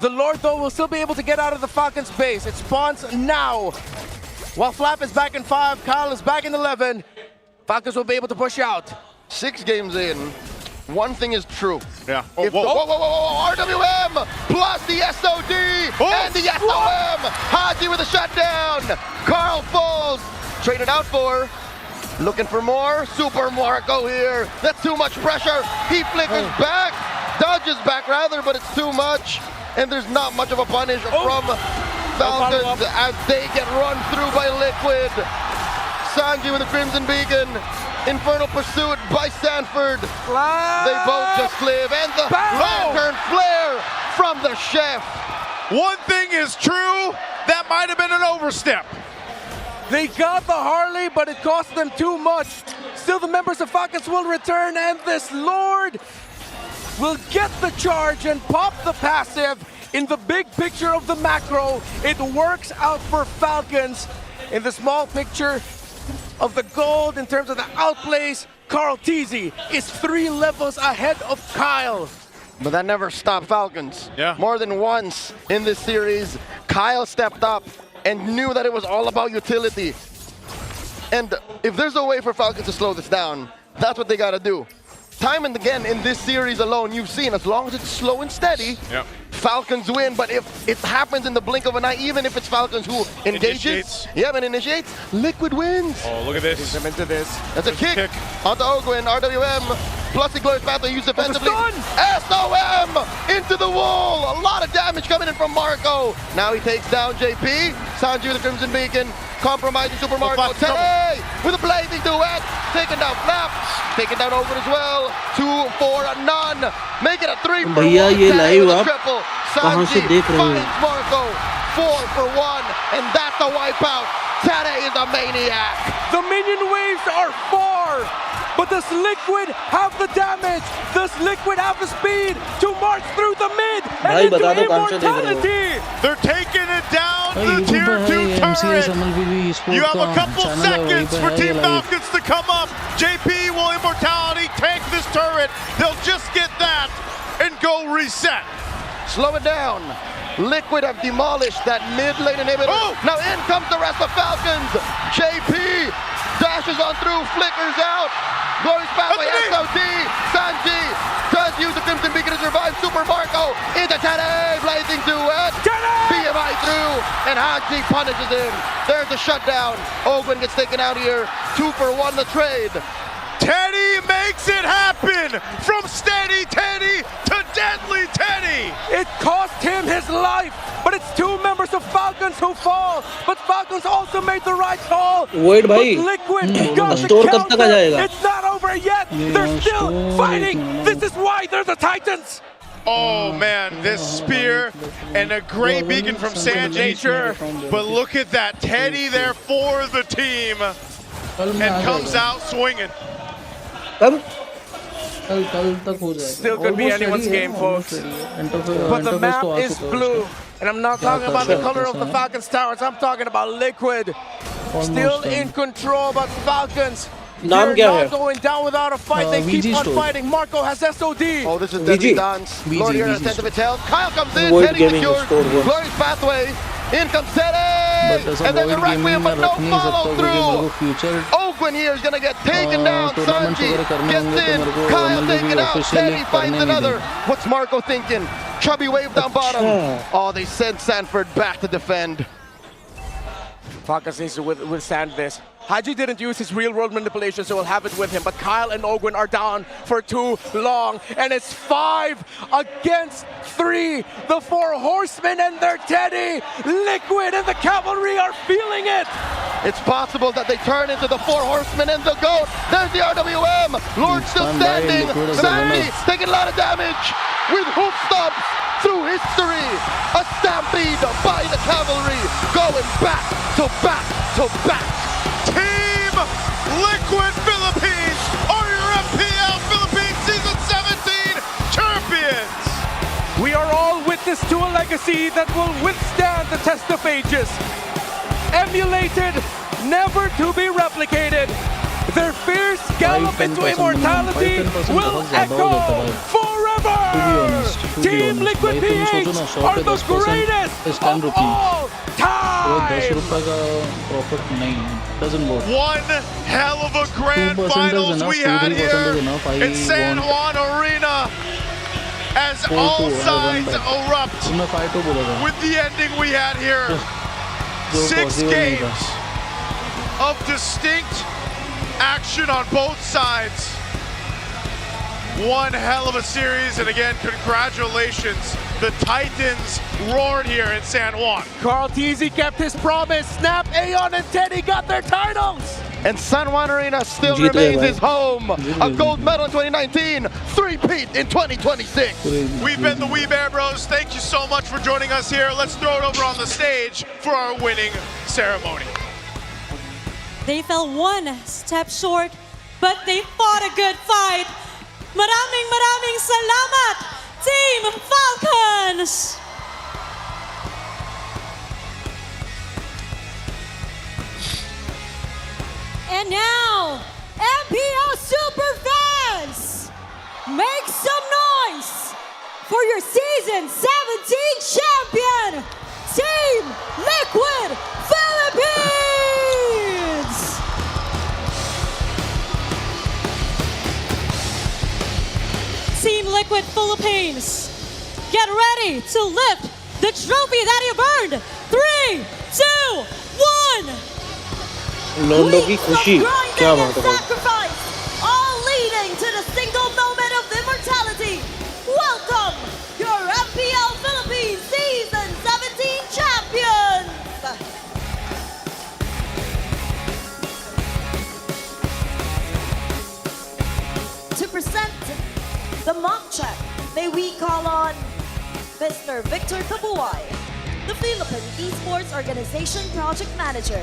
The Lord, though, will still be able to get out of the Falcons base. It spawns now. While Flap is back in 5, Kyle is back in 11. Falcons will be able to push out. 6 games in, one thing is true. Yeah. RWM plus the SOD and the SOM. Haji with a shutdown. Carl falls. Traded out for. Looking for more. Super Marco here. That's too much pressure. He flickers back. Dodges back rather, but it's too much. And there's not much of a punish from Falcons as they get run through by Liquid. Sanji with a Crimson Beacon. Infernal pursuit by Sanford. They both just live. And the lantern flare from the chef. One thing is true, that might have been an overstep. They got the Harley, but it cost them too much. Still, the members of Falcons will return, and this Lord will get the charge and pop the passive. In the big picture of the macro, it works out for Falcons. In the small picture of the gold, in terms of the outplays, Carl TZ is 3 levels ahead of Kyle. But that never stopped Falcons. Yeah. More than once in this series, Kyle stepped up and knew that it was all about utility. And if there's a way for Falcons to slow this down, that's what they gotta do. Time and again in this series alone, you've seen as long as it's slow and steady, Falcons win. But if it happens in the blink of an eye, even if it's Falcons who engages, initiates, Liquid wins. Oh, look at this. He's into this. That's a kick onto Ogwin, RWM. Plus the glorious path they use defensively. SOM into the wall. A lot of damage coming in from Marco. Now he takes down JP. Sanji with the Crimson Beacon. Compromising Super Marco. Teddy with a blazing duet. Taking down Flap. Taking down Ogwin as well. 2 for a none. Make it a 3 for 1. भैया ये live आप triple. कहाँ से देख रहे हैं? Finds Marco. 4 for 1. And that's a wipeout. Teddy is a maniac. The minion waves are far. But does Liquid have the damage? Does Liquid have the speed to march through the mid and into immortality? They're taking it down to the tier 2 MCS turret. MLBB Esports You have a couple channel seconds for Team live. Falcons to come up. JP will immortality tank this turret. They'll just get that and go reset. Slow it down. Liquid have demolished that mid lane inhibitor. Oh! Now in comes the rest of Falcons. JP dashes on through, flickers out. Glorious pathway, SOD. Sanji does use the Crimson Beacon to survive. Super Marco into Teddy, blazing duet. BMI through, and Haji punishes him. There's a shutdown. Ogwin gets taken out here. 2 for 1 the trade. Teddy makes it happen! From steady Teddy to deadly Teddy! It cost him his life, but it's 2 members of Falcons who fall. But Falcons also made the right call. Wait, bhai. But Liquid got the Store kab tak aa counter. jayega? It's not over yet. They're still fighting. This is why they're the Titans. Oh man, this spear and a great beacon from Sanji. But look at that, Teddy there for the team and comes out swinging. Still could be anyone's game, folks. But the map is blue. And I'm not talking about the color of the Falcons towers. I'm talking about Liquid. Still in control, but Falcons, they're not going down without a fight. They keep on fighting. Marco has SOD. Oh, this is Deadly Dance. Glory here at the 10th of its health. Kyle comes in, Teddy secures. Glorious pathway. In comes Teddy. And then the Requiem, but no follow through. Ogwin here is going to get taken down. Sanji gets in. Kyle taken out. Teddy finds another. What's Marco thinking? Chubby wave down bottom. Oh, they sent Sanford back to defend. Falcons needs to withstand this. Haji didn't use his real-world manipulation, so he'll have it with him. But Kyle and Ogwin are down for too long. And it's 5 against 3. The 4 horsemen and their Teddy. Liquid and the cavalry are feeling it. It's possible that they turn into the 4 horsemen and the GOAT. There's the RWM. Lord still standing. Sandy taking a lot of damage with hoof stomps through history. A stampede by the cavalry. Going back to back to back. Team Liquid Philippines are your MPL Philippines Season 17 champions! We are all witness to a legacy that will withstand the test of ages. Emulated, never to be replicated. Their fierce gallop into immortality will echo forever! Team Liquid PH are the greatest of all time! One hell of a grand finals we had here in San Juan Arena as all sides erupt with the ending we had here. 6 games of distinct action on both sides. One hell of a series, and again, congratulations. The Titans roared here in San Juan. Carl Teasy kept his promise. Snap, Aeon, and Teddy got their titles. And San Juan Arena still remains his home. A gold medal in 2019, 3-peat in 2026. We've been the Wee Bear Bros. Thank you so much for joining us here. Let's throw it over on the stage for our winning ceremony. They fell 1 step short, but they fought a good fight. Maraming salamat, Team Falcons! And now, MPL Super Fans, make some noise for your Season 17 champion, Team Liquid Philippines! Team Liquid Philippines, get ready to lift the trophy that you burned. 3, 2, 1. लोंडो की खुशी क्या बात है Sacrifice, all leading to the single moment of immortality. Welcome, your MPL Philippines Season 17 champions. To present the mock check, may we call on Mr. Victor Kabuay, the Philippine Esports Organization Project Manager.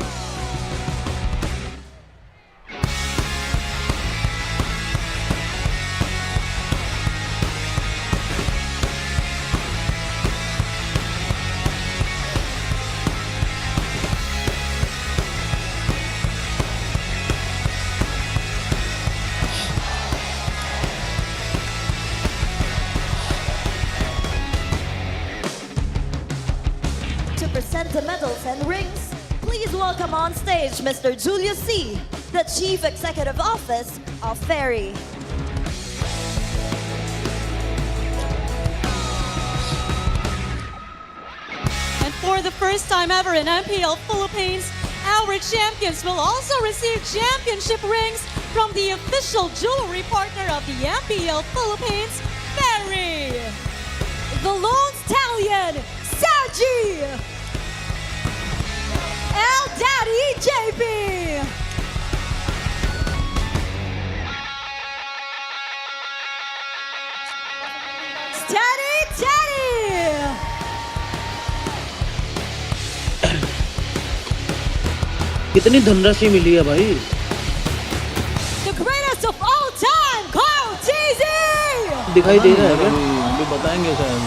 present the medals and rings, please welcome on stage Mr. Julius C., the Chief Executive Office of Ferry. And for the first time ever in MPL Philippines, our champions will also receive championship rings from the official jewelry partner of the MPL Philippines, Ferry. The Lone Stallion, Saji. El Daddy JP. Steady, Teddy. कितनी धनराशि मिली है भाई? The greatest of all time, Carl TZ. दिखाई दे रहा है क्या? अभी बताएंगे शायद.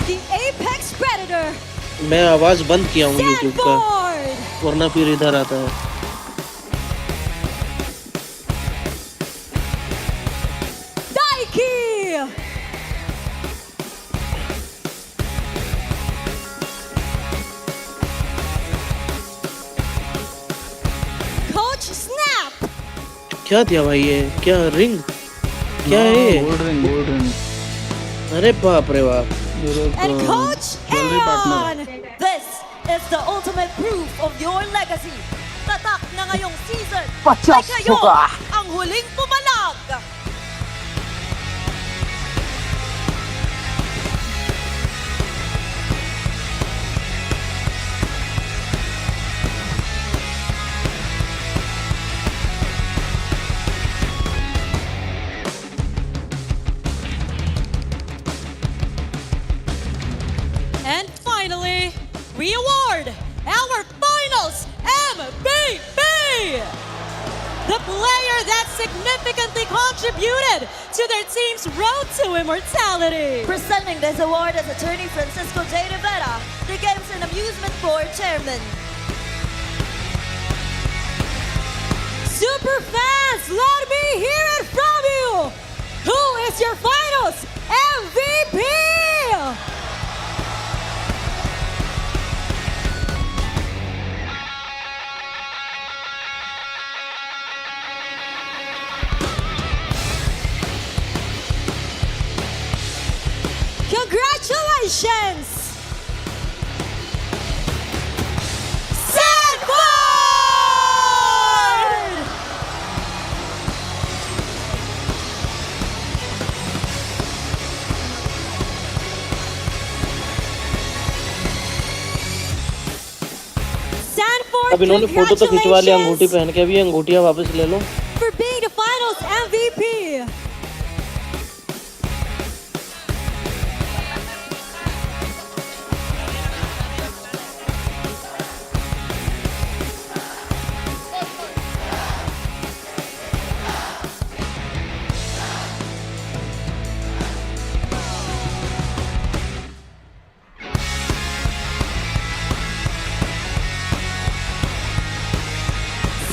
The Apex Predator. मैं आवाज बंद किया हूँ YouTube का, वरना फिर इधर आता है. Daiki. Coach Snap. क्या दिया भाई ये? क्या रिंग? क्या है ये? Gold ring. अरे बाप रे बाप. And Coach Aeon! This is the ultimate proof of your legacy. Tatak na ngayong season ay kayo ang huling pumalag. And finally, we award our finals MLBB! The player that significantly contributed to their team's road to immortality. Presenting this award is attorney Francisco J. Rivera, the Games and Amusement Board Chairman. Super fans, let me hear it from you! Who is your finals MVP? Congratulations! Sanford! Sanford, अब इन्होंने photo तो खिंचवा लिया अंगूठी पहन के, अभी अंगूठियां वापस ले लो. for being the finals MVP.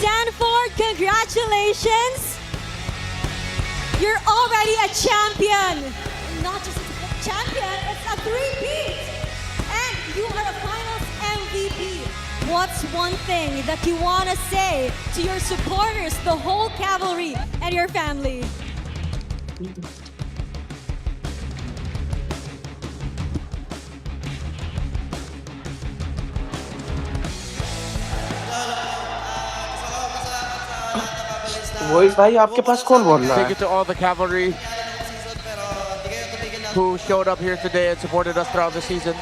Sanford, congratulations! You're already a champion! Not just a champion, it's a three-peat! And you are a finals MVP! What's one thing that you want to say to your supporters, the whole cavalry, and your family? Voice भाई आपके पास कौन बोल रहा Thank है? you to all the cavalry who showed up here today and supported us throughout the season.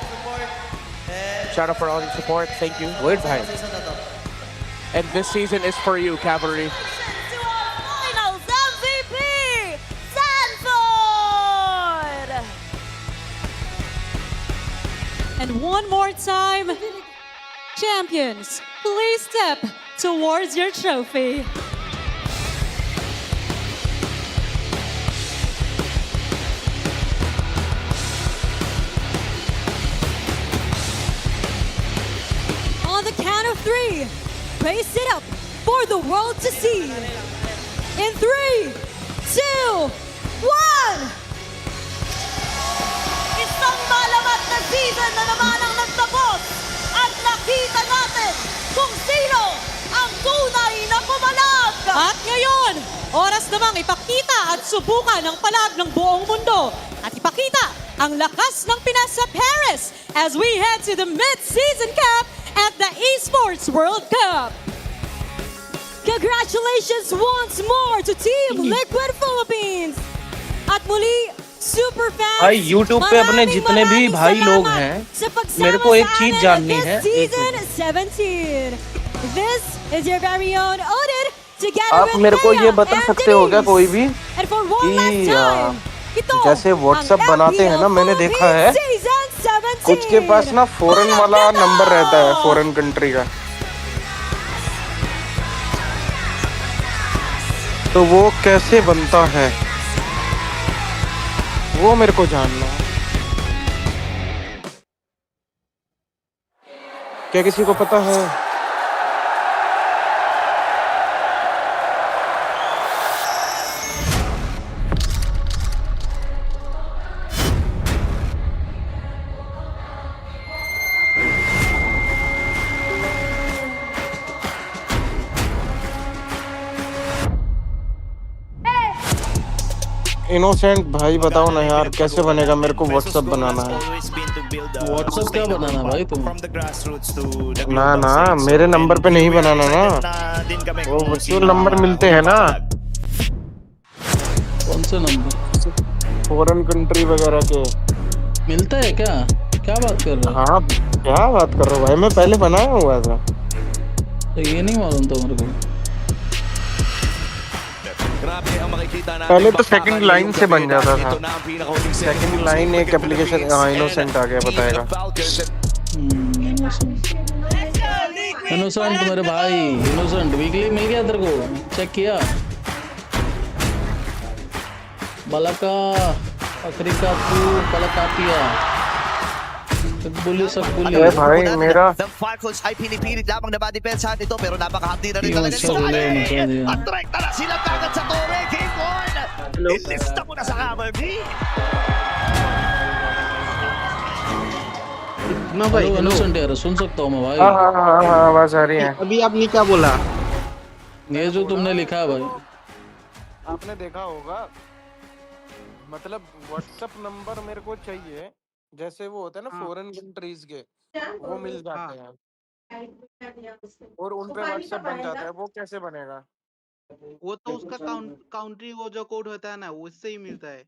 Shout out for all your support. Thank you. Voice भाई. And this season is for you, cavalry. Finals MVP, Sanford! And one more time, champions, please step towards your trophy. On the count of three, raise it up for the world to see. In 3, 2, 1. Isang naman ang nagtapos at nakita natin kung sino ang tunay na pumalag. At ngayon, oras namang ipakita at subukan ang palag ng buong mundo at ipakita ang lakas ng Pinas sa Paris as we head to the mid-season cap at the Esports World Cup. Congratulations once more to Team Liquid Philippines. At muli, super fans, भाई YouTube पे अपने जितने भी भाई लोग हैं, मेरे को एक चीज जाननी है। Season 17. This is your very own Odin together आप with मेरे को ये Leia बता and सकते हो क्या Denise. कोई भी And for one last time, ito जैसे व्हाट्सएप ang बनाते हैं ना, मैंने LPL देखा है Season 17. कुछ के पास ना फॉरेन वाला नंबर रहता है, फॉरेन कंट्री का, तो वो कैसे बनता है वो मेरे को जानना है। क्या किसी को पता है? इनोसेंट भाई बताओ ना यार, कैसे बनेगा? मेरे को व्हाट्सएप बनाना है। व्हाट्सएप क्या बनाना भाई तुम? ना ना, मेरे नंबर पे नहीं बनाना ना, वो वर्चुअल नंबर मिलते हैं ना। कौन से नंबर? फॉरेन कंट्री वगैरह के मिलता है क्या? क्या बात कर रहे हो? हाँ, क्या बात कर रहे हो भाई, मैं पहले बनाया हुआ था। तो ये नहीं मालूम था मेरे को। पहले तो सेकंड लाइन से बन जाता था। सेकंड लाइन एक एप्लीकेशन, हाँ इनोसेंट आ गया, बताएगा। इनोसेंट मेरे भाई, इनोसेंट वीकली मिल गया तेरे को? चेक किया? बलका अफ्रीका तू पलकातिया अरे भाई मेरा Falcons ay pinipilit lamang na ma-depensahan ito pero napakahati na rin talaga ni Suarez. At rekta na sila kagad sa torre. Game 1. Ilista mo na sa camera, B. ना भाई इनोसेंट यार, सुन सकता हूँ मैं भाई? हाँ हाँ हाँ हाँ, आवाज आ रही है। अभी आपने क्या बोला? ये जो तुमने लिखा है भाई, आपने देखा होगा, मतलब व्हाट्सएप नंबर मेरे को चाहिए, जैसे वो होता है ना फॉरेन कंट्रीज के, वो मिल जाते हैं और उन पे व्हाट्सएप बन जाता है। वो कैसे बनेगा? वो तो उसका काउंट्री वो जो कोड होता है ना, वो उससे ही मिलता है।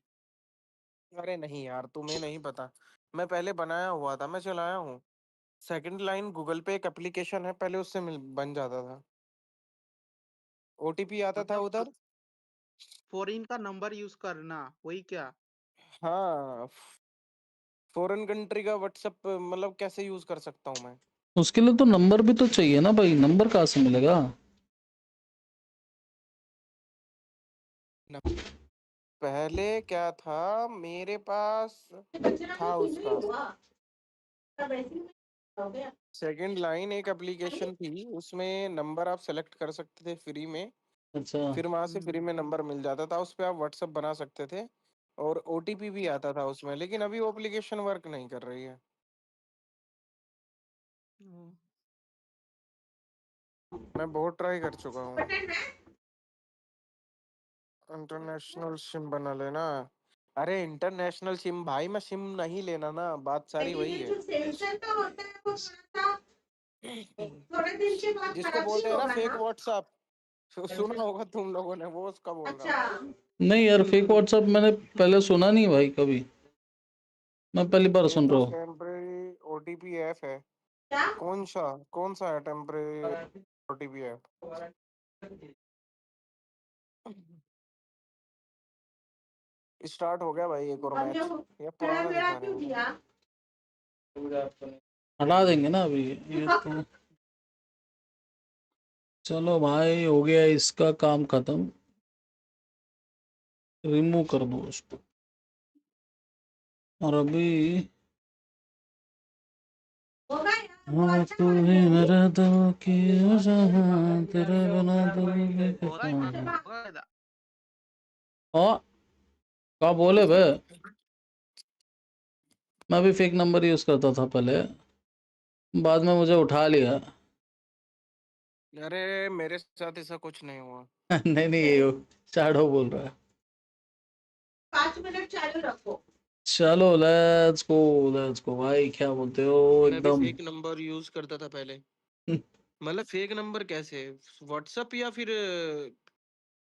अरे नहीं यार, तुम्हें नहीं पता, मैं पहले बनाया हुआ था, मैं चलाया हूँ। सेकंड लाइन गूगल पे एक एप्लीकेशन है, पहले उससे बन जाता था, ओटीपी आता था उधर। फॉरेन का नंबर यूज करना, वही क्या? हाँ, फॉरेन कंट्री का व्हाट्सएप मतलब कैसे यूज कर सकता हूँ मैं? उसके लिए तो नंबर भी तो चाहिए ना भाई, नंबर कहाँ से मिलेगा? पहले क्या था मेरे पास, था उसका सेकंड लाइन एक एप्लीकेशन थी, उसमें नंबर आप सेलेक्ट कर सकते थे फ्री में। अच्छा, फिर वहां से फ्री में नंबर मिल जाता था, उस पे आप व्हाट्सएप बना सकते थे और ओटीपी भी आता था उसमें, लेकिन अभी वो एप्लीकेशन वर्क नहीं कर रही है। मैं बहुत ट्राई कर चुका हूँ। इंटरनेशनल सिम बना लेना। अरे इंटरनेशनल सिम भाई, मैं सिम नहीं लेना ना, बात सारी वही है। जिसको बोलते हैं ना फेक व्हाट्सएप, सुना होगा तुम लोगों ने, वो उसका बोल रहा हूँ। नहीं यार, फेक व्हाट्सएप मैंने पहले सुना नहीं भाई कभी, मैं पहली बार सुन रहा हूँ। टेम्परेरी ओटीपी ऐप है। कौन सा है टेम्परेरी ओटीपी ऐप? स्टार्ट हो गया भाई एक और मैच, ये पुराना दिखा रहे हैं। हटा देंगे ना अभी ये तो। चलो भाई, हो गया इसका काम खत्म, रिमूव कर दो उसको। और अभी हाँ, तू ही मेरा दिल की जहां, तेरे बिना दिल के कहाँ। हाँ, क्या बोले बे? मैं भी फेक नंबर यूज करता था पहले, बाद में मुझे उठा लिया। अरे मेरे साथ ऐसा कुछ नहीं हुआ। नहीं नहीं, ये शैडो बोल रहा है। 5 मिनट चालू रखो। चलो लेट्स गो भाई, क्या बोलते हो मैं भी एकदम। फेक नंबर यूज करता था पहले। मतलब फेक नंबर कैसे? व्हाट्सएप या फिर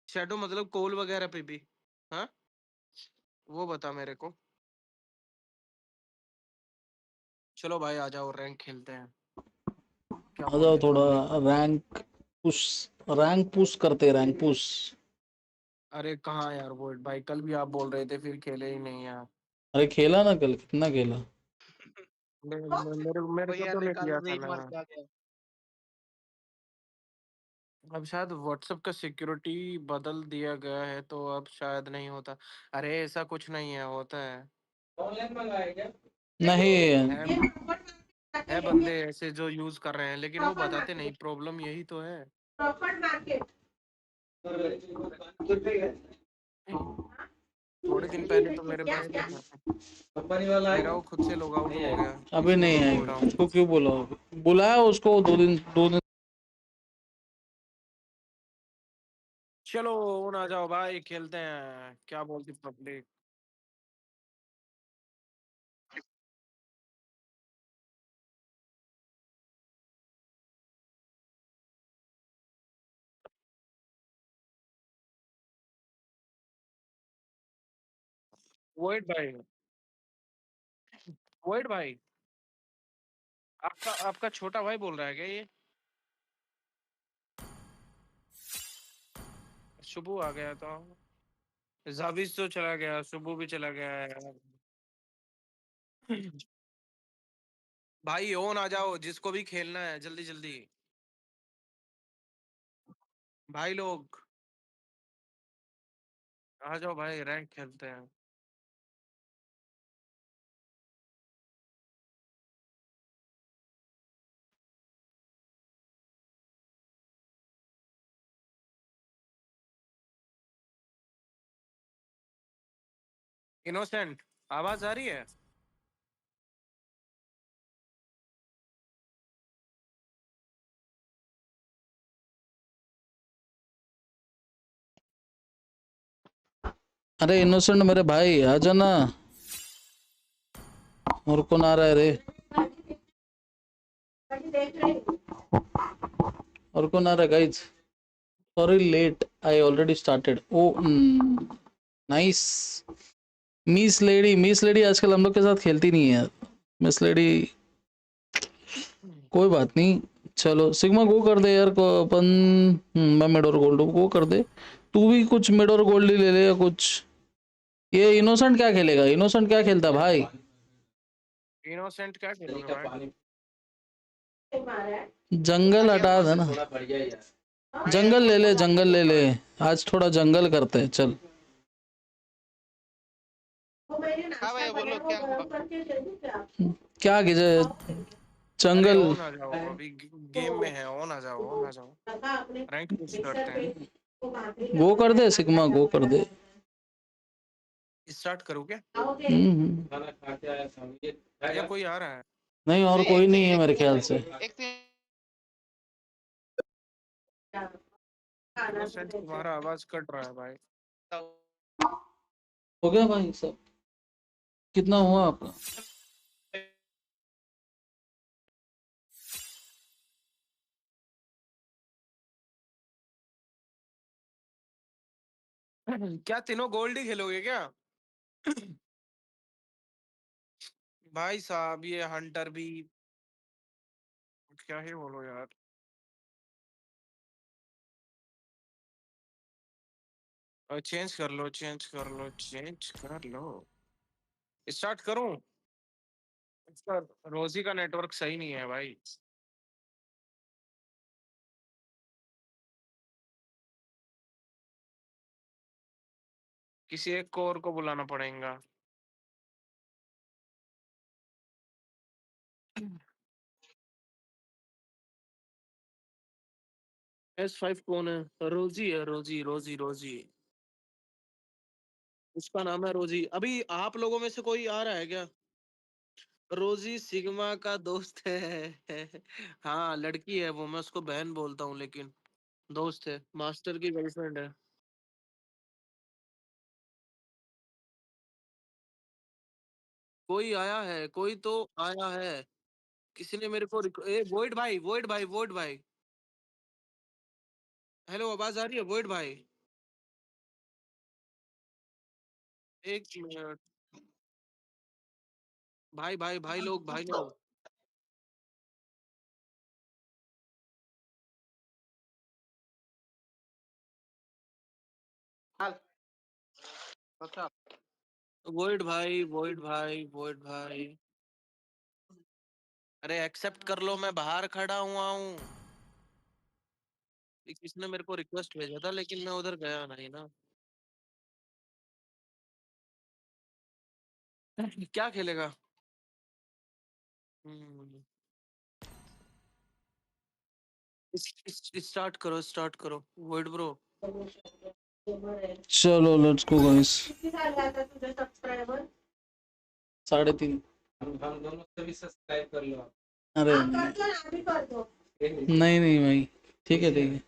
शैडो, मतलब कॉल वगैरह पे भी? हाँ, वो बता मेरे को। चलो भाई आ जाओ, रैंक खेलते हैं। क्या आ जाओ बोलते थोड़ा पब्लिक? पुश रैंक पुश करते, रैंक पुश। अरे कहाँ यार वो भाई, कल भी आप बोल रहे थे, फिर खेले ही नहीं यार। अरे खेला ना कल, कितना खेला। मेरे को भैया तो नहीं निकालो, दिया था रेड ना। मार के आ गया। अब शायद व्हाट्सएप का सिक्योरिटी बदल दिया गया है, तो अब शायद नहीं होता। अरे ऐसा कुछ नहीं है, होता है। ऑनलाइन मंगाया क्या? नहीं। है बंदे ऐसे जो यूज कर रहे हैं, लेकिन वो बताते नहीं। प्रॉब्लम यही तो है। थोड़े दिन पहले तो मेरे पास भी था। कंपनी वाला मेरा वो खुद से लॉग आउट हो गया, अभी इसलिए नहीं मैं बोल रहा आएगा, हूँ। उसको क्यों बोला? बुलाया उसको 2 दिन। चलो ना जाओ भाई, खेलते हैं। क्या बोलती पब्लिक? वेट भाई, आपका आपका छोटा भाई बोल रहा है क्या ये? शुभू आ गया तो जाविस तो चला गया, शुभू भी चला गया है यार। भाई ऑन आ जाओ, जिसको भी खेलना है जल्दी जल्दी। भाई लोग आ जाओ भाई, रैंक खेलते हैं। इनोसेंट, आवाज आ रही है? अरे इनोसेंट मेरे भाई आ जाना। और कौन आ रहा है रे? और कौन आ रहा है guys? Sorry late, I already started. Oh nice. Miss lady आजकल हम लोग के साथ खेलती नहीं है यार। मिस लेडी कोई बात नहीं। चलो सिग्मा गो कर दे यार को अपन। मैं मिड और गोल्ड गो कर दे। तू भी कुछ मिड और गोल्ड ही ले ले या कुछ। ये इनोसेंट क्या खेलेगा? इनोसेंट क्या खेलता भाई? इनोसेंट क्या खेलोगे भाई? जंगल हटा देना। जंगल ले ले, जंगल ले ले। आज थोड़ा जंगल करते हैं चल। हाँ भैया बोलो क्या हुआ? क्या कीजिए अरे जंगल। ऑन आ जाओ, अभी गेम में है। ऑन आ जाओ, ऑन आ जाओ। रैंक पुश करते हैं। गो कर दे सिग्मा, गो कर दे। स्टार्ट करूँ क्या? या कोई आ रहा है? नहीं और कोई नहीं है मेरे ख्याल से। इनोसेंट, तुम्हारा आवाज कट रहा है भाई। हो गया भाई सब? कितना हुआ आपका? क्या तीनों गोल्ड ही खेलोगे क्या? भाई साहब ये हंटर भी, क्या ही बोलो यार। चेंज कर लो, चेंज कर लो, चेंज कर लो। स्टार्ट करूं? इसका रोजी का नेटवर्क सही नहीं है भाई। किसी एक को और को बुलाना पड़ेगा। S5 कौन है? रोजी है, रोजी रोजी रोजी। उसका नाम है रोजी। अभी आप लोगों में से कोई आ रहा है क्या? रोजी सिग्मा का दोस्त है। हाँ लड़की है वो, मैं उसको बहन बोलता हूँ लेकिन दोस्त है, मास्टर की गर्लफ्रेंड है। कोई आया है, कोई तो आया है। किसी ने मेरे को वोइड भाई, वोइड भाई, वोइड भाई। हेलो, आवाज आ रही है वोइड भाई? एक मिनट भाई, भाई भाई लोग, भाई लोग। वोइड भाई, वोइड भाई, वोइड भाई। अरे एक्सेप्ट कर लो, मैं बाहर खड़ा हुआ हूँ। किसने मेरे को रिक्वेस्ट भेजा था लेकिन मैं उधर गया नहीं ना। क्या खेलेगा? स्टार्ट करो, स्टार्ट करो वर्ड ब्रो। चलो लेट्स गो गाइस। 3.5। हम दोनों से भी सब्सक्राइब कर लो। अरे नहीं नहीं भाई, ठीक है ठीक है।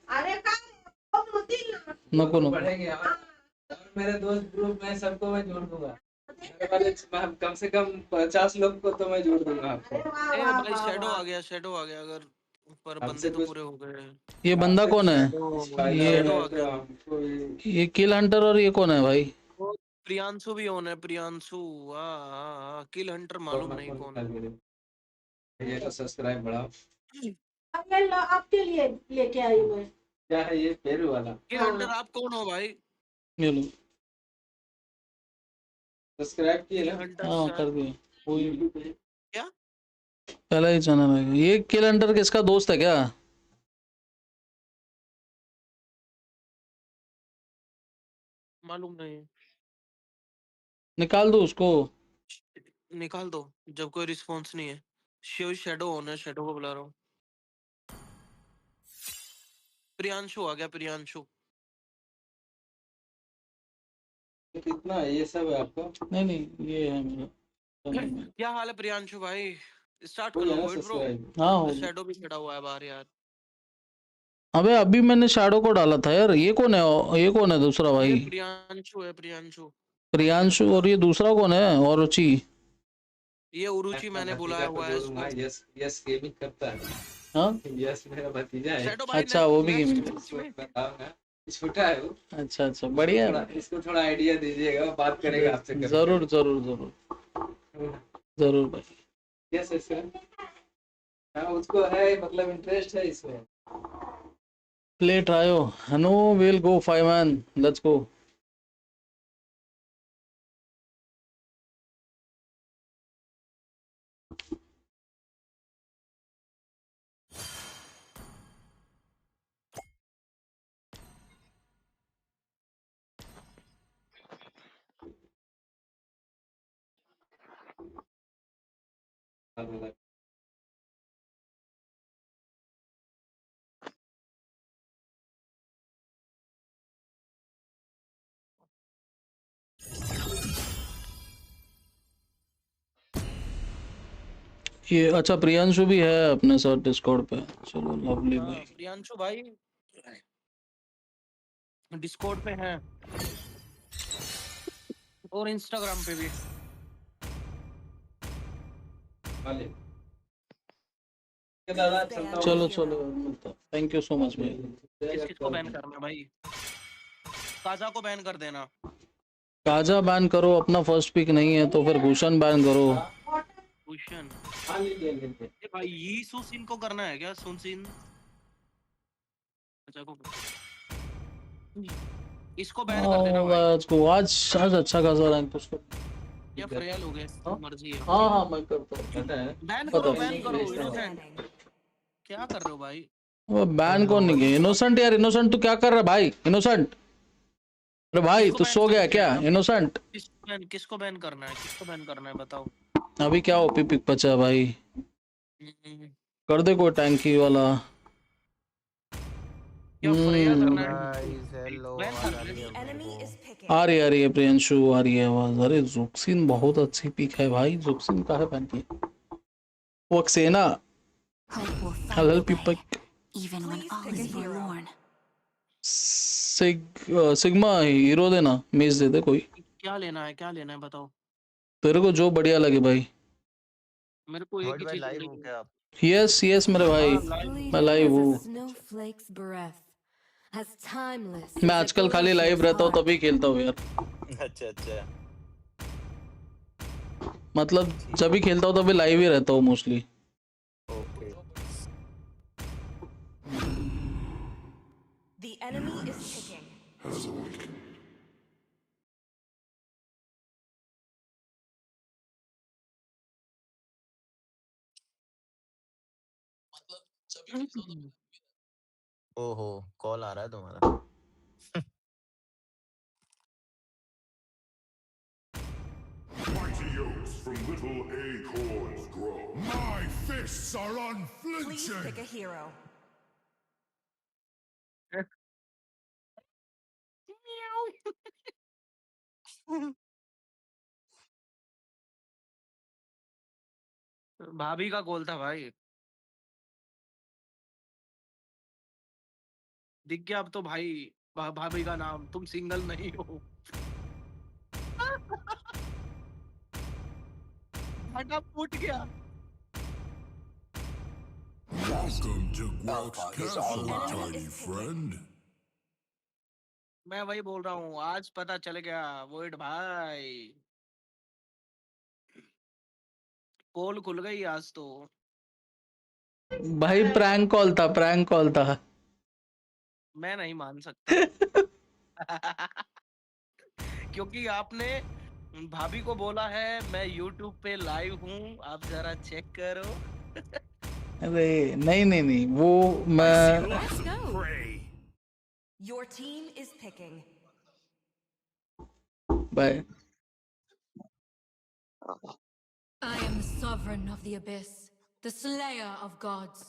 नको नको। मेरे दोस्त ग्रुप में सबको मैं जोड़ दूंगा। मेरे वाले कम से कम 50 लोग को तो मैं जोड़ दूंगा आपको। भाई शेडो आ गया, शेडो आ गया। अगर पर बंदे तो पूरे हो गए। ये बंदा कौन है? शेडो आ गया। ये किल हंटर और ये कौन है भाई? प्रियांशु भी होना है, प्रियांशु। किल हंटर मालूम नहीं कौन है। ये तो सब्सक्राइब बढ़ाओ। आपके लिए लेके आई हूँ मैं। क्या है ये पेरू वाला? किल हंटर आप कौन हो भाई? ये लो सब्सक्राइब किए ना? हाँ कर दिया। क्या? पहला ही चैनल है ये। किल हंटर किसका दोस्त है क्या? मालूम नहीं। निकाल दो उसको। निकाल दो जब कोई रिस्पॉन्स नहीं है। शिव शेडो होना है, शेडो को बुला रहा हूँ। प्रियांशु आ गया, प्रियांशु। कितना ये सब है आपका? नहीं नहीं ये है मेरा। क्या हाल है प्रियांशु भाई? स्टार्ट करो वर्ड ब्रो। हाँ हो। शेडो भी खड़ा हुआ है बाहर यार। अबे अभी मैंने शैडो को डाला था यार। ये कौन है? ये कौन है दूसरा भाई? प्रियांशु है, प्रियांशु। प्रियांशु। और ये दूसरा कौन है? और रुचि। ये उरुचि मैंने बुलाया हुआ है इसको। यस यस गेमिंग करता है। हाँ यस मेरा भतीजा है। अच्छा वो भी गेमिंग। बताऊंगा छोटा है वो। अच्छा अच्छा बढ़िया है। इसको थोड़ा आइडिया दीजिएगा, बात करेगा आपसे। जरूर जरूर जरूर जरूर भाई। यस यस हाँ उसको है, मतलब इंटरेस्ट है इसमें। Play trio Hanu will go 5 man let's go. ये अच्छा प्रियांशु भी है अपने साथ डिस्कॉर्ड पे। चलो लवली भाई। प्रियांशु भाई डिस्कॉर्ड पे है और इंस्टाग्राम पे भी। चलो चलो थैंक यू सो मच भाई। किसको बैन करना है भाई? काजा को बैन कर देना। काजा बैन करो, अपना फर्स्ट पिक नहीं है तो फिर भूषण बैन करो। भूषण भाई ये सुसिन को करना है क्या? सुसिन इसको बैन कर देना भाई। आज आज अच्छा खासा रैंक उसको। या फ्रेयल हो गए, मर्जी है। हाँ हाँ मैं करता हूँ। बैन करो, बैन करो। इनोसेंट क्या कर रहे हो भाई? वो बैन कौन नहीं गया? इनोसेंट यार, इनोसेंट तू क्या कर रहा है भाई? इनोसेंट अरे भाई तू सो गया क्या? इनोसेंट किसको बैन करना है? किसको बैन करना है बताओ? अभी क्या ओपी पिक बचा है भाई? कर दे कोई टैंकी वाला। आ रही है प्रियांशु, आ रही है आवाज। अरे जुक्सिन बहुत अच्छी पिक है भाई। जुक्सिन का है बैन की? Waxena. I'll help you pick. Even when all is forlorn. Sigma hero देना, मेज दे दे कोई। क्या लेना है बताओ। तेरे को जो बढ़िया लगे भाई। मेरे को एक ही चीज लेनी है। यस मेरे भाई, मैं लाइव हूँ। मैं आजकल खाली लाइव रहता हूँ तभी खेलता हूँ यार। अच्छा मतलब जब भी खेलता हूँ तभी लाइव ही रहता हूँ mostly. Okay. The enemy is picking. ओहो, कॉल आ रहा है तुम्हारा। Mighty oaks from little acorns grow. My fists are unflinching. Please pick a hero. भाभी का कॉल था भाई। दिख गया अब तो भाई, भाभी का नाम। तुम सिंगल नहीं हो। भाटा फूट गया। Welcome to Grox Castle, tiny friend. मैं वही बोल रहा हूँ, आज पता चल गया वोइड भाई। पोल खुल गई आज तो। भाई प्रैंक कॉल था। मैं नहीं मान सकता। क्योंकि आपने भाभी को बोला है मैं YouTube पे लाइव हूँ, आप जरा चेक करो। अरे नहीं वो मैं। Let's go. Your team is picking. Bye. I am the sovereign of the abyss, the slayer of gods.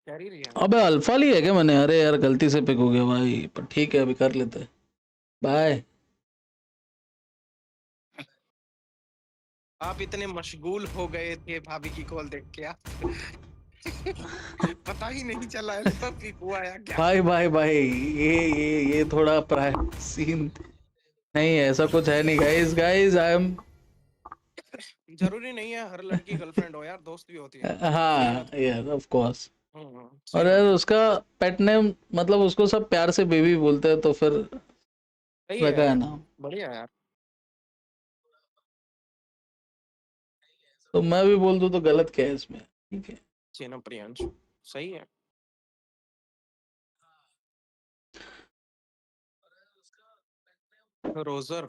क्या रही है? अबे अल्फा ली है क्या मैंने? अरे यार गलती से पिक हो गया भाई, पर ठीक है अभी कर लेते हैं। बाय। आप इतने मशगूल हो गए थे भाभी की कॉल देख के पता ही नहीं चला अल्फा पिक हुआ या क्या। भाई ये थोड़ा सीन नहीं, ऐसा कुछ है नहीं गाइस आई एम। जरूरी नहीं है हर लड़की गर्लफ्रेंड हो यार, दोस्त भी होती है। हाँ यार ऑफ कोर्स। और यार उसका पेट नेम, मतलब उसको सब प्यार से बेबी बोलते हैं तो फिर लगा है ना। बढ़िया यार। तो मैं भी बोल दूं तो गलत क्या है इसमें? ठीक है चेना प्रियांशु सही है। रोजर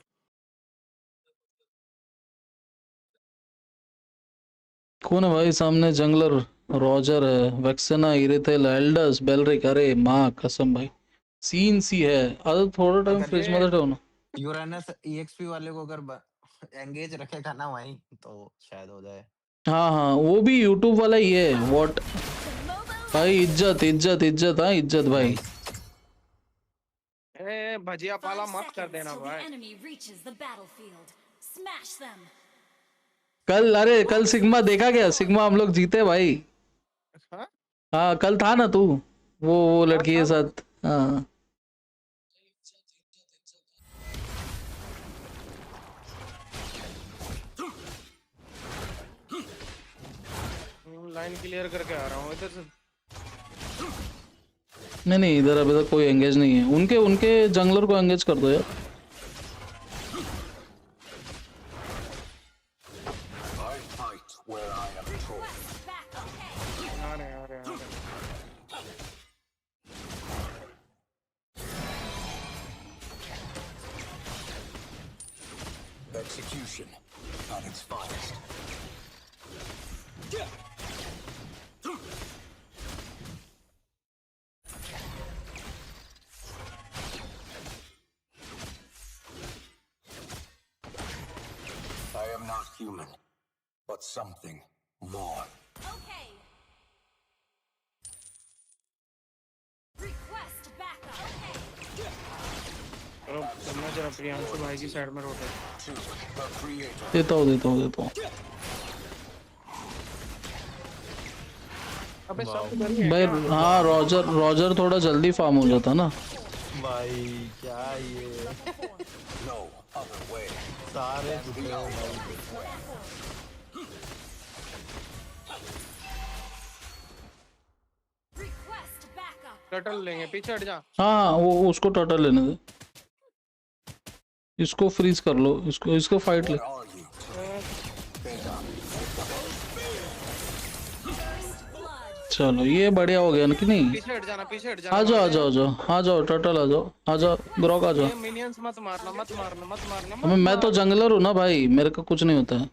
कौन है भाई सामने? जंगलर रॉजर है, वैक्सेना, इरेथेल, एल्डस, बेलरिक। अरे माँ कसम भाई सीन सी है। अरे थोड़ा टाइम फ्रिज में रहो ना। यूरेनस EXP वाले को अगर एंगेज रखेगा ना वहीं तो शायद हो जाए। हाँ वो भी यूट्यूब वाला ही है। व्हाट भाई, इज्जत हाँ इज्जत भाई। भजिया पाला मत कर देना भाई। कल सिग्मा देखा गया? सिग्मा हम लोग जीते भाई। हाँ कल था ना तू वो लड़की के साथ। हाँ लाइन क्लियर करके आ रहा हूँ इधर से। नहीं इधर अभी तक कोई एंगेज नहीं है। उनके जंगलर को एंगेज कर दो यार। Execution at its finest. I am not human, but something more. Okay. Request backup. Match जरा प्रियांशु भाई की साइड में रोटेट। देता हूँ। अबे सब उधर ही है भाई क्या? हाँ, रॉजर थोड़ा जल्दी फार्म हो जाता ना। भाई क्या ये सारे टूटे हैं भाई। टर्टल लेंगे, पीछे हट जा। हाँ वो उसको टर्टल लेने दे, इसको फ्रीज कर लो, इसको फाइट ले। चलो ये बढ़िया हो गया ना कि नहीं? पीछे हट जाना, पीछे हट जाना। आ जाओ टर्टल, आ जाओ ग्रॉक, आ जाओ। मिनियंस मत मारना। मैं तो जंगलर हूँ ना भाई, मेरे को कुछ नहीं होता है।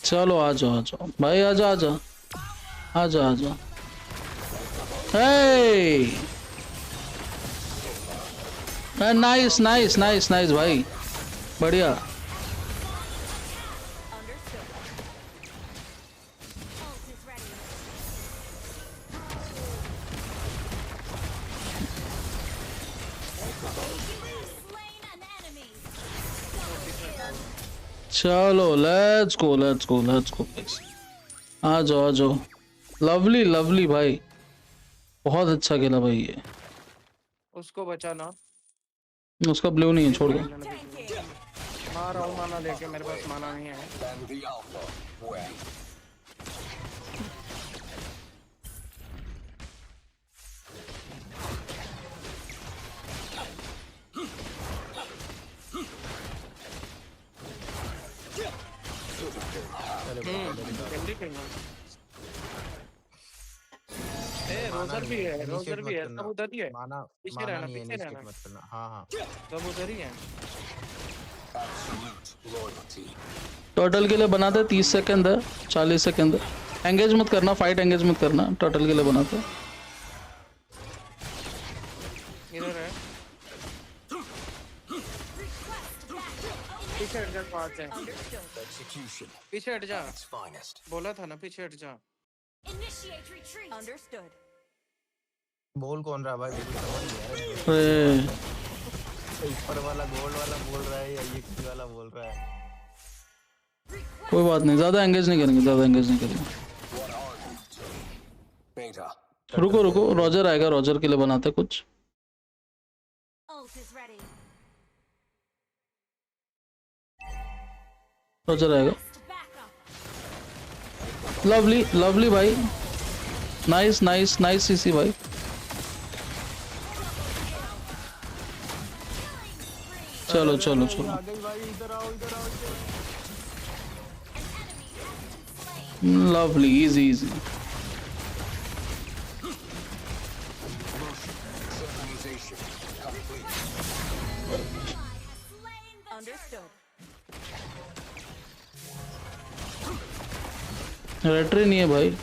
चलो आ जाओ भाई, आ जाओ। नाइस भाई, बढ़िया। चलो लेट्स गो। आ जाओ। लवली भाई, बहुत अच्छा खेला भाई ये। उसको बचाना। उसका ब्लू नहीं है, छोड़ दो। मार रहा हूँ माना लेके, मेरे पास माना नहीं है। रोजर भी है, सब उधर ही है। पीछे रहना। हाँ सब उधर ही है। टर्टल के लिए बनाते 30 सेकंड है, 40 सेकंड है। एंगेज मत करना, फाइट एंगेज मत करना, टर्टल के लिए बनाते। इधर है, पीछे हट जा। पीछे हट जा, बोला था ना पीछे हट जा। बोल कौन रहा भाई? ऊपर वाला गोल्ड वाला बोल रहा है या ये वाला बोल रहा है? कोई बात नहीं, ज्यादा एंगेज नहीं करेंगे। रुको, रॉजर आएगा, रॉजर के लिए बनाते कुछ। रॉजर आएगा। लवली भाई, नाइस सीसी भाई। चलो लवली, इजी। रेट्री नहीं है भाई।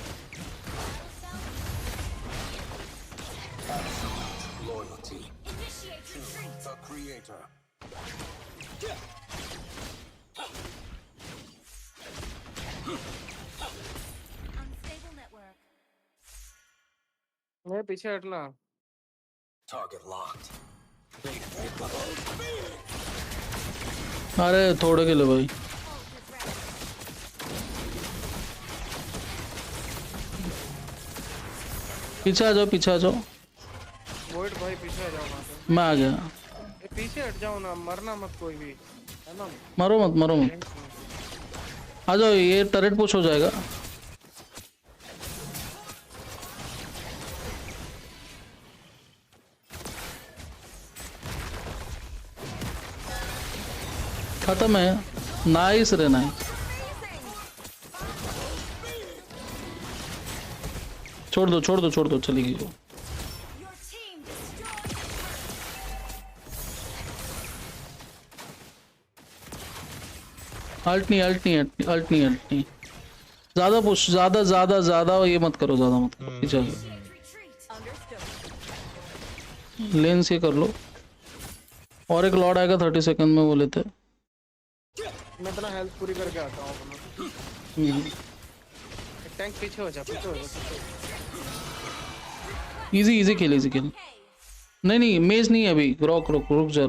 मैं पीछे हटना। अरे थोड़े के लिए भाई। पीछे आ जाओ। वोइड भाई पीछे आ जाओ। मैं आ गया। पीछे हट जाओ ना, मरना मत कोई भी, है ना? मरो मत। आ जाओ, ये टरेट पुश हो जाएगा। खत्म है। नाइस रे नाइस। छोड़ दो चली गई वो। अल्ट नहीं। ज्यादा पुश, ज्यादा ये मत करो, पीछे लेन से कर लो। और एक लॉर्ड आएगा 30 सेकंड में, वो लेते। मैं अपना हेल्थ पूरी करके आता हूँ। टैंक पीछे हो जा। इजी इजी खेल इजी खेल। नहीं नहीं मेज नहीं है अभी, रुक जा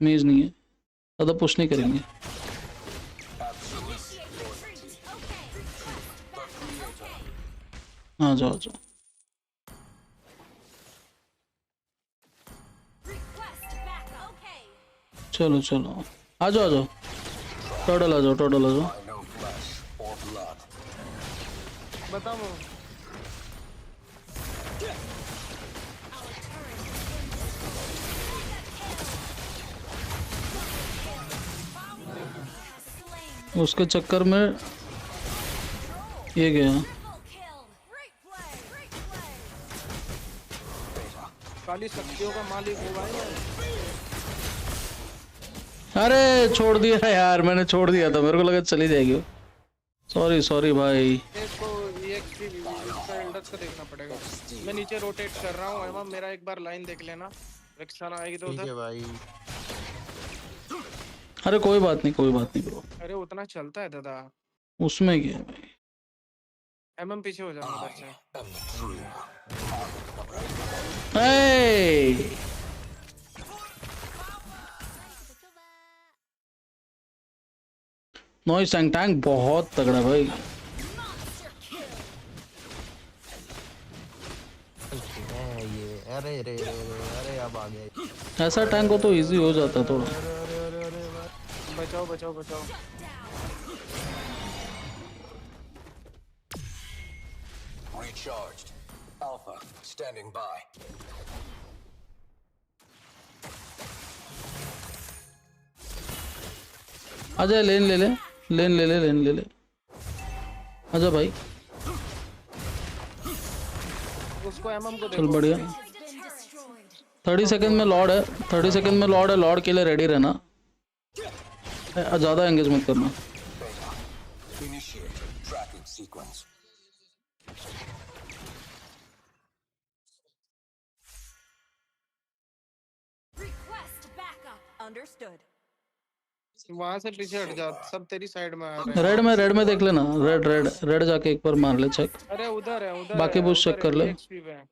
मेज नहीं है, ज़्यादा पुश नहीं करेंगे। हाँ जाओ जाओ, चलो चलो आ जाओ टोटल आ जाओ। बताओ उसके चक्कर में ये गया। काली शक्तियों का मालिक होगा ये। अरे छोड़ दिया यार, मैंने छोड़ दिया था, मेरे को लगा चली जाएगी। सॉरी भाई। इसको EXP इसका एल्डर्स का देखना पड़ेगा। मैं नीचे रोटेट कर रहा हूँ एवं मेरा एक बार लाइन देख लेना, रक्षाना आएगी तो उधर। भाई अरे कोई बात नहीं ब्रो। अरे उतना चलता है दादा, उसमें क्या है भाई। MM पीछे हो जाऊंगा उधर से। नॉइस टैंक बहुत तगड़ा भाई। ये अरे अब आ गया। ऐसा टैंक हो तो इजी हो जाता थोड़ा। बचाओ। Recharged. Alpha, standing by. आजा लेन ले ले। आजा भाई। उसको MM को चल बढ़िया। 30 सेकंड में लॉर्ड है, 30 सेकंड में लॉर्ड है, लॉर्ड के लिए रेडी रहना, ज़्यादा एंगेज मत करना। Initiate tracking sequence. वहां से पीछे हट जा, सब तेरी साइड में आ रहे हैं। रेड में देख लेना, रेड जाके एक बार मार ले चेक। अरे उधर है बाकी बुश चेक कर ले। XP पे है।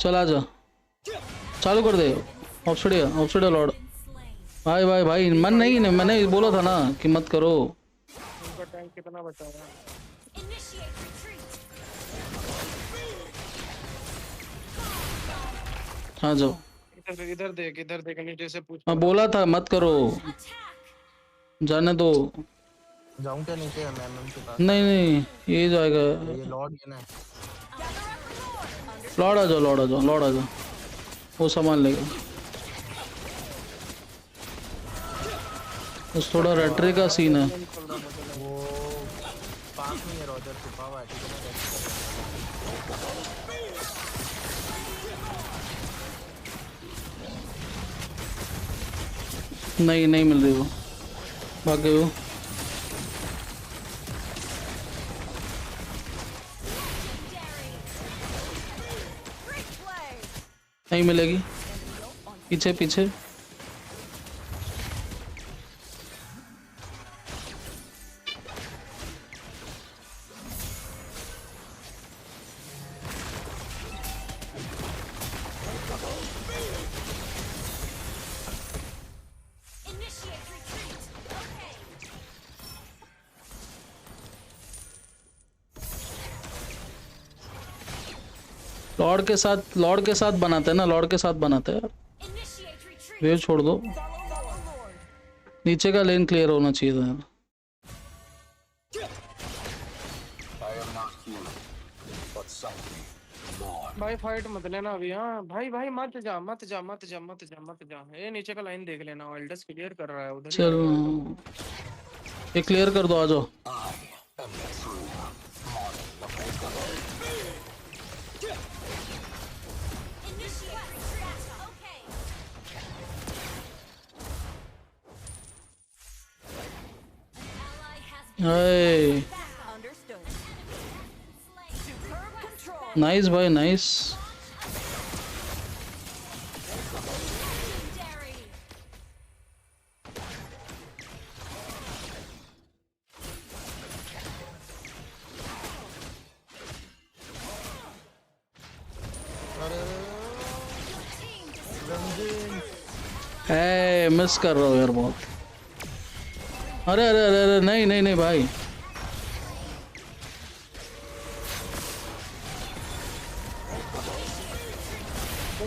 चल आजा, चालू कर दे। ऑप्शडिया लॉर्ड। भाई मन नहीं, मैंने बोला था ना कि मत करो। उनका टैंक कितना बचा है? हाँ जाओ। इधर देख नीचे से पूछ। हाँ बोला था मत करो, जाने दो। जाऊं क्या नीचे MM के पास? नहीं ये जाएगा। ये लॉर्ड है ना। लॉर्ड आ जाओ, वो सामान लेगा। बस थोड़ा रेटरी का सीन है। वो पास में है रॉजर, छुपा हुआ है। नहीं मिल रही वो, भाग गई वो। नहीं मिलेगी, पीछे। लॉर्ड के साथ बनाते हैं ना, यार। वेव छोड़ दो, नीचे का लेन क्लियर होना चाहिए था यार। भाई फाइट मत लेना अभी। हाँ भाई मत जा। ये नीचे का लाइन देख लेना, एल्डर्स क्लियर कर रहा है उधर। चल ये क्लियर कर दो, आ जाओ। नाइस भाई, नाइस। मिस कर रहा हूँ यार बहुत। अरे अरे अरे अरे नहीं नहीं नहीं भाई,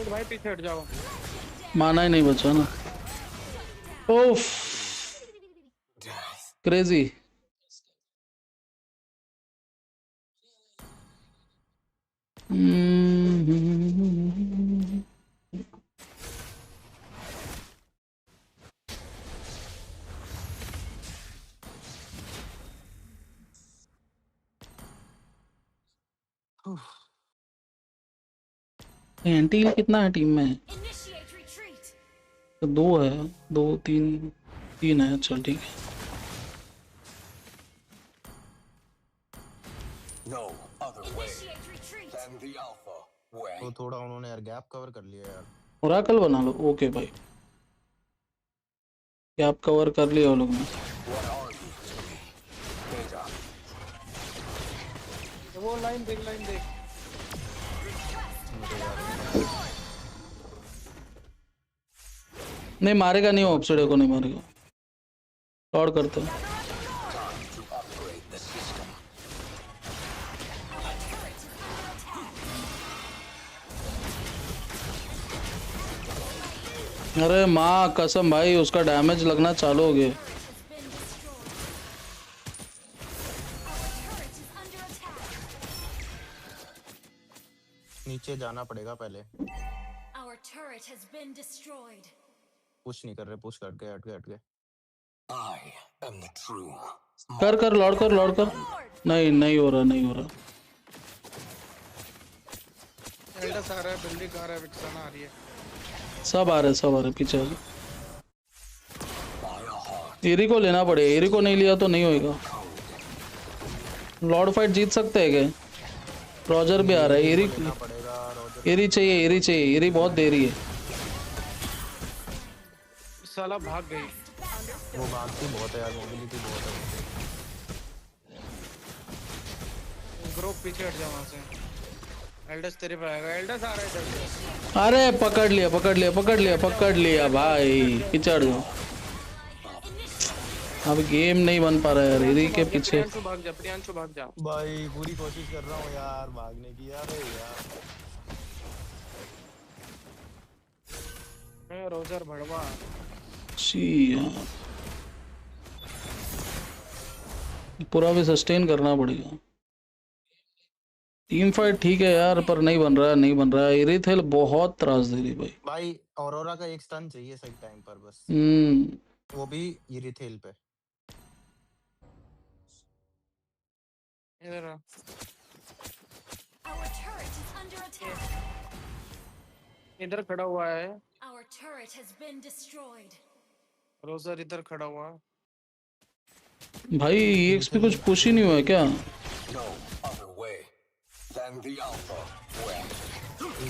भाई पीछे हट जाओ। माना ही नहीं बचा ना। ओफ क्रेजी। एंटी कितना है टीम में? तो 2 है, 2 3 3 है। चल ठीक है। No other way than the alpha way. तो थोड़ा उन्होंने यार गैप कवर कर लिया यार। ओरेकल बना लो। ओके भाई, गैप कवर कर लिया वो लोग ने। वो लाइन देख, लाइन देख। नहीं मारेगा नहीं, वो ऑप्सडे को नहीं मारेगा। लॉर्ड करते हैं। अरे माँ कसम भाई, उसका डैमेज लगना चालू हो गया। नीचे जाना पड़ेगा पहले। पुश नहीं कर रहे, पुश हट गए हट गए हट गए। कर कर लॉर्ड कर, लॉर्ड कर। नहीं नहीं हो रहा, नहीं हो रहा। एल्डस आ रहा है, बिल्ली आ रहा है, विक्सन आ रही है। सब आ रहे, सब आ रहे पीछे। एरी को लेना पड़ेगा, एरी को नहीं लिया तो नहीं होएगा। लॉर्ड फाइट जीत सकते हैं क्या? रॉजर भी आ रहा है। एरी चाहिए, एरी चाहिए, एरी बहुत देरी है। साला भाग गई। वो भागती बहुत है यार, मोबिलिटी बहुत है। ग्रुप पीछे हट जा वहां से। एल्डस तेरे पे आएगा, एल्डस आ रहा है इधर से। अरे पकड़ लिया पकड़ लिया पकड़ लिया पकड़ लिया भाई, पिछड़ गया। अब गेम नहीं बन पा रहा है यार, एरी के पीछे। प्रियांशु भाग जा, प्रियांशु भाग जा। भाई पूरी कोशिश कर रहा हूँ यार भागने की। यार रोजर भड़वा। पूरा भी सस्टेन करना पड़ेगा। टीम फाइट ठीक है यार, पर नहीं बन रहा है, नहीं बन रहा है। एरीथेल बहुत त्रास दे रही भाई। भाई ऑरोरा का एक स्टन चाहिए सही टाइम पर बस। वो भी एरीथेल पे। इधर इधर खड़ा हुआ है रोजर, इधर खड़ा हुआ। भाई EXP कुछ पुश ही नहीं हुआ है क्या?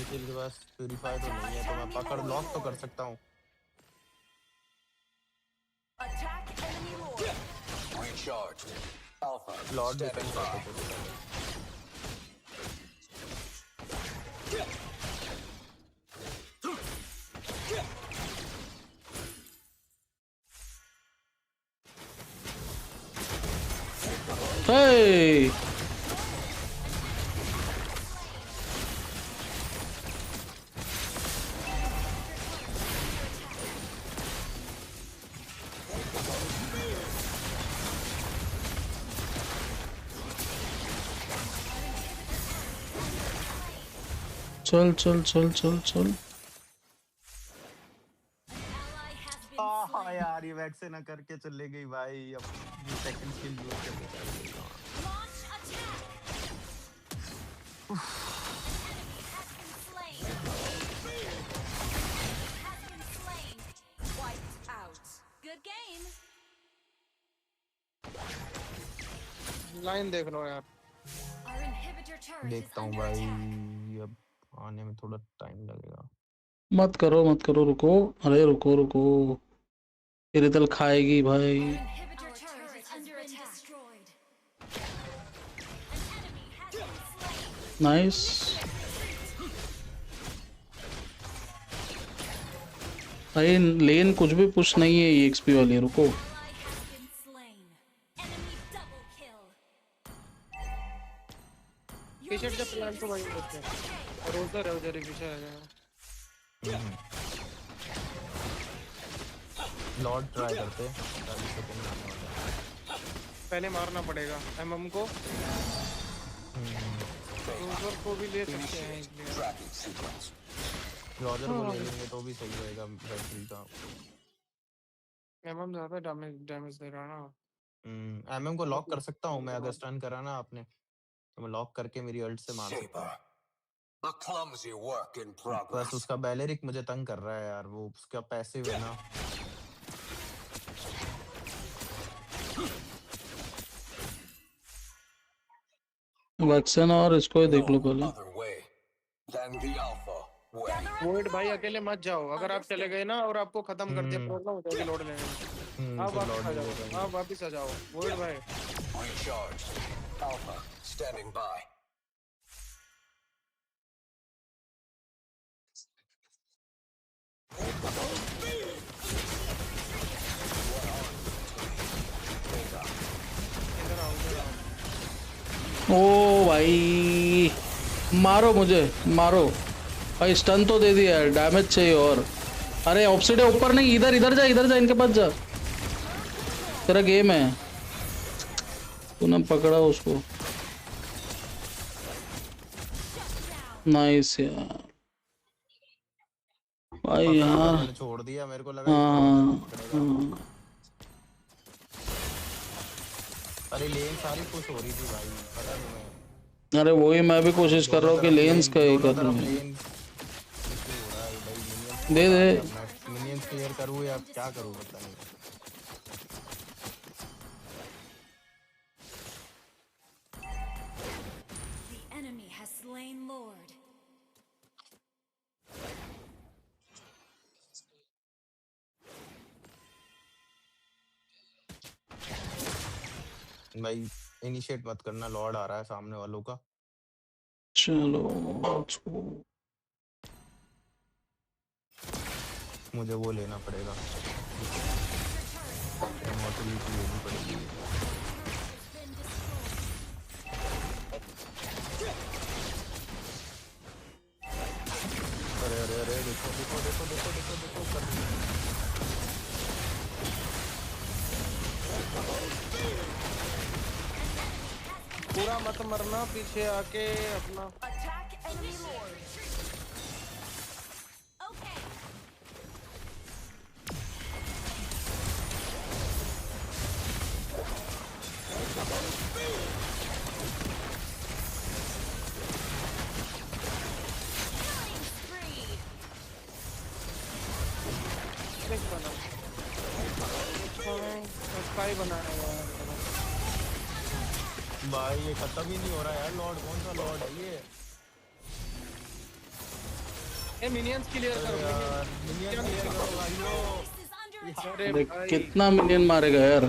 के पास प्यूरीफायर तो नहीं है, तो मैं पकड़ लॉक तो कर सकता हूँ। लॉर्ड डिफेंड करते थे। Hey! चल चल चल चल चल। हाँ यार ये वैक्सीन ना करके चले गई भाई। अब सेकंड स्किल यूज करके चल गई। लाइन देख लो यार। देखता हूँ भाई, अब आने में थोड़ा टाइम लगेगा। मत करो मत करो, रुको। अरे रुको रुको, एरीथेल खाएगी भाई। नाइस। भाई लेन कुछ भी पुश नहीं है EXP वाली, रुको। पीछे जब प्लान तो वही होते हैं और उधर है, उधर ही पीछे आ जाएगा। लॉर्ड ट्राई करते पहले मारना पड़ेगा MM को, रोजर को भी ले सकते हैं इसलिए। रोजर को ले लेंगे तो भी सही रहेगा बैटरी का। MM ज्यादा डैमेज दे रहा ना। MM को लॉक कर सकता हूँ मैं, अगर स्टन करा ना आपने तो मैं लॉक करके मेरी अल्ट से मार सकता हूँ। A clumsy work in progress. बस उसका बैलेरिक मुझे तंग कर रहा है यार, वो उसका पैसिव है ना। वैक्सन और इसको ही देख लो पहले। वोइड भाई अकेले मत जाओ, अगर आप चले गए ना और आपको खत्म कर दिया प्रॉब्लम हो जाएगी लॉर्ड लेने में। आप वापस आ जाओ, आप वापस आ जाओ वोइड भाई। Recharge. Alpha standing by. ओ भाई मारो मुझे, मारो भाई, स्टन तो दे दिया है, डैमेज चाहिए और। अरे ऑप्सिड है ऊपर, नहीं इधर, इधर जा इनके पास जा, तेरा गेम है, तूने पकड़ा उसको। नाइस यार भाई यार, छोड़ दिया मेरे को लगा। हाँ। अरे लेन सारी पुश हो रही थी भाई, पता नहीं मैं। अरे वही मैं भी कोशिश कर रहा हूँ कि लेंस का ही कर लूँ। दे दे मिनियंस क्लियर करूँ या क्या करूँ पता नहीं। The enemy has slain Lord. भाई इनिशिएट मत करना, लॉर्ड आ रहा है सामने वालों का। चलो मुझे वो लेना पड़ेगा, इमॉर्टलिटी लेनी पड़ेगी। अरे अरे अरे देखो देखो देखो देखो देखो देखो पूरा मत मरना, पीछे आके अपना भाई ये खत्म ही नहीं हो रहा यार। लॉर्ड कौन सा लॉर्ड है ये? मिनियंस क्लियर करो यार, मिनियंस क्लियर करो भाइयों। अरे कितना मिलियन मारेगा यार।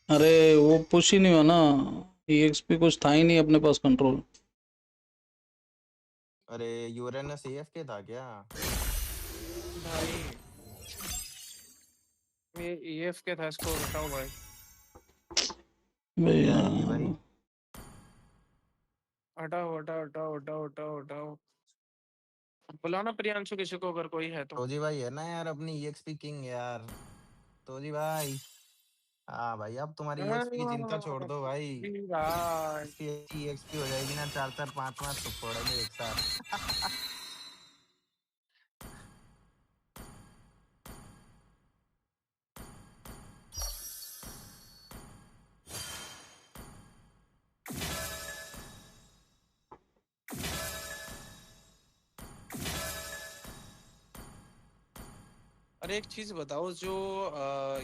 अरे वो पुश ही नहीं हुआ ना, EXP कुछ था ही नहीं अपने पास कंट्रोल। अरे यूरेनस AFK था क्या भाई? ये EFK था, इसको बताओ भाई। भैया हटाओ हटाओ हटाओ हटाओ हटाओ हटाओ। बुलाना प्रियांशु किसी को अगर कोई है तो। जी भाई है ना यार अपनी EXP किंग यार, तो जी भाई। हाँ भाई अब तुम्हारी EXP की चिंता छोड़ दो भाई। EXP हो जाएगी ना, 4-4 5-5 तो फोड़ेंगे एक साथ। अरे एक चीज बताओ, जो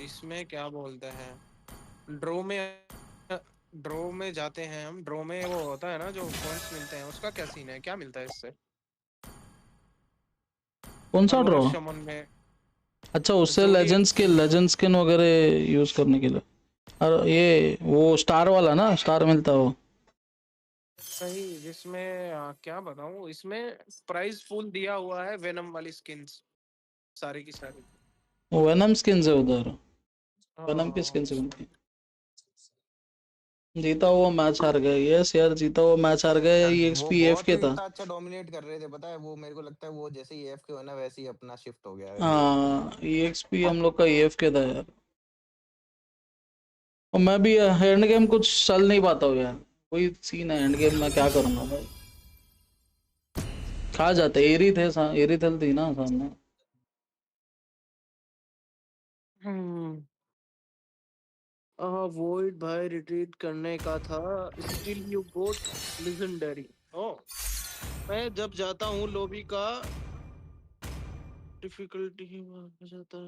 इसमें क्या बोलते हैं, ड्रो में जाते हैं हम, ड्रो में वो होता है ना जो पॉइंट्स मिलते हैं, उसका क्या सीन है, क्या मिलता है इससे? कौन सा ड्रॉ? में अच्छा उससे लेजेंड स्किन वगैरह यूज करने के लिए। और ये वो स्टार वाला ना, स्टार मिलता वो। सही, जिसमें क्या बताऊं, इसमें प्राइस फुल दिया हुआ है वेनम वाली स्किन्स सारी की सारी। वेनम स्किन्स है उधर, वेनम की हाँ, स्किन्स बनती है। जीता हुआ मैच हार गए, यस यार जीता हुआ मैच हार गए। यार वो EXP बहुत AFK ही था। इतना अच्छा डोमिनेट कर रहे थे, पता है वो, मेरे को लगता है वो जैसे ही AFK हुआ ना वैसे ही अपना शिफ्ट हो गया है गेम। हाँ EXP हम लोग का AFK था यार। और मैं भी एंड गेम कुछ चल नहीं पाता हूँ यार, कोई सीन है एंड गेम में, क्या करूँगा भाई। खा जाते, एरी थे, एरी थल थी ना सामने। वॉइड भाई रिट्रीट करने का था, स्टिल यू गोट लेजेंडरी। ओ मैं जब जाता हूँ लॉबी का डिफिकल्टी जाता है।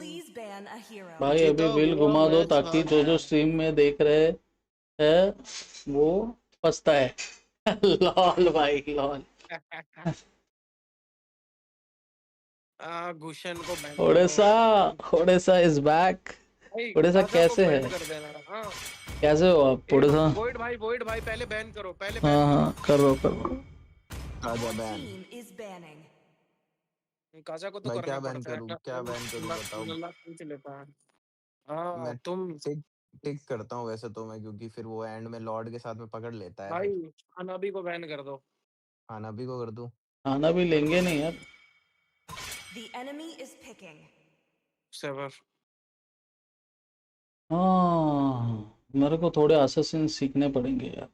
भाई जीता अभी विल हुआ घुमा दो मैच ताकि हार जो गया। स्ट्रीम में देख रहे हैं वो पछता है। लॉल भाई लॉल। गुशन को बैन करो ओडिशा, ओडिशा इज बैक। भाई, ओडिशा काजा को कैसे है, बैन कर देना। हाँ कैसे हो आप ओडिशा? वोइड भाई पहले बैन करो, पहले हाँ बैन हाँ कर रहा काजा बैन। करो। काजा को तो भाई क्या करना बैन पड़ता है करूँ, ना, क्या बैन करूँ बताओ। लल्ला खींच लेता है। हाँ मैं तुम टिक टिक करता हूँ वैसे तो मैं, क्योंकि फिर वो एंड में लॉर्ड के साथ में पकड़ लेता है भाई फिर। हनाबी को बैन कर दो। हानाबी को कर दूं? खाना भी लेंगे नहीं यार। सेवर हाँ मेरे को थोड़े असैसिन सीखने पड़ेंगे यार।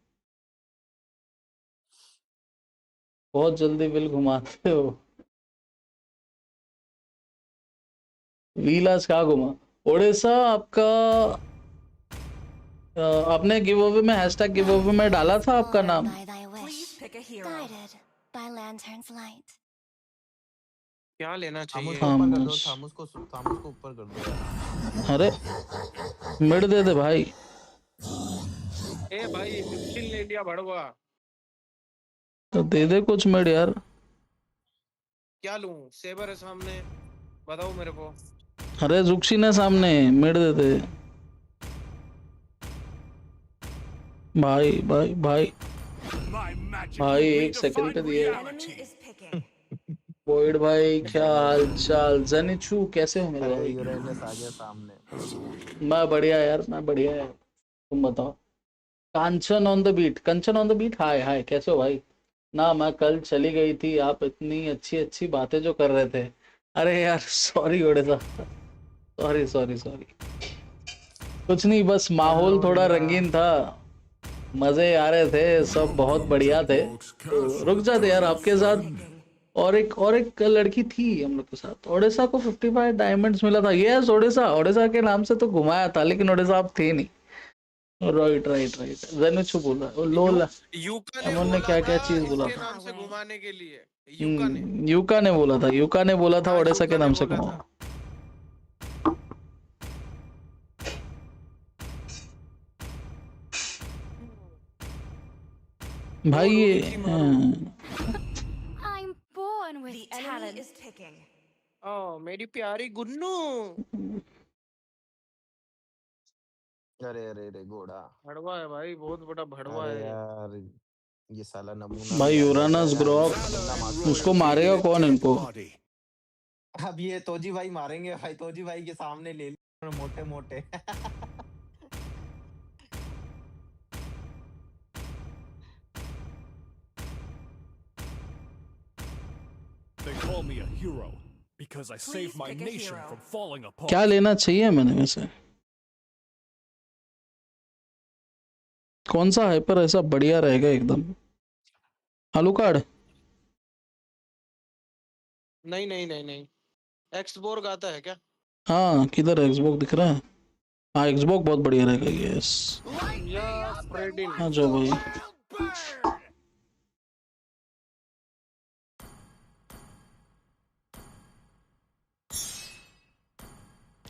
बहुत जल्दी विल घुमाते हो। व्हील आज कहाँ घुमा? ओडिशा आपका आपने गिव अवे में हैशटैग गिव अवे में डाला था आपका नाम। क्या लेना थामूस चाहिए? को ऊपर कर दो, थामूस को ऊपर कर दो यार। अरे मिड दे दे भाई। ए भाई मिक्सिल ले लिया भड़वा। तो दे दे कुछ मिड यार। क्या लूं? सेवर है सामने, बताओ मेरे को। अरे जुक्सी ने सामने, मिड दे दे भाई भाई भाई। भाई एक सेकंड पे दिए। वॉइड भाई क्या हाल चाल? जनिचू कैसे हो मेरे अरे भाई? यूरेनस आ गया सामने। मैं बढ़िया यार, मैं बढ़िया यार, तुम बताओ। Kanchan on the beat, Kanchan on the beat, hi hi कैसे हो भाई? ना मैं कल चली गई थी, आप इतनी अच्छी अच्छी बातें जो कर रहे थे। अरे यार sorry Odisha, sorry sorry sorry. कुछ नहीं, बस माहौल थोड़ा रंगीन था, मजे आ रहे थे, सब बहुत बढ़िया थे। तो रुक जाते यार आपके साथ। और एक लड़की थी हम लोग के साथ, ओडिशा को 55 डायमंड्स मिला था। यस ओडिशा, ओडिशा के नाम से तो घुमाया था, लेकिन ओडिशा आप थे नहीं। राइट राइट राइट, जनुचू बोला लोल। यूका ने अमन ने बोला क्या था क्या चीज बोला इसके था? नाम से घुमाने के लिए। यूका ने बोला था, यूका ने बोला था ओडिशा के यूका ने नाम से बोला घुमाओ। भाई ये I'm born with talent. मेरी प्यारी गुन्नू। अरे अरे अरे घोड़ा भड़वा है भाई, बहुत बड़ा भड़वा अरे है। यार ये साला नमूना भाई भी आ जाता यूरानस है यार, ग्रॉक, इसका बंदा मास्टर उसको मारेगा कौन इनको? अब ये तोजी भाई मारेंगे भाई, तोजी भाई के सामने ले लिए मोटे मोटे। They call me a hero because I saved my nation from falling apart. क्या लेना चाहिए मैंने में से? कौन सा हाइपर ऐसा बढ़िया रहेगा एकदम? आलू कार्ड? नहीं नहीं नहीं नहीं, एक्सबोर्ग आता है क्या? हाँ किधर एक्सबॉक्स दिख रहा है? हाँ एक्सबॉक्स बहुत बढ़िया रहेगा। यस या फ्रेडिन। हाँ जो भाई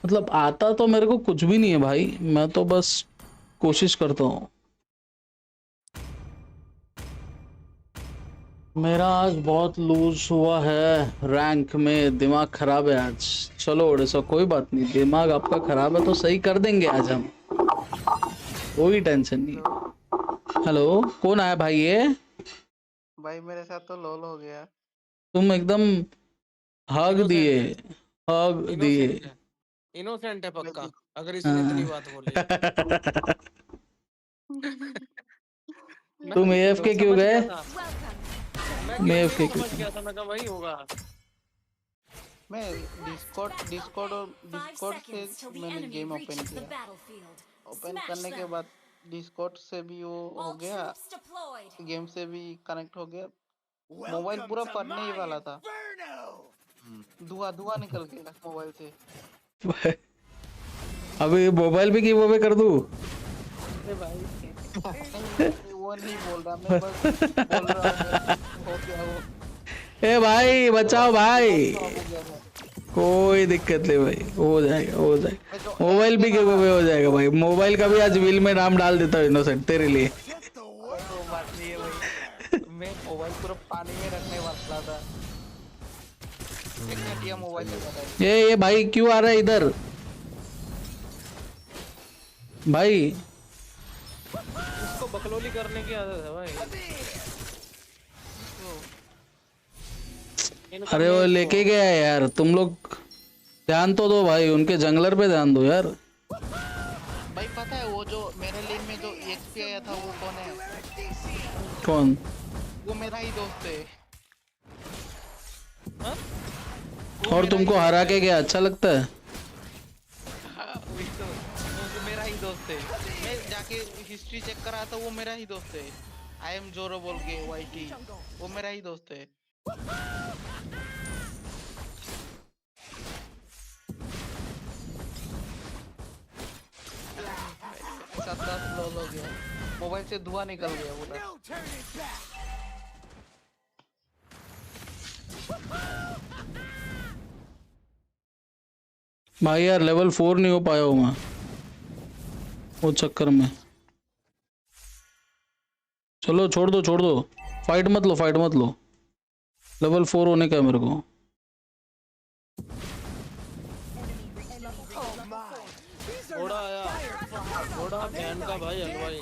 मतलब आता तो मेरे को कुछ भी नहीं है भाई, मैं तो बस कोशिश करता हूँ। मेरा आज बहुत लूज हुआ है रैंक में, दिमाग खराब है आज। चलो ओडिशा कोई बात नहीं, दिमाग आपका खराब है तो सही कर देंगे आज हम। कोई टेंशन नहीं। हेलो, कौन आया भाई ये? भाई मेरे साथ तो लोल हो गया। तुम एकदम हग दिए, हग दिए। इनोसेंट है पक्का, अगर इसने इतनी हाँ। बात बोली। तुम AFK क्यों समझ गए? गया था मैं AFK समझ गया था, मैं कहा वही होगा। मैं डिस्कॉर्ड से मैंने गेम ओपन किया। ओपन करने के बाद डिस्कॉर्ड से भी वो हो गया, गेम से भी कनेक्ट हो गया। मोबाइल पूरा फटने ही वाला था, धुआं निकल गया मोबाइल से। अभी मोबाइल भी गिव अवे कर दूं? वो नहीं बोल रहा, मैं बस बोल रहा हूँ हो गया वो। ए भाई बचाओ भाई, कोई दिक्कत नहीं भाई, हो जाएगा हो जाएगा। मोबाइल भी गिव अवे हो जाएगा भाई। मोबाइल का भी आज व्हील में नाम डाल देता हूँ इनोसेंट तेरे लिए। तो बात नहीं है भाई, मैं मोबाइल पूरा पानी में रखने वाला था। एक घटिया मोबाइल लगा था। ये भाई क्यों आ रहा है इधर भाई? उसको बकलोली करने की आदत है भाई। अरे वो लेके गया है यार, तुम लोग ध्यान तो दो भाई, उनके जंगलर पे ध्यान दो यार। भाई पता है वो जो मेरे लेन में जो EXP आया था वो कौन है? कौन? वो मेरा ही दोस्त है। हाँ? और तुमको हरा के क्या अच्छा लगता है? हाँ, वही तो, वो मेरा ही दोस्त है। मैं जाके हिस्ट्री चेक करा था, वो मेरा ही दोस्त है। आई एम जोरो बोल के YT, वो मेरा ही दोस्त है। सात लोल हो गया, मोबाइल से धुआं निकल गया पूरा। भाई यार लेवल 4 नहीं हो पाया हूँ मैं वो चक्कर में। चलो छोड़ दो, फाइट मत लो, लेवल 4 होने का है मेरे को। घोड़ा आया, घोड़ा बहन का भाई हलवाई।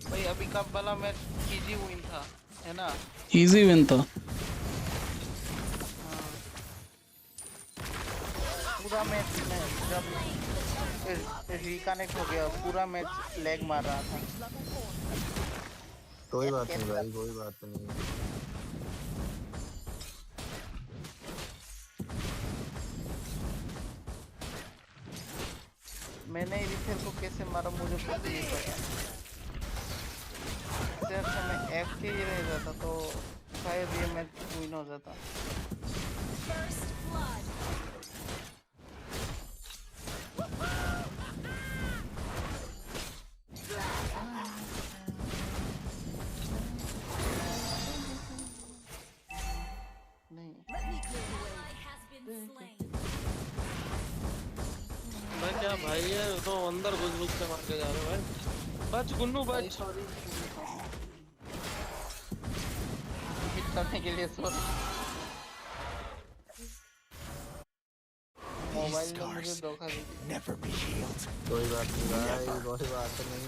भाई अभी का वाला मैच इजी विन था, है ना? इजी विन था। पूरा मैच में जब रिकनेक्ट हो गया, पूरा मैच लैग मार रहा था। कोई बात नहीं भाई, कोई बात नहीं। मैंने इरिथेल को कैसे मारा मुझे खुद नहीं पता। इससे अच्छा मैं FK ही रह जाता तो शायद ये मैच विन हो जाता। भाई क्या भाई है, तो अंदर घुस के मार के जा रहे भाई। बच गुन्नू बच। सॉरी करने के लिए सॉरी। मोबाइल ने मुझे धोखा दे दिया। कोई बात नहीं भाई, कोई बात नहीं।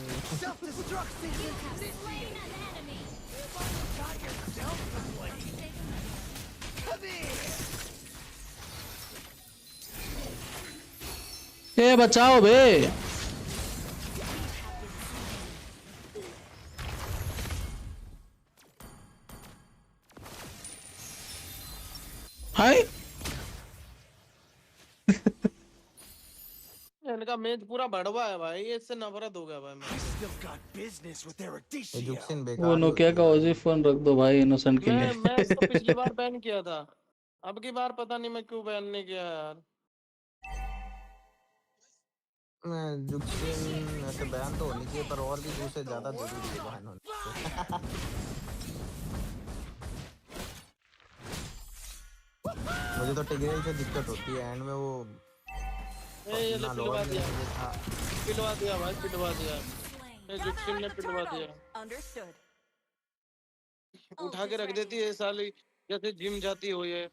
ए बचाओ बे। हाय इनका मैच पूरा भड़वा है भाई, इससे नफरत हो गया भाई। वो नोकिया का ओजी फोन रख दो भाई इनोसेंट के लिए। मैं इसको पिछली बार बैन किया था, अब की बार पता नहीं मैं क्यों बैन नहीं किया यार। जुक्सिन ऐसे बैन तो होनी चाहिए, पर और भी दूसरे ज्यादा जरूरी है बैन होने। मुझे तो टिग्रेल से दिक्कत होती है एंड में वो ये पिलवा दिया भाई, पिलवा दिया। ये जुक्सिन ने पिलवा दिया। उठा के रख देती है साली, जैसे जिम जाती हो ये।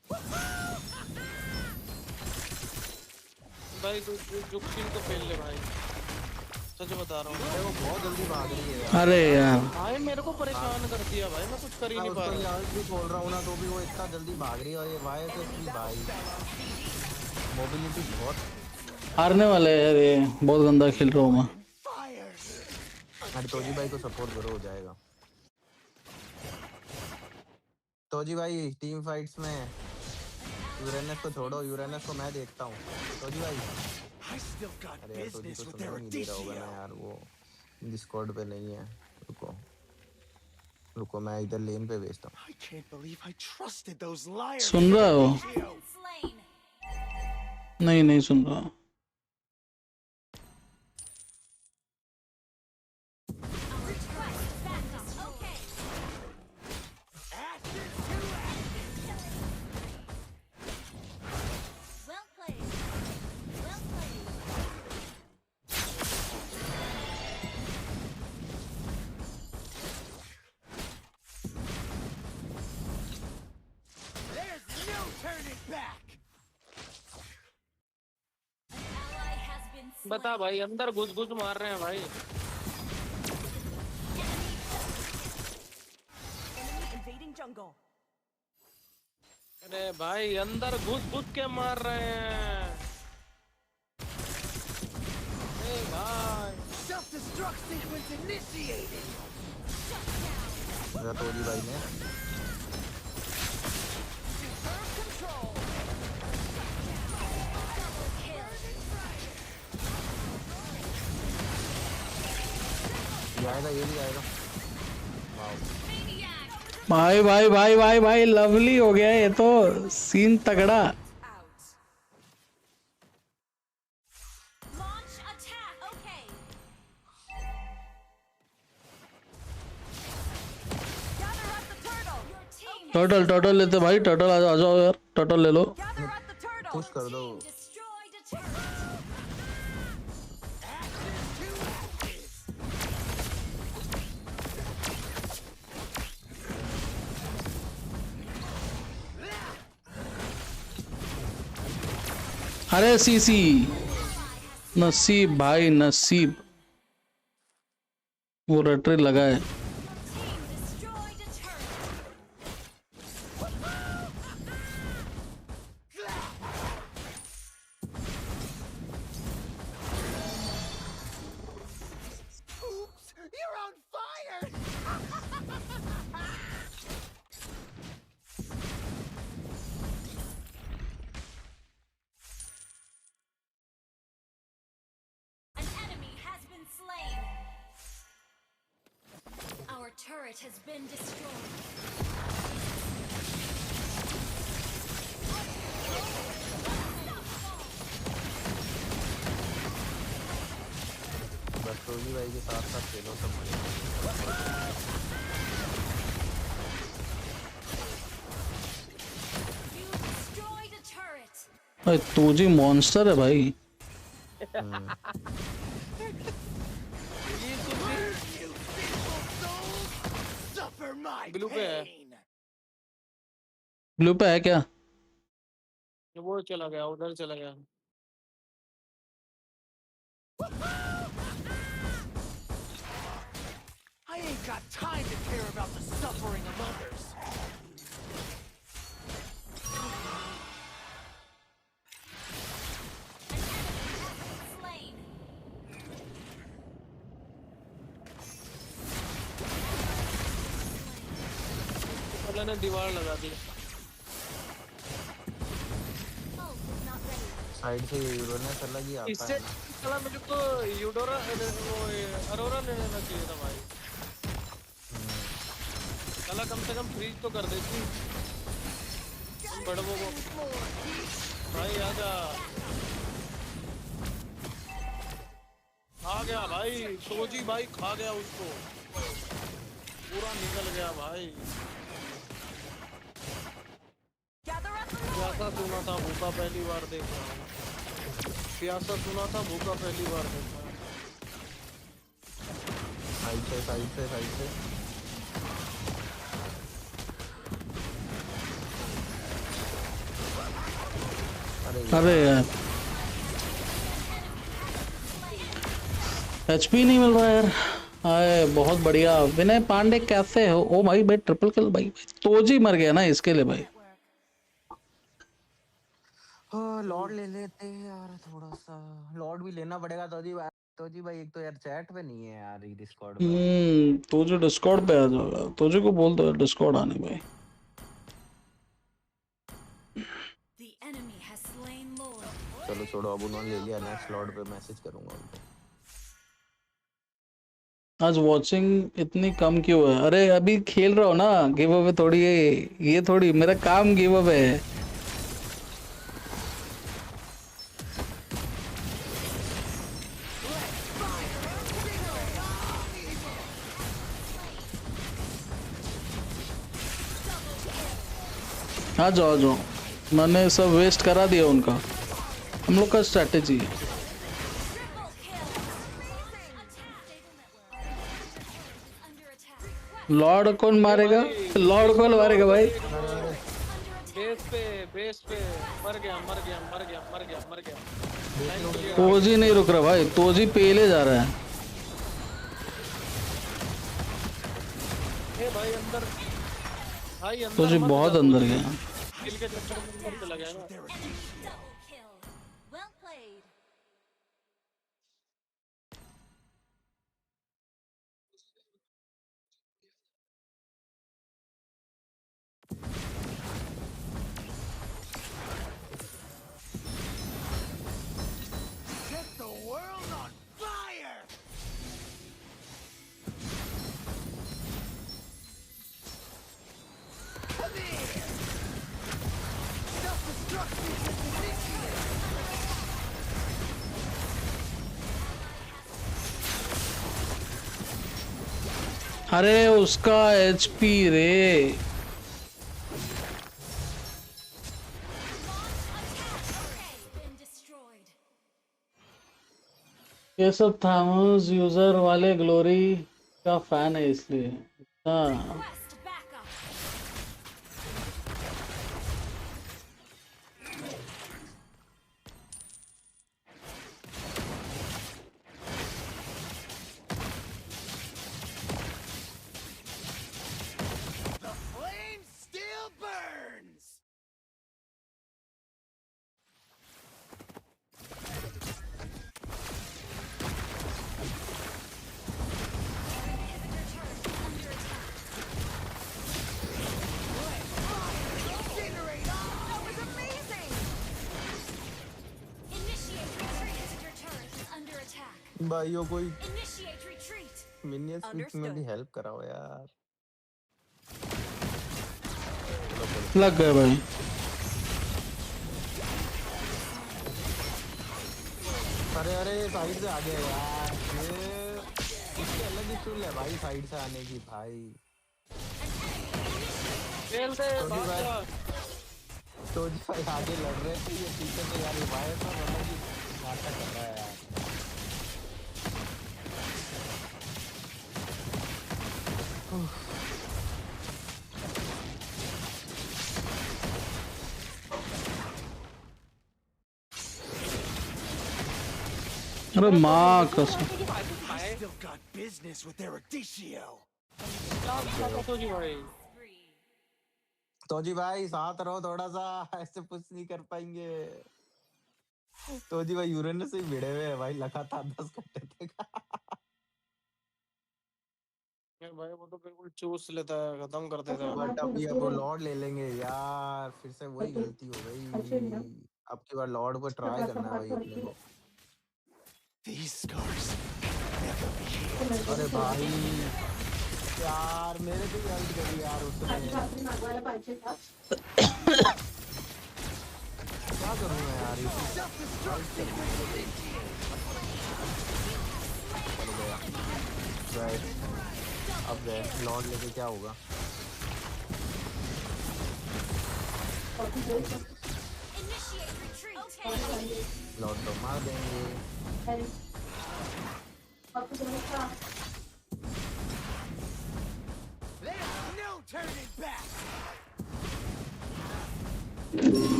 भाई तू जुक्सिन को फेल ले भाई। सच बता रहा हूँ वो बहुत जल्दी भाग रही है यार। अरे यार भाई मेरे को परेशान कर दिया भाई, मैं कुछ कर ही नहीं पा रहा। यार भी बोल रहा हूँ ना, तो भी वो इतना जल्दी भाग रही है। और ये YSS भाई मोबिलिटी बहुत हारने वाले हैं यार, ये बहुत गंदा खेल रहा हूँ मैं। अरे तोजी भाई को सपोर्ट करो, हो जाएगा। तोजी भाई टीम फाइट्स में यूरेनस को छोड़ो, यूरेनस को मैं देखता हूँ। तोजी भाई अरे यार तोजी को सुनाई नहीं दे रहा होगा ना यार, वो डिस्कॉर्ड पे नहीं है। रुको रुको मैं इधर लेन पे भेजता हूँ। सुन रहा हो? नहीं नहीं सुन रहा। बता भाई, अंदर घुस घुस मार रहे हैं भाई। अरे भाई अंदर घुस घुस के मार रहे हैं। भाई तोजी भाई ने आएगा, ये भी आएगा। भाई भाई भाई भाई भाई लवली हो गया ये तो, सीन तगड़ा। टर्टल टर्टल लेते भाई, टर्टल आ जाओ यार, टर्टल ले लो। पुश कर दो। अरे सीसी नसीब भाई नसीब, वो रटरे लगा है। Our turret has been destroyed. बस तोजी भाई के साथ साथ खेलो सब मजा। भाई तोजी मॉन्स्टर है भाई। ब्लू पे है, ब्लू पे है क्या? वो चला गया, उधर चला गया। I ain't got time to care about the suffering of others. ने दीवार लगा दी। साइड से यूरोनस अलग ही आता है। इससे चला मुझे तो यूडोरा अरोरा ले लेना चाहिए था भाई। चला कम से कम फ्रीज तो कर देती बड़ों को। भाई आजा, आ गया भाई सोजी भाई, खा गया उसको, पूरा निकल गया भाई। प्यासा सुना था भूखा पहली बार देख रहा हूँ। प्यासा सुना था भूखा पहली बार देख रहा हूँ। साइड से साइड से साइड से। अरे यार एचपी नहीं मिल रहा यार। हाय बहुत बढ़िया। विनय पांडे कैसे हो? ओ भाई भाई ट्रिपल किल भाई। तोजी मर गया ना इसके लिए भाई। लॉर्ड ले लेते हैं यार थोड़ा सा। लॉर्ड भी लेना पड़ेगा तो जी भाई एक तो यार चैट पे नहीं है यार ये डिस्कॉर्ड पे। तो जो डिस्कॉर्ड पे आ जाएगा, तुझे को बोल दो डिस्कॉर्ड आने भाई। चलो छोड़ो, अब उन्होंने ले लिया, नेक्स्ट लॉर्ड पे मैसेज करूंगा उनको। आज वॉचिंग इतनी कम क्यों है? अरे अभी खेल रहा हो ना, गिव अवे थोड़ी है ये थोड़ी मेरा काम गिव अवे है। आ जाओ मैंने सब वेस्ट करा दिया उनका। हम लोग का स्ट्रैटेजी है। लॉर्ड कौन मारेगा? लॉर्ड कौन मारेगा भाई? बेस पे मर गया। तोजी नहीं रुक रहा भाई, तोजी पेले जा रहा है। भाई अंदर तोजी बहुत अंदर गया। किल के चक्कर में अंदर चला गया ना। Set the world on fire! Come here! Self-destruction is initiated! अरे उसका एचपी रे। ये सब थॉमस यूजर वाले ग्लोरी का फैन है इसलिए। हाँ The flame still burns! भाइयों कोई मिनियंस में भी हेल्प कराओ यार। लग गए भाई। अरे साइड से आ गया यार, ये इसकी अलग ही चुल है भाई साइड से आने की भाई। खेल दे तो जी भाई आगे लड़ रहे थे, ये पीछे से यार रिवाइव पर अलग ही नाटक कर रहा है यार। अरे माँ कसम। I still got business with Erudicio. तो जी भाई साथ रहो थोड़ा सा, ऐसे कुछ नहीं कर पाएंगे। तो जी भाई यूरेनस से भिड़े हुए हैं भाई लगातार 10 घंटे तक। भाई वो तो बिल्कुल चूस लेता है, खत्म कर देता है। बट अभी अब वो लॉर्ड ले लेंगे यार, फिर से वही गलती हो गई। अब की बार लॉर्ड को ट्राई करना है भाई अपने को। These scars never be healed. अरे भाई यार मेरे को हेल्प करी यार उसने। क्या करूं मैं यार ये? अब गए लॉर्ड लेके क्या होगा? लॉर्ड तो मार देंगे। There's no turning back.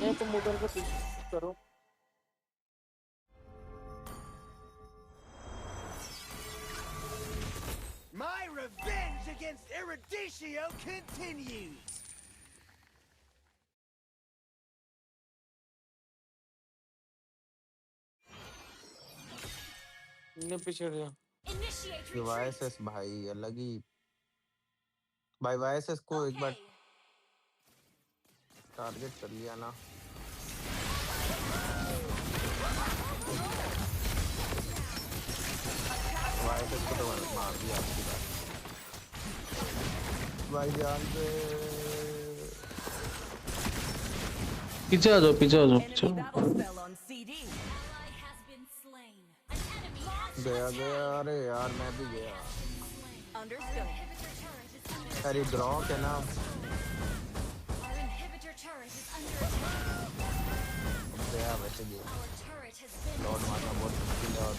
ये तुम उधर को करो। revenge against Eruditio continues. ने पीछे दिया वाईएसएस भाई अलग ही भाई वाईएसएस को एक बार टारगेट कर लिया ना वाईएसएस को तो मार दिया आपकी बात भाई ध्यान से पीछे आ जाओ पीछे आ जाओ पीछे गया गया अरे यार मैं भी गया अरे ग्रॉक है ना गया वैसे गेम लॉर्ड मारना बहुत मुश्किल है और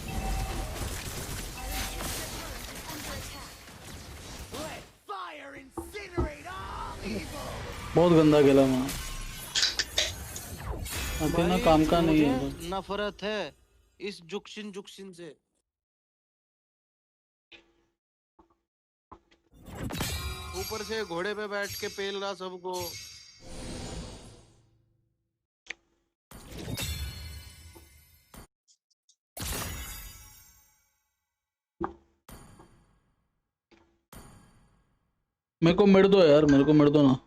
बहुत गंदा खेला मैं अभी ना काम का नहीं है नफरत है इस जुक्शिन से ऊपर से घोड़े पे बैठ के पेल रहा सबको मेरे को मिड दो यार मेरे को मिड दो ना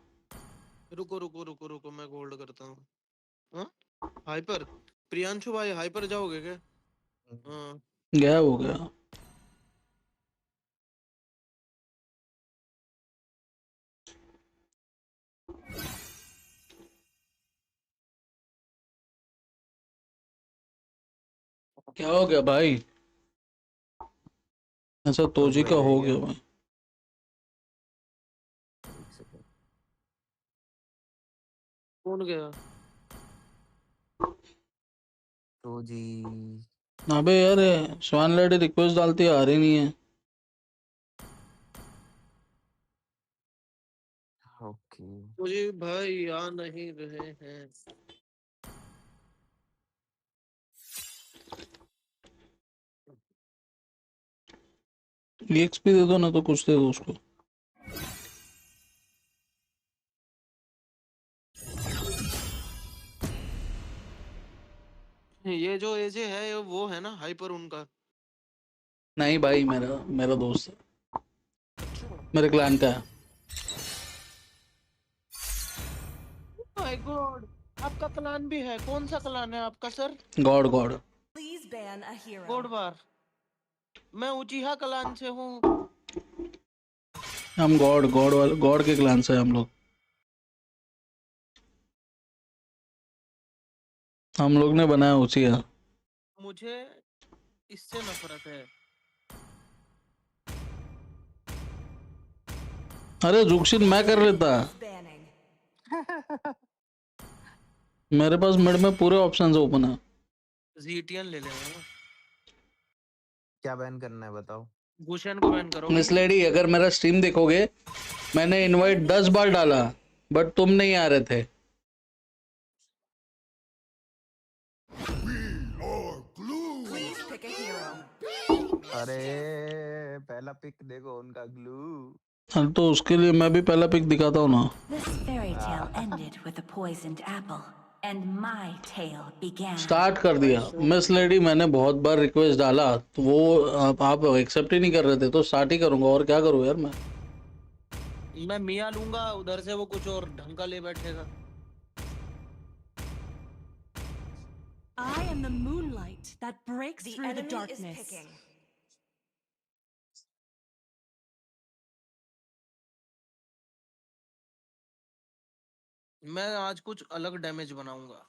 रुको मैं होल्ड करता हूँ हाँ हाइपर प्रियांशु भाई हाइपर जाओगे क्या हाँ गया हो गया क्या हो गया भाई ऐसा तोजी का हो गया भाई कौन गया तो जी अबे यार स्वान लेडी रिक्वेस्ट डालती आ रही नहीं है ओके मुझे भाई आ नहीं रहे हैं EXP दे दो ना तो कुछ दे दो उसको ये जो एजे है वो है ना हाइपर उनका नहीं भाई मेरा दोस्त है मेरे क्लैन का है माय गॉड आपका क्लान भी है कौन सा क्लान है आपका सर गॉड गॉड बार मैं उचिहा क्लान से हूँ हम गॉड के क्लैन से हम लोग ने बनाया उसी है मुझे इससे नफरत है अरे जुक्शिन मैं कर लेता मेरे पास मिड में पूरे ऑप्शंस ओपन है जीटीएन ले लेना क्या बैन करना है बताओ गुशन को बैन करो मिस लेडी अगर मेरा स्ट्रीम देखोगे मैंने इनवाइट 10 बार डाला बट तुम नहीं आ रहे थे अरे पहला पिक देखो उनका ग्लू हाँ तो उसके लिए मैं भी पहला पिक दिखाता हूँ ना स्टार्ट कर दिया मिस लेडी मैंने बहुत बार रिक्वेस्ट डाला तो वो आप एक्सेप्ट ही नहीं कर रहे थे तो स्टार्ट ही करूंगा और क्या करूँ यार मैं मिया लूंगा उधर से वो कुछ और ढंग का ले बैठेगा I am the moonlight that breaks through the darkness. मैं आज कुछ अलग डैमेज बनाऊंगा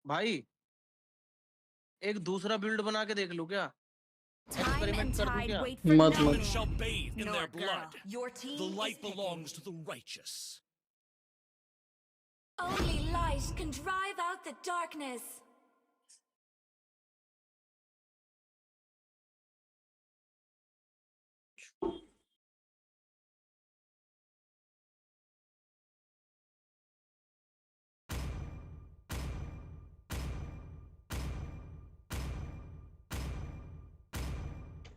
भाई एक दूसरा बिल्ड बना के देख लूं क्या एक्सपेरिमेंट कर दूं क्या मत shall bathe in their blood. The light belongs to the righteous. Only light can drive out the darkness.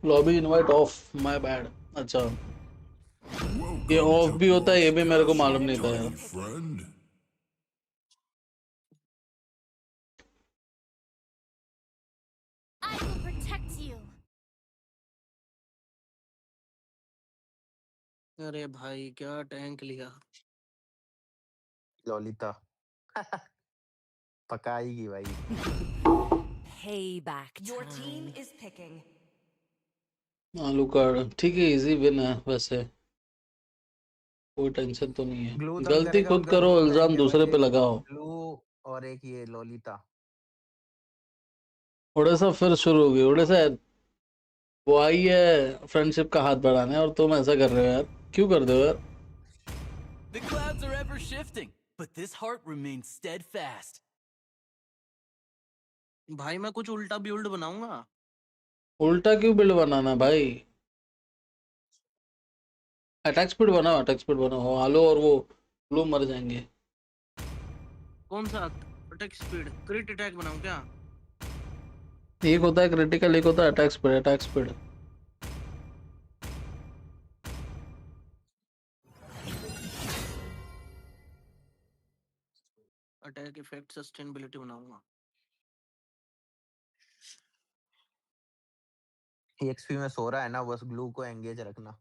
Lobby invite of, my bad. अच्छा ये ऑफ भी होता है, ये भी मेरे को मालूम नहीं था यार। I will protect you. अरे भाई क्या टैंक लिया। लॉलिता पकाएगी भाई। Payback. Your team is picking. आलू का ठीक है, इजी विन है वैसे, कोई टेंशन तो नहीं है। ग्लू तंग गलती करेगा खुद उनका, करो, दो इल्जाम टैंक है दूसरे भाई, पे एक लगाओ। ग्लू और एक ये लॉलिता। उड़ीसा फिर शुरू हो गई। उड़ीसा वो आई है फ्रेंडशिप का हाथ बढ़ाने, और तुम ऐसा कर रहे हो यार, क्यों कर रहे हो यार? The clouds are ever shifting, but this heart remains steadfast. भाई मैं कुछ उल्टा बिल्ड बनाऊंगा। उल्टा क्यों बिल्ड बनाना भाई? अटैक स्पीड बनाओ, अटैक स्पीड बनाओ। आलो और वो ब्लू मर जाएंगे। कौन सा अटैक स्पीड? क्रिट अटैक बनाऊं क्या? एक होता है क्रिटिकल, एक होता है attack speed. Attack speed attack effect sustainability बनाऊंगा। EXP में सो रहा है ना, बस ग्लू को एंगेज रखना।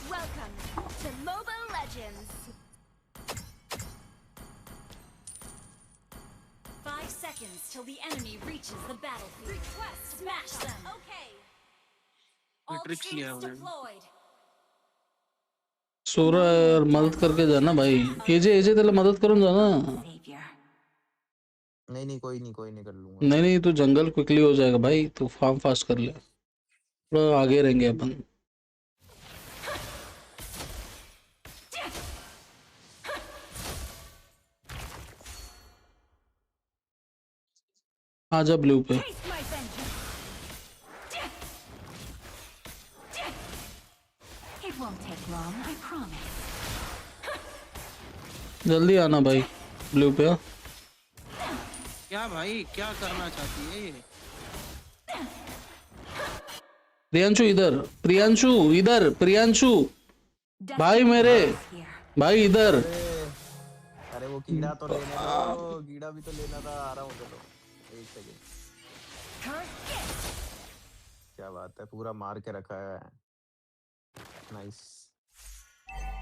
Welcome to Mobile Legends. 5 seconds till the enemy reaches the battlefield. Request smash them. Okay. All tricks लिया troops मैंने। deployed. सो रहा है यार, मदद करके जाना भाई। एजे तेरे मदद करूँ जाना। नहीं कोई नहीं कर लूंगा। नहीं तो जंगल क्विकली हो जाएगा भाई, तो फार्म फास्ट कर ले, थोड़ा आगे रहेंगे अपन। आजा ब्लू पे। It won't take long, I promise. जल्दी आना भाई ब्लू पे। क्या भाई क्या करना चाहती है ये? प्रियांशु इधर, प्रियांशु इधर, प्रियांशु भाई मेरे भाई इधर। अरे वो कीड़ा तो लेने दो, कीड़ा भी तो लेना था। आ रहा हूँ, चलो एक सेकंड। क्या बात है, पूरा मार के रखा है। नाइस।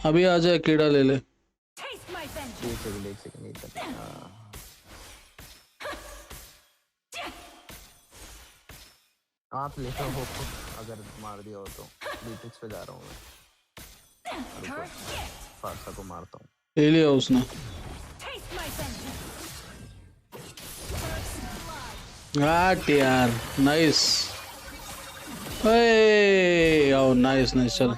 अभी आ जाए, कीड़ा ले ले। एक सेकंड। आप ले लो अगर मार दिया हो तो। बीटिक्स पे जा रहा हूँ मैं, फारसा को मारता हूँ। ले लिया उसने। यार नाइस। ओ नाइस नाइस, चल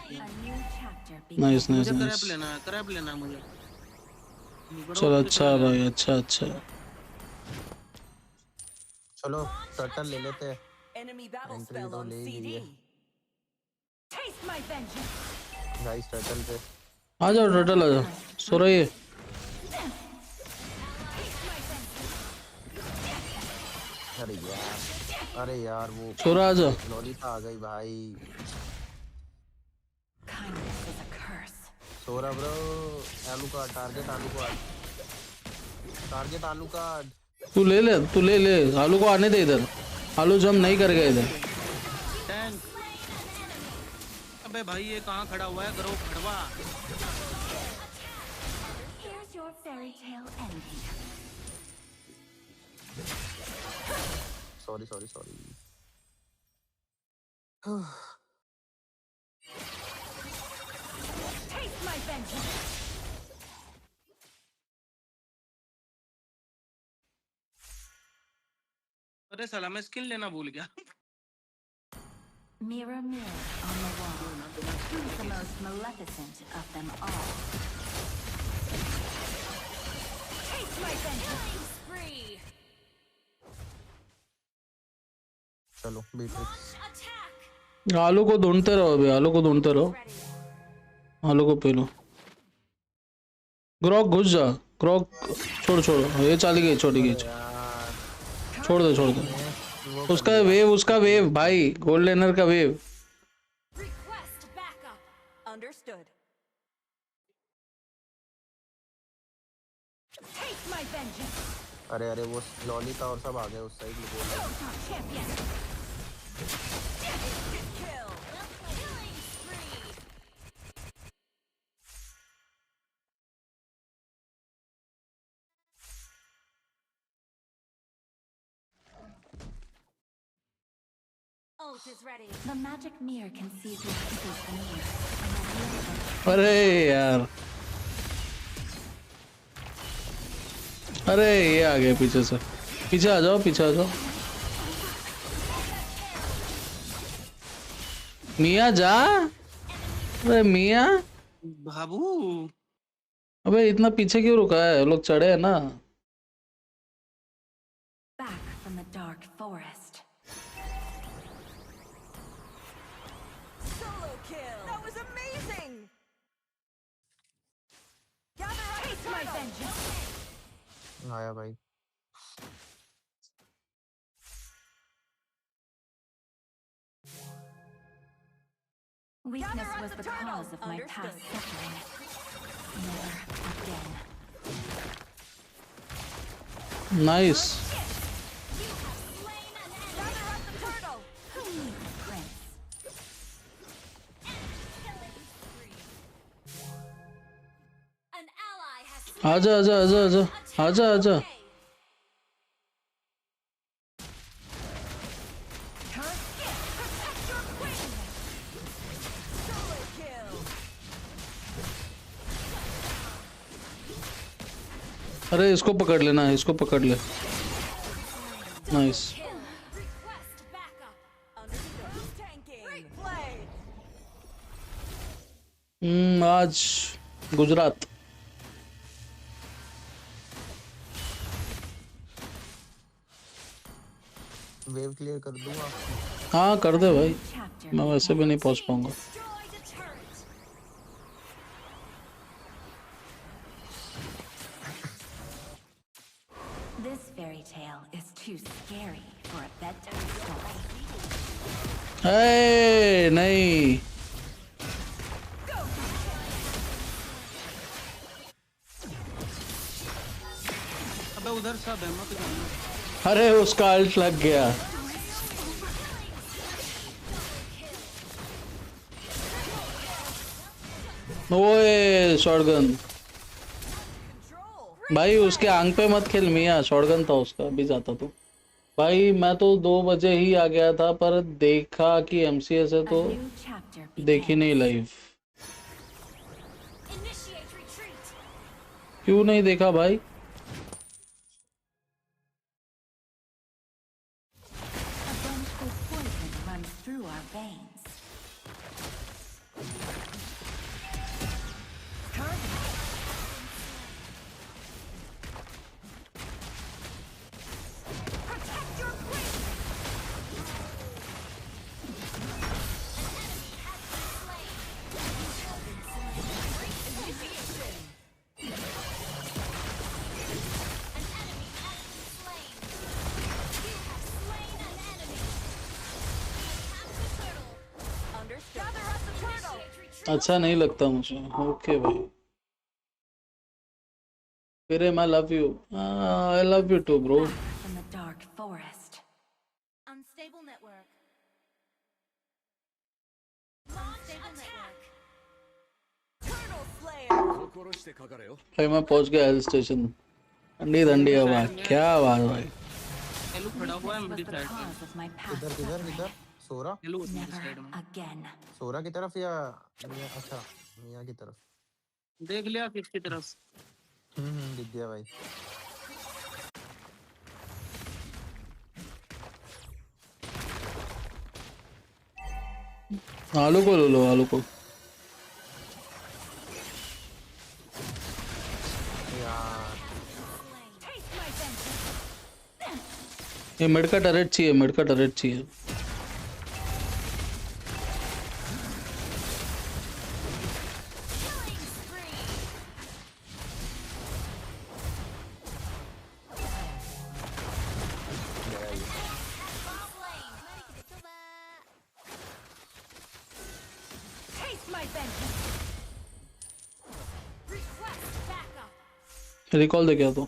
नाइस नाइस नाइस। क्रैप लेना मुझे। चल अच्छा भाई, अच्छा। चलो टर्टल ले लेते हैं, एंट्री तो ले ही गई है। गाइस टर्टल पे आ जाओ, टर्टल आ जाओ। सो रही है। अरे यार वो छोरा आ जा। लॉलिता आ गई भाई। सोरा ब्रो, आलू का टारगेट, आलू का। तू ले आलू को आने दे इधर। आलू जंप नहीं कर गया इधर। अबे भाई ये कहाँ खड़ा हुआ है? करो खड़वा। सॉरी। अरे साला मैं स्किल लेना भूल गया। Mirror, mirror on the wall, who's the most maleficent of them all? Taste my vengeance! Spree! चलो बीट्रिक्स। आलू को ढूंढते रहो अभी, आलू को ढूंढते रहो। आलू को पी लो। ग्रॉक घुस जा, ग्रॉक छोड़। ये चली गई, छोड़ दे। वो उसका वेव भाई, गोल्ड लेनर का wave. Request backup. Understood. Take my vengeance. अरे अरे वो लॉलिता और सब आ गए उस साइड बोल रहे हैं। Champion. Kill. Killing spree. Ult is ready. The magic mirror can see through people's veneers. अरे यार, अरे ये आ गए पीछे से। पीछे आ जाओ, पीछे आ जाओ। मिया जा। अरे मिया बाबू, अबे इतना पीछे क्यों रुका है? लोग चढ़े हैं ना। Back from the dark forest. Solo kill. That was amazing. Taste my vengeance. आया भाई। Weakness was the cause of my past suffering. Never again. Nice. आजा आजा आजा आजा आजा आजा। अरे इसको पकड़ लेना, इसको पकड़ ले। नाइस। आज गुजरात। वेव क्लियर कर दूंगा। हाँ कर दे भाई, मैं वैसे भी नहीं पहुंच पाऊंगा। This fairy tale is too scary for a bedtime story. नहीं। अबे उधर सब है, मत जाना। अरे उसका अल्ट लग गया। ओए शॉटगन भाई, उसके आंख पे मत खेल मिया। शॉटगन था उसका, भी जाता तो भाई। मैं तो 2 बजे ही आ गया था, पर देखा कि MCS है तो देखी नहीं लाइव। क्यों नहीं देखा भाई? अच्छा नहीं लगता मुझे। ओके भाई, फिर मैं love you. I love you too bro. From the dark forest. Unstable network. Unstable network. Turtle Slayer. भाई मैं पहुंच गया हिल स्टेशन। ठंडी ठंडी हवा, क्या बात भाई। हेलो खड़ा हुआ है मेरी साइड पे। किधर किधर किधर? सोरा? Again. सोरा की तरफ या मिया? अच्छा मिया की तरफ। देख लिया किसकी तरफ? दिख गया भाई। आलू को ले लो, आलू को। ये मिड का टरेट चाहिए, मिड का टरेट चाहिए। रिकॉल दे क्या तू?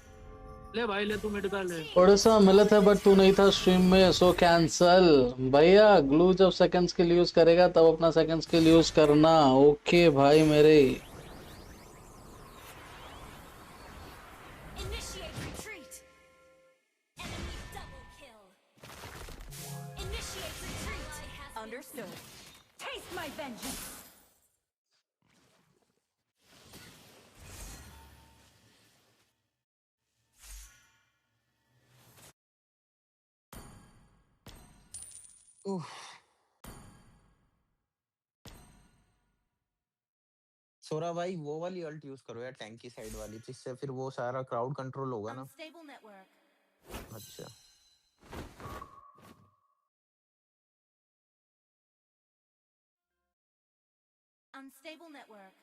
ले भाई ले, तू मिड का ले। ओडिशा मिला था बट तू नहीं था स्ट्रीम में, सो कैंसल। भैया ग्लू जब सेकंड स्किल यूज करेगा तब अपना सेकंड स्किल यूज करना। ओके भाई मेरे। Understood. Taste my vengeance. सोरा भाई वो वाली अल्ट यूज करो यार, टैंकी साइड वाली, जिससे फिर वो सारा क्राउड कंट्रोल होगा ना। Unstable network. अच्छा Unstable network.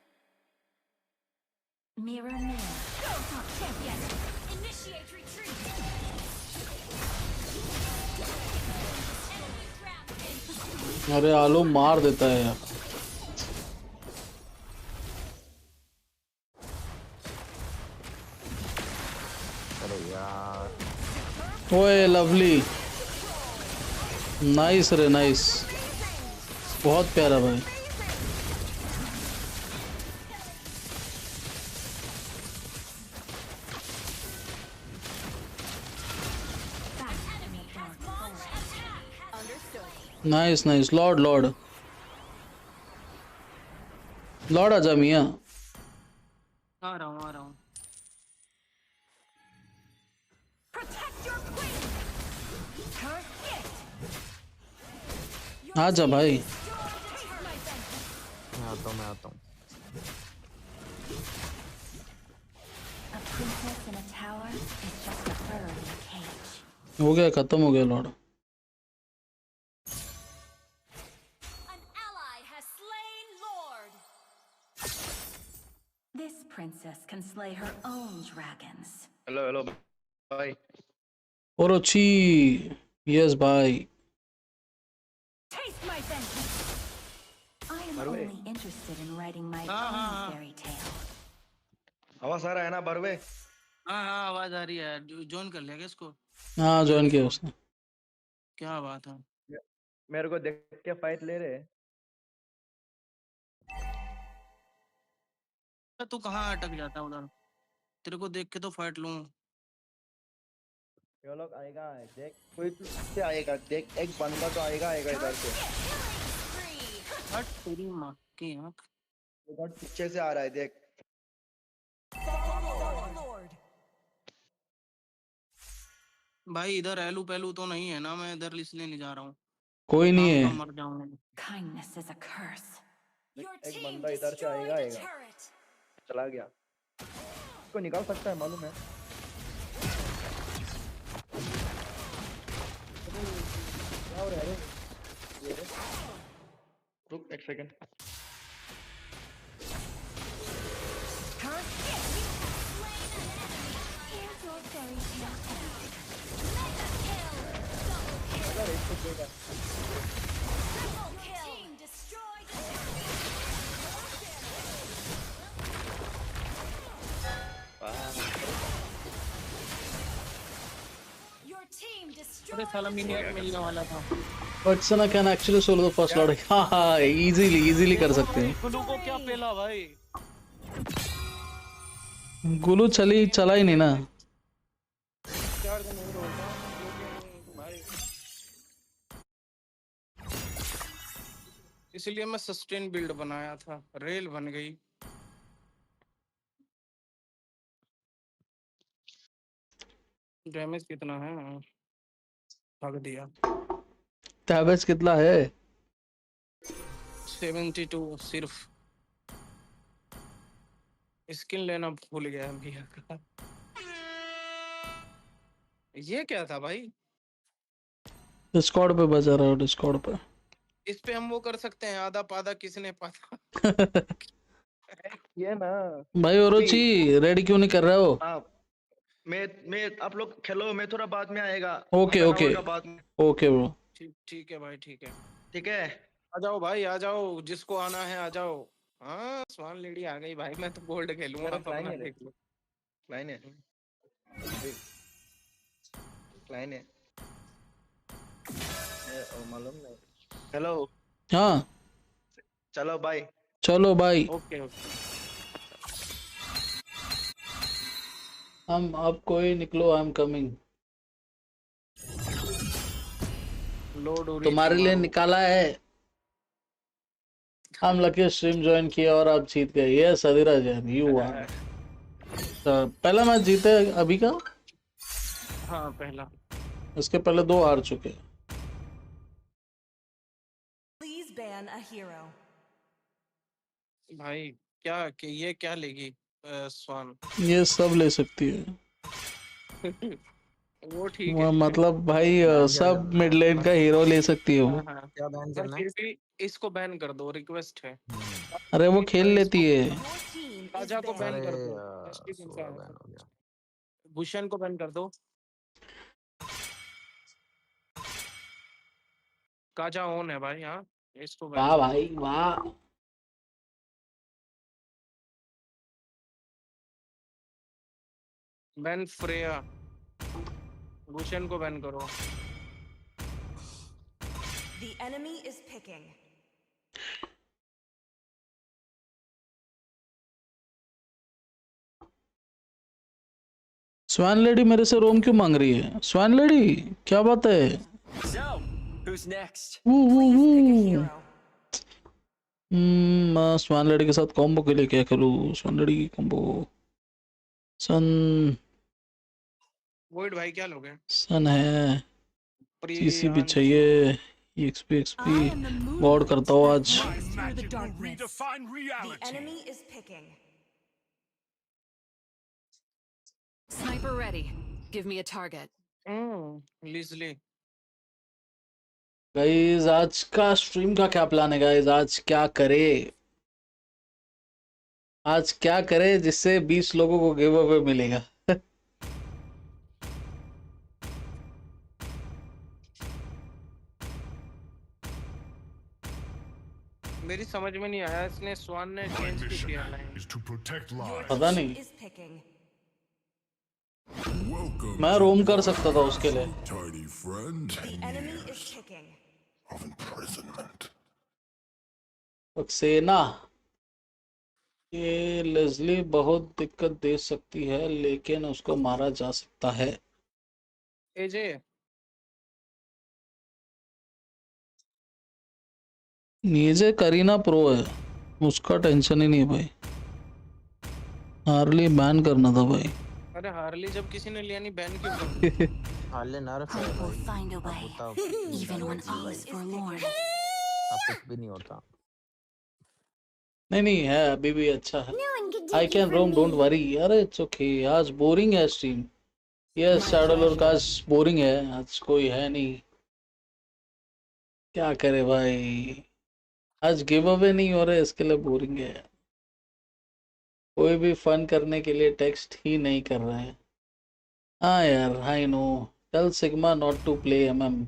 Mirror mirror. Go top champion. Initiate retreat. Enemy rampage. अरे आलू मार देता है यार। अरे यार ओए लवली, नाइस रे नाइस, बहुत प्यारा भाई। Nice nice, Lord Lord Lord आजा मियाँ। आ रहा हूँ। Protect your queen. Turret hit. आजा भाई। मैं आता हूँ। A princess in a tower is just a bird in a cage. हो गया, खत्म हो गया Lord. An ally has slain Lord. This princess can slay her own dragons. Hello भाई। ओरोची, यस भाई। Taste my vengeance. I am only interested in writing my own fairy tale. आवाज आ रहा है ना बरवे? हाँ आवाज आ रही है। ज्वाइन कर लिया क्या इसको? हाँ ज्वाइन किया उसने। क्या बात है। मेरे को देख के फाइट ले रहे। तू कहाँ अटक जाता है उधर? तेरे को देख के तो फाइट लूं। ये लोग आएगा, देख कोई से आएगा, देख एक बंदा तो आएगा इधर से। हट तेरी माँ की आँख। उधर पीछे से आ रहा है देख। भाई इधर एलू पेलू तो नहीं है ना? मैं इधर इसलिए नहीं जा रहा हूँ। कोई नहीं है। मर जाऊंगा। Kindness is a curse. एक बंदा इधर से आएगा। चला गया। इसको निकाल सकता है मालूम है? रुक एक सेकंड। अरे साला मिनियट मिलने वाला था। Vatsana can actually solo the first lord. हाँ easily कर सकते हैं। गुलू को क्या पेला भाई? गुलू चला ही नहीं ना। इसलिए मैं सस्टेन बिल्ड बनाया था, रेल बन गई। डैमेज कितना है? भाग दिया। डैमेज कितना है? 72 सिर्फ। स्किन लेना भूल गया भैया का। ये क्या था भाई? डिस्कॉर्ड पे बजा रहा हूँ, डिस्कॉर्ड पे। इस पे हम वो कर सकते हैं, आधा पादा किसने पाता। ये ना भाई ओरोची रेडी क्यों नहीं कर रहे हो? मैं आप लोग खेलो, मैं थोड़ा बाद में आएगा। Okay bro. ठीक है भाई, ठीक है। ठीक है, आ जाओ भाई, आ जाओ, जिसको आना है आ जाओ। हाँ स्वान लेडी आ गई भाई, मैं तो गोल्ड खेलूंगा, आप अपना देख लो। क्लाइन है क्लाइन है मालूम नहीं। हेलो हाँ चलो बाय। चलो भाई, ओके ओके। हम अब कोई निकलो, आई एम कमिंग। लोड हो रही थी तुम्हारे लिए मारो। निकाला है। हम लकी स्ट्रीम ज्वाइन किया और आप जीत गए। ये सदीरा जैन यू आर। पहला मैच जीते अभी का, हाँ पहला। इसके पहले 2 हार चुके। Please ban a hero. भाई क्या कि ये क्या लेगी स्वान? ये सब ले सकती है। वो ठीक है। मतलब भाई बैन क्या सब करना मिड है लेन का हीरो ले सकती है हाँ वो। हाँ, क्या बैन पर करना है? फिर भी इसको बैन कर दो, रिक्वेस्ट है। अरे वो खेल इसको लेती है। काजा को बैन अरे कर दो। सोलह बैन हो गया। भूषण को बैन कर दो। काजा ऑन है भाई। हाँ इसको बैन वाह कर भाई वाह। दो। Ban Freya. भूषण को बैन करो। The enemy is picking. Swan lady मेरे से रोम क्यों मांग रही है? स्वान लेडी क्या बात है? So, who's next? मैं स्वान लेडी के साथ कॉम्बो के लिए क्या करूँ? स्वान लेडी की कॉम्बो सन वोइड भाई क्या लोगे? सन है, सीसी भी चाहिए, एक्सपी गॉड करता हूँ आज। The enemy is picking. Sniper ready. Give me a target. लिजली। गाइस आज का स्ट्रीम का क्या प्लान है गाइस? आज क्या करे? आज क्या करे जिससे 20 लोगों को गिव अवे मिलेगा? मेरी समझ में नहीं आया, इसने स्वान ने चेंज क्यों किया लाइन? पता नहीं, मैं रोम कर सकता था उसके लिए। सक्सेना ये लेज़ली बहुत दिक्कत दे सकती है, लेकिन उसको मारा जा सकता है। एजे नीचे करीना प्रो है, उसका टेंशन ही नहीं है भाई। हार्ली बैन करना था भाई। अरे हार्ली जब किसी ने लिया नहीं बैन क्यों कर? हार्ले नर्फ है भाई, Even when all is forlorn. अब कुछ भी नहीं होता। नहीं नहीं है, अभी भी अच्छा है। I can Rome, don't worry. अरे इट्स ओके। आज बोरिंग है स्ट्रीम। यस शैडो लॉर्ड का आज बोरिंग है, आज कोई है नहीं। क्या करे भाई, आज गिव अवे नहीं हो रहे, इसके लिए बोरिंग है। कोई भी फन करने के लिए टेक्स्ट ही नहीं कर रहे हैं। हाँ यार I know, tell sigma not to play MM.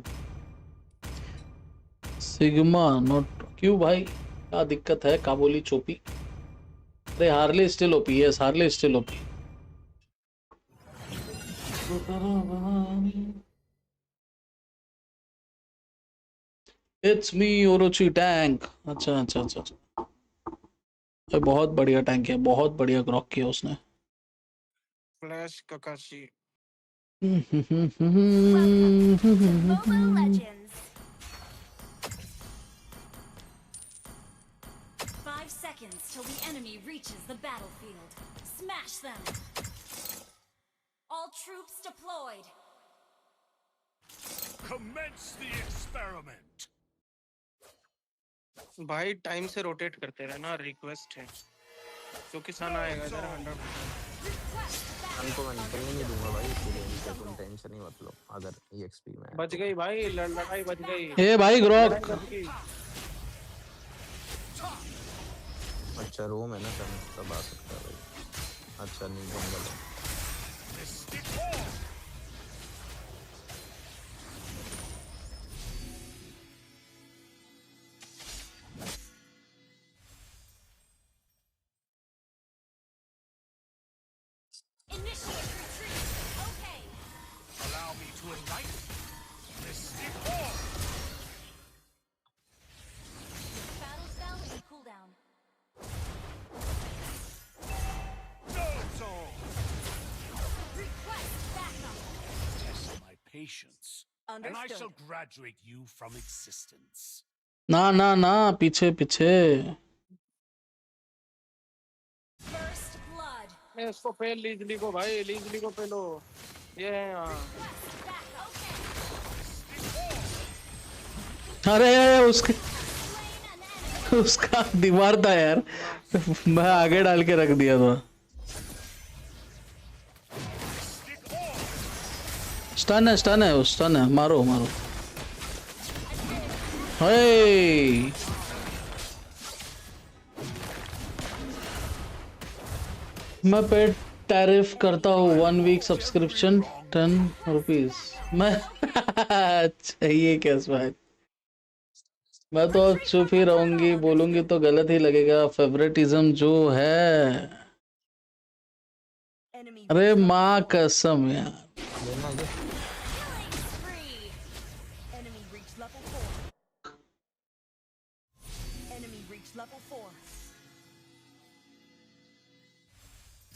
Sigma not क्यों भाई, क्या दिक्कत है? काबुली चोपी। अरे Harley still OP. Yes Harley still OP. It's me Orochi tank. अच्छा अच्छा अच्छा, ये बहुत बढ़िया टैंक है, बहुत बढ़िया ग्रॉक किया उसने। Flash ककाशी। Seconds till the enemy reaches the battlefield. Smash them. All troops deployed. Commence the experiment. भाई टाइम से रोटेट करते रहना, रिक्वेस्ट है। तो किसान आएगा इधर 100%। उनको मैं निकलने नहीं दूंगा भाई, इसलिए इनसे तुम टेंशन ही मत लो। अगर EXP में बच गई भाई, लड़ाई बच गई। ए भाई ग्रॉक। अच्छा रूम है ना, सब आ सकता है भाई। अच्छा नहीं जंगल है। Initiate retreat. Okay. Allow me to enlighten. Mystic Orb. Battle spell in cooldown. No zone. Request backup. Test my patience, and I shall graduate you from existence. ना ना ना पीछे पीछे First blood. इसको फेल लीजली को भाई, लीजली को फेलो। ये है यहाँ। अरे उसका दीवार था यार, मैं आगे डाल के रख दिया था। स्टन है वो, स्टन है, मारो मारो। हे मैं पेड टैरिफ करता हूँ 1 वीक सब्सक्रिप्शन 10 रुपीज। मैं चाहिए क्या भाई, मैं तो चुप ही रहूंगी, बोलूंगी तो गलत ही लगेगा। फेवरेटिज्म जो है, अरे माँ कसम यार। Enemy reached level 4. Enemy reached level 4.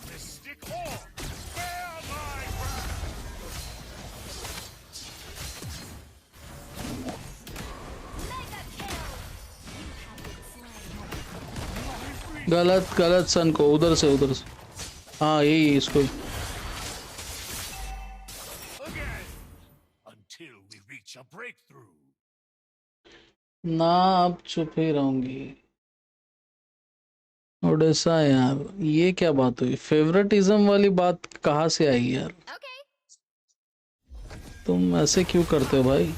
Mystic Orb. Bear my wrath. Mega kill. You have been slain. गलत गलत सन को उधर से हाँ यही इसको। Again. Until we reach a breakthrough. ना अब चुप ही रहूंगी। ओडेसा यार, ये क्या बात हुई? फेवरेटिज्म वाली बात कहाँ से आई यार? तुम ऐसे क्यों करते हो भाई?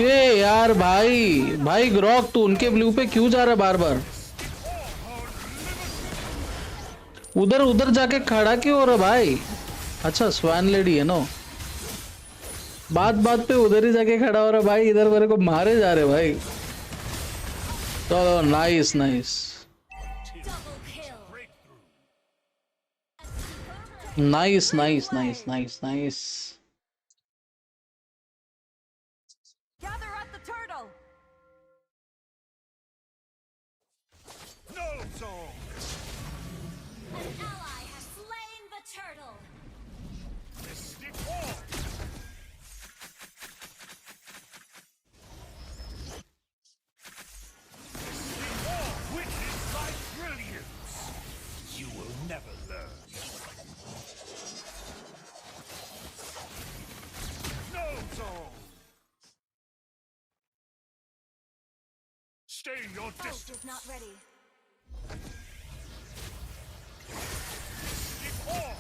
ए यार भाई ग्रॉक, तू उनके ब्लू पे क्यों जा रहा है बार बार? उधर जाके खड़ा क्यों हो रहा भाई? अच्छा स्वैन लेडी है ना, बात पे उधर ही जाके खड़ा हो रहा भाई, इधर मेरे को मारे जा रहे भाई। चलो nice. Gather at the turtle. No zone. An ally has slain the turtle. Mystic Orb. Mystic Orb. Witness my brilliance. You will never learn. No zone. Stay your Ult distance. is not ready. Mystic Orb.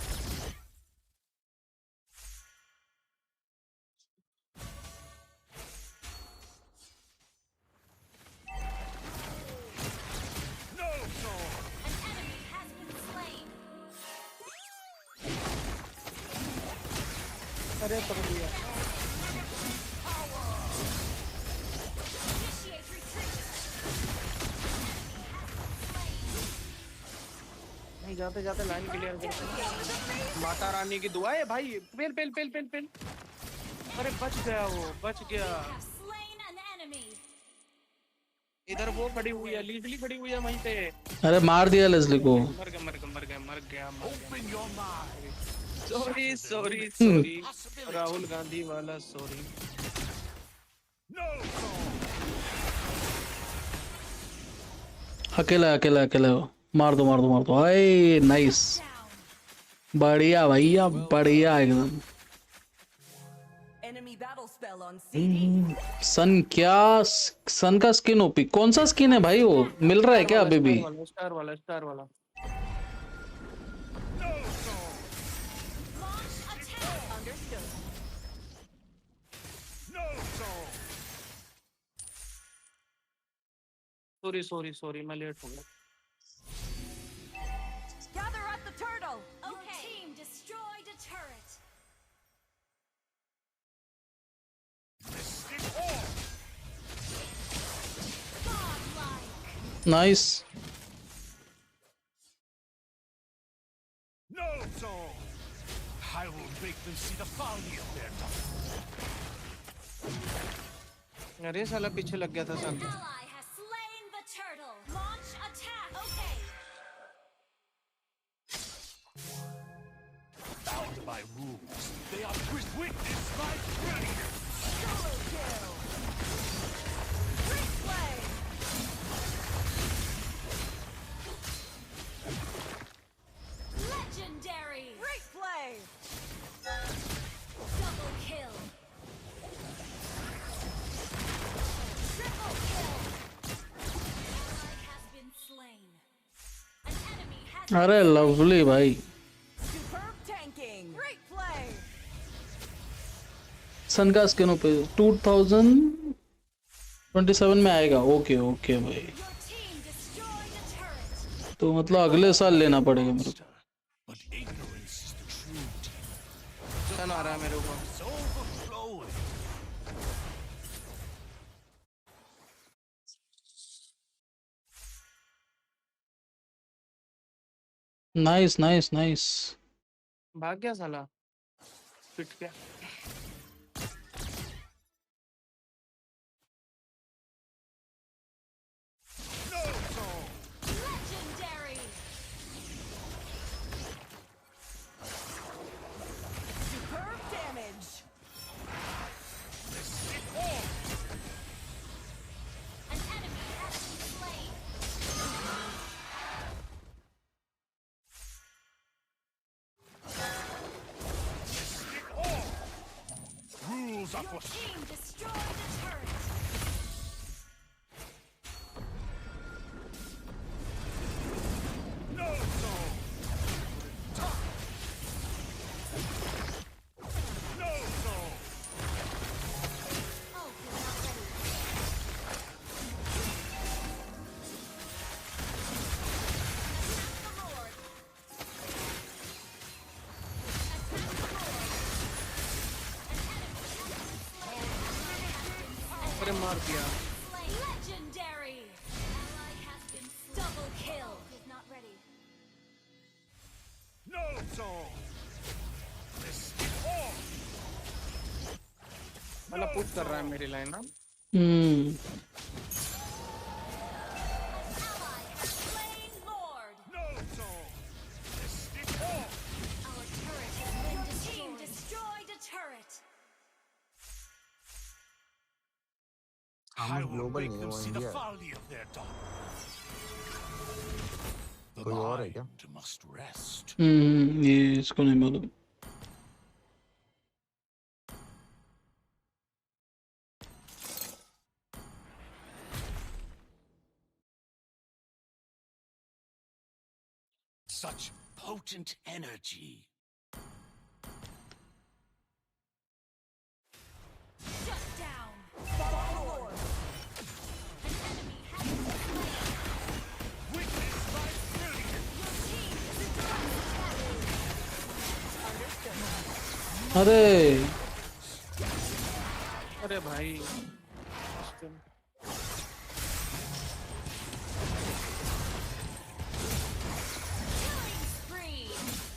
No zone. An enemy has been slain. अरे पकड़ लिया। Initiate retreat. नहीं जाते line clear कर। माता रानी की दुआ है भाई। पेल। अरे बच गया वो, बच गया। Have slain an enemy. इधर वो खड़ी हुई है, लीजली खड़ी हुई है वहीं पे। अरे मार दिया लेस्ली को। मर गया। सॉरी राहुल गांधी वाला सॉरी। अकेला हो। मार दो। हाय नाइस, बढ़िया भैया, बढ़िया एकदम। Enemy battle spell on CD. सन का स्किन ओपी, कौन सा स्किन है भाई? वो मिल रहा है क्या अभी भी? स्टार वाला। Understood. सॉरी मैं लेट हो गया। Gather at the turtle. Okay. Your team destroyed a turret. Godlike. Nice. make them see the folly of their अरे साला पीछे लग गया था सन Ally has slain the turtle. Launch attack. Okay. bound by rules. They are witness my brilliance. Solo kill. Replay. Legendary. Replay. Double kill. Triple kill. Ally has been slain. An enemy has अरे lovely भाई superb tanking. Replay. सन का skin पे 2027 में आएगा okay okay भाई तो मतलब अगले साल लेना पड़ेगा मेरे को सन आ रहा है मेरे ऊपर नाइस नाइस नाइस भाग गया साला पिट गया Legendary. Superb damage. An enemy has been slain. Rules are Your for team destroyed the turret. no zone. No zone. अरे मार दिया Legendary. Ally has been double kill. Is not ready. No zone. वाला push कर रहा है मेरी line ना Slain Lord. No zone. Our turret has been destroyed. Team destroyed a turret. I will global make नहीं है them वो see the India folly of their dogma. The कोई और है क्या mind must rest. ये इसको नहीं मालूम Such potent energy. Shut down. Follow Lord. An enemy has been slain. Witness my brilliance. Your team is in direct attack. Understood. अरे अरे भाई Killing spree.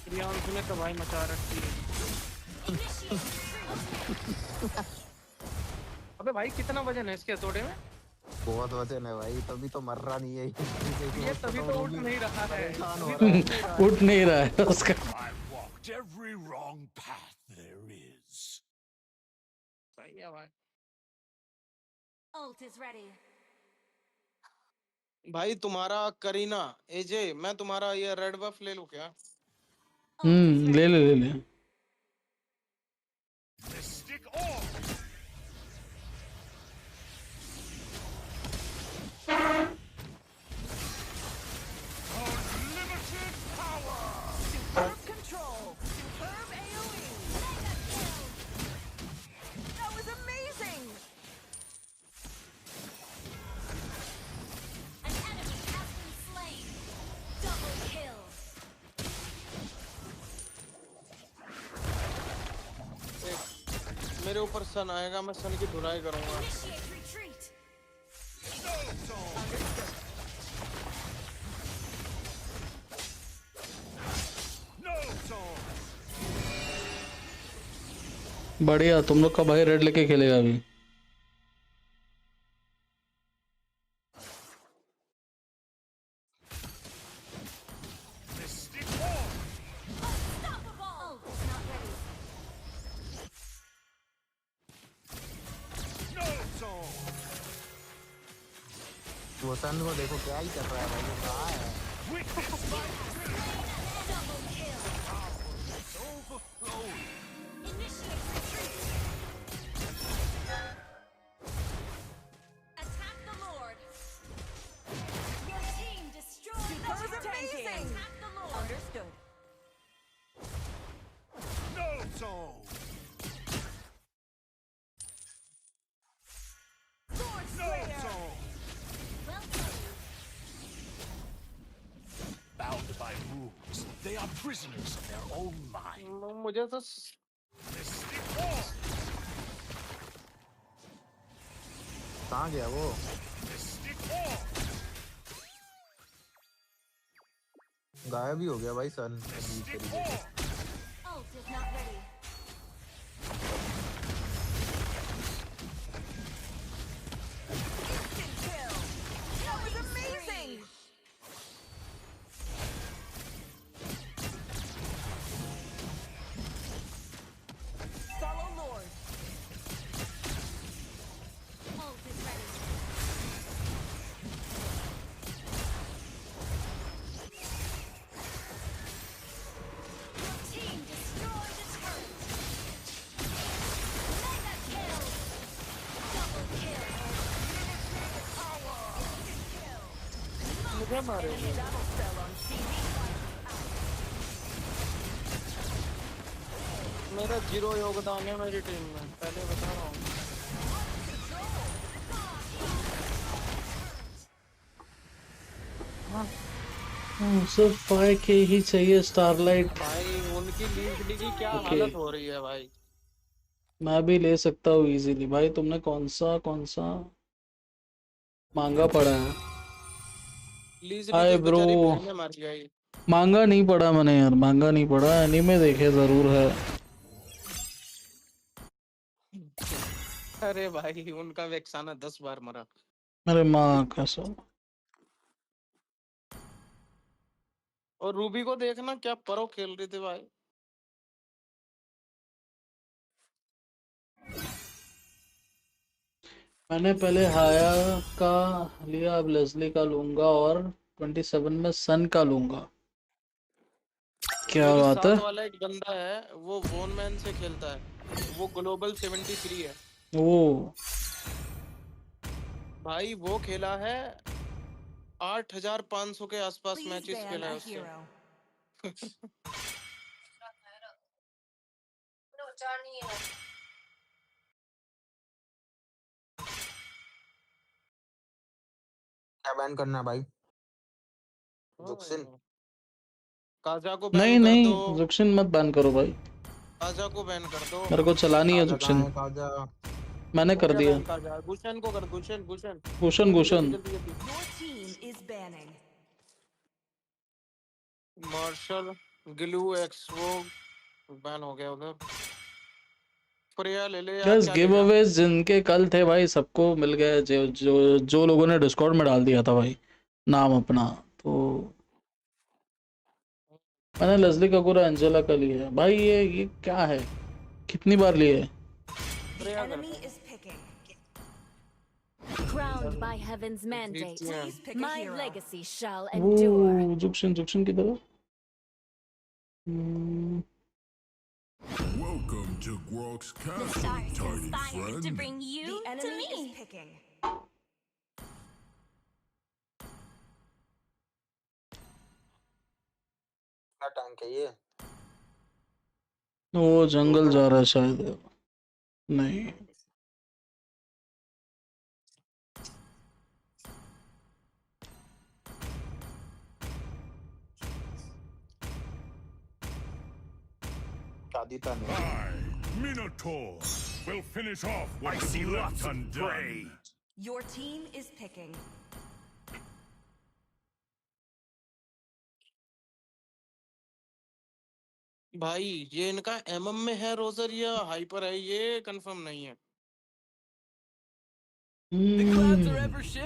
रियांशु ने तो भाई मचा रखी है अबे भाई कितना वजन है इसके हथौड़े में बहुत वजन है भाई तभी तो मर रहा नहीं है ये तभी तो उठ नहीं रहा है उठ नहीं रहा है उसका I walked every wrong path there is. सही है भाई Ult is ready. भाई तुम्हारा करीना एजे मैं तुम्हारा ये रेड बफ ले लूं क्या ले ले ले ले Mystic orb. Unlimited power. Superb control. Superb AoE. Mega kill. That was amazing. An enemy has been slain. Double kill. मेरे ऊपर सन आएगा मैं सन की धुलाई करूंगा Initiate retreat. No zone. No zone. बढ़िया, तुम लोग का भाई रेड लेके खेलेगा अभी। वो सन को देखो क्या ही कर रहा है भाई, वो कहाँ है? Bound by rules, they are prisoners of their own mind. मुझे तो कहाँ गया वो? गायब ही हो गया भाई सन अजीब तरीके से। मुझे मारेंगे। मेरा 0 योगदान है मेरी टीम में, पहले बता रहा हूँ। सिर्फ 5K ही चाहिए स्टारलाइट। भाई उनकी लीग की क्या हालत हो रही है भाई। मैं भी ले सकता हूँ इजीली भाई। तुमने कौन सा मांगा पड़ा है? हाय ब्रो, मांगा नहीं पड़ा मैंने यार, मांगा नहीं पड़ा। एनीमे देखे जरूर है। अरे भाई उनका वेक्साना 10 बार मरा। अरे माँ कसम। और रूबी को देखना क्या प्रो खेल रही थी भाई। मैंने पहले हाया का लिया, अब लेस्ली का लूंगा और 27 में सन का लूंगा। क्या मेरे बात है? साथ वाला एक बंदा है, वो वोन मैन से खेलता है, वो ग्लोबल 73 है। ओ भाई वो खेला है 8500 के आसपास मैचेस खेला है उससे। क्या बैन करना है भाई? जुक्सिन? काजा को बैन नहीं कर नहीं, दो। जुक्सिन मत बैन करो भाई। काजा को बैन कर दो। मेरे को चलानी है काजा कहाँ जुक्सिन। है काजा? मैंने कर दिया। काजा गुशन को कर, गुशन गुशन गुशन गुशन। मार्शल ग्लू एक्स वो बैन हो गया उधर। प्रिया ले ले यार, बस क्या गिव लेगा? अवेज जिनके कल थे भाई सबको मिल गए, जो लोगों ने डिस्कॉर्ड में डाल दिया था भाई नाम अपना। तो मैंने लेस्ली कपूर एंजेला का लिया है भाई। ये क्या है? कितनी बार लिए? Crowned by heaven's mandate, my legacy shall endure. जुक्शन की तरह। Welcome to Grok's The Castle, stars tiny conspired to friend. bring you to me. क्या टैंक है ये? वो जंगल जा रहा है शायद। नहीं शादी था Minotaur will finish off what you left undone. Your team is picking. भाई ये इनका एमएम में है रोजर या हाइपर है, ये कंफर्म नहीं है।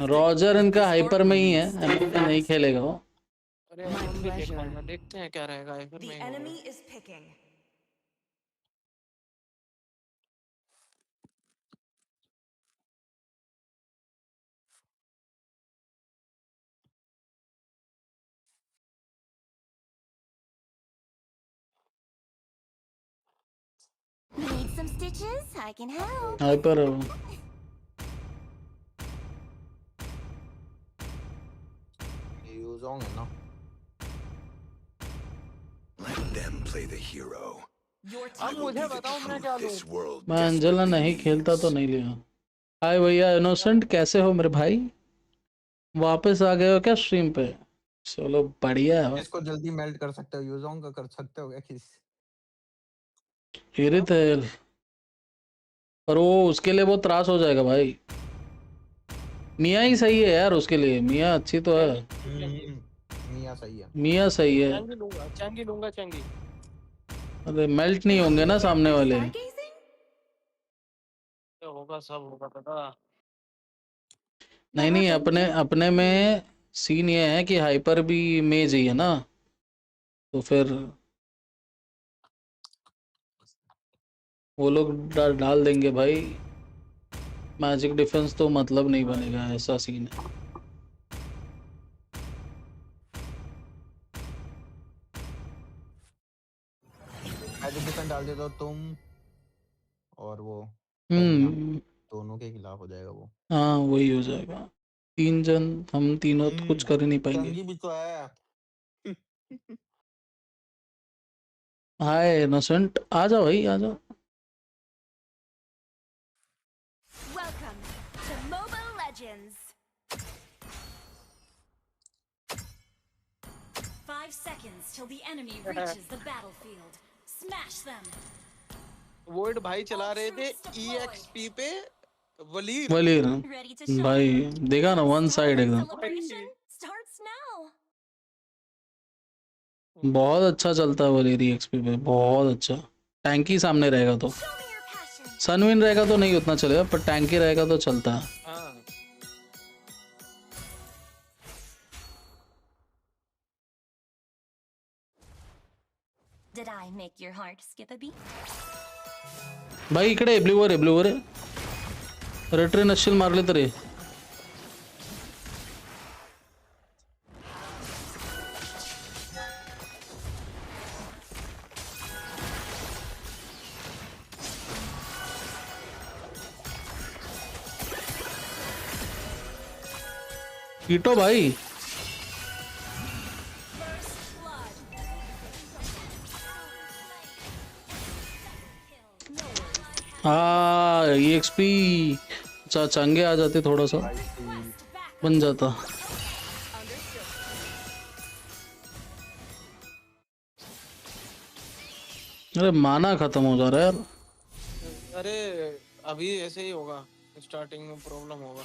रॉजर इनका हाइपर में ही है, एमएम में नहीं खेलेगा वो। अरे एमएम भी देखूंगा, देखते हैं क्या रहेगा हाइपर में ही होगा। Need some stitches? I can help. Hyper है वो। यूजोंग है ना। Let them play the hero. अब मुझे बताओ मैं क्या लूं? मैं अंजला नहीं खेलता तो नहीं लिया। हाय भैया इनोसेंट, कैसे हो मेरे भाई? वापस आ गए हो क्या स्ट्रीम पे? चलो बढ़िया है। इसको जल्दी मेल्ट कर सकते हो, यूजोंग का कर सकते हो क्या किस? इरिथेल, पर वो उसके लिए बहुत त्रास हो जाएगा भाई। मिया ही सही है यार उसके लिए, मिया अच्छी तो है। मिया सही है। मिया सही है। चैंगी लूंगा चैंगी। अरे मेल्ट नहीं होंगे ना सामने वाले। होगा सब होगा पता। नहीं अपने अपने में सीन ये है कि हाइपर भी मेज ही है ना, तो फिर वो लोग डाल देंगे भाई। मैजिक डिफेंस तो मतलब नहीं बनेगा, ऐसा सीन है। मैजिक डिफेंस डाल दे तो तुम और वो दोनों के खिलाफ हो जाएगा वो। हाँ वही हो जाएगा। 3 जन हम तीनों तो कुछ कर ही नहीं पाएंगे। चंगी भी तो है। हाय इनोसेंट, आ जाओ भाई आ जाओ। Welcome to Mobile Legends. 5 seconds till the enemy reaches the battlefield. Smash them. Void भाई चला रहे थे EXP पे वलीर। वलीर भाई देखा ना, वन साइड एकदम। Starts now. बहुत अच्छा चलता है वलीर EXP पे, बहुत अच्छा। टैंकी सामने रहेगा तो, सनविन रहेगा तो नहीं उतना चलेगा, पर टैंकी रहेगा तो चलता है। Did I make your heart skip a beat? भाई इकडे ब्ल्यूवर रेट्रे नशील मारले तरी। कीटो भाई हाँ EXP। अच्छा चंगे आ जाते थोड़ा सा बन जाता। अरे माना खत्म हो जा रहा है यार। अरे अभी ऐसे ही होगा, स्टार्टिंग में प्रॉब्लम होगा।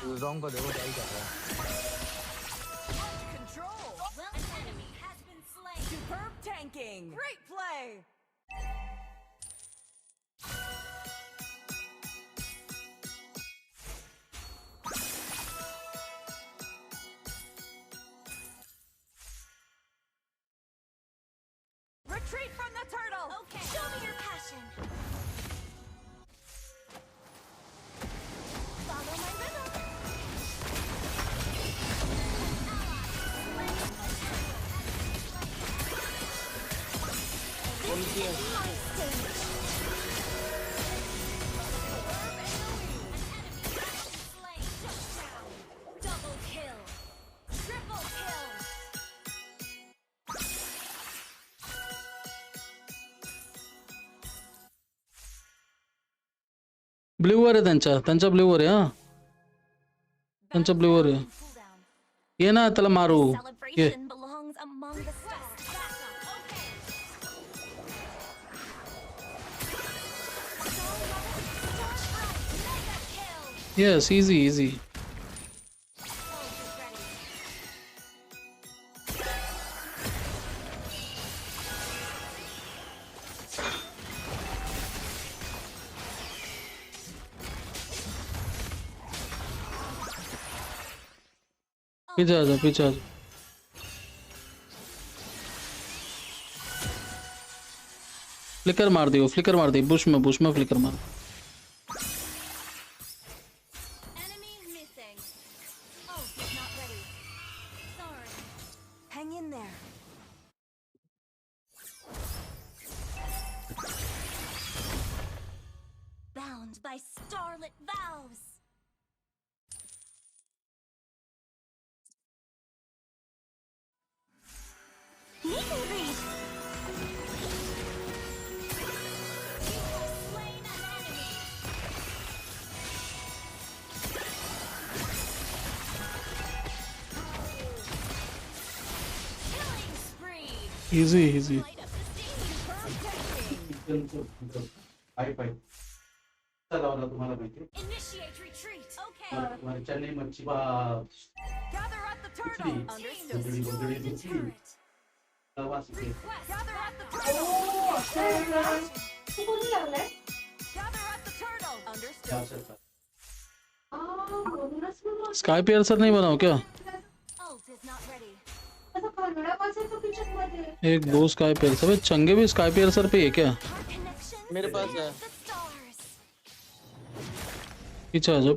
यूजोंग को देखो क्या ही कर रहा है। Superb tanking. Great play. Retreat from the turtle. Okay. Show me your passion. Follow my rhythm. Double kill. Triple kill. ब्ल्यूवर आहे त्यांचा ब्ल्यूवर आहे। हा त्यांचा ब्ल्यूवर आहे। ये ना तला मारू ये Celebration belongs among the stars. Okay. Yes easy easy पीछे आ जाओ पीछे आ जाओ फ्लिकर मार दियो बुश में फ्लिकर मार Enemy missing. Oh, he's not ready. Sorry. Hang in there. Bound by starlit vows. Meet and greet. You have slain an enemy. Killing spree. Easy easy Initiate retreat. Okay. चने मच्छी Gather at the turtle. Understood. Destroy the turret. Gather at the turtle. Gather at the turtle. Understood. Sky piercer नहीं बनाओ क्या Ult is not ready. एक दो sky piercer भाई चंगे भी sky piercer पे है क्या मेरे पास है पीछे आ जाओ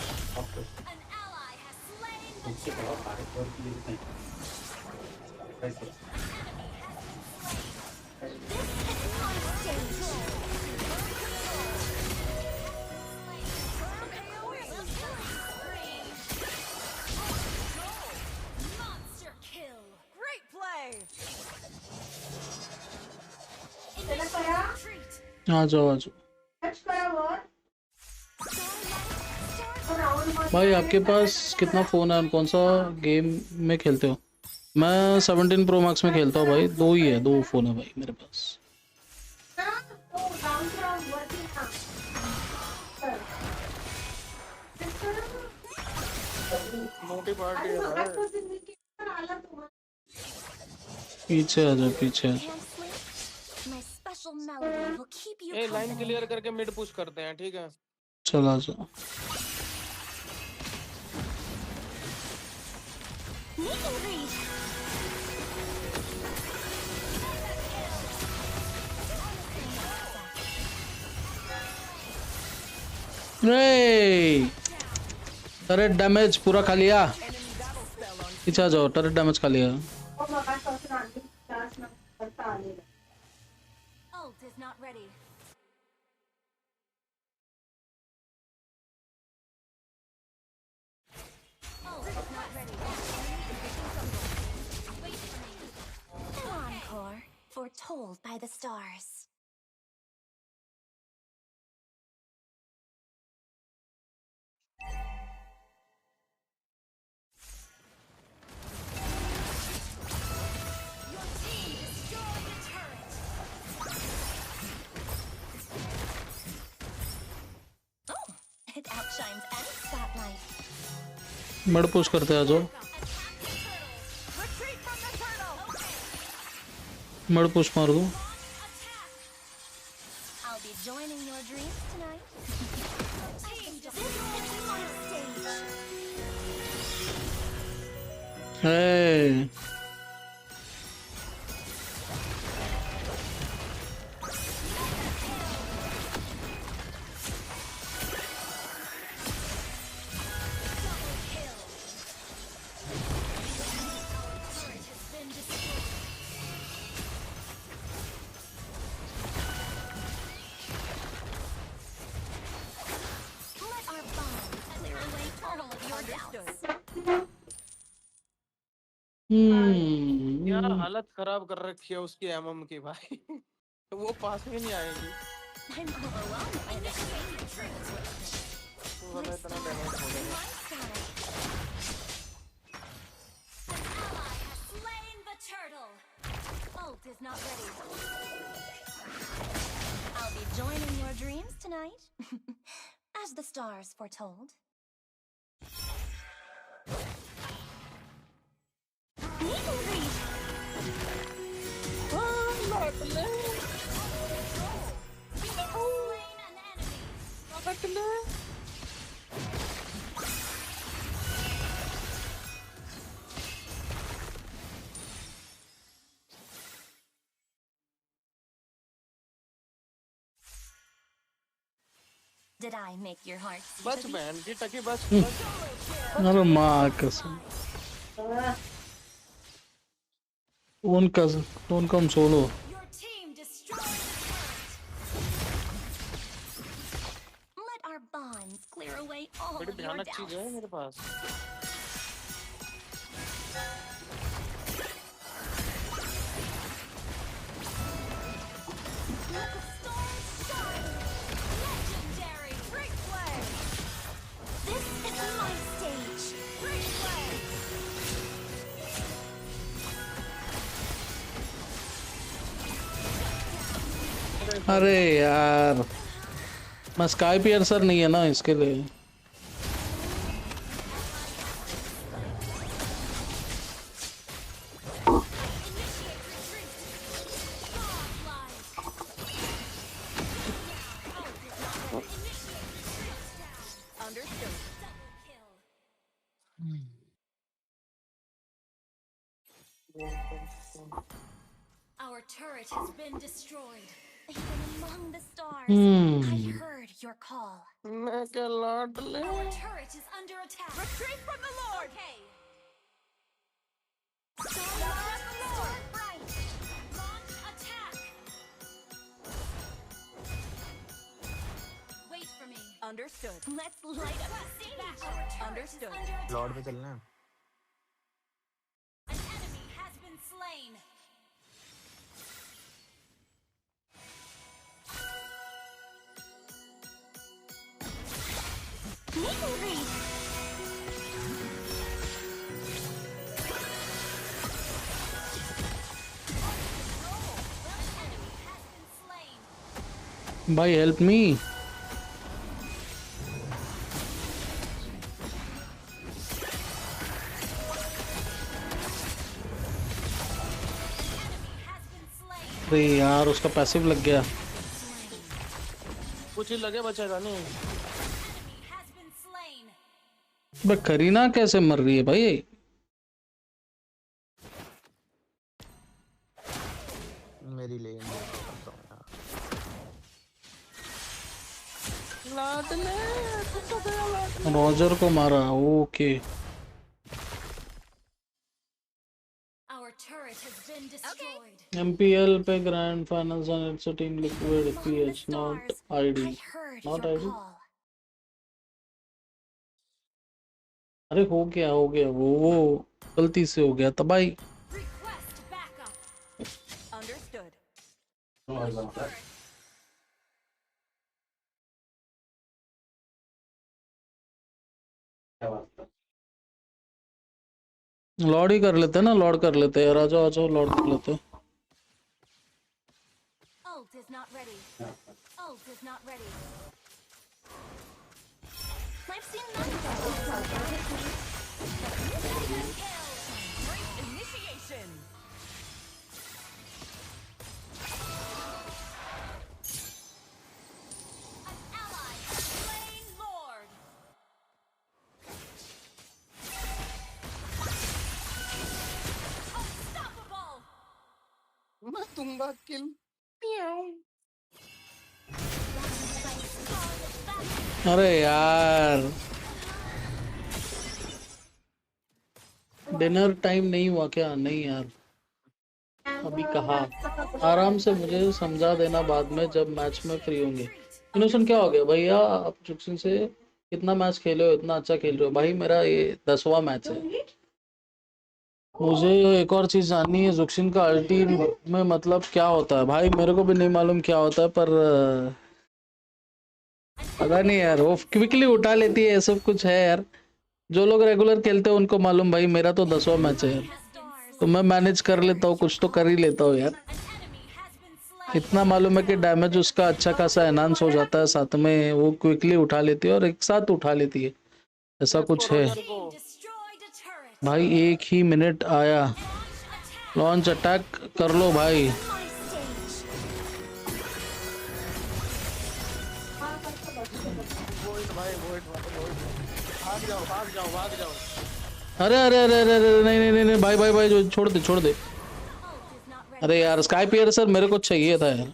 An ally has slain the turtle. Monster kill. Great play. Retreat. आ जाओ भाई आपके पास कितना फ़ोन है कौन सा गेम में खेलते हो मैं 17 प्रो मैक्स में खेलता हूँ भाई दो फ़ोन है भाई मेरे पास मोटी पार्टी है भाई पीछे आ जाओ My special melody will keep you A line company. Clear करके मिड पुश करते हैं ठीक है चला जाओ Meet and greet. Turret damage पूरा खा लिया पीछे आ जाओ टरेट डैमेज खा लिया Ult is not ready. Ult is not ready. Wait for me. An encore, foretold by the stars. Your team destroyed a turret. Oh, it outshines any spotlight. Mud push करते आ जाओ Retreat from the turtle. Mud push मार दो I'll be joining your dreams tonight. Team, this is my stage. है Turret has been destroyed. Let our bond clear away all of your doubts. यार हालत खराब कर रखी है उसकी एमएम की भाई वो पास में नहीं आएगी I'm overwhelmed by this strange truth. My stars, my sky. An ally has slain the turtle. Ult is not ready. I'll be joining your dreams tonight, as the stars foretold. Meet and greet. Did I make your heart skip a बच beat? बहन की टकी बच अरे माँ कसम उनका कम solo Your team destroyed the turret. Let our bonds clear away all बड़ी of your भयानक चीज है doubts. मेरे पास Let the stars shine. Legendary free play. This is my stage. Free play. अरे यार मैं स्काई पियर्सर नहीं है ना इसके लिए Understood. Our turret has been destroyed. Even among the stars, I heard your call. मैं क्या लौट ले Our turret is under attack. Retreat from the Lord. Okay. Stars the Lord. Bright. Launch attack. Wait for me. Understood. Let's light up the scene. Our turret Understood. is under attack. Lord पे चलना है An enemy has been slain. Meet and greet. भाई help me अरे यार उसका passive लग गया कुछ ही लगे बचेगा नहीं बे करीना कैसे मर रही है भाई मेरी लेन रॉजर को मारा okay Our turret has been destroyed. MPL पे grand finals and it's a team liquid PH not ID not ID अरे हो गया वो गलती से हो गया तबाही Request backup. Understood. लॉर्ड ही कर लेते ना लॉर्ड कर लेते यार आ जाओ लॉर्ड कर लेते Ult is not ready. Ult is not ready. I've seen none of Great initiation. An ally has slain Lord. Unstoppable. मैं दूंगा किल अरे यार डिनर टाइम नहीं हुआ क्या नहीं यार अभी कहा आराम से मुझे समझा देना बाद में जब मैच में फ्री होंगे इनोसेंट क्या हो गया भैया आप जुक्सिन से कितना मैच खेले हो इतना अच्छा खेल रहे हो भाई मेरा ये 10वां मैच है मुझे एक और चीज जाननी है जुक्सिन का अल्टी में मतलब क्या होता है भाई मेरे को भी नहीं मालूम क्या होता है पर पता नहीं यार, वो क्विकली उठा लेती है, सब कुछ है यार। जो लोग रेगुलर खेलते हैं उनको मालूम भाई, मेरा तो 10वां मैच है यार, तो मैं मैनेज कर लेता हूँ, कुछ तो कर ही लेता हूँ यार। इतना मालूम है कि डैमेज उसका अच्छा खासा एनहांस हो जाता है, साथ में वो क्विकली उठा लेती है और एक साथ उठा लेती है, ऐसा कुछ है भाई। 1 ही मिनट आया, लॉन्च अटैक कर लो भाई। भाग जाओ। अरे अरे अरे अरे अरे नहीं नहीं नहीं भाई भाई भाई, जो छोड़ दे। अरे यार स्काई पियर सर मेरे को चाहिए था यार।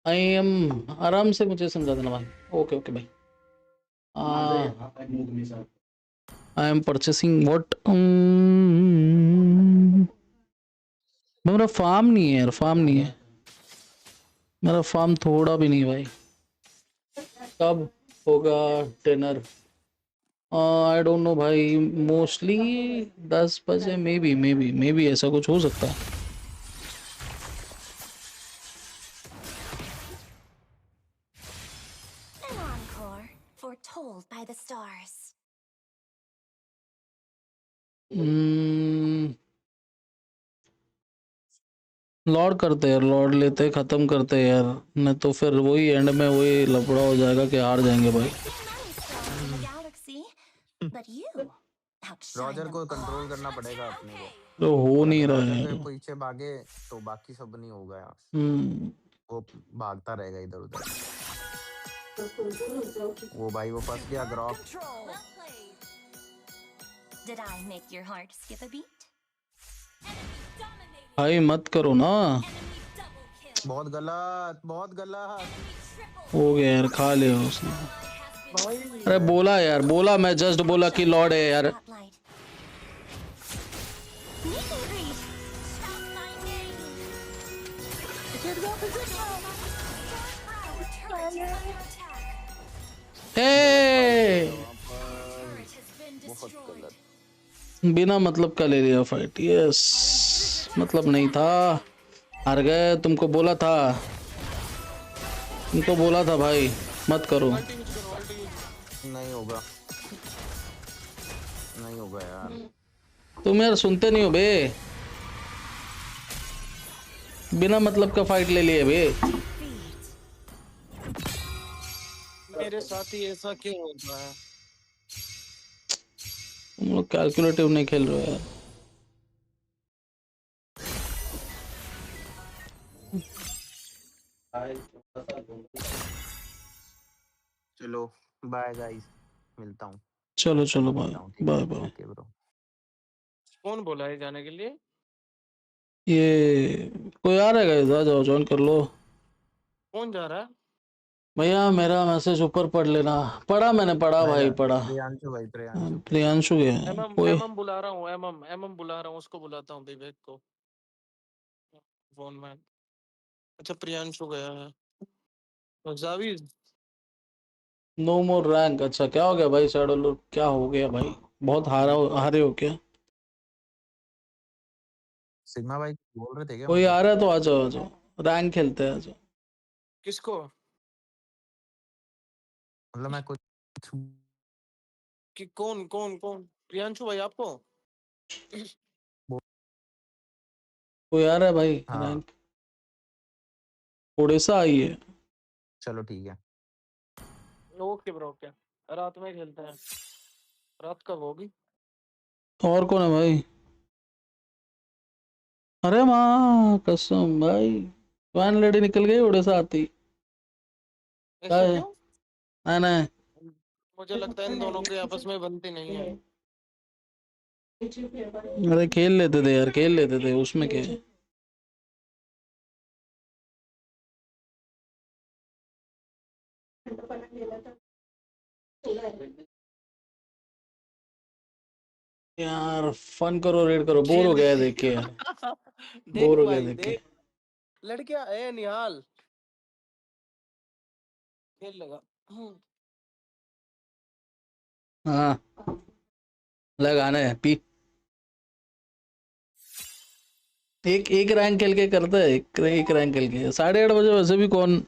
आई एम, आराम से मुझे समझा देना भाई। ओके ओके भाई। I am purchasing what. मेरा फार्म नहीं है यार, फार्म नहीं है मेरा, फार्म थोड़ा भी नहीं भाई। कब होगा डिनर? आई डोंट नो भाई, मोस्टली 10 बजे, मे बी ऐसा कुछ हो सकता है। An encore foretold by the stars. Lord करते यार, लॉर्ड लेते खत्म करते यार, नहीं तो फिर वही एंड में वही लफड़ा हो जाएगा कि हार जाएंगे भाई। But you रॉजर को कंट्रोल करना पड़ेगा अपने को, तो हो नहीं रहा रॉजर है के पीछे भागे तो बाकी सब नहीं होगा यार। वो भागता रहेगा इधर उधर। वो भाई वो फंस गया Grok. Did I make your heart skip a beat? भाई मत करो ना, बहुत गलत हो गया यार, खा लिया उसने। अरे बोला यार, बोला, मैं जस्ट बोला कि लॉर्ड है यार। बिना मतलब का ले लिया फाइट। यस, मतलब नहीं था, हार गए। तुमको बोला था भाई मत करो। नहीं होगा यार, तुम यार सुनते नहीं हो बे, बिना मतलब का फाइट ले लिए बे। मेरे साथ ही ऐसा क्यों होता है? तुम लोग कैलकुलेटिव नहीं खेल रहे हो यार। चलो बाय गाइस, मिलता हूँ। चलो bye bye bye. Okay bro. कौन बोला है जाने के लिए? ये कोई आ रहा है गाइस, आ जाओ, ज्वाइन कर लो। कौन जा रहा है? भैया मेरा मैसेज ऊपर पढ़ लेना। मैंने पढ़ा भाई, पढ़ा। प्रियांशु गया कोई। एमएम बुला रहा हूँ, एमएम बुला रहा हूँ, उसको बुलाता हूँ, विवेक को फोन में। अच्छा प्रियांशु गया है। जावेद नो मोर रैंक। अच्छा क्या हो गया भाई शैडो लूट, क्या हो गया भाई? बहुत हारे हो क्या? सिग्मा भाई बोल रहे थे क्या? कोई आ रहा है तो आ जाओ, रैंक खेलते हैं, आ जाओ। किसको? मतलब मैं कुछ कि कौन? प्रियांशु भाई आपको? कोई आ रहा है भाई? रैंक ओडिशा आई है। चलो ठीक है। ओके ब्रो, ओके, रात में खेलते हैं। रात कब होगी? और कौन है भाई? अरे माँ कसम भाई, वैन लेडी निकल गई उड़ीसा आती। क्या ऐसा है? क्यों? नहीं मुझे लगता है इन दोनों के आपस में बनती नहीं है। अरे खेल लेते थे यार, खेल लेते थे, उसमें क्या है? यार फन करो, रेड करो, बोर हो गया है देख के यार। बोर हो गया देख के। लड़कियां ए निहाल खेल लगा। हाँ लगाना है पी। एक रैंक खेल के करते हैं, एक रैंक खेल के 8:30 बजे। वैसे भी कौन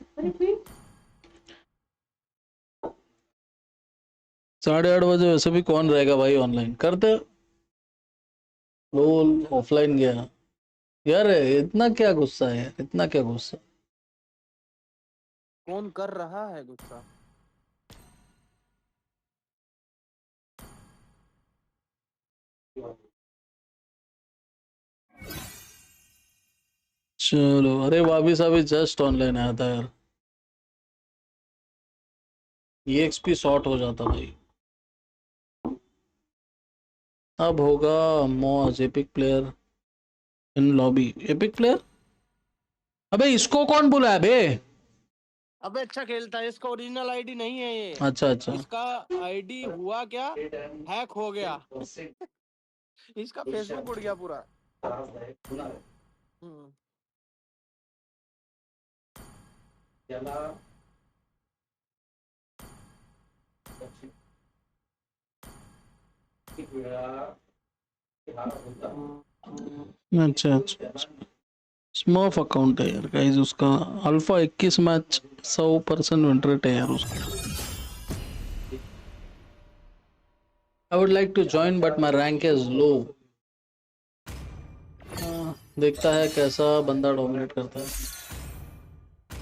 8:30 बजे वैसे भी कौन रहेगा भाई ऑनलाइन करते। लोल ऑफलाइन गया यार, इतना क्या गुस्सा है यार, इतना क्या गुस्सा। कौन कर रहा है गुस्सा? चलो, अरे वापिस अभी जस्ट ऑनलाइन आया था यार, EXP शॉर्ट हो जाता भाई। अब होगा Moj epic player in lobby. Epic player, अबे इसको कौन बुलाया बे? अबे अच्छा खेलता है, इसका ओरिजिनल आईडी नहीं है ये। अच्छा अच्छा। इसका आईडी हुआ क्या, हैक हो गया। इसका फेसबुक उड़ गया पूरा। अच्छा अच्छा, स्मर्फ अकाउंट है यार गाइस उसका। अल्फा 21 मैच 100% विन रेट है यार उसका। I would like to join but my rank is low। देखता है कैसा बंदा डोमिनेट करता है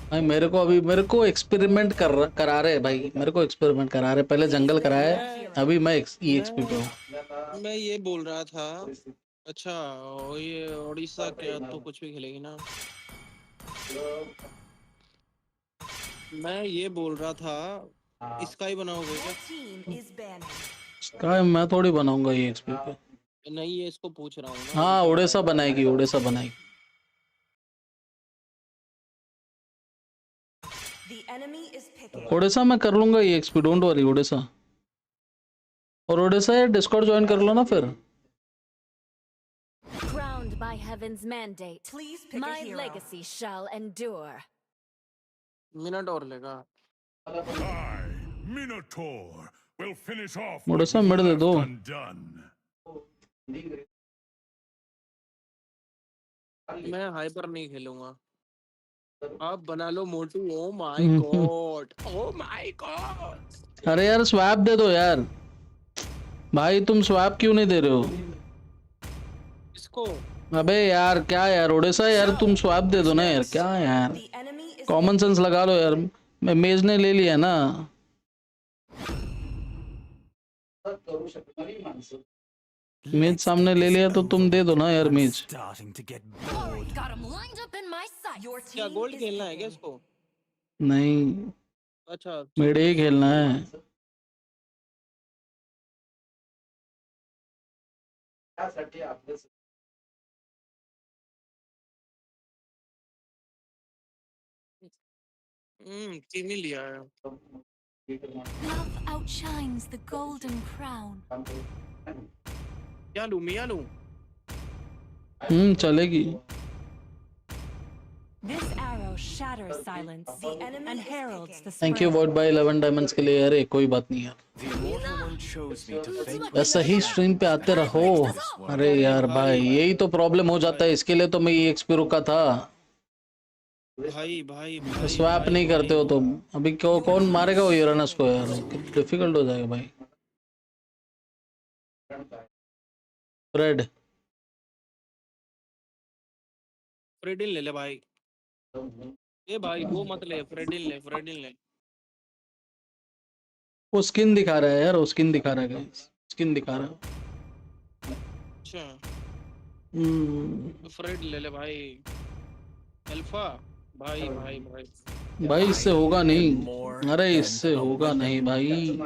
भाई। मेरे को एक्सपेरिमेंट करा रहे भाई, मेरे को एक्सपेरिमेंट करा रहे। पहले जंगल कराया, अभी मैं EXP पे हूँ। मैं ये बोल रहा था, अच्छा ये उड़ीसा क्या तो कुछ भी खेलेगी ना। मैं ये बोल रहा था, इसका ही बनाओगे क्या? स्काई मैं थोड़ी बनाऊंगा EXP पे। नहीं ये इसको पूछ रहा हूँ ना। हाँ उड़ीसा बनाएगी, उड़ीसा बनाएगी। उड़ीसा मैं कर लूंगा EXP, डोंट वरी उड़ीसा। और उड़ीसा यार डिस्कॉर्ड ज्वाइन कर लो ना फिर। Crowned by heaven's mandate, my legacy shall endure. Minute और लेगा। Minotaur will finish off Orissa what mid दे दो। left undone. मैं हाइपर नहीं खेलूंगा। आप बना लो मोटू। Oh my God, oh my God. अरे यार स्वैप दे दो यार भाई, तुम स्वैप क्यों नहीं दे रहे हो? इसको अबे यार क्या यार उड़ीसा यार, तुम स्वैप दे दो ना यार, क्या यार कॉमन सेंस लगा लो यार। मैं मेज ने ले लिया ना। मेज सामने ले लिया तो तुम दे दो ना यार मेज। क्या गोल्ड खेलना है क्या इसको? नहीं अच्छा मिड ही खेलना है। टीम ही लिया है। Love outshines the golden crown. क्या लूं, मिया लूं? चलेगी। This arrow shatters silence and heralds the thank you what by 11 diamonds के लिए। अरे कोई बात नहीं यार, ऐसा ही स्ट्रीम पे आते रहो। अरे यार भाई यही तो प्रॉब्लम हो जाता है, इसके लिए तो मैं EXP रुका था। भाई स्वैप नहीं करते हो तुम। अभी क्यों कौन मारेगा वो यूरेनस को यार, डिफिकल्ट हो जाएगा भाई। फ्रेड फ्रेडिन ले ले भाई। ए भाई वो मत ले, फ्रेडिन ले, फ्रेडिन ले। वो स्किन दिखा रहा है यार, वो स्किन दिखा रहा है, स्किन दिखा रहा है। अच्छा फ्रेड ले ले भाई। अल्फा भाई भाई भाई भाई इससे होगा नहीं। अरे इससे होगा नहीं भाई,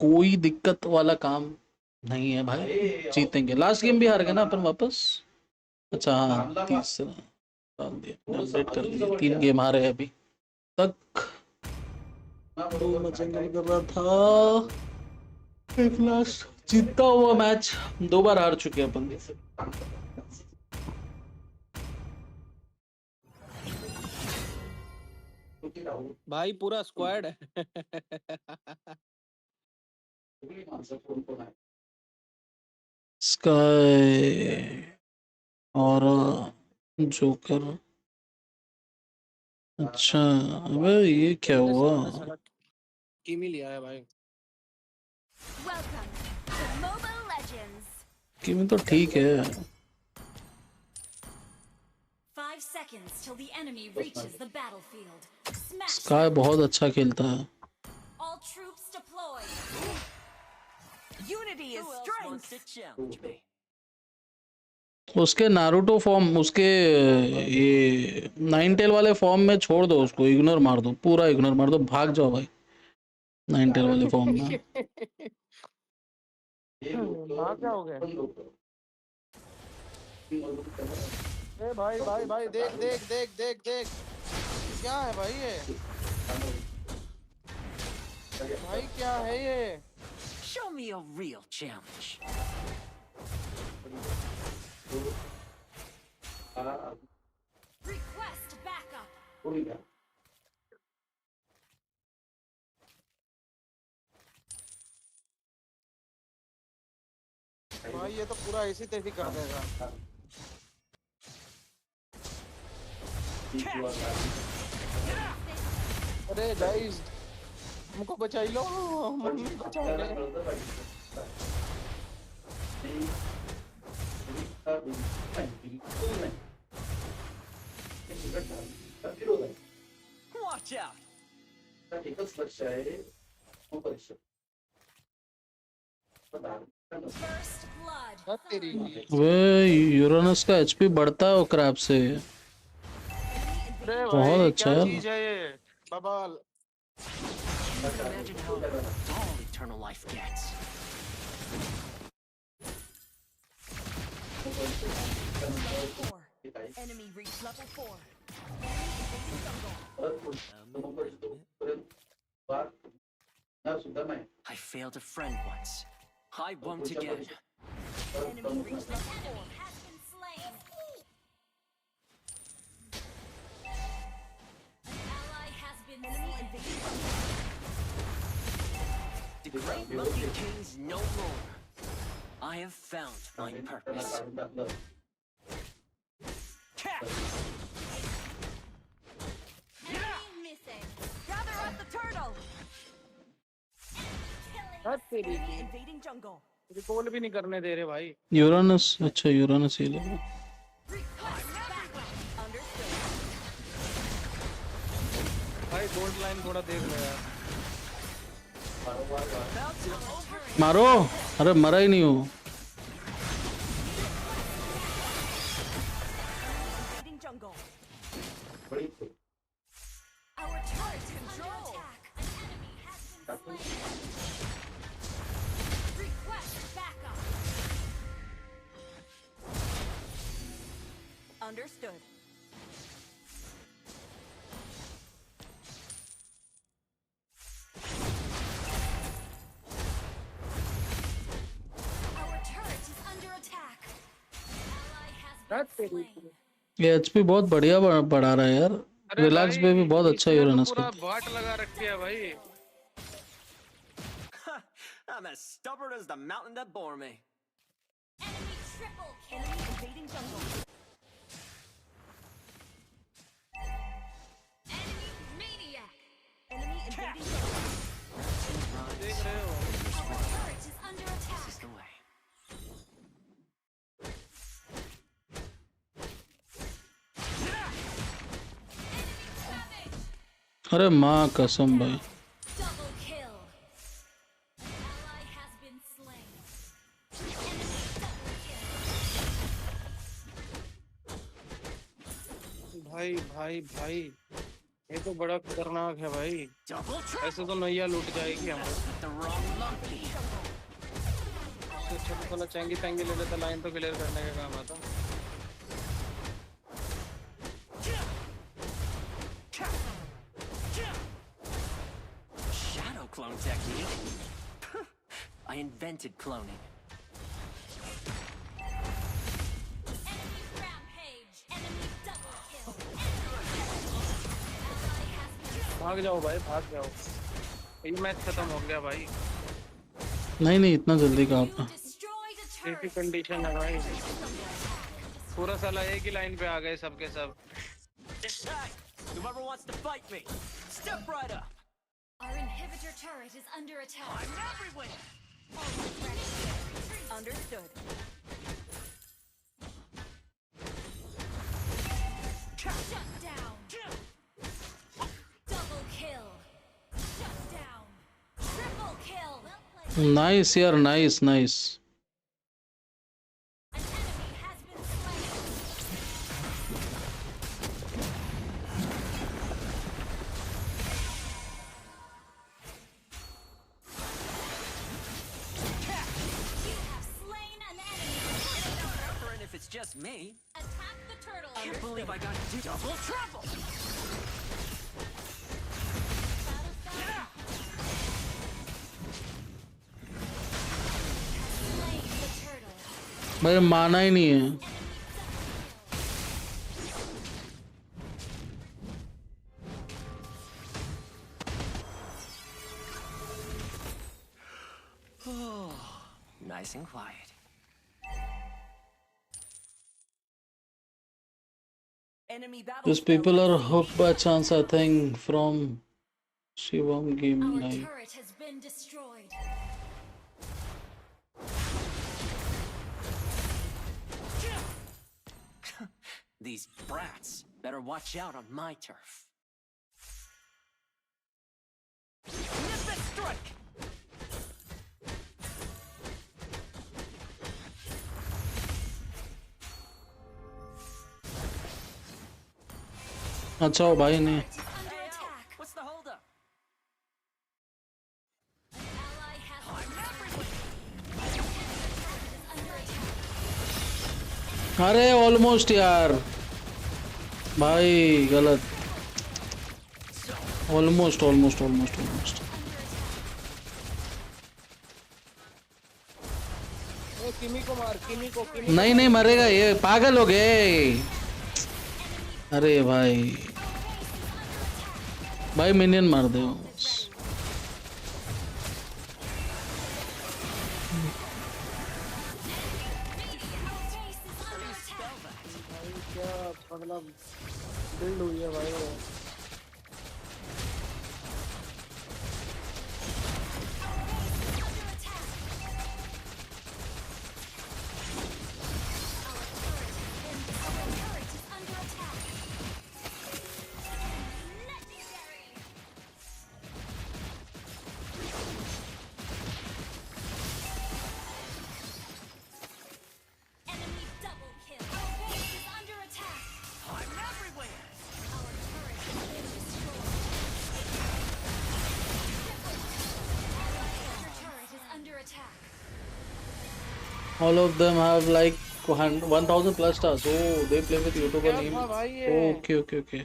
कोई दिक्कत वाला काम नहीं है भाई। जीतेंगे। लास्ट गेम भी हार गए ना अपन वापस। अच्छा हाँ तीसरा डाल दिया, अपडेट कर दिया। 3 गेम हारे अभी तक। मैं जंगल कर रहा था। एक लास्ट जीता हुआ मैच 2 बार हार चुके अपन। भाई पूरा स्क्वाड है। स्काई और जोकर। अच्छा अबे ये क्या हुआ? किमी लिया है भाई। Welcome to Mobile Legends. किमी तो ठीक है। 5 seconds till the enemy reaches the battlefield. Smash sky बहुत अच्छा खेलता है। all troops deployed. Unity is strength. उसके नारुतो फॉर्म, उसके ये नाइन टेल वाले फॉर्म में छोड़ दो उसको, इग्नोर मार दो, पूरा इग्नोर मार दो, भाग जाओ भाई नाइन टेल वाले फॉर्म में। भाग जाओगे? ए भाई भाई भाई देख देख देख देख देख क्या है भाई ये? भाई क्या है ये? Show me a real challenge. Request backup. भाई ये तो पूरा ऐसी तैसी कर देगा। अरे गाइस हमको बचा लो, मम्मी बचा ले। Watch out. First blood. वे यूरेनस का एचपी बढ़ता है वो क्रैप से, बहुत अच्छा क्या है। चीज है ये? बबाल। Imagine how all eternal life gets. Enemy reach level 4. I failed a friend once. I won't again. Enemy reach level 4. Has been slain. An ally has been slain. The great Monkey King's no more. I have found my purpose. Enemy missing. Gather up the turtle. Enemy invading jungle. Recall भी नहीं करने दे रहे भाई। Uranus, अच्छा Uranus ही लगा। भाई gold line थोड़ा देख लो यार। मारो, अरे मरा ही नहीं हो। Invading jungle. Our turret is under attack. An enemy has been slain. Request backup. Understood. Our turret is under attack. Ally has been slain. ये एचपी बहुत बढ़िया बढ़ा रहा है यार। रिलैक्स पे भी बहुत अच्छा यूरेनस पूरा का। बाट लगा रखी है भाई। I'm as stubborn as the mountain that bore me. Enemy triple kill. Enemy invading jungle. Enemy maniac. Enemy invading jungle. देख रहे हो? Our turret is under attack. This is the way. अरे माँ कसम भाई। Double kill. Ally has been slain. Enemy double kill. भाई भाई भाई ये तो बड़ा खतरनाक है भाई। ऐसे तो नैया लूट जाएगी हमारी। छोटा थोड़ा चैंगी तैंगी ले लेता, लाइन तो क्लियर करने का काम आता। Shadow clone technique? I invented cloning. Enemy rampage. Enemy double kill. भाग जाओ भाई, भाग जाओ। ये मैच खत्म हो गया भाई। नहीं नहीं इतना जल्दी कहाँ पे। ऐसी कंडीशन है भाई। पूरा साला एक ही लाइन पे आ गए सबके सब। Whoever wants to fight me, step right up. Our inhibitor turret is under attack. I'm everywhere. Understood. Shut down. Double kill. Shut down. Triple kill. Nice यार, nice nice. If it's just me. Attack the turtle. I can't believe I got double trouble. भाई माना ही नहीं है. Nice and quiet. These people are hooked by chance, I think, from Shivam Gaming Our Live. turret has been destroyed. These brats better watch out on my turf. Nip it, strike! अच्छा हो भाई ने. What's the holdup? अरे almost यार भाई गलत. Almost almost almost almost. किमी को मार, किमी को. नहीं नहीं मरेगा ये, पागल हो गए. अरे भाई भाई मिनियन मार दो. मतलब बिल्ड हुई है भाई वो. All of them have like 1000 plus stars. Oh, they play with YouTuber name. Okay, okay, okay.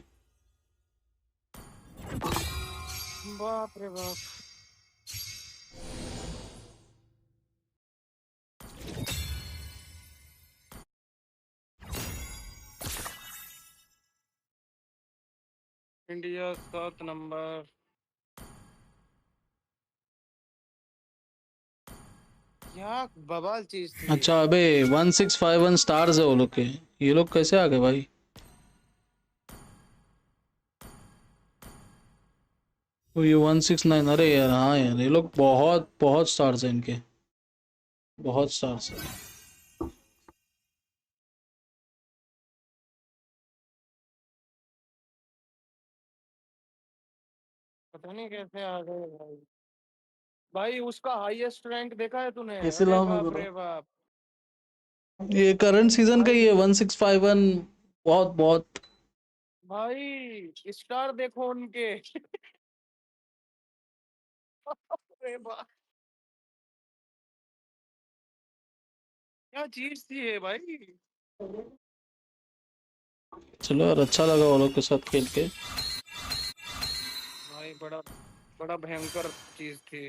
बाप रे बाप. India 7 number. क्या बवाल चीज थी. अच्छा अबे 1651 स्टार्स है वो लोग के. ये लोग कैसे आ गए भाई. तो ये 169. अरे यार हाँ यार ये लोग बहुत बहुत स्टार्स हैं इनके. बहुत स्टार्स हैं. पता नहीं कैसे आ गए भाई. भाई उसका हाईएस्ट रैंक देखा है तूने. कैसे अरे लाऊं बाप मैं रे बाप. ये करंट सीजन का ही है 1651. बहुत बहुत. भाई स्टार देखो उनके. अरे बाप. क्या चीज थी ये भाई. चलो यार अच्छा लगा वो लोग के साथ खेल के. भाई बड़ा बड़ा भयंकर चीज थी.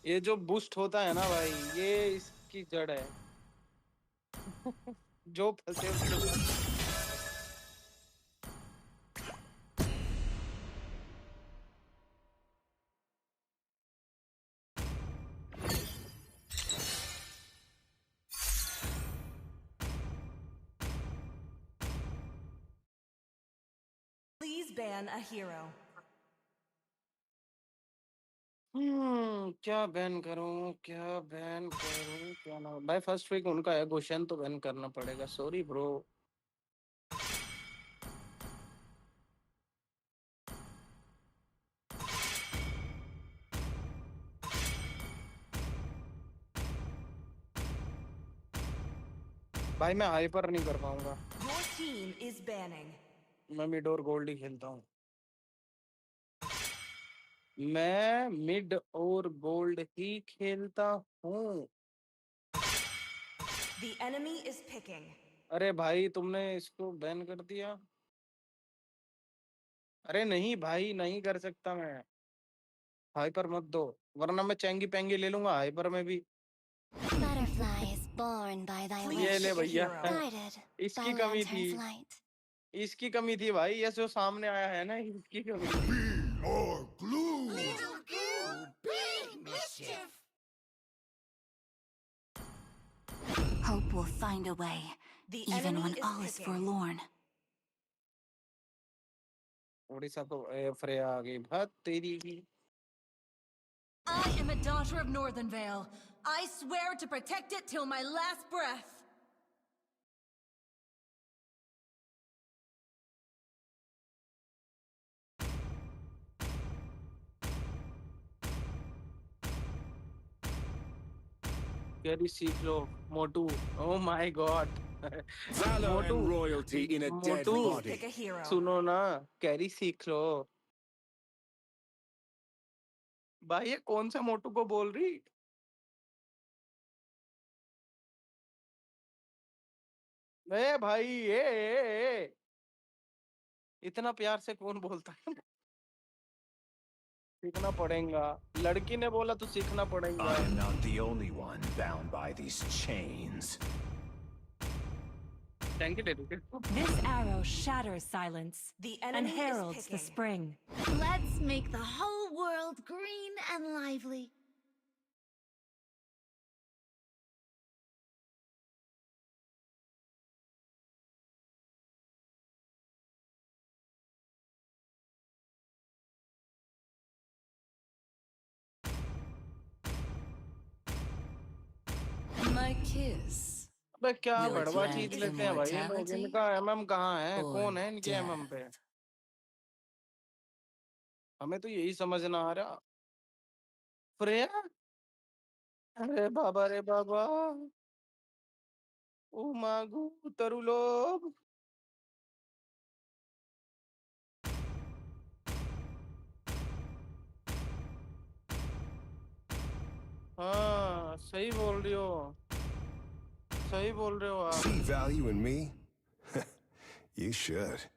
ये जो बूस्ट होता है ना भाई, ये इसकी जड़ है। जो फंसे उसके Please ban a hero. क्या बैन करूं, क्या बैन करूं, क्या ना भाई। फर्स्ट वीक उनका है, गोशन तो बैन करना पड़ेगा। Sorry bro. भाई मैं हाइपर नहीं कर पाऊंगा। Your team is banning. मैं मिड और गोल्ड ही खेलता हूँ। मैं मिड और गोल्ड ही खेलता हूँ। The enemy is picking. अरे भाई तुमने इसको बैन कर दिया। अरे नहीं भाई, नहीं कर सकता मैं। हाइपर मत दो, वरना मैं चैंगी पैंगी ले लूंगा हाइपर में भी। Butterflies born by thy ये ले wish, भैया, guided इसकी by कमी थी। lantern's light. इसकी कमी थी भाई, ये जो सामने आया है ना, इसकी कमी थी। Little goo, big mischief. Hope will find a way, even when all is forlorn. Orissa को फ्रेया आ गई भात तेरी की। I am a daughter of Northern Vale. I swear to protect it till my last breath. Carry सीख लो मोटू। Oh my God. Valor and royalty in a dead body. Pick a hero. सुनो ना, carry सीख लो। भाई ये कौन सा मोटू को बोल रही? ए भाई ए। इतना प्यार से कौन बोलता है? सीखना पड़ेगा। लड़की ने बोला तो सीखना पड़ेगा। I am not the only one bound by these chains. Thank you, This arrow shatters silence and heralds the spring. Let's make the whole world green and lively. My kiss. अबे क्या बड़वा चीज लेते हैं भाई लोग। इनका एमएम कहाँ है? कौन है इनके एमएम पे? हमें तो यही समझ ना आ रहा। फ्रेया, अरे बाबा रे बाबा। ओ मागू तरु लोग। हाँ सही बोल रही हो, सही बोल रहे हो आप। See value in me? You should.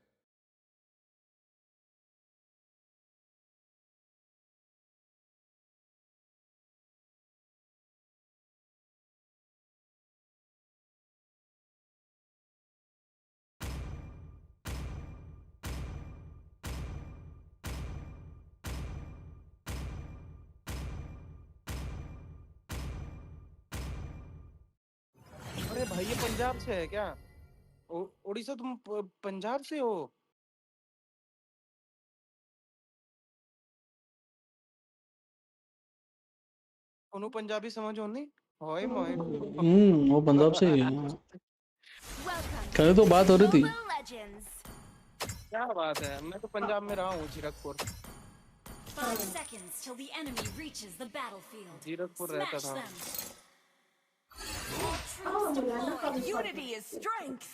अरे भाई ये पंजाब से है क्या? उड़ीसा तुम पंजाब से हो? उन्हों पंजाबी समझ होनी? होए मोए। वो पंजाब से ही है। कल तो बात हो रही थी। क्या बात है, मैं तो पंजाब में रहा हूँ, Zirakpur. 5 seconds till the enemy reaches the battlefield. Zirakpur रहता था। Unity is strength.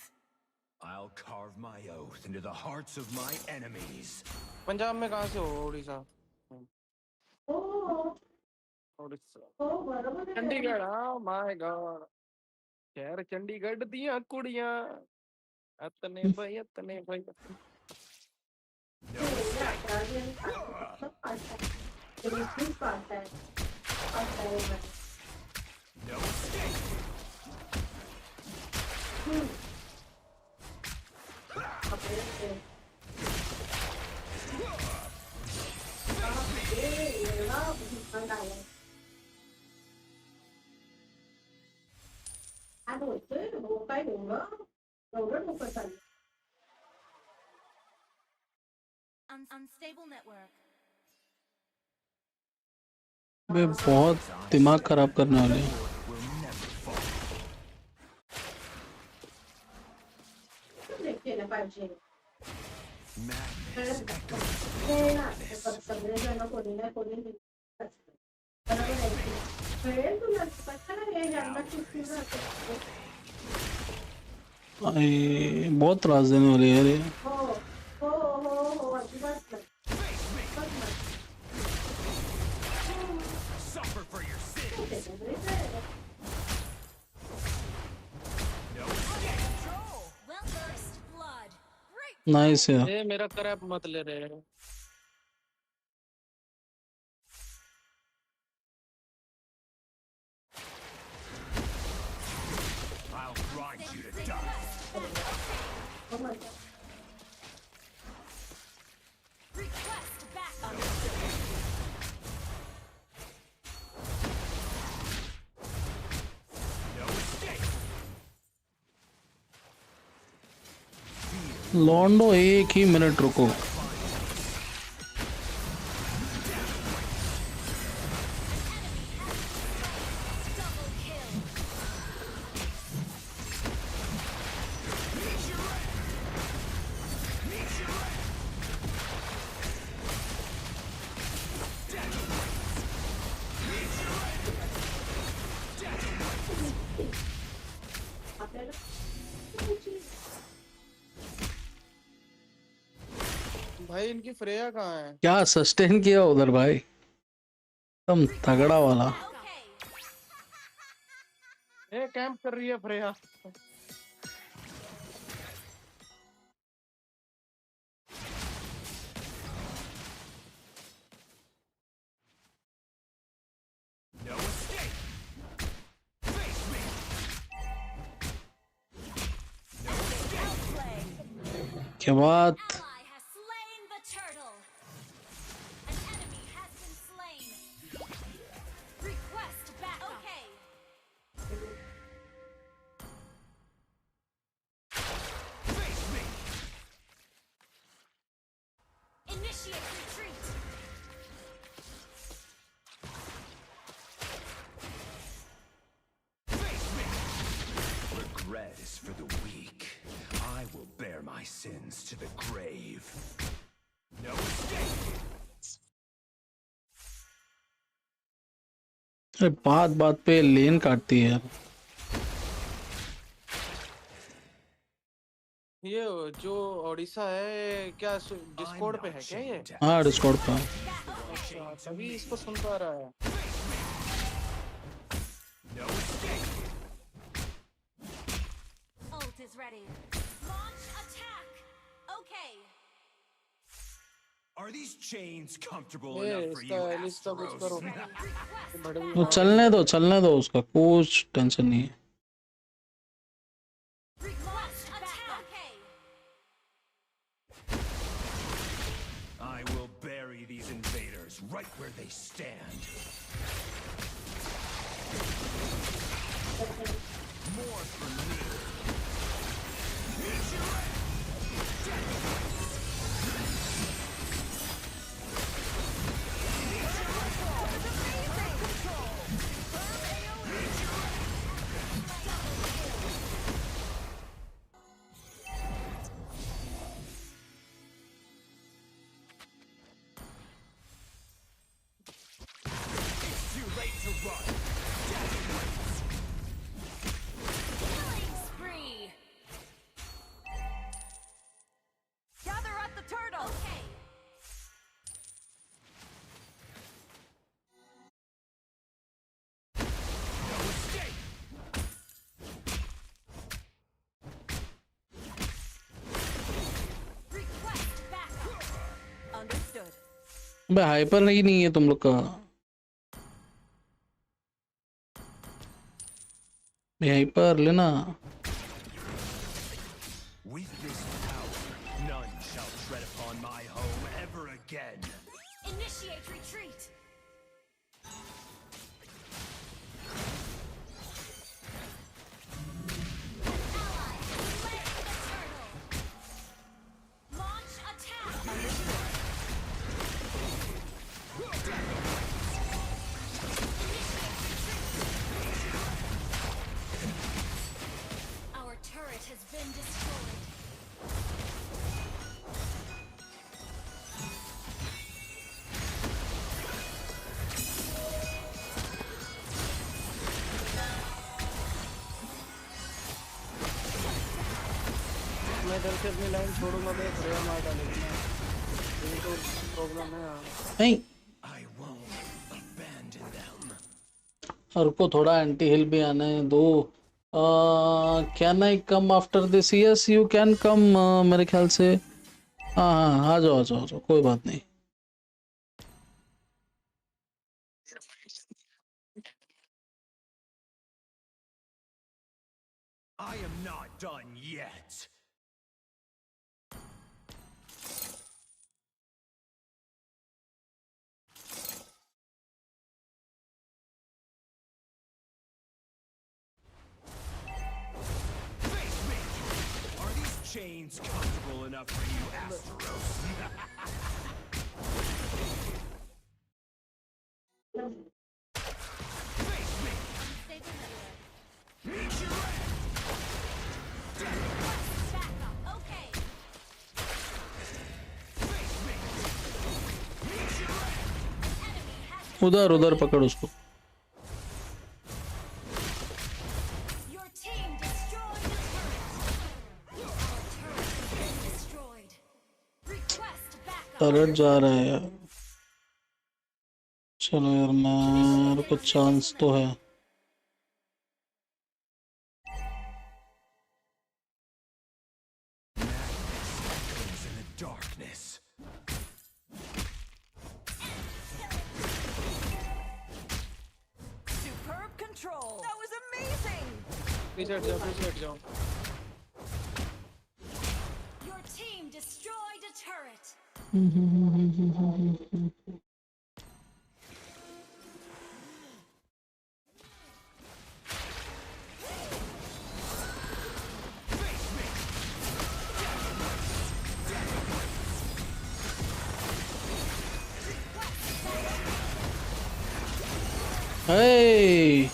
I'll carve my oath into the hearts of my enemies. Punjab में कहाँ से हो? उड़ीसा। उड़ीसा चंडीगढ़। हाँ माय गॉड। शहर चंडीगढ़ दिया कुड़ियाँ। अतने भाई, अतने भाई। No escape. Unstable network. बे बहुत दिमाग खराब करने वाले हैं। ये बहुत त्रास देने वाले यार ये। Suffer for your sins. Well first blood. Nice यार। ये मेरा क्रैप मत ले रहे हैं। I'll grind you to dust. Request backup. No escape. लॉन्डो एक ही मिनट रुको। भाई इनकी फ्रेया कहाँ है? क्या सस्टेन किया उधर भाई, एकदम तगड़ा वाला। ये कैंप कर रही है Freya. No escape. Face me. No escape. क्या बात। Ally has slain the turtle. An enemy has been slain. Request backup. Okay. Face me. Initiate retreat. Face me. Regret is for the weak. I will bear my sins to the grave. No escape. अरे बात बात पे लेन काटती है यार। ये जो ओडिशा है क्या डिस्कॉर्ड पे है क्या ये? हाँ डिस्कॉर्ड पे। अच्छा तभी इसको सुन पा रहा है। No escape. Ult is ready. Launch attack. Okay. Are these chains comfortable ये enough for इसका you, लिस्ट कुछ करो। वो चलने दो उसका कुछ टेंशन नहीं है। Request attack. Okay. I will bury these invaders right where they stand. More for me. Meet your end. It's too late to run. Killing spree. Gather at the turtle. Okay. No escape. Request backup. Understood. भाई hyper नहीं है तुम लोग का। यहीं पर लेना. With this power, none shall tread upon my home ever again. Initiate retreat. Launch attack. Our turret has been destroyed. मैं इधर से अपनी लाइन छोड़ूंगा तो एक रेयर मार डालेगी ना, यही तो प्रॉब्लम है यार. नहीं. I won't abandon them. रुको थोड़ा एंटी हिल भी आने दो. Can I come after this? Yes you can come. मेरे ख्याल से हाँ हाँ आ जाओ आ जाओ आ जाओ, कोई बात नहीं. I am not done yet. Face me! Are these chains comfortable enough for you, Asteros? Face me! Meet your end! Okay. उधर उधर पकड़ उसको. Your team destroyed the turret. Our turret has been destroyed. Request backup. Turret जा रहा है यार. चलो यार मेरे को चांस तो है. In the darkness. Superb control. That was amazing. पीछे हट जाओ. Your team destroyed a turret. Hey!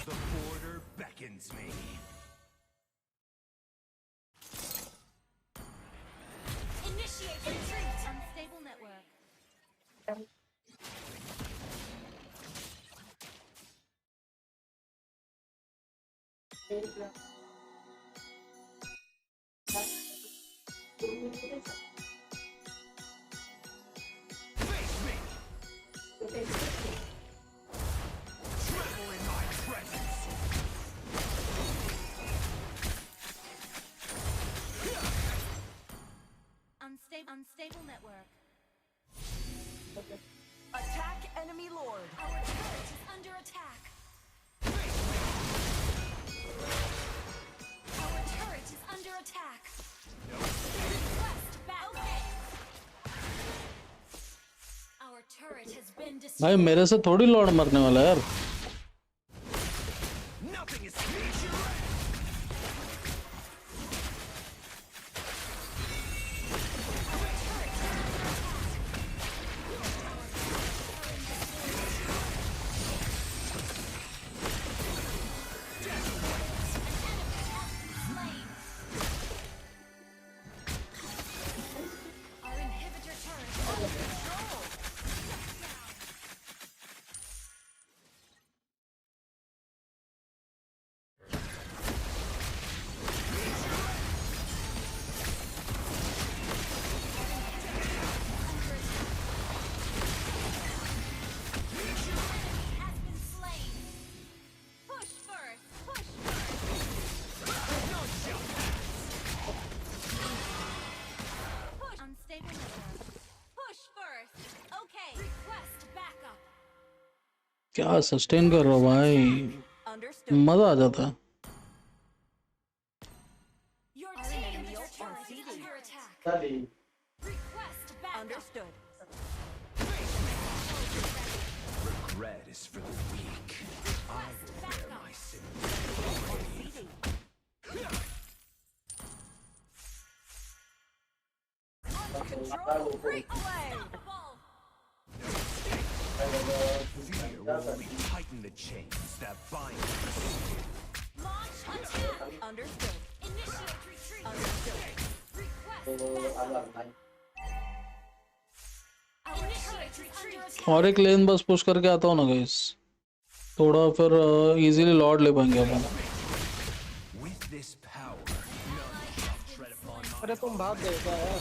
The border beckons me. Initiate retreat. Unstable network. Face me! Tremble in my presence! Unstable network. Attack enemy lord. Our turret is under attack. Our turret is under attack. Request backup. Our turret has been भाई destroyed. मेरे से थोड़ी Lord मरने वाला है यार. Nothing is future. Our inhibitor turret is under control. क्या sustain कर रहा हो भाई, मजा आ जाता है। Your team is under attack. Request backup. Understood. Regret is for the weak. I will bear my sins. Control replay. Fear will only tighten the chains that bind us. Launch attack. Understood. Initiate retreat. Understood. Request backup. Our turret is under attack. और एक लेन बस push करके आता हूँ ना guys, थोड़ा फिर easily Lord ले पाएंगे अपन। With this power, none shall tread upon my अरे तुम भाग गए क्या यार,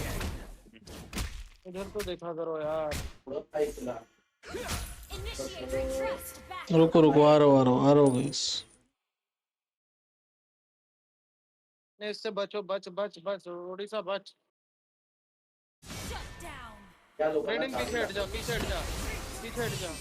इधर तो देखा करो यार। Initiate retreat. रुको रुको, आ रहा हूँ गाइस। नहीं इससे बचो, बच बच बच, ओडिशा बच। Shut down. ब्रेडन पीछे हट जा, पीछे हट जा, पीछे हट जा।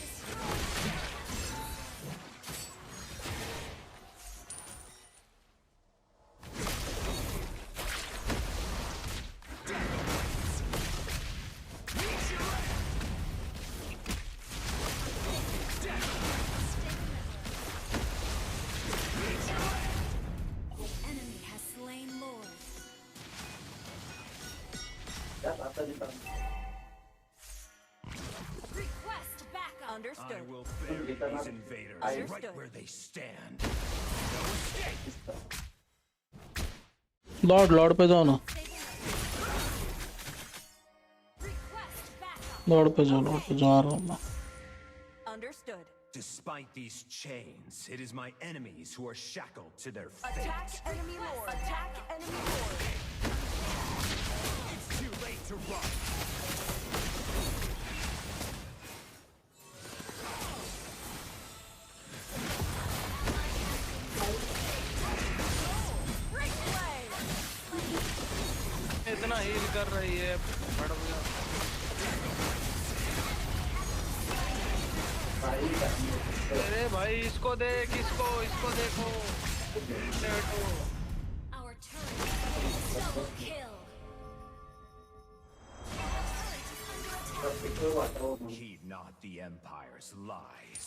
Enemy has slain Lord. Request backup. I Understood. will bury these invaders right where they stand. No escape. Lord पे जाओ ना, लॉर्ड पे जा रहा हूँ मैं। Understood. Despite these chains, it is my enemies who are shackled to their fate. Attack enemy Lord. Attack enemy Lord. It's too late to run. इतना heal कर रही है, बड़ गया। अरे भाई इसको देख, इसको देखो। Our turret is double kill. Heed not the Empire's lies.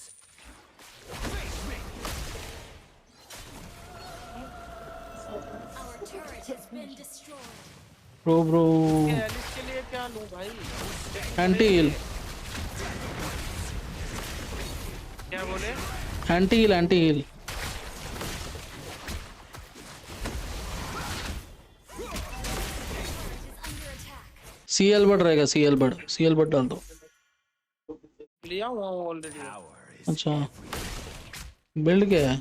Our turret has been destroyed. Bro Alice के लिए क्या लूं भाई? एंटी हील, क्या बोले? Anti heal. CL बट रहेगा, CL बट डाल दो। लिया हुआ हूं ऑलरेडी। अच्छा बिल्ड क्या है?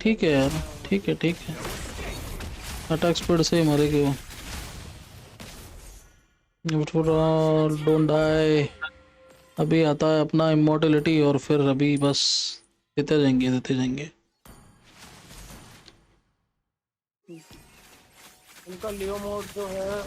ठीक है यार, ठीक है। अटैक स्पीड से ही मरेगी वो। Don't die. अभी आता है अपना इमोर्टलिटी और फिर अभी बस देते जाएंगे। उनका लियो मोड जो है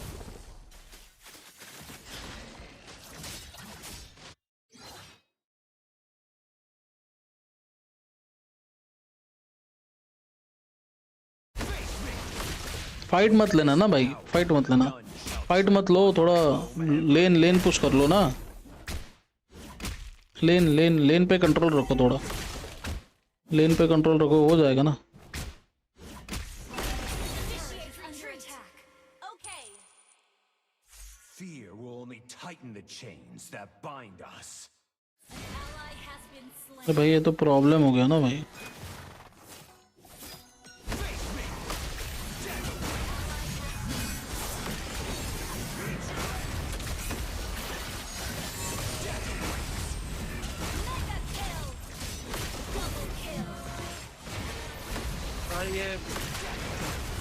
फाइट मत लेना ना भाई, फाइट मत लो, थोड़ा लेन पुश कर लो ना। लेन पे कंट्रोल रखो, थोड़ा लेन पे कंट्रोल रखो, हो जाएगा ना। Fear will only tighten the chains that bind us. अरे भाई ये तो प्रॉब्लम हो गया ना भाई। भाई ये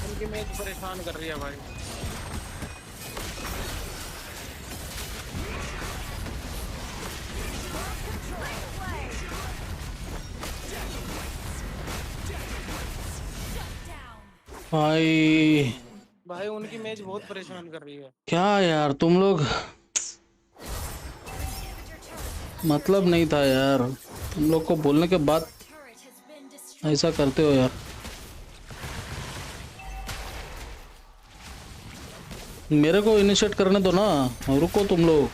उनकी मैच परेशान कर रही है भाई। भाई उनकी मैच बहुत परेशान कर रही है। क्या यार तुम लोग मतलब नहीं था यार, तुम लोग को बोलने के बाद ऐसा करते हो यार। मेरे को इनिशिएट करने दो ना, रुको तुम लोग।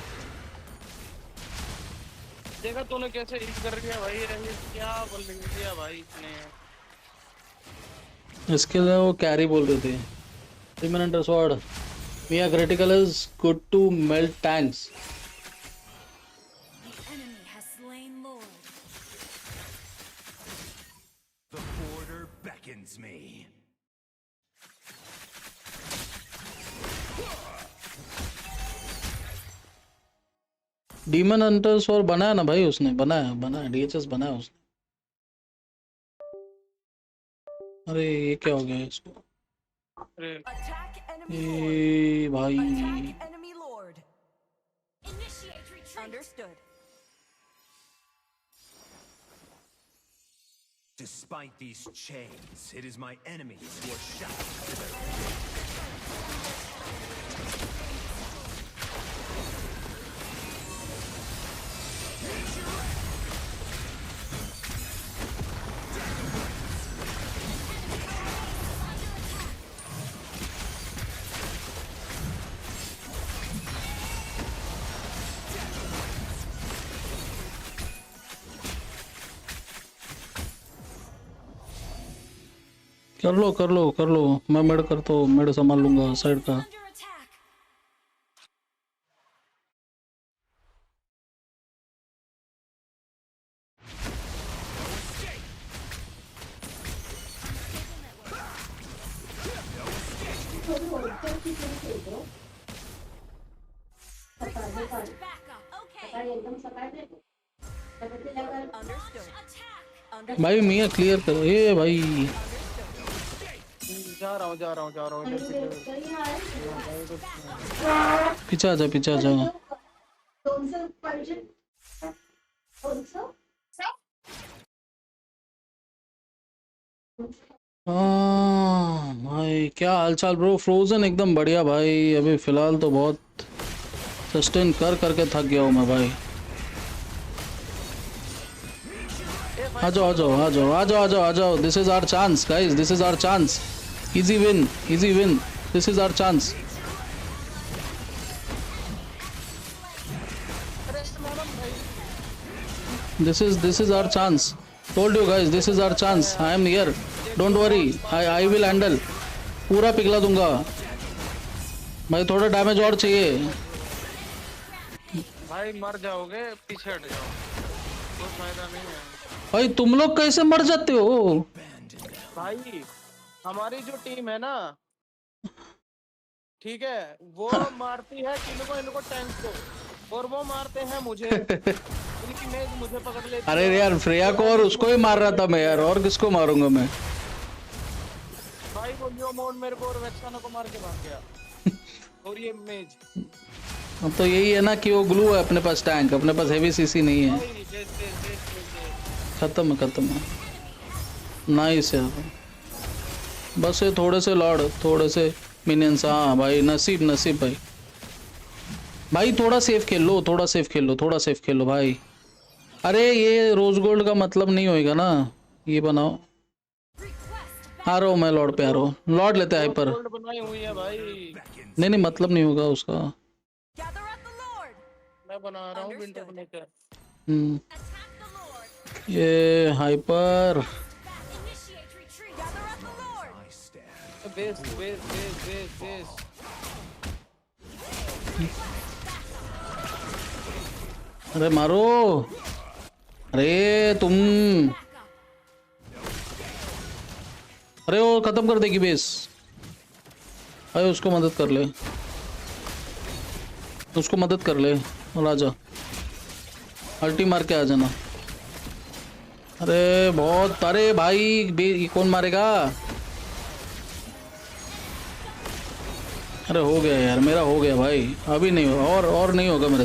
देखा तूने कैसे हिट कर दिया भाई, क्या बोल दिया भाई इसने। इसके लिए वो कैरी बोल रहे थे। 3 minute sword Miya critical is good to melt tanks. The border beckons me. Demon hunters और बनाया ना भाई उसने, बनाया डीएचएस बनाया उसने। अरे ये क्या हो गया इसको? ए भाई Despite these chains, it is my enemies who are shackled to their कर लो, मैं मेड करता हूँ, मेड संभाल लूंगा साइड का। भाई मियाँ क्लियर करो ये भाई। जा रहा हूँ पीछे आ जा भाई क्या हालचाल ब्रो? फ्रोजन एकदम बढ़िया भाई, अभी फिलहाल तो बहुत सस्टेन करके थक गया हूँ मैं भाई। आ जाओ, this is our chance guys, this is our chance. Easy win, this is our chance. This is our chance. Told you guys, this is our chance. I am here. Don't worry. I will handle. पूरा पिघला दूंगा भाई, थोड़ा damage और चाहिए भाई। मर जाओगे, पीछे हट जाओ, कोई फायदा नहीं है भाई। तुम लोग कैसे मर जाते हो भाई? हमारी जो टीम है ना, ठीक है, वो मारती है इनको टैंक को, और वो मारते हैं मुझे। इनकी मेज मुझे पकड़ लेती। अरे यार फ्रेया को और उसको ही मार रहा था मैं यार, और किसको मारूंगा मैं भाई? वो न्यू मोड मेरे को और वेक्साना को मार के भाग गया। और ये मेज अब तो यही है ना कि वो ग्लू है अपने पास, टैंक अपने पास हेवी सीसी नहीं है। खत्म है। नाइस है, बस ये थोड़े से लॉर्ड, थोड़े से मिनियंस। हाँ भाई, नसीब भाई थोड़ा सेफ खेल लो, थोड़ा सेफ खेल लो भाई। अरे ये रोज गोल्ड का मतलब नहीं होएगा ना, ये बनाओ। आ रहा हूँ मैं लॉर्ड पे, आ रहा हूँ। लॉर्ड लेते हैं हाइपर। नहीं मतलब नहीं होगा उसका। मैं बना रहा हूँ विंटर ब्लेकर। ये हाइपर बेस। अरे मारो, अरे तुम, अरे वो खत्म कर देगी बेस। अरे उसको मदद कर ले, और आजा, अल्टी मार के आ जाना। अरे बहुत, अरे भाई कौन मारेगा? अरे हो गया यार, मेरा हो गया भाई, अभी नहीं होगा, और नहीं होगा मेरे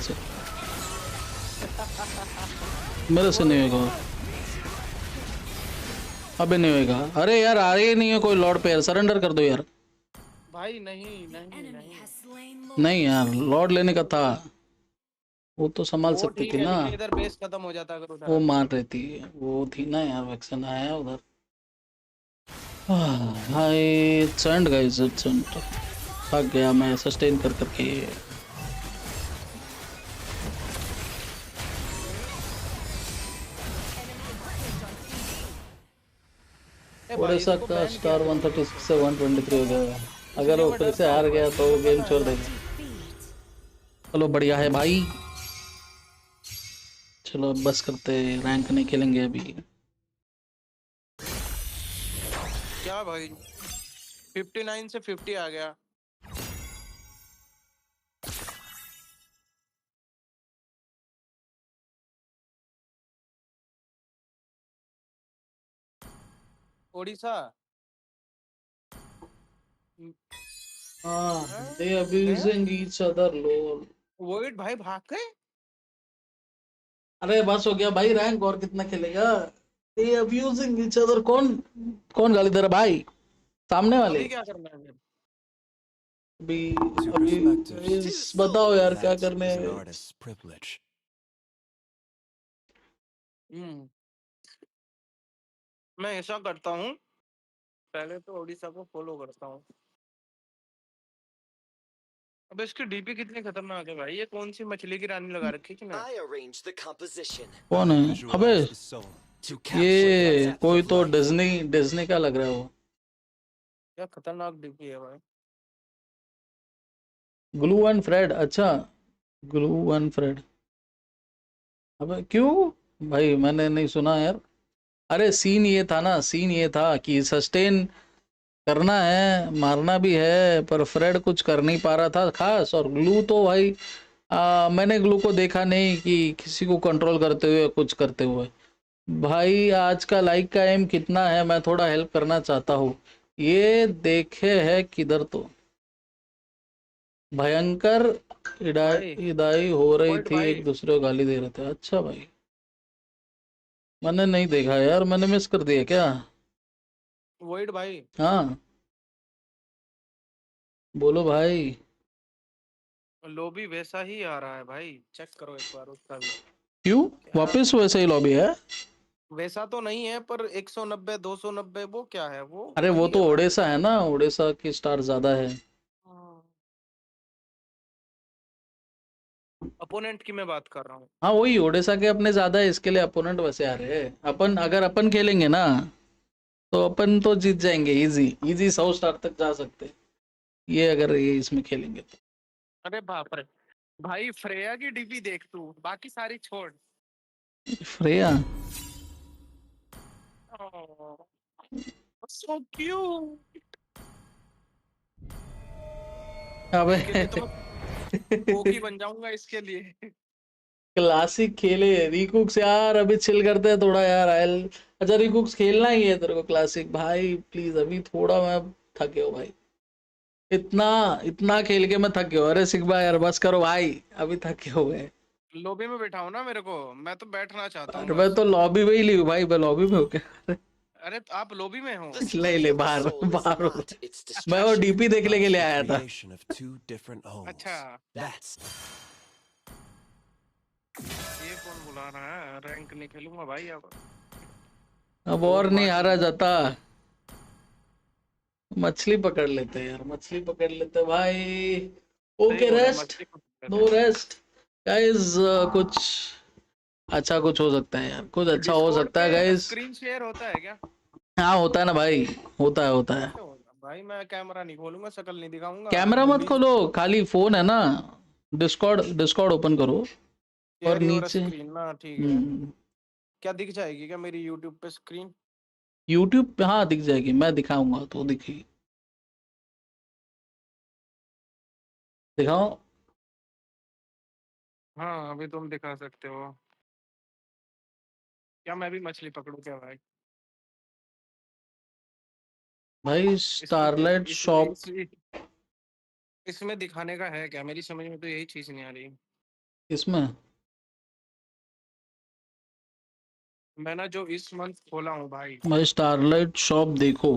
से नहीं होगा, अभी नहीं होगा। अरे यार आ रही नहीं है कोई लॉर्ड पे यार, सरेंडर कर दो यार भाई। नहीं यार, लॉर्ड लेने का था, वो तो संभाल वो सकती ठीक थी है, ना, लेकिन इधर बेस खत्म हो जाता अगर उधर वो आते। मार रही थी, वो थी ना यार, वैक्सन आया उधर। हाय it's and guys, it's and. थक गया मैं सस्टेन कर करके। ओडिशा का स्टार 136 से 123 हो गया। अगर वो फिर से हार गया तो गेम छोड़ देगा। चलो बढ़िया है भाई, चलो अब बस करते, रैंक नहीं खेलेंगे अभी। क्या भाई 59 से 50 आ गया। Odisha they abusing each other lol। Void भाई भाग गए। अरे बस हो गया भाई, रैंक और कितना खेलेगा। they abusing each other, कौन कौन गाली दे रहा भाई, सामने वाले। अभी क्या करना है फिर? अभी अभी बताओ यार क्या करने है। मैं ऐसा करता हूँ, पहले तो ओडिशा को फॉलो करता हूँ। अब इसकी डीपी कितनी खतरनाक है भाई, ये कौन सी मछली की रानी लगा रखी है कि कौन है अबे, ये कोई तो डिज्नी डिज्नी का लग रहा है वो। क्या खतरनाक डीपी है भाई। ग्लू एंड फ्रेड, अच्छा ग्लू एंड फ्रेड। अबे क्यों भाई, मैंने नहीं सुना यार। अरे सीन ये था ना, सीन ये था कि सस्टेन करना है, मारना भी है, पर फ्रेड कुछ कर नहीं पा रहा था खास। और ग्लू तो भाई मैंने ग्लू को देखा नहीं कि किसी को कंट्रोल करते हुए कुछ करते हुए। भाई आज का लाइक का एम कितना है, मैं थोड़ा हेल्प करना चाहता हूँ। ये देखे है किधर तो भयंकर इदाई हो रही थी, एक दूसरे को गाली दे रहे थे। अच्छा भाई मैंने नहीं देखा यार, मैंने मिस कर दिया क्या। वोइड भाई हाँ बोलो भाई। लॉबी वैसा ही आ रहा है भाई, चेक करो एक बार उसका भी। क्यों वापस वैसे ही लॉबी है। वैसा तो नहीं है पर 190 290 वो क्या है वो। अरे वो तो ओडिशा है ना, ओडिशा की स्टार ज्यादा है। अपोनेंट की मैं बात कर रहा हूँ। हाँ वही ओडिशा के अपने ज्यादा है, इसके लिए अपोनेंट वैसे आ रहे हैं। अपन अगर अपन खेलेंगे ना तो अपन तो जीत जाएंगे, इजी इजी 100 स्टार तक जा सकते ये, अगर ये इसमें खेलेंगे तो। अरे बाप रे भाई, फ्रेया की डीपी देख तू, बाकी सारी छोड़। Freya so cute. अबे कोकी बन जाऊंगा इसके लिए। क्लासिक खेले रिकुक्स यार, अभी चिल करते हैं थोड़ा यार आयल। अच्छा रिकुक्स खेलना ही है तेरे को क्लासिक भाई, प्लीज अभी थोड़ा मैं थक गया हूँ भाई, इतना इतना खेल के मैं थक गया हूँ। अरे सिग्बा यार बस करो भाई, अभी थक गए हुए। लॉबी में बैठाओ ना मेरे को, मैं तो बैठना चाहता हूँ। मैं तो लॉबी में ही ली हूँ भाई, मैं लॉबी में हो क्या। अरे तो आप लॉबी में हो। ले ले बाहर बाहर हो। मैं वो डीपी देखने के लिए आया था। अच्छा ये कौन बुला रहा है, रैंक नहीं खेलूंगा भाई अब और नहीं हारा जाता। मछली पकड़ लेते यार, मछली पकड़ लेते भाई। Okay rest, no rest guys. कुछ अच्छा कुछ हो सकता है यार, कुछ अच्छा हो सकता है गाइस। स्क्रीन शेयर होता है क्या। हाँ होता है ना भाई, होता है होता है। भाई मैं कैमरा नहीं खोलूंगा, शक्ल नहीं दिखाऊंगा। कैमरा मत खोलो, खाली फोन है ना, डिस्कॉर्ड डिस्कॉर्ड ओपन करो और नीचे स्क्रीन ना, ठीक है। क्या दिख जाएगी क्या मेरी यूट्यूब पे स्क्रीन। यूट्यूब पे हाँ दिख जाएगी, मैं दिखाऊंगा तो दिखेगी। दिखाओ। हाँ अभी तुम दिखा सकते हो। क्या मैं भी मछली पकड़ूं क्या भाई। भाई स्टारलाइट शॉप इसमें दिखाने का है क्या, मेरी समझ में तो यही चीज नहीं आ रही। इसमें मैं ना जो इस मंथ खोला हूँ भाई स्टारलाइट शॉप देखो,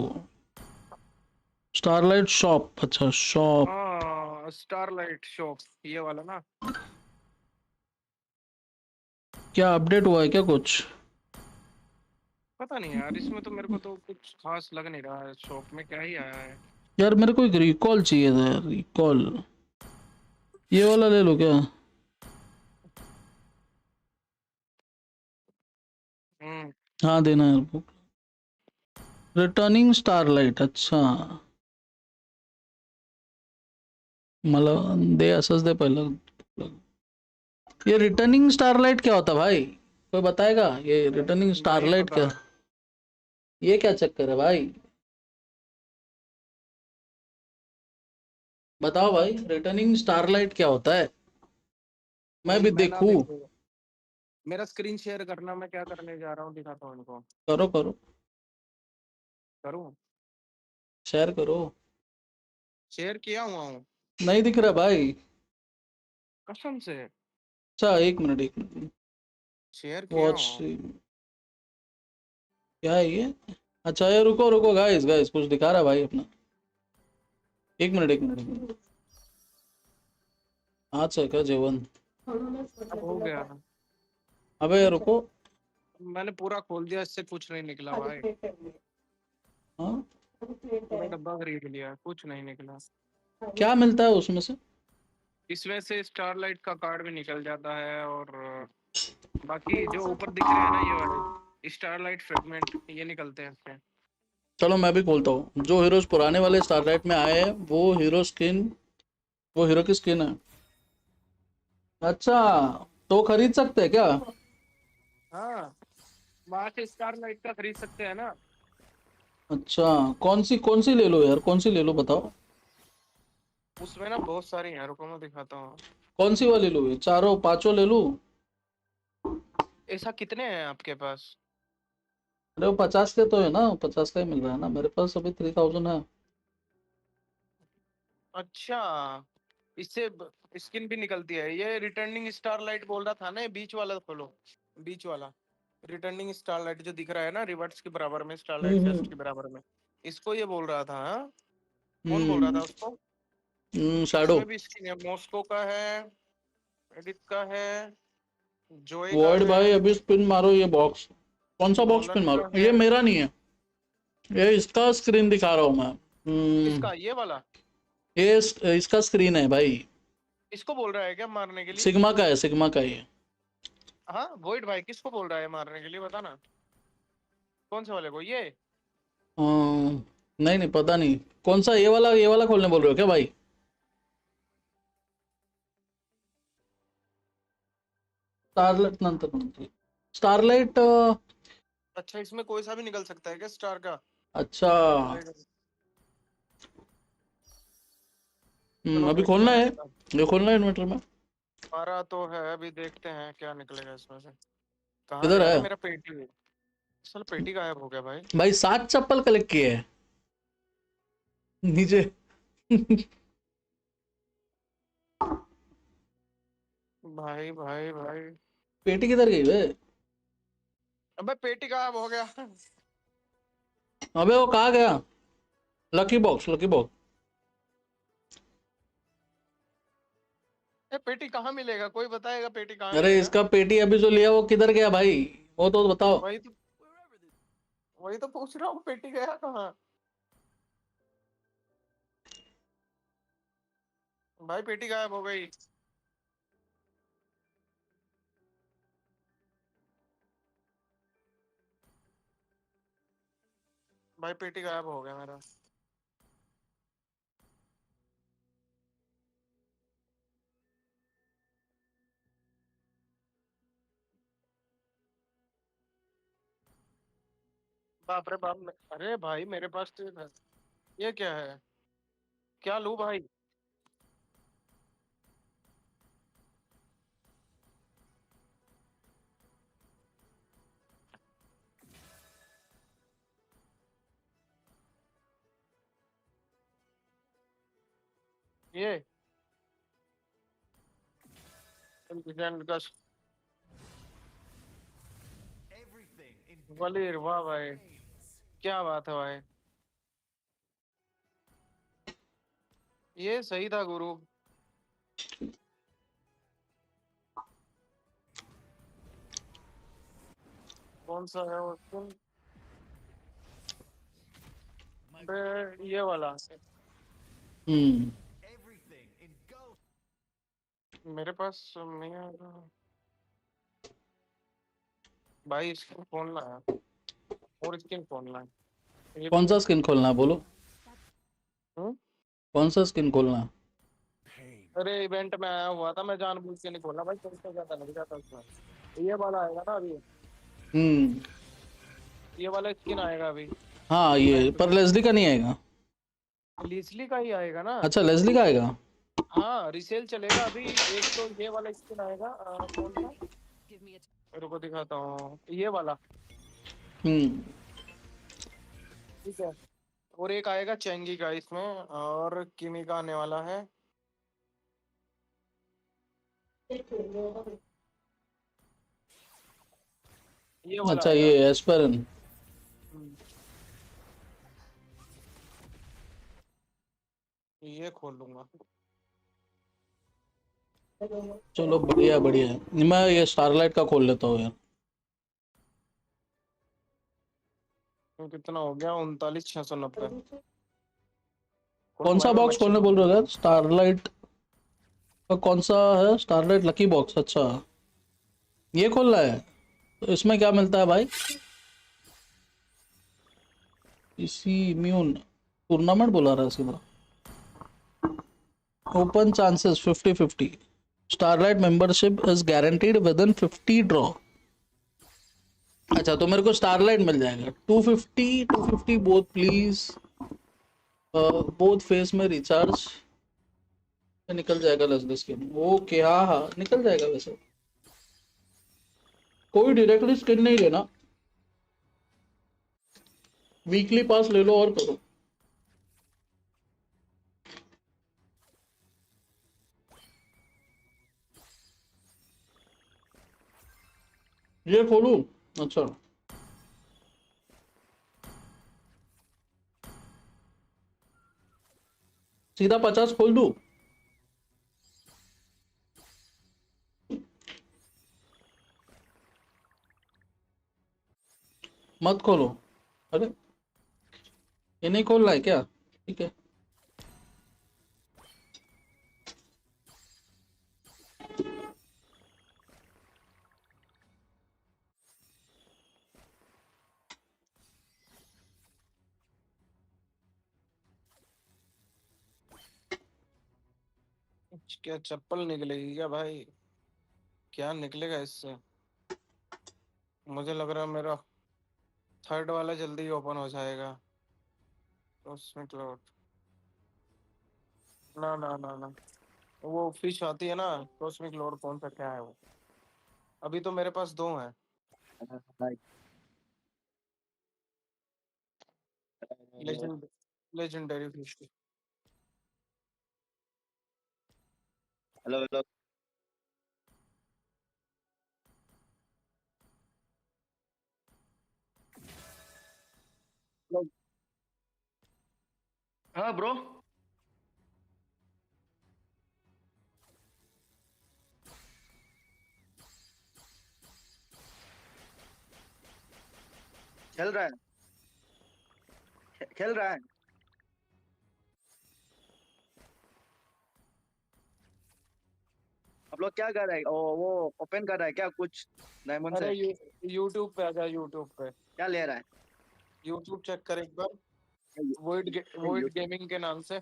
स्टारलाइट शॉप, अच्छा शॉप। हाँ स्टारलाइट शॉप ये वाला ना। क्या अपडेट हुआ है क्या कुछ? पता नहीं यार, इसमें तो मेरे को तो कुछ खास लग नहीं रहा है। शॉप में क्या ही आया है। यार मेरे को एक रिकॉल चाहिए था यार, रिकॉल। ये वाला ले लो क्या? हाँ देना यार बुक। रिटर्निंग स्टारलाइट, अच्छा मला दे, असंच दे पहिलं। ये रिटर्निंग स्टारलाइट क्या होता भाई? कोई बताएगा ये रिटर्निंग नहीं स्टारलाइट पता। क्या? ये क्या चक्कर है भाई? बताओ भाई, रिटर्निंग स्टारलाइट क्या होता है? मैं भी मैं ना देखूं। देखो, मेरा स्क्रीन शेयर करना, मैं क्या करने जा रहा हूँ दिखाता हूँ उनको। करो करो, करूँ? शेयर करो। शेयर किया हुआ हूँ। नहीं दिख रहा भाई। कसम से अच्छा एक मिनट, एक मिनट। शेयर किया वॉच हुआ हूँ। स्ट्रीम क्या है ये? अच्छा ये रुको रुको गाइस, गाइस कुछ दिखा रहा है भाई अपना। एक मिनट, एक मिनट, एक मिनट। आज है क्या जेवन? अब हो गया। अबे रुको। मैंने पूरा खोल दिया, इससे कुछ नहीं निकला भाई। हाँ पूरा डब्बा खरीद लिया, कुछ नहीं निकला। क्या मिलता है उसमें से? इसमें से स्टारलाइट का कार्ड भी निकल जाता है, और बाकी जो ऊपर दिख रहे हैं ना, ये वाले स्टारलाइट फ्रेगमेंट, ये निकलते हैं इससे। चलो मैं भी खोलता हूँ। जो हीरोज पुराने वाले स्टारलाइट में आए हैं वो हीरो स्किन, वो हीरो की स्किन है। अच्छा तो खरीद सकते हैं क्या? हाँ, वहां से स्टारलाइट का खरीद सकते हैं ना। अच्छा कौन सी ले लो यार, कौन सी ले लो बताओ। उसमें ना बहुत सारी हैं, रुको मैं दिखाता हूँ। कौन सी वाली लो? चारों पांचों ले लूं? ऐसा कितने हैं आपके पास? अरे वो 50 के तो है ना, 50 का ही मिल रहा है ना मेरे पास, अभी 3000 है। अच्छा, इससे स्किन भी निकलती है। ये रिटर्निंग स्टारलाइट बोल रहा था ना, ये बीच वाला खोलो, बीच वाला रिटर्निंग स्टारलाइट जो दिख रहा है ना, रिवर्ट्स के बराबर में, स्टारलाइट फेस्ट के बराबर में, इसको ये बोल रहा था। हाँ, कौन बोल रहा था उसको? शैडो। इसमें भी स्किन है, मॉस्को का है, एडिथ का है, जोए का वॉइड है, भाई अभी स्पिन मारो ये बॉक्स। कौन सा बॉक्स स्पिन नॉलन मारो? का है। ये मेरा नहीं है, ये इसका स्क्रीन दिखा रहा हूँ मैं। किसका? ये वाला? ये इसका स्क्रीन है भाई। इसको बोल रहा है क्या मारने के लिए? सिग्मा का है, सिग्मा का ही है। हाँ वॉइड भाई, किसको बोल रहा है मारने के लिए, बता ना। कौन से वाले को? ये नहीं नहीं पता नहीं। कौन सा? ये वाला खोलने बोल रहे हो क्या भाई? स्टारलाइट नंतर, स्टारलाइट। अच्छा, इसमें कोई सा भी निकल सकता है क्या स्टार का? अच्छा चलो अभी देखते खोलना हैं है, इसका। ये खोलना है इन्वर्टर में। हमारा तो है, अभी देखते हैं क्या निकलेगा इसमें से। कहाँ किधर गया? है अरे मेरा पेटी, चल पेटी गायब हो गया भाई। भाई? 7 चप्पल कलेक्ट किए हैं नीचे भाई भाई भाई, पेटी किधर गई बे? अबे पेटी गायब हो गया। अबे वो कहाँ गया? Lucky box, lucky box. ये पेटी कहाँ मिलेगा? कोई बताएगा पेटी कहाँ अरे मिलेगा? इसका पेटी अभी जो लिया वो किधर गया भाई? वो तो बताओ। वही तो पूछ रहा हूँ, पेटी गया कहाँ? भाई पेटी गायब हो गई। भाई पेटी गायब हो गया मेरा। बाप रे बाप, अरे भाई मेरे पास तो ये क्या है? क्या लूं भाई? ये वलीर, वाह भाई, क्या बात है भाई, ये सही था गुरु। कौन सा है वो स्किन? ये वाला मेरे पास नहीं है भाई। स्किन खोलना है और स्किन खोलना है। कौन सा स्किन खोलना है बोलो? कौन सा स्किन खोलना है? अरे इवेंट में आया हुआ था, मैं जानबूझ के नहीं खोला भाई, पैसा ज्यादा लग जाता उसमें। ये वाला आएगा ना अभी, ये वाला स्किन आएगा अभी। हाँ ये पर लेस्ली का नहीं आएगा। लिसली का ही आएगा ना। अच्छा लेस्ली का आएगा। हाँ रिसेल चलेगा अभी। एक तो ये वाला स्किन आएगा, कौन सा रुको दिखाता हूँ, ये वाला। ठीक है, और एक आएगा चेंगी का इसमें, और किमी का आने वाला है। ये वाला अच्छा आएगा। ये एस्पेरन। ये खोल लूंगा। चलो बढ़िया बढ़िया है। मैं ये स्टारलाइट का खोल लेता हूँ यार। तो कितना हो गया? 39,690। कौन सा बॉक्स खोलने बोल रहे हो यार? स्टारलाइट का कौन सा है? Starlight lucky box. अच्छा ये खोलना है, तो इसमें क्या मिलता है भाई? इसी इम्यून टूर्नामेंट बुला रहा है इसकी तरह। Open chances 50-50। Starlight membership is guaranteed within 50 draw. अच्छा तो मेरे को स्टारलाइट मिल जाएगा 250 बोथ प्लीज। बोथ फेस में रिचार्ज निकल जाएगा लेस्ली स्किन। ओके हाँ हाँ निकल जाएगा। वैसे कोई डायरेक्टली स्किन नहीं लेना, वीकली पास ले लो और करो। ये खोलूं? अच्छा सीधा 50 खोल दूं? मत खोलो। अरे ये नहीं खोल रहा है क्या? ठीक है क्या चप्पल निकलेगी क्या भाई? क्या निकलेगा इससे? मुझे लग रहा है मेरा थर्ड वाला जल्दी ओपन हो जाएगा। उसमें क्लोड ना ना ना ना, वो फिश आती है ना कॉस्मिक लॉर्ड, कौन सा क्या है वो? अभी तो मेरे पास दो हैं। Legend legendary fish. Hello hello. हाँ ब्रो। खेल रहा है, खेल रहा है। आप लोग क्या कर रहे हैं? वो ओपन कर रहा है क्या कुछ डायमंड से? अरे यूट्यूब पे आ जा, यूट्यूब पे क्या ले रहा है? यूट्यूब चेक कर एक बार। वोइड गेमिंग के नाम से।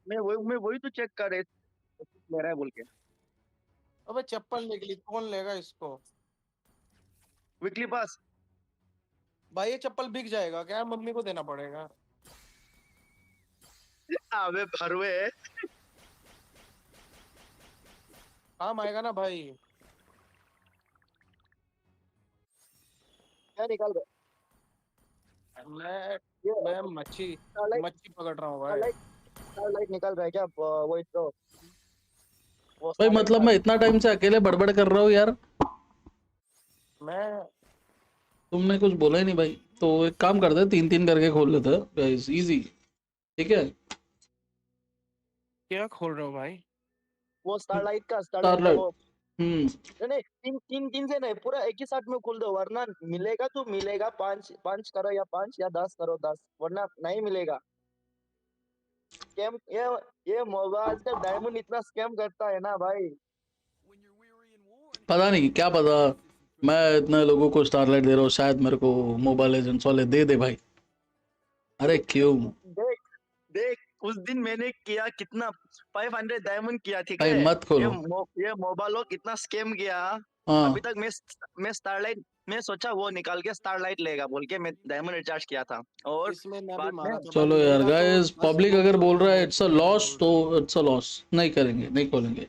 मैं वही तो चेक कर रहे ले रहा है बोल के। अबे चप्पल निकली, कौन लेगा इसको? वीकली पास भाई ये चप्पल बिक जाएगा क्या? मम्मी को देना पड़ेगा। अबे भरवे काम आएगा ना भाई। क्या निकाल रहे? मैं मच्छी पकड़ रहा हूँ भाई। लाइट निकाल रहा है क्या? वही तो भाई मतलब मैं इतना टाइम से अकेले बड़बड़ कर रहा हूँ यार। मैं तुमने कुछ बोला ही नहीं भाई। तो एक काम करते हैं 3-3 करके खोल लेते हैं गाइस, इजी। ठीक है क्या खोल रहे हो भाई? वो स्टारलाइट का स्टारलाइट। नहीं तीन तीन तीन से नहीं, पूरा एक ही साथ में खोल दो, वरना मिलेगा तो मिलेगा, 5 करो या 5 या 10 करो 10, वरना नहीं मिलेगा। स्कैम ये मोबाइल आजकल डायमंड इतना स्कैम करता है ना भाई। पता नहीं क्या पता, मैं इतने लोगों को स्टारलाइट दे रहा हूँ, शायद मेरे को मोबाइल लेजेंड्स वाले दे दे भाई। अरे क्यों देख देख उस दिन मैंने किया कितना 500 डायमंड किया, ठीक भाई, है। मत खोलो। ये मोबाइल लोग कितना स्कैम किया। हाँ अभी तक मैं स्टारलाइट, मैं सोचा वो निकाल के स्टारलाइट लेगा बोल के मैं डायमंड रिचार्ज किया था, और इसमें मैं भी बाद में मारा था भाई, चलो यार मेरा तो गाइस, 10 पब्लिक गोल्ड अगर बोल खत्म रहा है हो इट्स अ चुका है लॉस, गोल्ड। तो इट्स अ लॉस, नहीं करेंगे, नहीं खोलेंगे।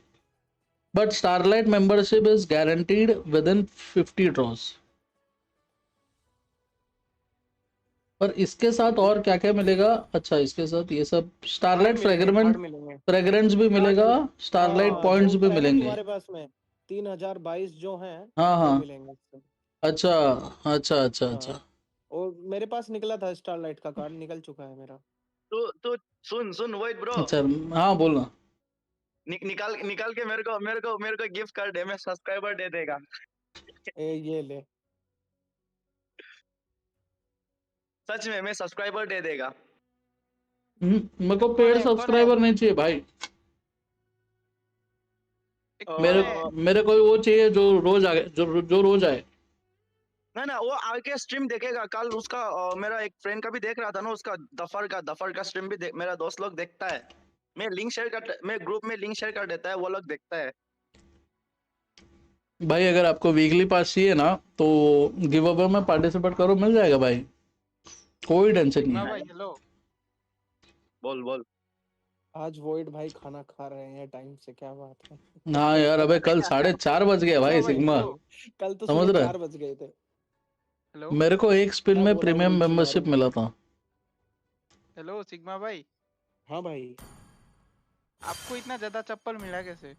But starlight membership is guaranteed within 50 draws. और इसके साथ और क्या क्या मिलेगा? अच्छा, इसके साथ ये सब कार्ड स्टारलाइट मिलेंगे, कार्ड फ्रेगरेंट मिलेंगे। फ्रेगरेंस भी मिलेगा, स्टारलाइट हाँ, पॉइंट्स जो भी है ना मिलेंगे। तुम्हारे पास में 3022 जो हैं हाँ वो हाँ, मिलेंगे इससे। अच्छा अच्छा अच्छा हाँ, अच्छा। और मेरे पास निकला था स्टारलाइट का कार्ड, निकल चुका है मेरा। तो सुन सुन वही ब्रो, अच्छा हाँ, बोलना। निकाल निकाल के मेरे को गिफ्ट कर दे, मैं सब्सक्राइबर दे देगा। ये ले। सच में मैं सब्सक्राइबर दे देगा। मेरे को पेड सब्सक्राइबर नहीं चाहिए भाई। मेरे मेरे को वो चाहिए जो रोज आए, जो रोज आए। ना वो आगे स्ट्रीम देखेगा कल उसका, मेरा एक फ्रेंड का भी देख रहा था ना, उसका दफर का स्ट्रीम भी मेरा दोस्त लोग देखता है। मैं ग्रुप में लिंक शेयर कर देता है, वो लोग देखता है। भाई अगर आपको वीकली पास चाहिए ना, तो गिव अवे में पार्टिसिपेट करो, मिल जाएगा भाई, कोई टेंशन नहीं है। हेलो, बोल। आज वॉइड भाई खाना खा रहे हैं टाइम से, क्या बात है। हाँ यार, अबे कल 4:30 बज गया भाई सिग्मा, कल तो समझ सुबह रहा 4 है? बज गए थे। मेरे को एक स्पिन क्या में बोला प्रीमियम उरुची मेंबरशिप मारू? मिला था। हेलो सिग्मा भाई, हाँ भाई। आपको इतना ज्यादा चप्पल मिला कैसे?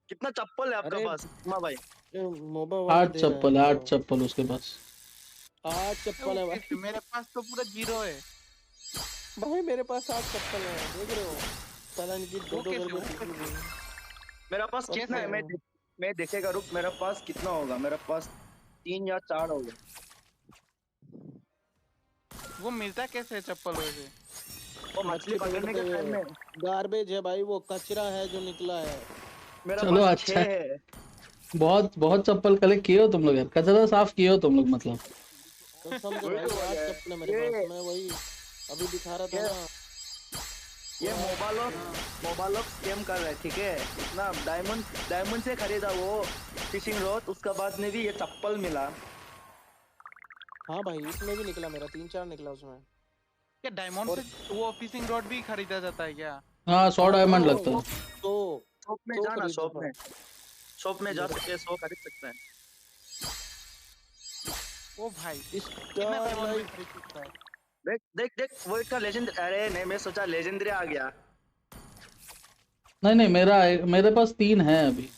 कितना चप्पल है आपका अरे पास सिग्मा भाई? मोबा वाले 8 दे रहे हैं चप्पल, ब्रो। 8 चप्पल उसके पास। 8 चप्पल है भाई। मेरे पास तो पूरा 0 है। भाई मेरे पास 8 चप्पल है, देख रहे हो? साला इनकी दो करके। मेरा पास कितना है, मैं देखेगा, रुक, मेरा पास कितना होगा, मेरा पास 3 या 4 होगा। वो मिलता कैसे चप्पल वैसे? वो मछली पकड़ने के टाइम में। गार्बेज है भाई, वो कचरा है जो निकला है। मेरा चलो पास अच्छा 6 है। बहुत बहुत चप्पल कलेक्ट किए हो तुम लोग यार, कचरा साफ किए हो तुम लोग मतलब। कसम से भाई 8 चप्पल है मेरे पास, मैं वही अभी दिखा रहा था ना। ये मोबाइल स्कैम कर रहे हैं, ठीक है। इतना डायमंड से खरीदा वो फिशिंग रॉड, उसका बाद में भी ये चप्पल मिला। हाँ भाई, इसमें भी निकला मेरा, 3-4 निकला उसमें। क्या डायमंड से वो फिशिंग रॉड भी खरीदा जाता है क्या? हाँ 100 डायमंड लगता है। तो शॉप में जाना, शॉप में जा सकते हैं, 100 खरीद सकते हैं। ओ भाई कितना डायमंड में खरीद सकता है? देख वो इसका लेजेंड, अरे नहीं मैं सोचा लेजेंडरी आ गया। नहीं मेरे पास 3 है अभी।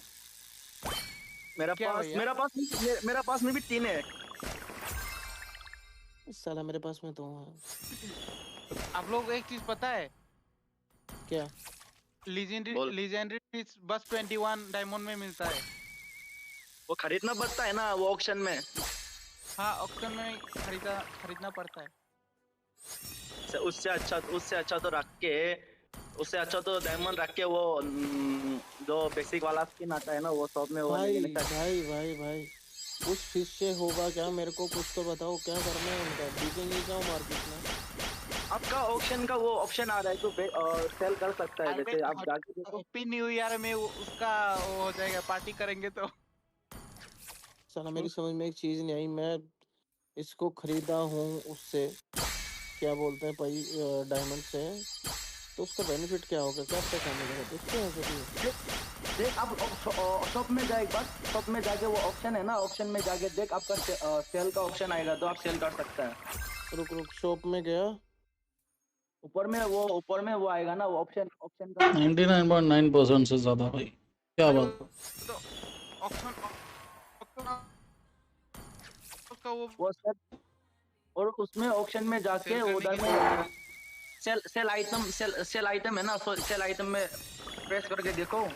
मेरा पास में भी 3 है। साला मेरे पास में 2 है। आप लोग एक चीज पता है क्या? लीजेंडरी बस 21 डायमंड में मिलता है। वो खरीदना पड़ता है ना, वो ऑक्शन में। हाँ, ऑक्शन में खरीदना पड़ता है। उससे अच्छा तो रख के, उससे अच्छा तो डायमंड रख के वो जो बेसिक वाला स्किन आता है ना, वो सब में वो भाई उस फिश से होगा क्या? मेरे को कुछ तो बताओ, क्या करना है उनका? बिकेंगे क्या मार्केट में? आपका ऑक्शन का वो ऑप्शन आ रहा है तो सेल कर सकता है, जैसे आप जाके देखो। हैप्पी न्यू ईयर में उसका वो हो जाएगा, पार्टी करेंगे तो। साला मेरी समझ में एक चीज नहीं आई, मैं इसको खरीदा हूँ उससे, क्या बोलते हैं भाई, डायमंड से, तो उसका बेनिफिट क्या होगा? क्या पैसा मिलेगा? देखते हैं देख आप शॉप में जा, एक बार शॉप में जाके वो ऑप्शन है ना, ऑप्शन में जाके देख, आपका सेल का ऑप्शन आएगा तो आप सेल कर सकते हैं। रुक शॉप में गया, ऊपर में वो आएगा ना, वो ऑप्शन का 99.9% से ज्यादा भाई, क्या बात। तो ऑप्शन उसका वो सेल, और उसमें ऑप्शन में जाके उधर में सेल आइटम है ना, सेल आइटम में प्रेस करके देखो,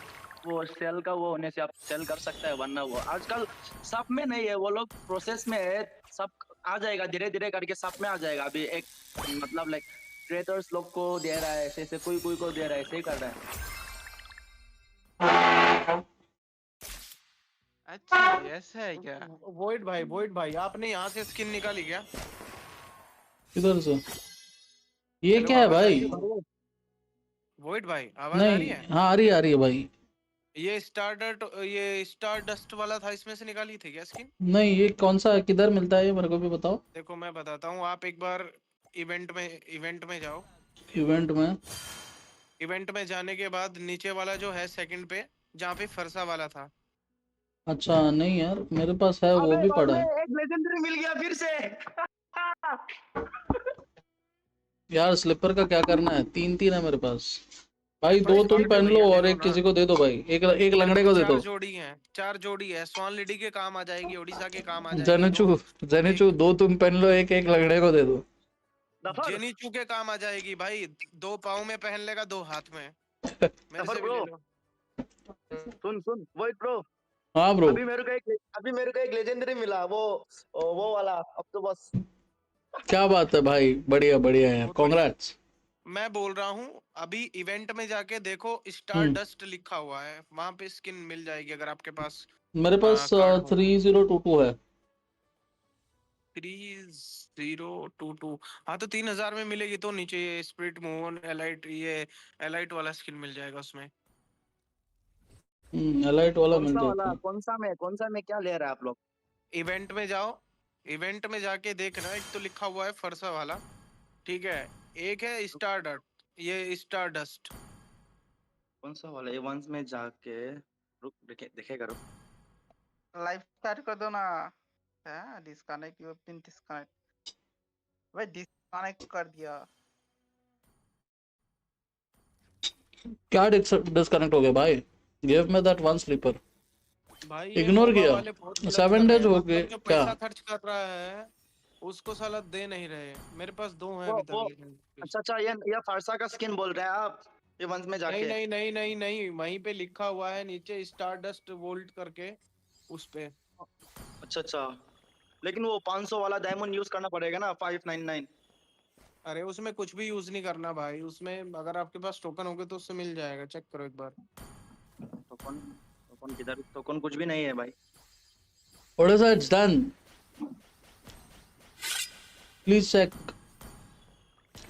वो सेल का वो होने से आप सेल कर सकता है, वरना वो आजकल सब में नहीं है, वो लोग प्रोसेस में है, सब आ जाएगा धीरे धीरे करके, सब में आ जाएगा। अभी एक मतलब लाइक क्रिएटर्स लोग को दे रहा है, ऐसे ऐसे कोई कोई को दे रहा है, ऐसे ही कर रहा है। अच्छा ऐसा है क्या? वोइड भाई आपने यहाँ से स्किन निकाली क्या? किधर से? ये हेलो, क्या है आवाज आ रही भाई? है? वोइड भाई आवाज आ रही नहीं, है? हाँ आ रही है भाई। ये स्टार डस्ट वाला था, इसमें से निकाली थी क्या स्किन? नहीं, ये कौन सा किधर मिलता है ये मेरे को भी बताओ। देखो मैं बताता हूँ, आप एक बार इवेंट में जाओ। इवेंट में जाने के बाद नीचे वाला जो है सेकंड पे, जहाँ पे फरसा वाला था। अच्छा नहीं यार, मेरे पास है, वो अबे भी भाई पड़ा मैं है एक लेजेंडरी मिल गया फिर से। यार। स्लीपर का क्या करना है? 3 है मेरे पास भाई। भाई 2 तुम ले लो पहन लो भैया, ले और लो एक ना। किसी को दे दो भाई। एक मेरे लंगड़े पास को दे 4 दो। जोड़ी हैं, 4 जोड़ी है। स्वान लेडी के काम आ जाएगी, ओडिशा के काम आ जाएगी जनेचू, दो। जनेचू 2 तुम पहन लो, एक लंगड़े को दे दो। जेनीचू के काम आ जाएगी भाई, 2 पाँव में पहन लेगा, 2 हाथ में। मेरे से भी ले ब्रो लो। सुन वोइड ब्रो, हाँ ब्रो। अभी मेरे को एक लेजेंडरी मिला, वो वाला अब तो बस। क्या बात है भाई, बढ़िया बढ़िया यार, वो तो कॉन्ग्रेट्स। मैं बोल रहा हूँ, अभी इवेंट में जाके देखो, स्टार डस्ट लिखा हुआ है, वहां पे स्किन मिल जाएगी अगर आपके पास मेरे पास कार्ड हो। 3022 है। 3022, हाँ तो 3000 में मिलेगी। तो नीचे ये स्पिरिट मून एलाइट, ये एलाइट वाला स्किन मिल जाएगा उसमें। एलाइट वाला मिल जाता है। कौन सा में क्या ले रहा है आप लोग? इवेंट में जाओ, इवेंट में जाके देखना, एक तो लिखा हुआ है फरसा वाला, ठीक है, एक है स्टार डस्ट, ये स्टार डस्ट। कौन सा वाला? इवेंट्स में जाके रुक देखेगा रुक। लाइव स्टार्ट कर दो ना। है डिस्कनेक्ट यू पिन डिस्कनेक्ट। भाई डिस्कनेक्ट कर दिया। क्या डिस्कनेक्ट हो गया भाई? Give me that one sleeper. भाई ये इग्नोर मोबा किया। वाले बहुत गलत 7 कर रहे डेज हैं, हो गए मतलब जो क्या? पैसा खर्च कर रहा है उसको साला दे नहीं रहे। मेरे पास 2 हैं वो अभी वो तक। अच्छा ये फारसा का स्किन बोल रहे हैं आप इवेंट्स में नहीं जाके? नहीं नहीं नहीं नहीं, वहीं पे लिखा हुआ है नीचे स्टार डस्ट वोल्ट करके, उस पे। अच्छा लेकिन वो 500 वाला डायमंड यूज करना पड़ेगा ना, 599। अरे उसमें कुछ भी यूज नहीं करना भाई, उसमें अगर आपके पास टोकन होगे तो उससे मिल जाएगा, चेक करो एक बार। टोकन किधर? टोकन कुछ भी नहीं है भाई। What is it? It's done. Please check.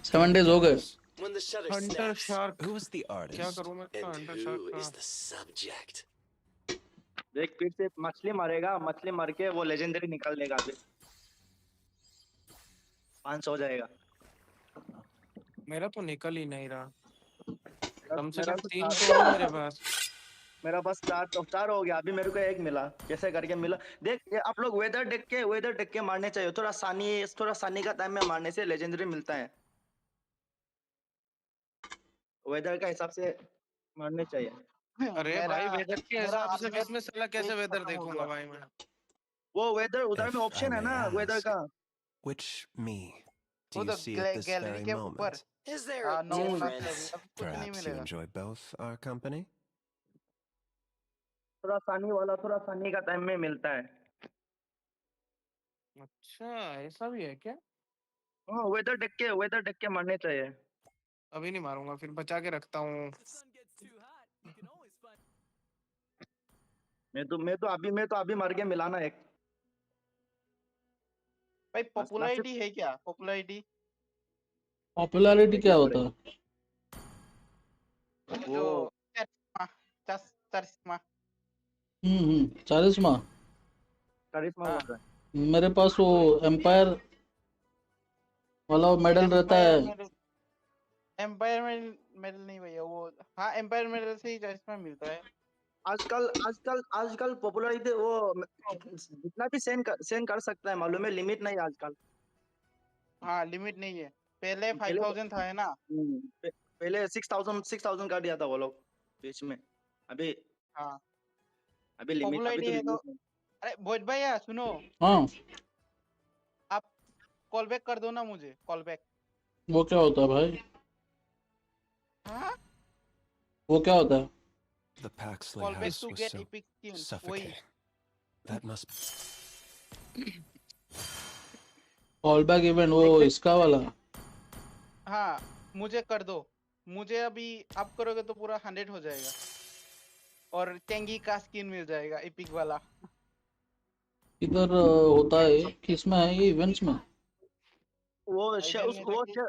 7 days हो गए। When the shutter Hunter snaps, Shark. who is the क्या artist करूं मैं and Hunter who shark is का? the subject? देख फिर से मछली मारेगा, मछली मार के वो लेजेंडरी निकाल देगा। अभी 500 हो जाएगा। मेरा तो निकल ही नहीं रहा, कम से मेरा कम तो 3 तो हो मेरे पास। मेरा पास 4 हो गया। अभी मेरे को एक मिला, कैसे करके मिला देख। ये आप लोग वेदर देख के मारने चाहिए। थोड़ा सानी का टाइम में मारने से लेजेंडरी मिलता है। वेदर का हिसाब से मारने चाहिए। अरे भाई वेदर के हिसाब से मैं साला कैसे वेदर देखूंगा भाई मैं? वो वेदर उधर में ऑप्शन है ना वेदर का। Which me do you see at this gallery very के ऊपर। moment? Is there a no difference? कुछ नहीं Perhaps you मिलेगा। enjoy both our company? थोड़ा सानी का टाइम में मिलता है। अच्छा ऐसा भी है क्या? हाँ वेदर देख के मारने चाहिए। अभी नहीं मारूंगा, फिर बचा के रखता हूँ। मैं तो अभी मार के मिलाना एक। भाई पॉपुलैरिटी है क्या? पॉपुलैरिटी पॉपुलैरिटी क्या होता है? जो चरिस्मा। चारिस्मा। बोल रहा है। मेरे पास वो एम्पायर वाला मेडल रहता है। एम्पायर मेडल नहीं भैया वो। हाँ एम्पायर मेडल से ही चरिस्मा मिलता है। आजकल पॉपुलैरिटी वो जितना भी सेंड कर सकता है, मालूम है? लिमिट नहीं आजकल। हाँ लिमिट नहीं है, पहले 5000 था है ना। पहले 6000 कर दिया था वो लोग बीच में। अभी हाँ अभी लिमिट पॉपुलैरिटी है तो। अरे बोध भैया सुनो। हाँ आप कॉल बैक कर दो ना मुझे, कॉल बैक। वो क्या होता है भाई? हाँ वो क्या होता है? The Paxley Call back house to was get so epic skin. वही. suffocating. That must. Call back event वो इसका वाला हाँ, मुझे कर दो. मुझे अभी आप करोगे तो पूरा 100 हो जाएगा. और टेंगी का स्किन मिल जाएगा एपिक वाला. इधर होता है किसमें है ये इवेंट्स में वो Event में जाके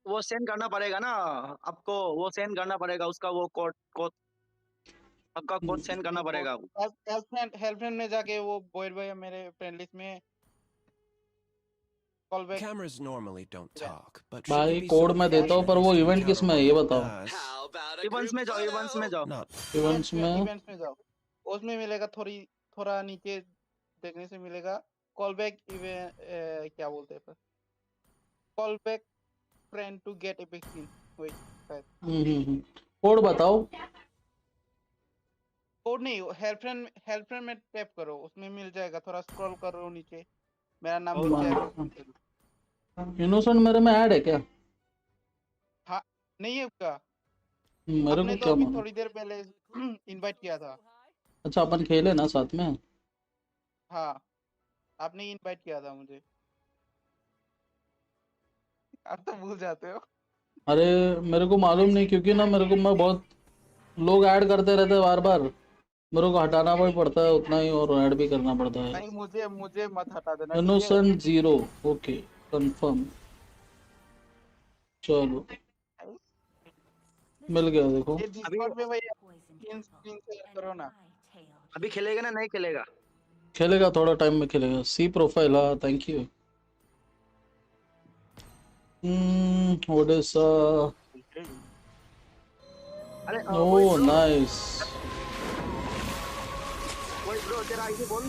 वो सेंड करना पड़ेगा ना आपको, वो सेंड करना पड़ेगा उसका वो कोड कोड आपका कोड सेंड करना पड़ेगा. हेल्प फ्रेंड में जाके वो बोयर भाई मेरे फ्रेंड लिस्ट में call back. Cameras normally don't talk, but भाई कोड मैं देता हूँ पर वो इवेंट किस में है ये बताओ इवेंट्स में जाओ, इवेंट्स में जाओ. इवेंट्स में इवेंट्स में जाओ. उसमें मिलेगा थोड़ा नीचे देखने से मिलेगा कॉल बैक इवेंट क्या बोलते हैं call back friend to get epic skin. वही शायद. कोड बताओ कोड नहीं, हेल्प फ्रेंड में टैप करो उसमें मिल जाएगा. थोड़ा स्क्रॉल करो नीचे मेरा नाम नीचे आएगा. इनोसेंट मेरे में ऐड है क्या हाँ नहीं है उसका. मेरे आपने को तो क्या अभी मालूम थोड़ी देर पहले इनवाइट किया था. अच्छा अपन खेले ना साथ में हाँ आपने इनवाइट किया था मुझे. आप तो भूल जाते हो. अरे मेरे को मालूम नहीं क्योंकि ना मेरे को मैं बहुत लोग ऐड करते रहते हैं बार बार मेरे को हटाना भी पड़ता है उतना ही और ऐड भी करना पड़ता है नहीं मुझे मत हटा देना. इनोसेंट 0 ओके कंफर्म चलो मिल गया देखो ये डिस्कॉर्ड में भाई स्क्रीन शेयर करो ना. अभी खेलेगा ना नहीं खेलेगा? खेलेगा थोड़ा टाइम में खेलेगा सी प्रोफाइल हाँ थैंक यू ओडिशा अरे ओह नाइस वही ब्रो तेरा आईडी बोल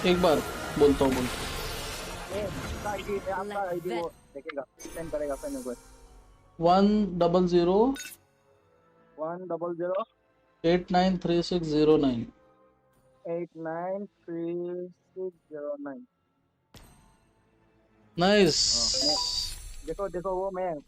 एक बार बोलता हूँ आईडी आपका आईडी वो देखेगा सेंड करेगा फिर मेरे को 100 100 893609 893609. नाइस देखो देखो वो मैं.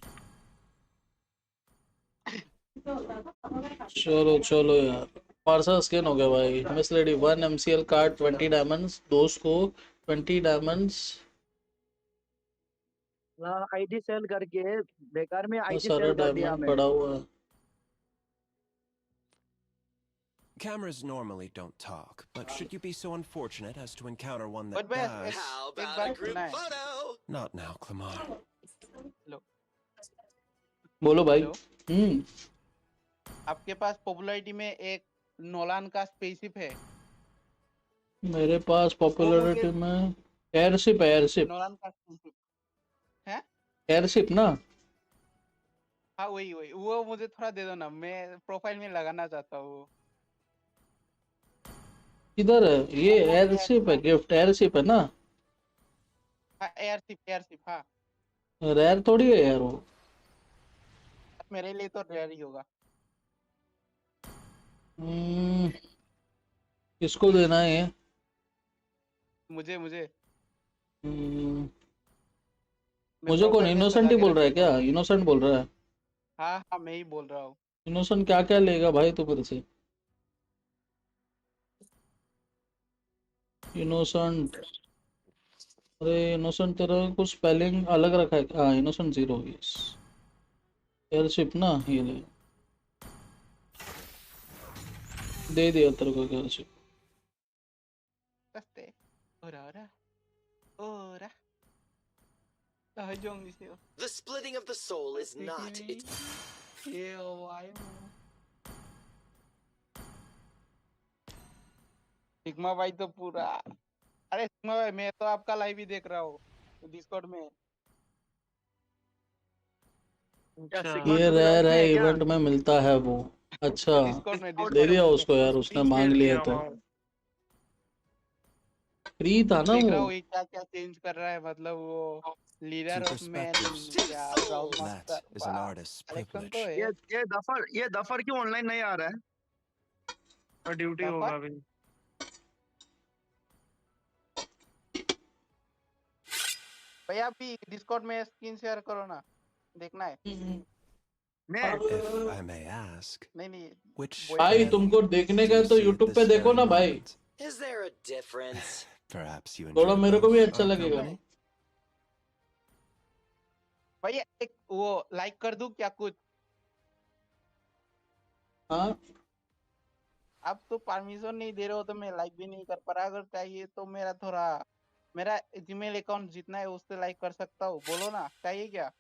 चलो यार पार्सा स्किन हो गया भाई miss lady 1 MCL card 20 diamonds दोस्त को 20 डायमंड्स आईडी सेल करके बेकार में आईडी सारा सेल कर दिया डायमंड मैं. पड़ा हुआ है Cameras normally don't talk, but should you be so unfortunate as to encounter one that But best, does... How about a group photo? Not now, Clamar. बोलो भाई आपके पास पॉपुलैरिटी में एक नोलान का स्पेसशिप है. मेरे पास पॉपुलैरिटी में एयरशिप है एयरशिप नोलान का स्पेसशिप है. एयरशिप ना हाँ वही वो मुझे थोड़ा दे दो ना. मैं प्रोफाइल में लगाना चाहता हूँ. इधर है ये एयरशिप है गिफ्ट एयरशिप है ना हाँ एयरशिप हाँ. रेयर थोड़ी है यार वो मेरे लिए तो रेयर ही होगा. किसको देना है ये मुझे मुझे कौन इनोसेंट ही बोल रहा है क्या इनोसेंट बोल रहा है हाँ मैं ही बोल रहा हूँ. इनोसेंट क्या क्या लेगा भाई तू फिर से इनोसेंट अरे इनोसेंट तेरा कुछ स्पेलिंग अलग रखा है हाँ इनोसेंट 0 यस एयरशिप ना ये ले दे दिया तेरे को airship Kaste. Ora. Tahajong isiyo. The splitting of the soul is not it. Sigma भाई तो पूरा. अरे सिग्मा भाई मैं तो आपका लाइव ही देख रहा हूँ डिस्कॉर्ड में. ये रेयर है इवेंट में मिलता है वो अच्छा दे दिया उसको यार उसने मांग लिया तो फ्री था ना वो क्या चेंज कर रहा है मतलब वो लीडर ऑफ मैन या ब्राउन मास्टर तो है. ये दफर क्यों ऑनलाइन नहीं आ रहा है? और ड्यूटी होगा अभी. भैया अभी डिस्कॉर्ड में स्क्रीन शेयर करो ना देखना है. If I may ask, नहीं which भाई तुमको देखने का है तो यूट्यूब पे देखो ना भाई, Is there a difference? perhaps you थोड़ा enjoy मेरे को भी both अच्छा our लगेगा। company? भाई एक वो लाइक कर दूं क्या कुछ? हाँ अब तो परमिशन नहीं दे रहे हो तो मैं लाइक भी नहीं कर पा रहा। अगर चाहिए तो मेरा जीमेल अकाउंट जितना है उससे लाइक कर सकता हूँ। बोलो ना, चाहिए क्या?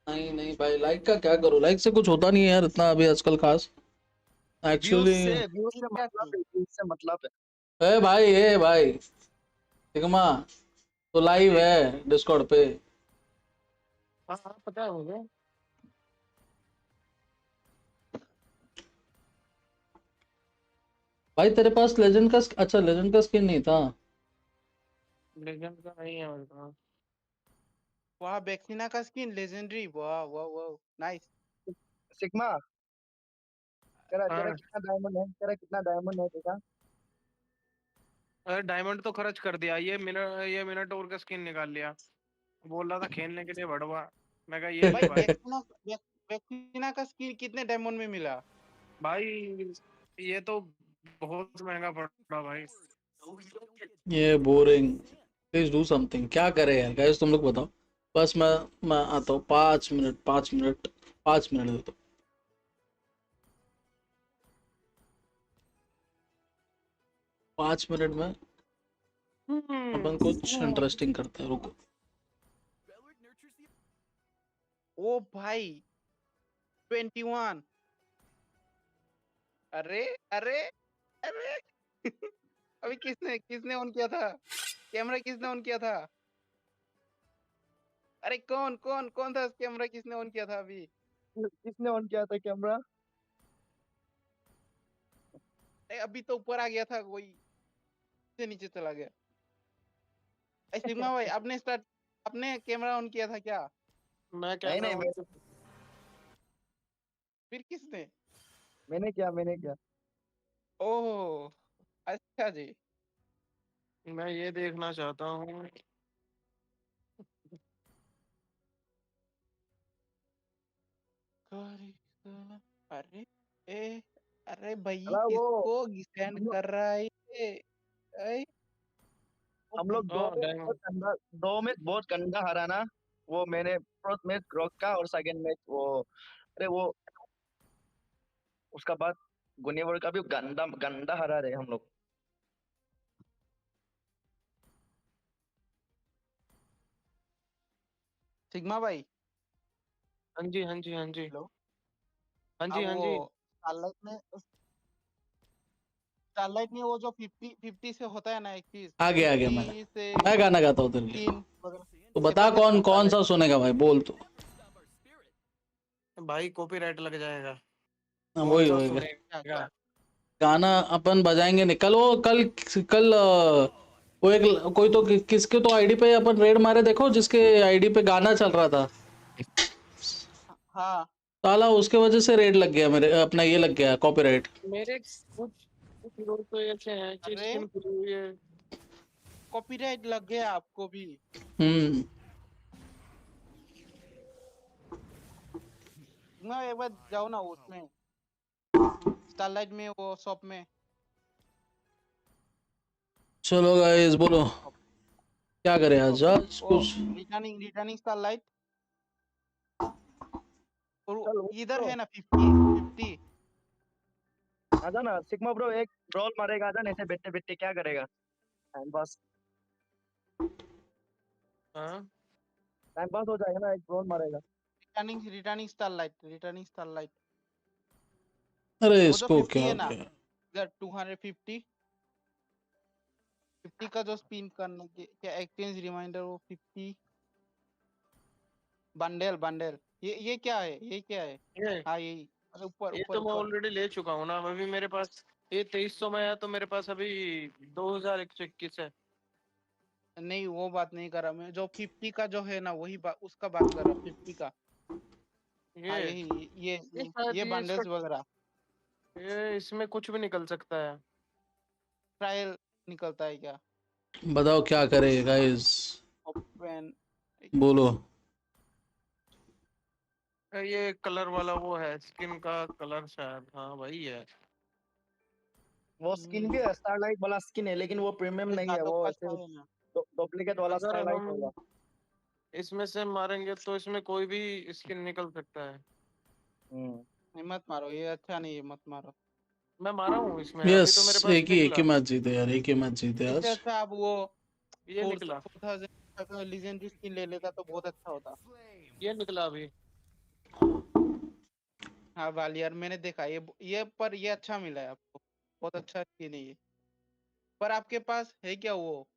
नहीं नहीं भाई, लाइक का क्या करो, लाइक से कुछ होता नहीं है यार इतना अभी आजकल खास व्यूज एक्चुअली। से मतलब है, व्यूज से मतलब है। ए भाई सिग्मा तो लाइव है डिस्कॉर्ड पे। हाँ हाँ पता है मुझे। भाई तेरे पास लेजेंड का अच्छा लेजेंड का स्किन नहीं था। लेजेंड का नहीं है मेरे पास। वाह, बेक्सिना का स्किन लेजेंडरी। वाह वाह वाह, नाइस। सिग्मा तेरा तेरा हाँ कितना डायमंड है, तेरा कितना डायमंड है देखा? अरे डायमंड तो खर्च कर दिया, ये मिनटोर का स्किन निकाल लिया। बोल रहा था खेलने के लिए बढ़वा, मैं कहा ये भाई नहीं भाई। बेक्सिना का स्किन कितने डायमंड में मिला? भाई ये तो बहुत महंगा पड़ा भाई। ये बोरिंग, प्लीज डू समथिंग। क्या करे यार गाइस तुम लोग बताओ। बस मैं आता हूँ 5 मिनट 5 मिनट 5 मिनट देता हूँ। 5 मिनट में अपन कुछ इंटरेस्टिंग करते हैं, रुको। ओ भाई 21। अरे अरे अरे अभी किसने ऑन किया था कैमरा? किसने ऑन किया था? अरे कौन कौन कौन था कैमरा? किसने ऑन किया था अभी? किसने ऑन किया था कैमरा? अभी तो ऊपर आ गया था, कोई से नीचे चला गया। सिग्मा भाई आपने कैमरा ऑन किया था क्या? मैं नहीं कैमरा नहीं ऑन फिर किसने? मैंने क्या। ओह अच्छा जी। मैं ये देखना चाहता हूँ। अरे अरे भाई अला वो किसको स्टैंड हम लोग कर रहा है ये? ऐ, ओ हम भाई लोग दो मैच बहुत गंदा हारा ना। वो मैंने फर्स्ट मैच ग्रोक का और सेकंड मैच वो, अरे वो उसका बाद गुनेवर का भी गंदा गंदा हारा रहे हम लोग। सिग्मा भाई। हाँ जी हाँ जी हाँ जी हेलो। हाँ जी अब हाँ वो जी। स्टारलाइट में वो जो 50 से होता है ना एक चीज, आ गया 50 से मैं गाना गाता हूँ तेरे लिए। 3 वगैरह, तो ये बता बंदे कौन कौन सा कौन है? सा सुनेगा भाई, बोल तू। भाई कॉपीराइट लग जाएगा। हाँ, कौन वही सा होएगा सुनेगा? गाना अपन बजाएंगे नहीं कल। वो कल वो एक कोई तो किसके तो आईडी पे अपन रेड मारे, देखो जिसके आईडी पे गाना चल रहा था हाँ साला, उसके वजह से रेड लग गया मेरे, अपना ये लग गया कॉपीराइट। मेरे कुछ लोग तो ऐसे हैं कि अरे स्किन खुली हुई है। कॉपीराइट लग गया आपको भी? हम्म ना एक बार जाओ ना उसमें स्टारलाइट में, वो शॉप में। चलो गाइस बोलो क्या करें आज आज वो कुछ। रिटर्निंग स्टारलाइट और चल वो इधर तो है ना 50। आजा ना सिग्मा ब्रो, एक रोल मारेगा आजा, नहीं से बैठे बैठे क्या करेगा? टाइम पास, हाँ टाइम पास हो जाएगा ना, एक रोल मारेगा। रिटर्निंग स्टारलाइट अरे वो जो इसको 50 क्या है हो ना, गया। इधर 250 का जो स्पिन करने के क्या एक्सचेंज रिमाइंडर, वो 50 बंडल ये क्या है? ये क्या है? ये हाँ यही। अरे ऊपर ये ऊपर तो मैं ऊपर। ऑलरेडी ले चुका हूँ ना। अभी मेरे पास ये 2300 में है, तो मेरे पास अभी 2121 है। नहीं वो बात नहीं कर रहा मैं, जो 50 का जो है ना वही उसका बात कर रहा, 50 का। हाँ ये यही ये शायद ये ये इसका बंडल्स वगैरह ये इसमें कुछ भी निकल सकता है। ट्रायल निकलता है क्या? बताओ क्या करे गाइस, ओपन बोलो। ये कलर वाला वो है, स्किन का कलर शायद। हाँ वही है। वो स्किन भी है, स्टारलाइट वाला स्किन है, लेकिन वो प्रीमियम नहीं है, वो ऐसे डुप्लीकेट वाला अगर स्टारलाइट हम होगा। इसमें से मारेंगे तो इसमें कोई भी स्किन निकल सकता है। नहीं मत मारो, ये अच्छा नहीं है, मत मारो। मैं मारा हूँ इसमें, अभी यस, तो मेरे पास एक ही निकला। मैच जीते यार, एक ही मैच जीते इससे आज। अच्छा आप वो ये निकला। 4000 लीजेंडरी स्किन ले लेता तो बहुत अच्छा होता। ये निकला अभी। हाँ वालियर मैंने देखा, ये पर ये अच्छा मिला है आपको, बहुत अच्छा स्किन है ये। पर आपके पास है क्या वो,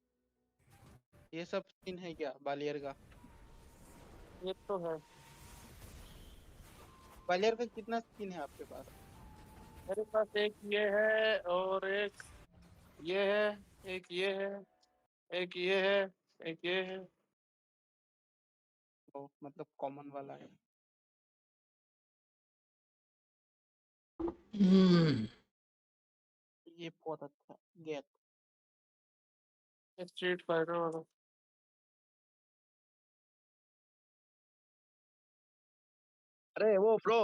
ये सब स्किन है क्या वालियर का? ये तो है। वालियर का कितना स्किन है आपके पास? मेरे पास एक ये है और एक ये है, एक ये है, एक ये है, एक ये है। ओ, मतलब कॉमन वाला है। ये बहुत अच्छा गेट। स्ट्रीट फाइटर वाला। अरे वो प्रो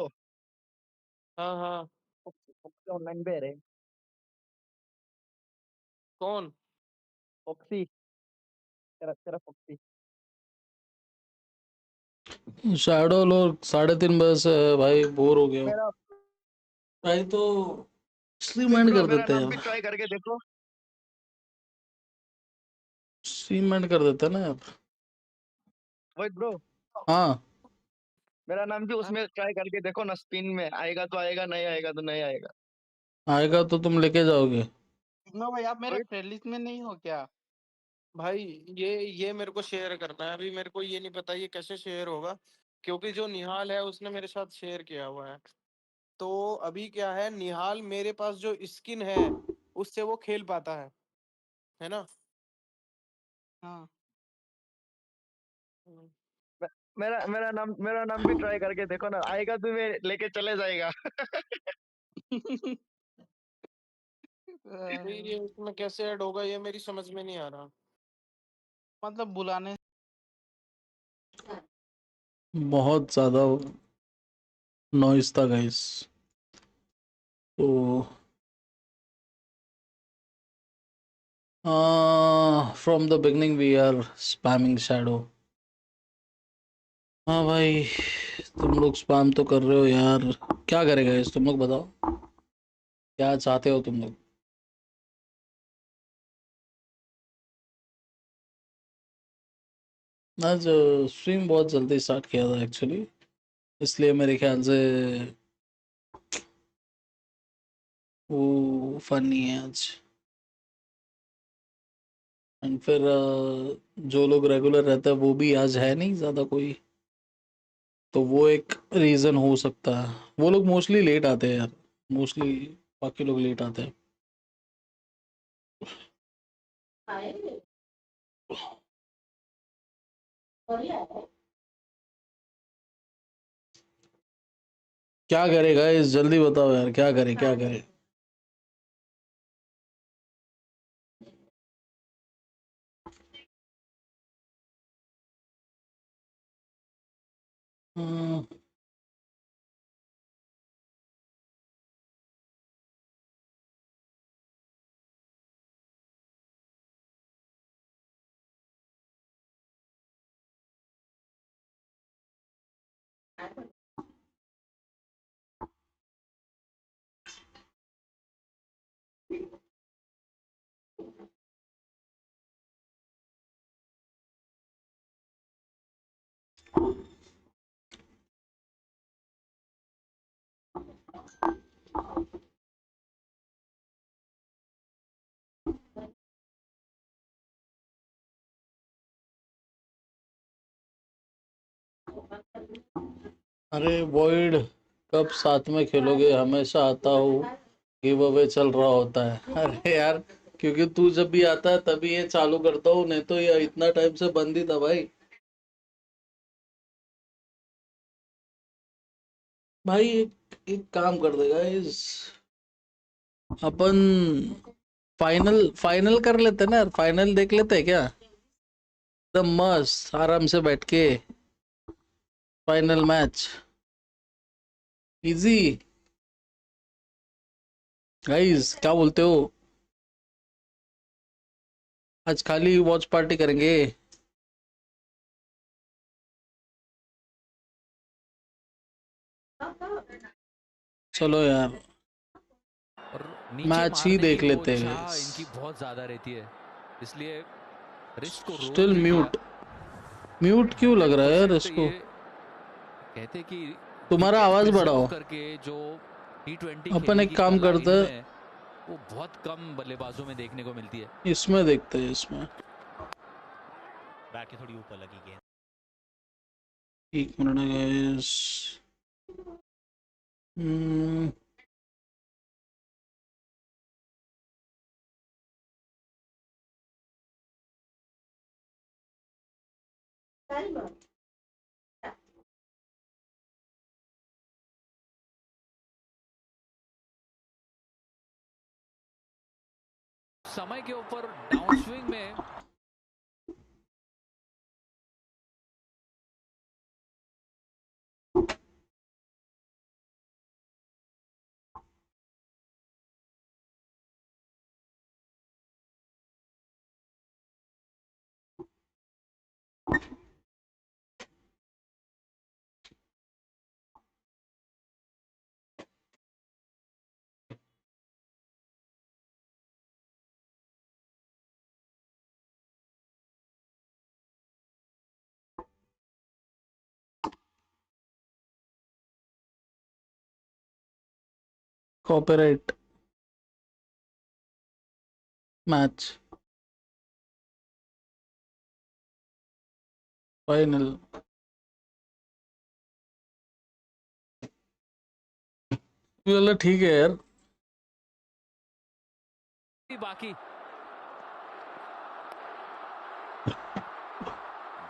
हाँ हाँ। ऑनलाइन पे है। कौन? फॉक्सी, तेरा तेरा फॉक्सी। शैडो लोग 3:30 से है भाई, बोर हो गया हूँ मेरा भाई, तो स्ट्रीम विक एंड ब्रो, कर मेरा देते हैं नाम भी यार, ट्राई करके देखो। स्ट्रीम एंड कर देते हैं ना यार। वही ब्रो, हाँ मेरा नाम भी उसमें ट्राई करके देखो ना, स्पिन में आएगा तो आएगा, नहीं आएगा तो नहीं आएगा। आएगा तो तुम लेके जाओगे। ना भाई आप मेरे फ्रेंड लिस्ट में नहीं हो क्या? भाई ये मेरे को शेयर करना है, अभी मेरे को ये नहीं पता ये कैसे शेयर होगा, क्योंकि जो निहाल है उसने मेरे साथ शेयर किया हुआ है। तो अभी क्या है, निहाल मेरे पास जो स्किन है उससे वो खेल पाता है ना? हाँ। मेरा नाम भी ट्राई करके देखो ना, आएगा तो मैं लेके चले जाएगा। ये इसमें कैसे ऐड होगा ये मेरी समझ में नहीं आ रहा। मतलब बुलाने। बहुत ज्यादा नॉइस था गाइस, तो from the beginning we are spamming shadow. हाँ भाई, तुम लोग स्पैम तो कर रहे हो यार, क्या करेगा इस, तुम लोग बताओ क्या चाहते हो तुम लोग। आज स्ट्रीम बहुत जल्दी स्टार्ट किया था एक्चुअली, इसलिए मेरे ख्याल से वो फन नहीं है आज। एंड फिर जो लोग रेगुलर रहते हैं वो भी आज है नहीं ज़्यादा कोई, तो वो एक रीज़न हो सकता है। वो लोग मोस्टली लेट आते हैं यार, मोस्टली बाकी लोग लेट आते हैं। क्या करेगा इस, जल्दी बताओ यार, क्या करे क्या करे। अरे वॉइड कब साथ में खेलोगे, हमेशा आता हूँ, गिव अवे चल रहा होता है। अरे यार, क्योंकि तू जब भी आता है तभी ये चालू करता हूँ, नहीं तो ये इतना टाइम से बंद ही था भाई। भाई एक काम कर देगा इस, अपन फाइनल फाइनल कर लेते हैं ना यार, फाइनल देख लेते हैं क्या, एकदम मस्त आराम से बैठ के फाइनल मैच। इजी गाइस, क्या बोलते हो? आज खाली वॉच पार्टी करेंगे। चलो यार, मैच ही देख लेते हैं। इनकी बहुत ज्यादा रहती है, इसलिए रिस्क को स्टिल म्यूट क्यों लग रहा है यार इसको? कहते कि तुम्हारा आवाज बढ़ाओ। करके जो T20 अपन एक काम करते हैं, वो बहुत कम बल्लेबाजों में देखने को मिलती है। इसमें देखते हैं। इसमें बैट के थोड़ी ऊपर लगी गेंद। एक मिनट गाइस। समय के ऊपर डाउन स्विंग में कॉपीराइट मैच फाइनल। चलो ठीक है यार। बाकी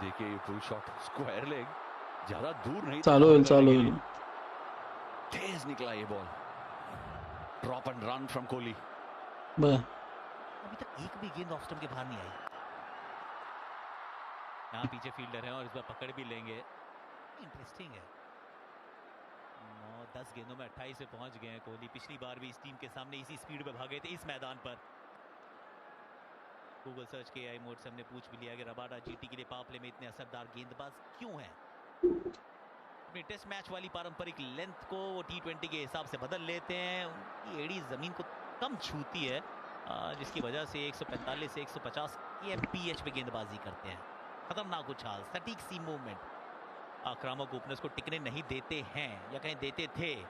देखिए ये फुल शॉट स्क्वायर लेग, ज्यादा दूर नहीं चालू तेज निकला ये ball. Drop and run from Kohli. अभी तक एक भी गेंद ऑफ स्टंप के बाहर नहीं आई। यहाँ पीछे फील्डर है और इस बार पकड़ भी लेंगे। इंटरेस्टिंग है। 9-10 गेंदों में 28 पे पहुंच गए हैं कोहली। पिछली बार भी इस टीम के सामने इसी स्पीड पे भागे थे इस मैदान पर। गूगल सर्च के AI मोड से हमने पूछ भी लिया कि रबाडा GT के लिए पावर प्ले में इतने असरदार गेंदबाज क्यों हैं। अपनी टेस्ट मैच वाली पारंपरिक लेंथ को वो T20 के हिसाब से बदल लेते हैं। उनकी एड़ी जमीन को कम छूती है, जिसकी वजह से 145 से 150 kmph पे गेंदबाजी करते हैं। खतरनाक उछाल, सटीक सी मूवमेंट, आक्रामक ओपनर्स को टिकने नहीं देते हैं या कहीं देते थे।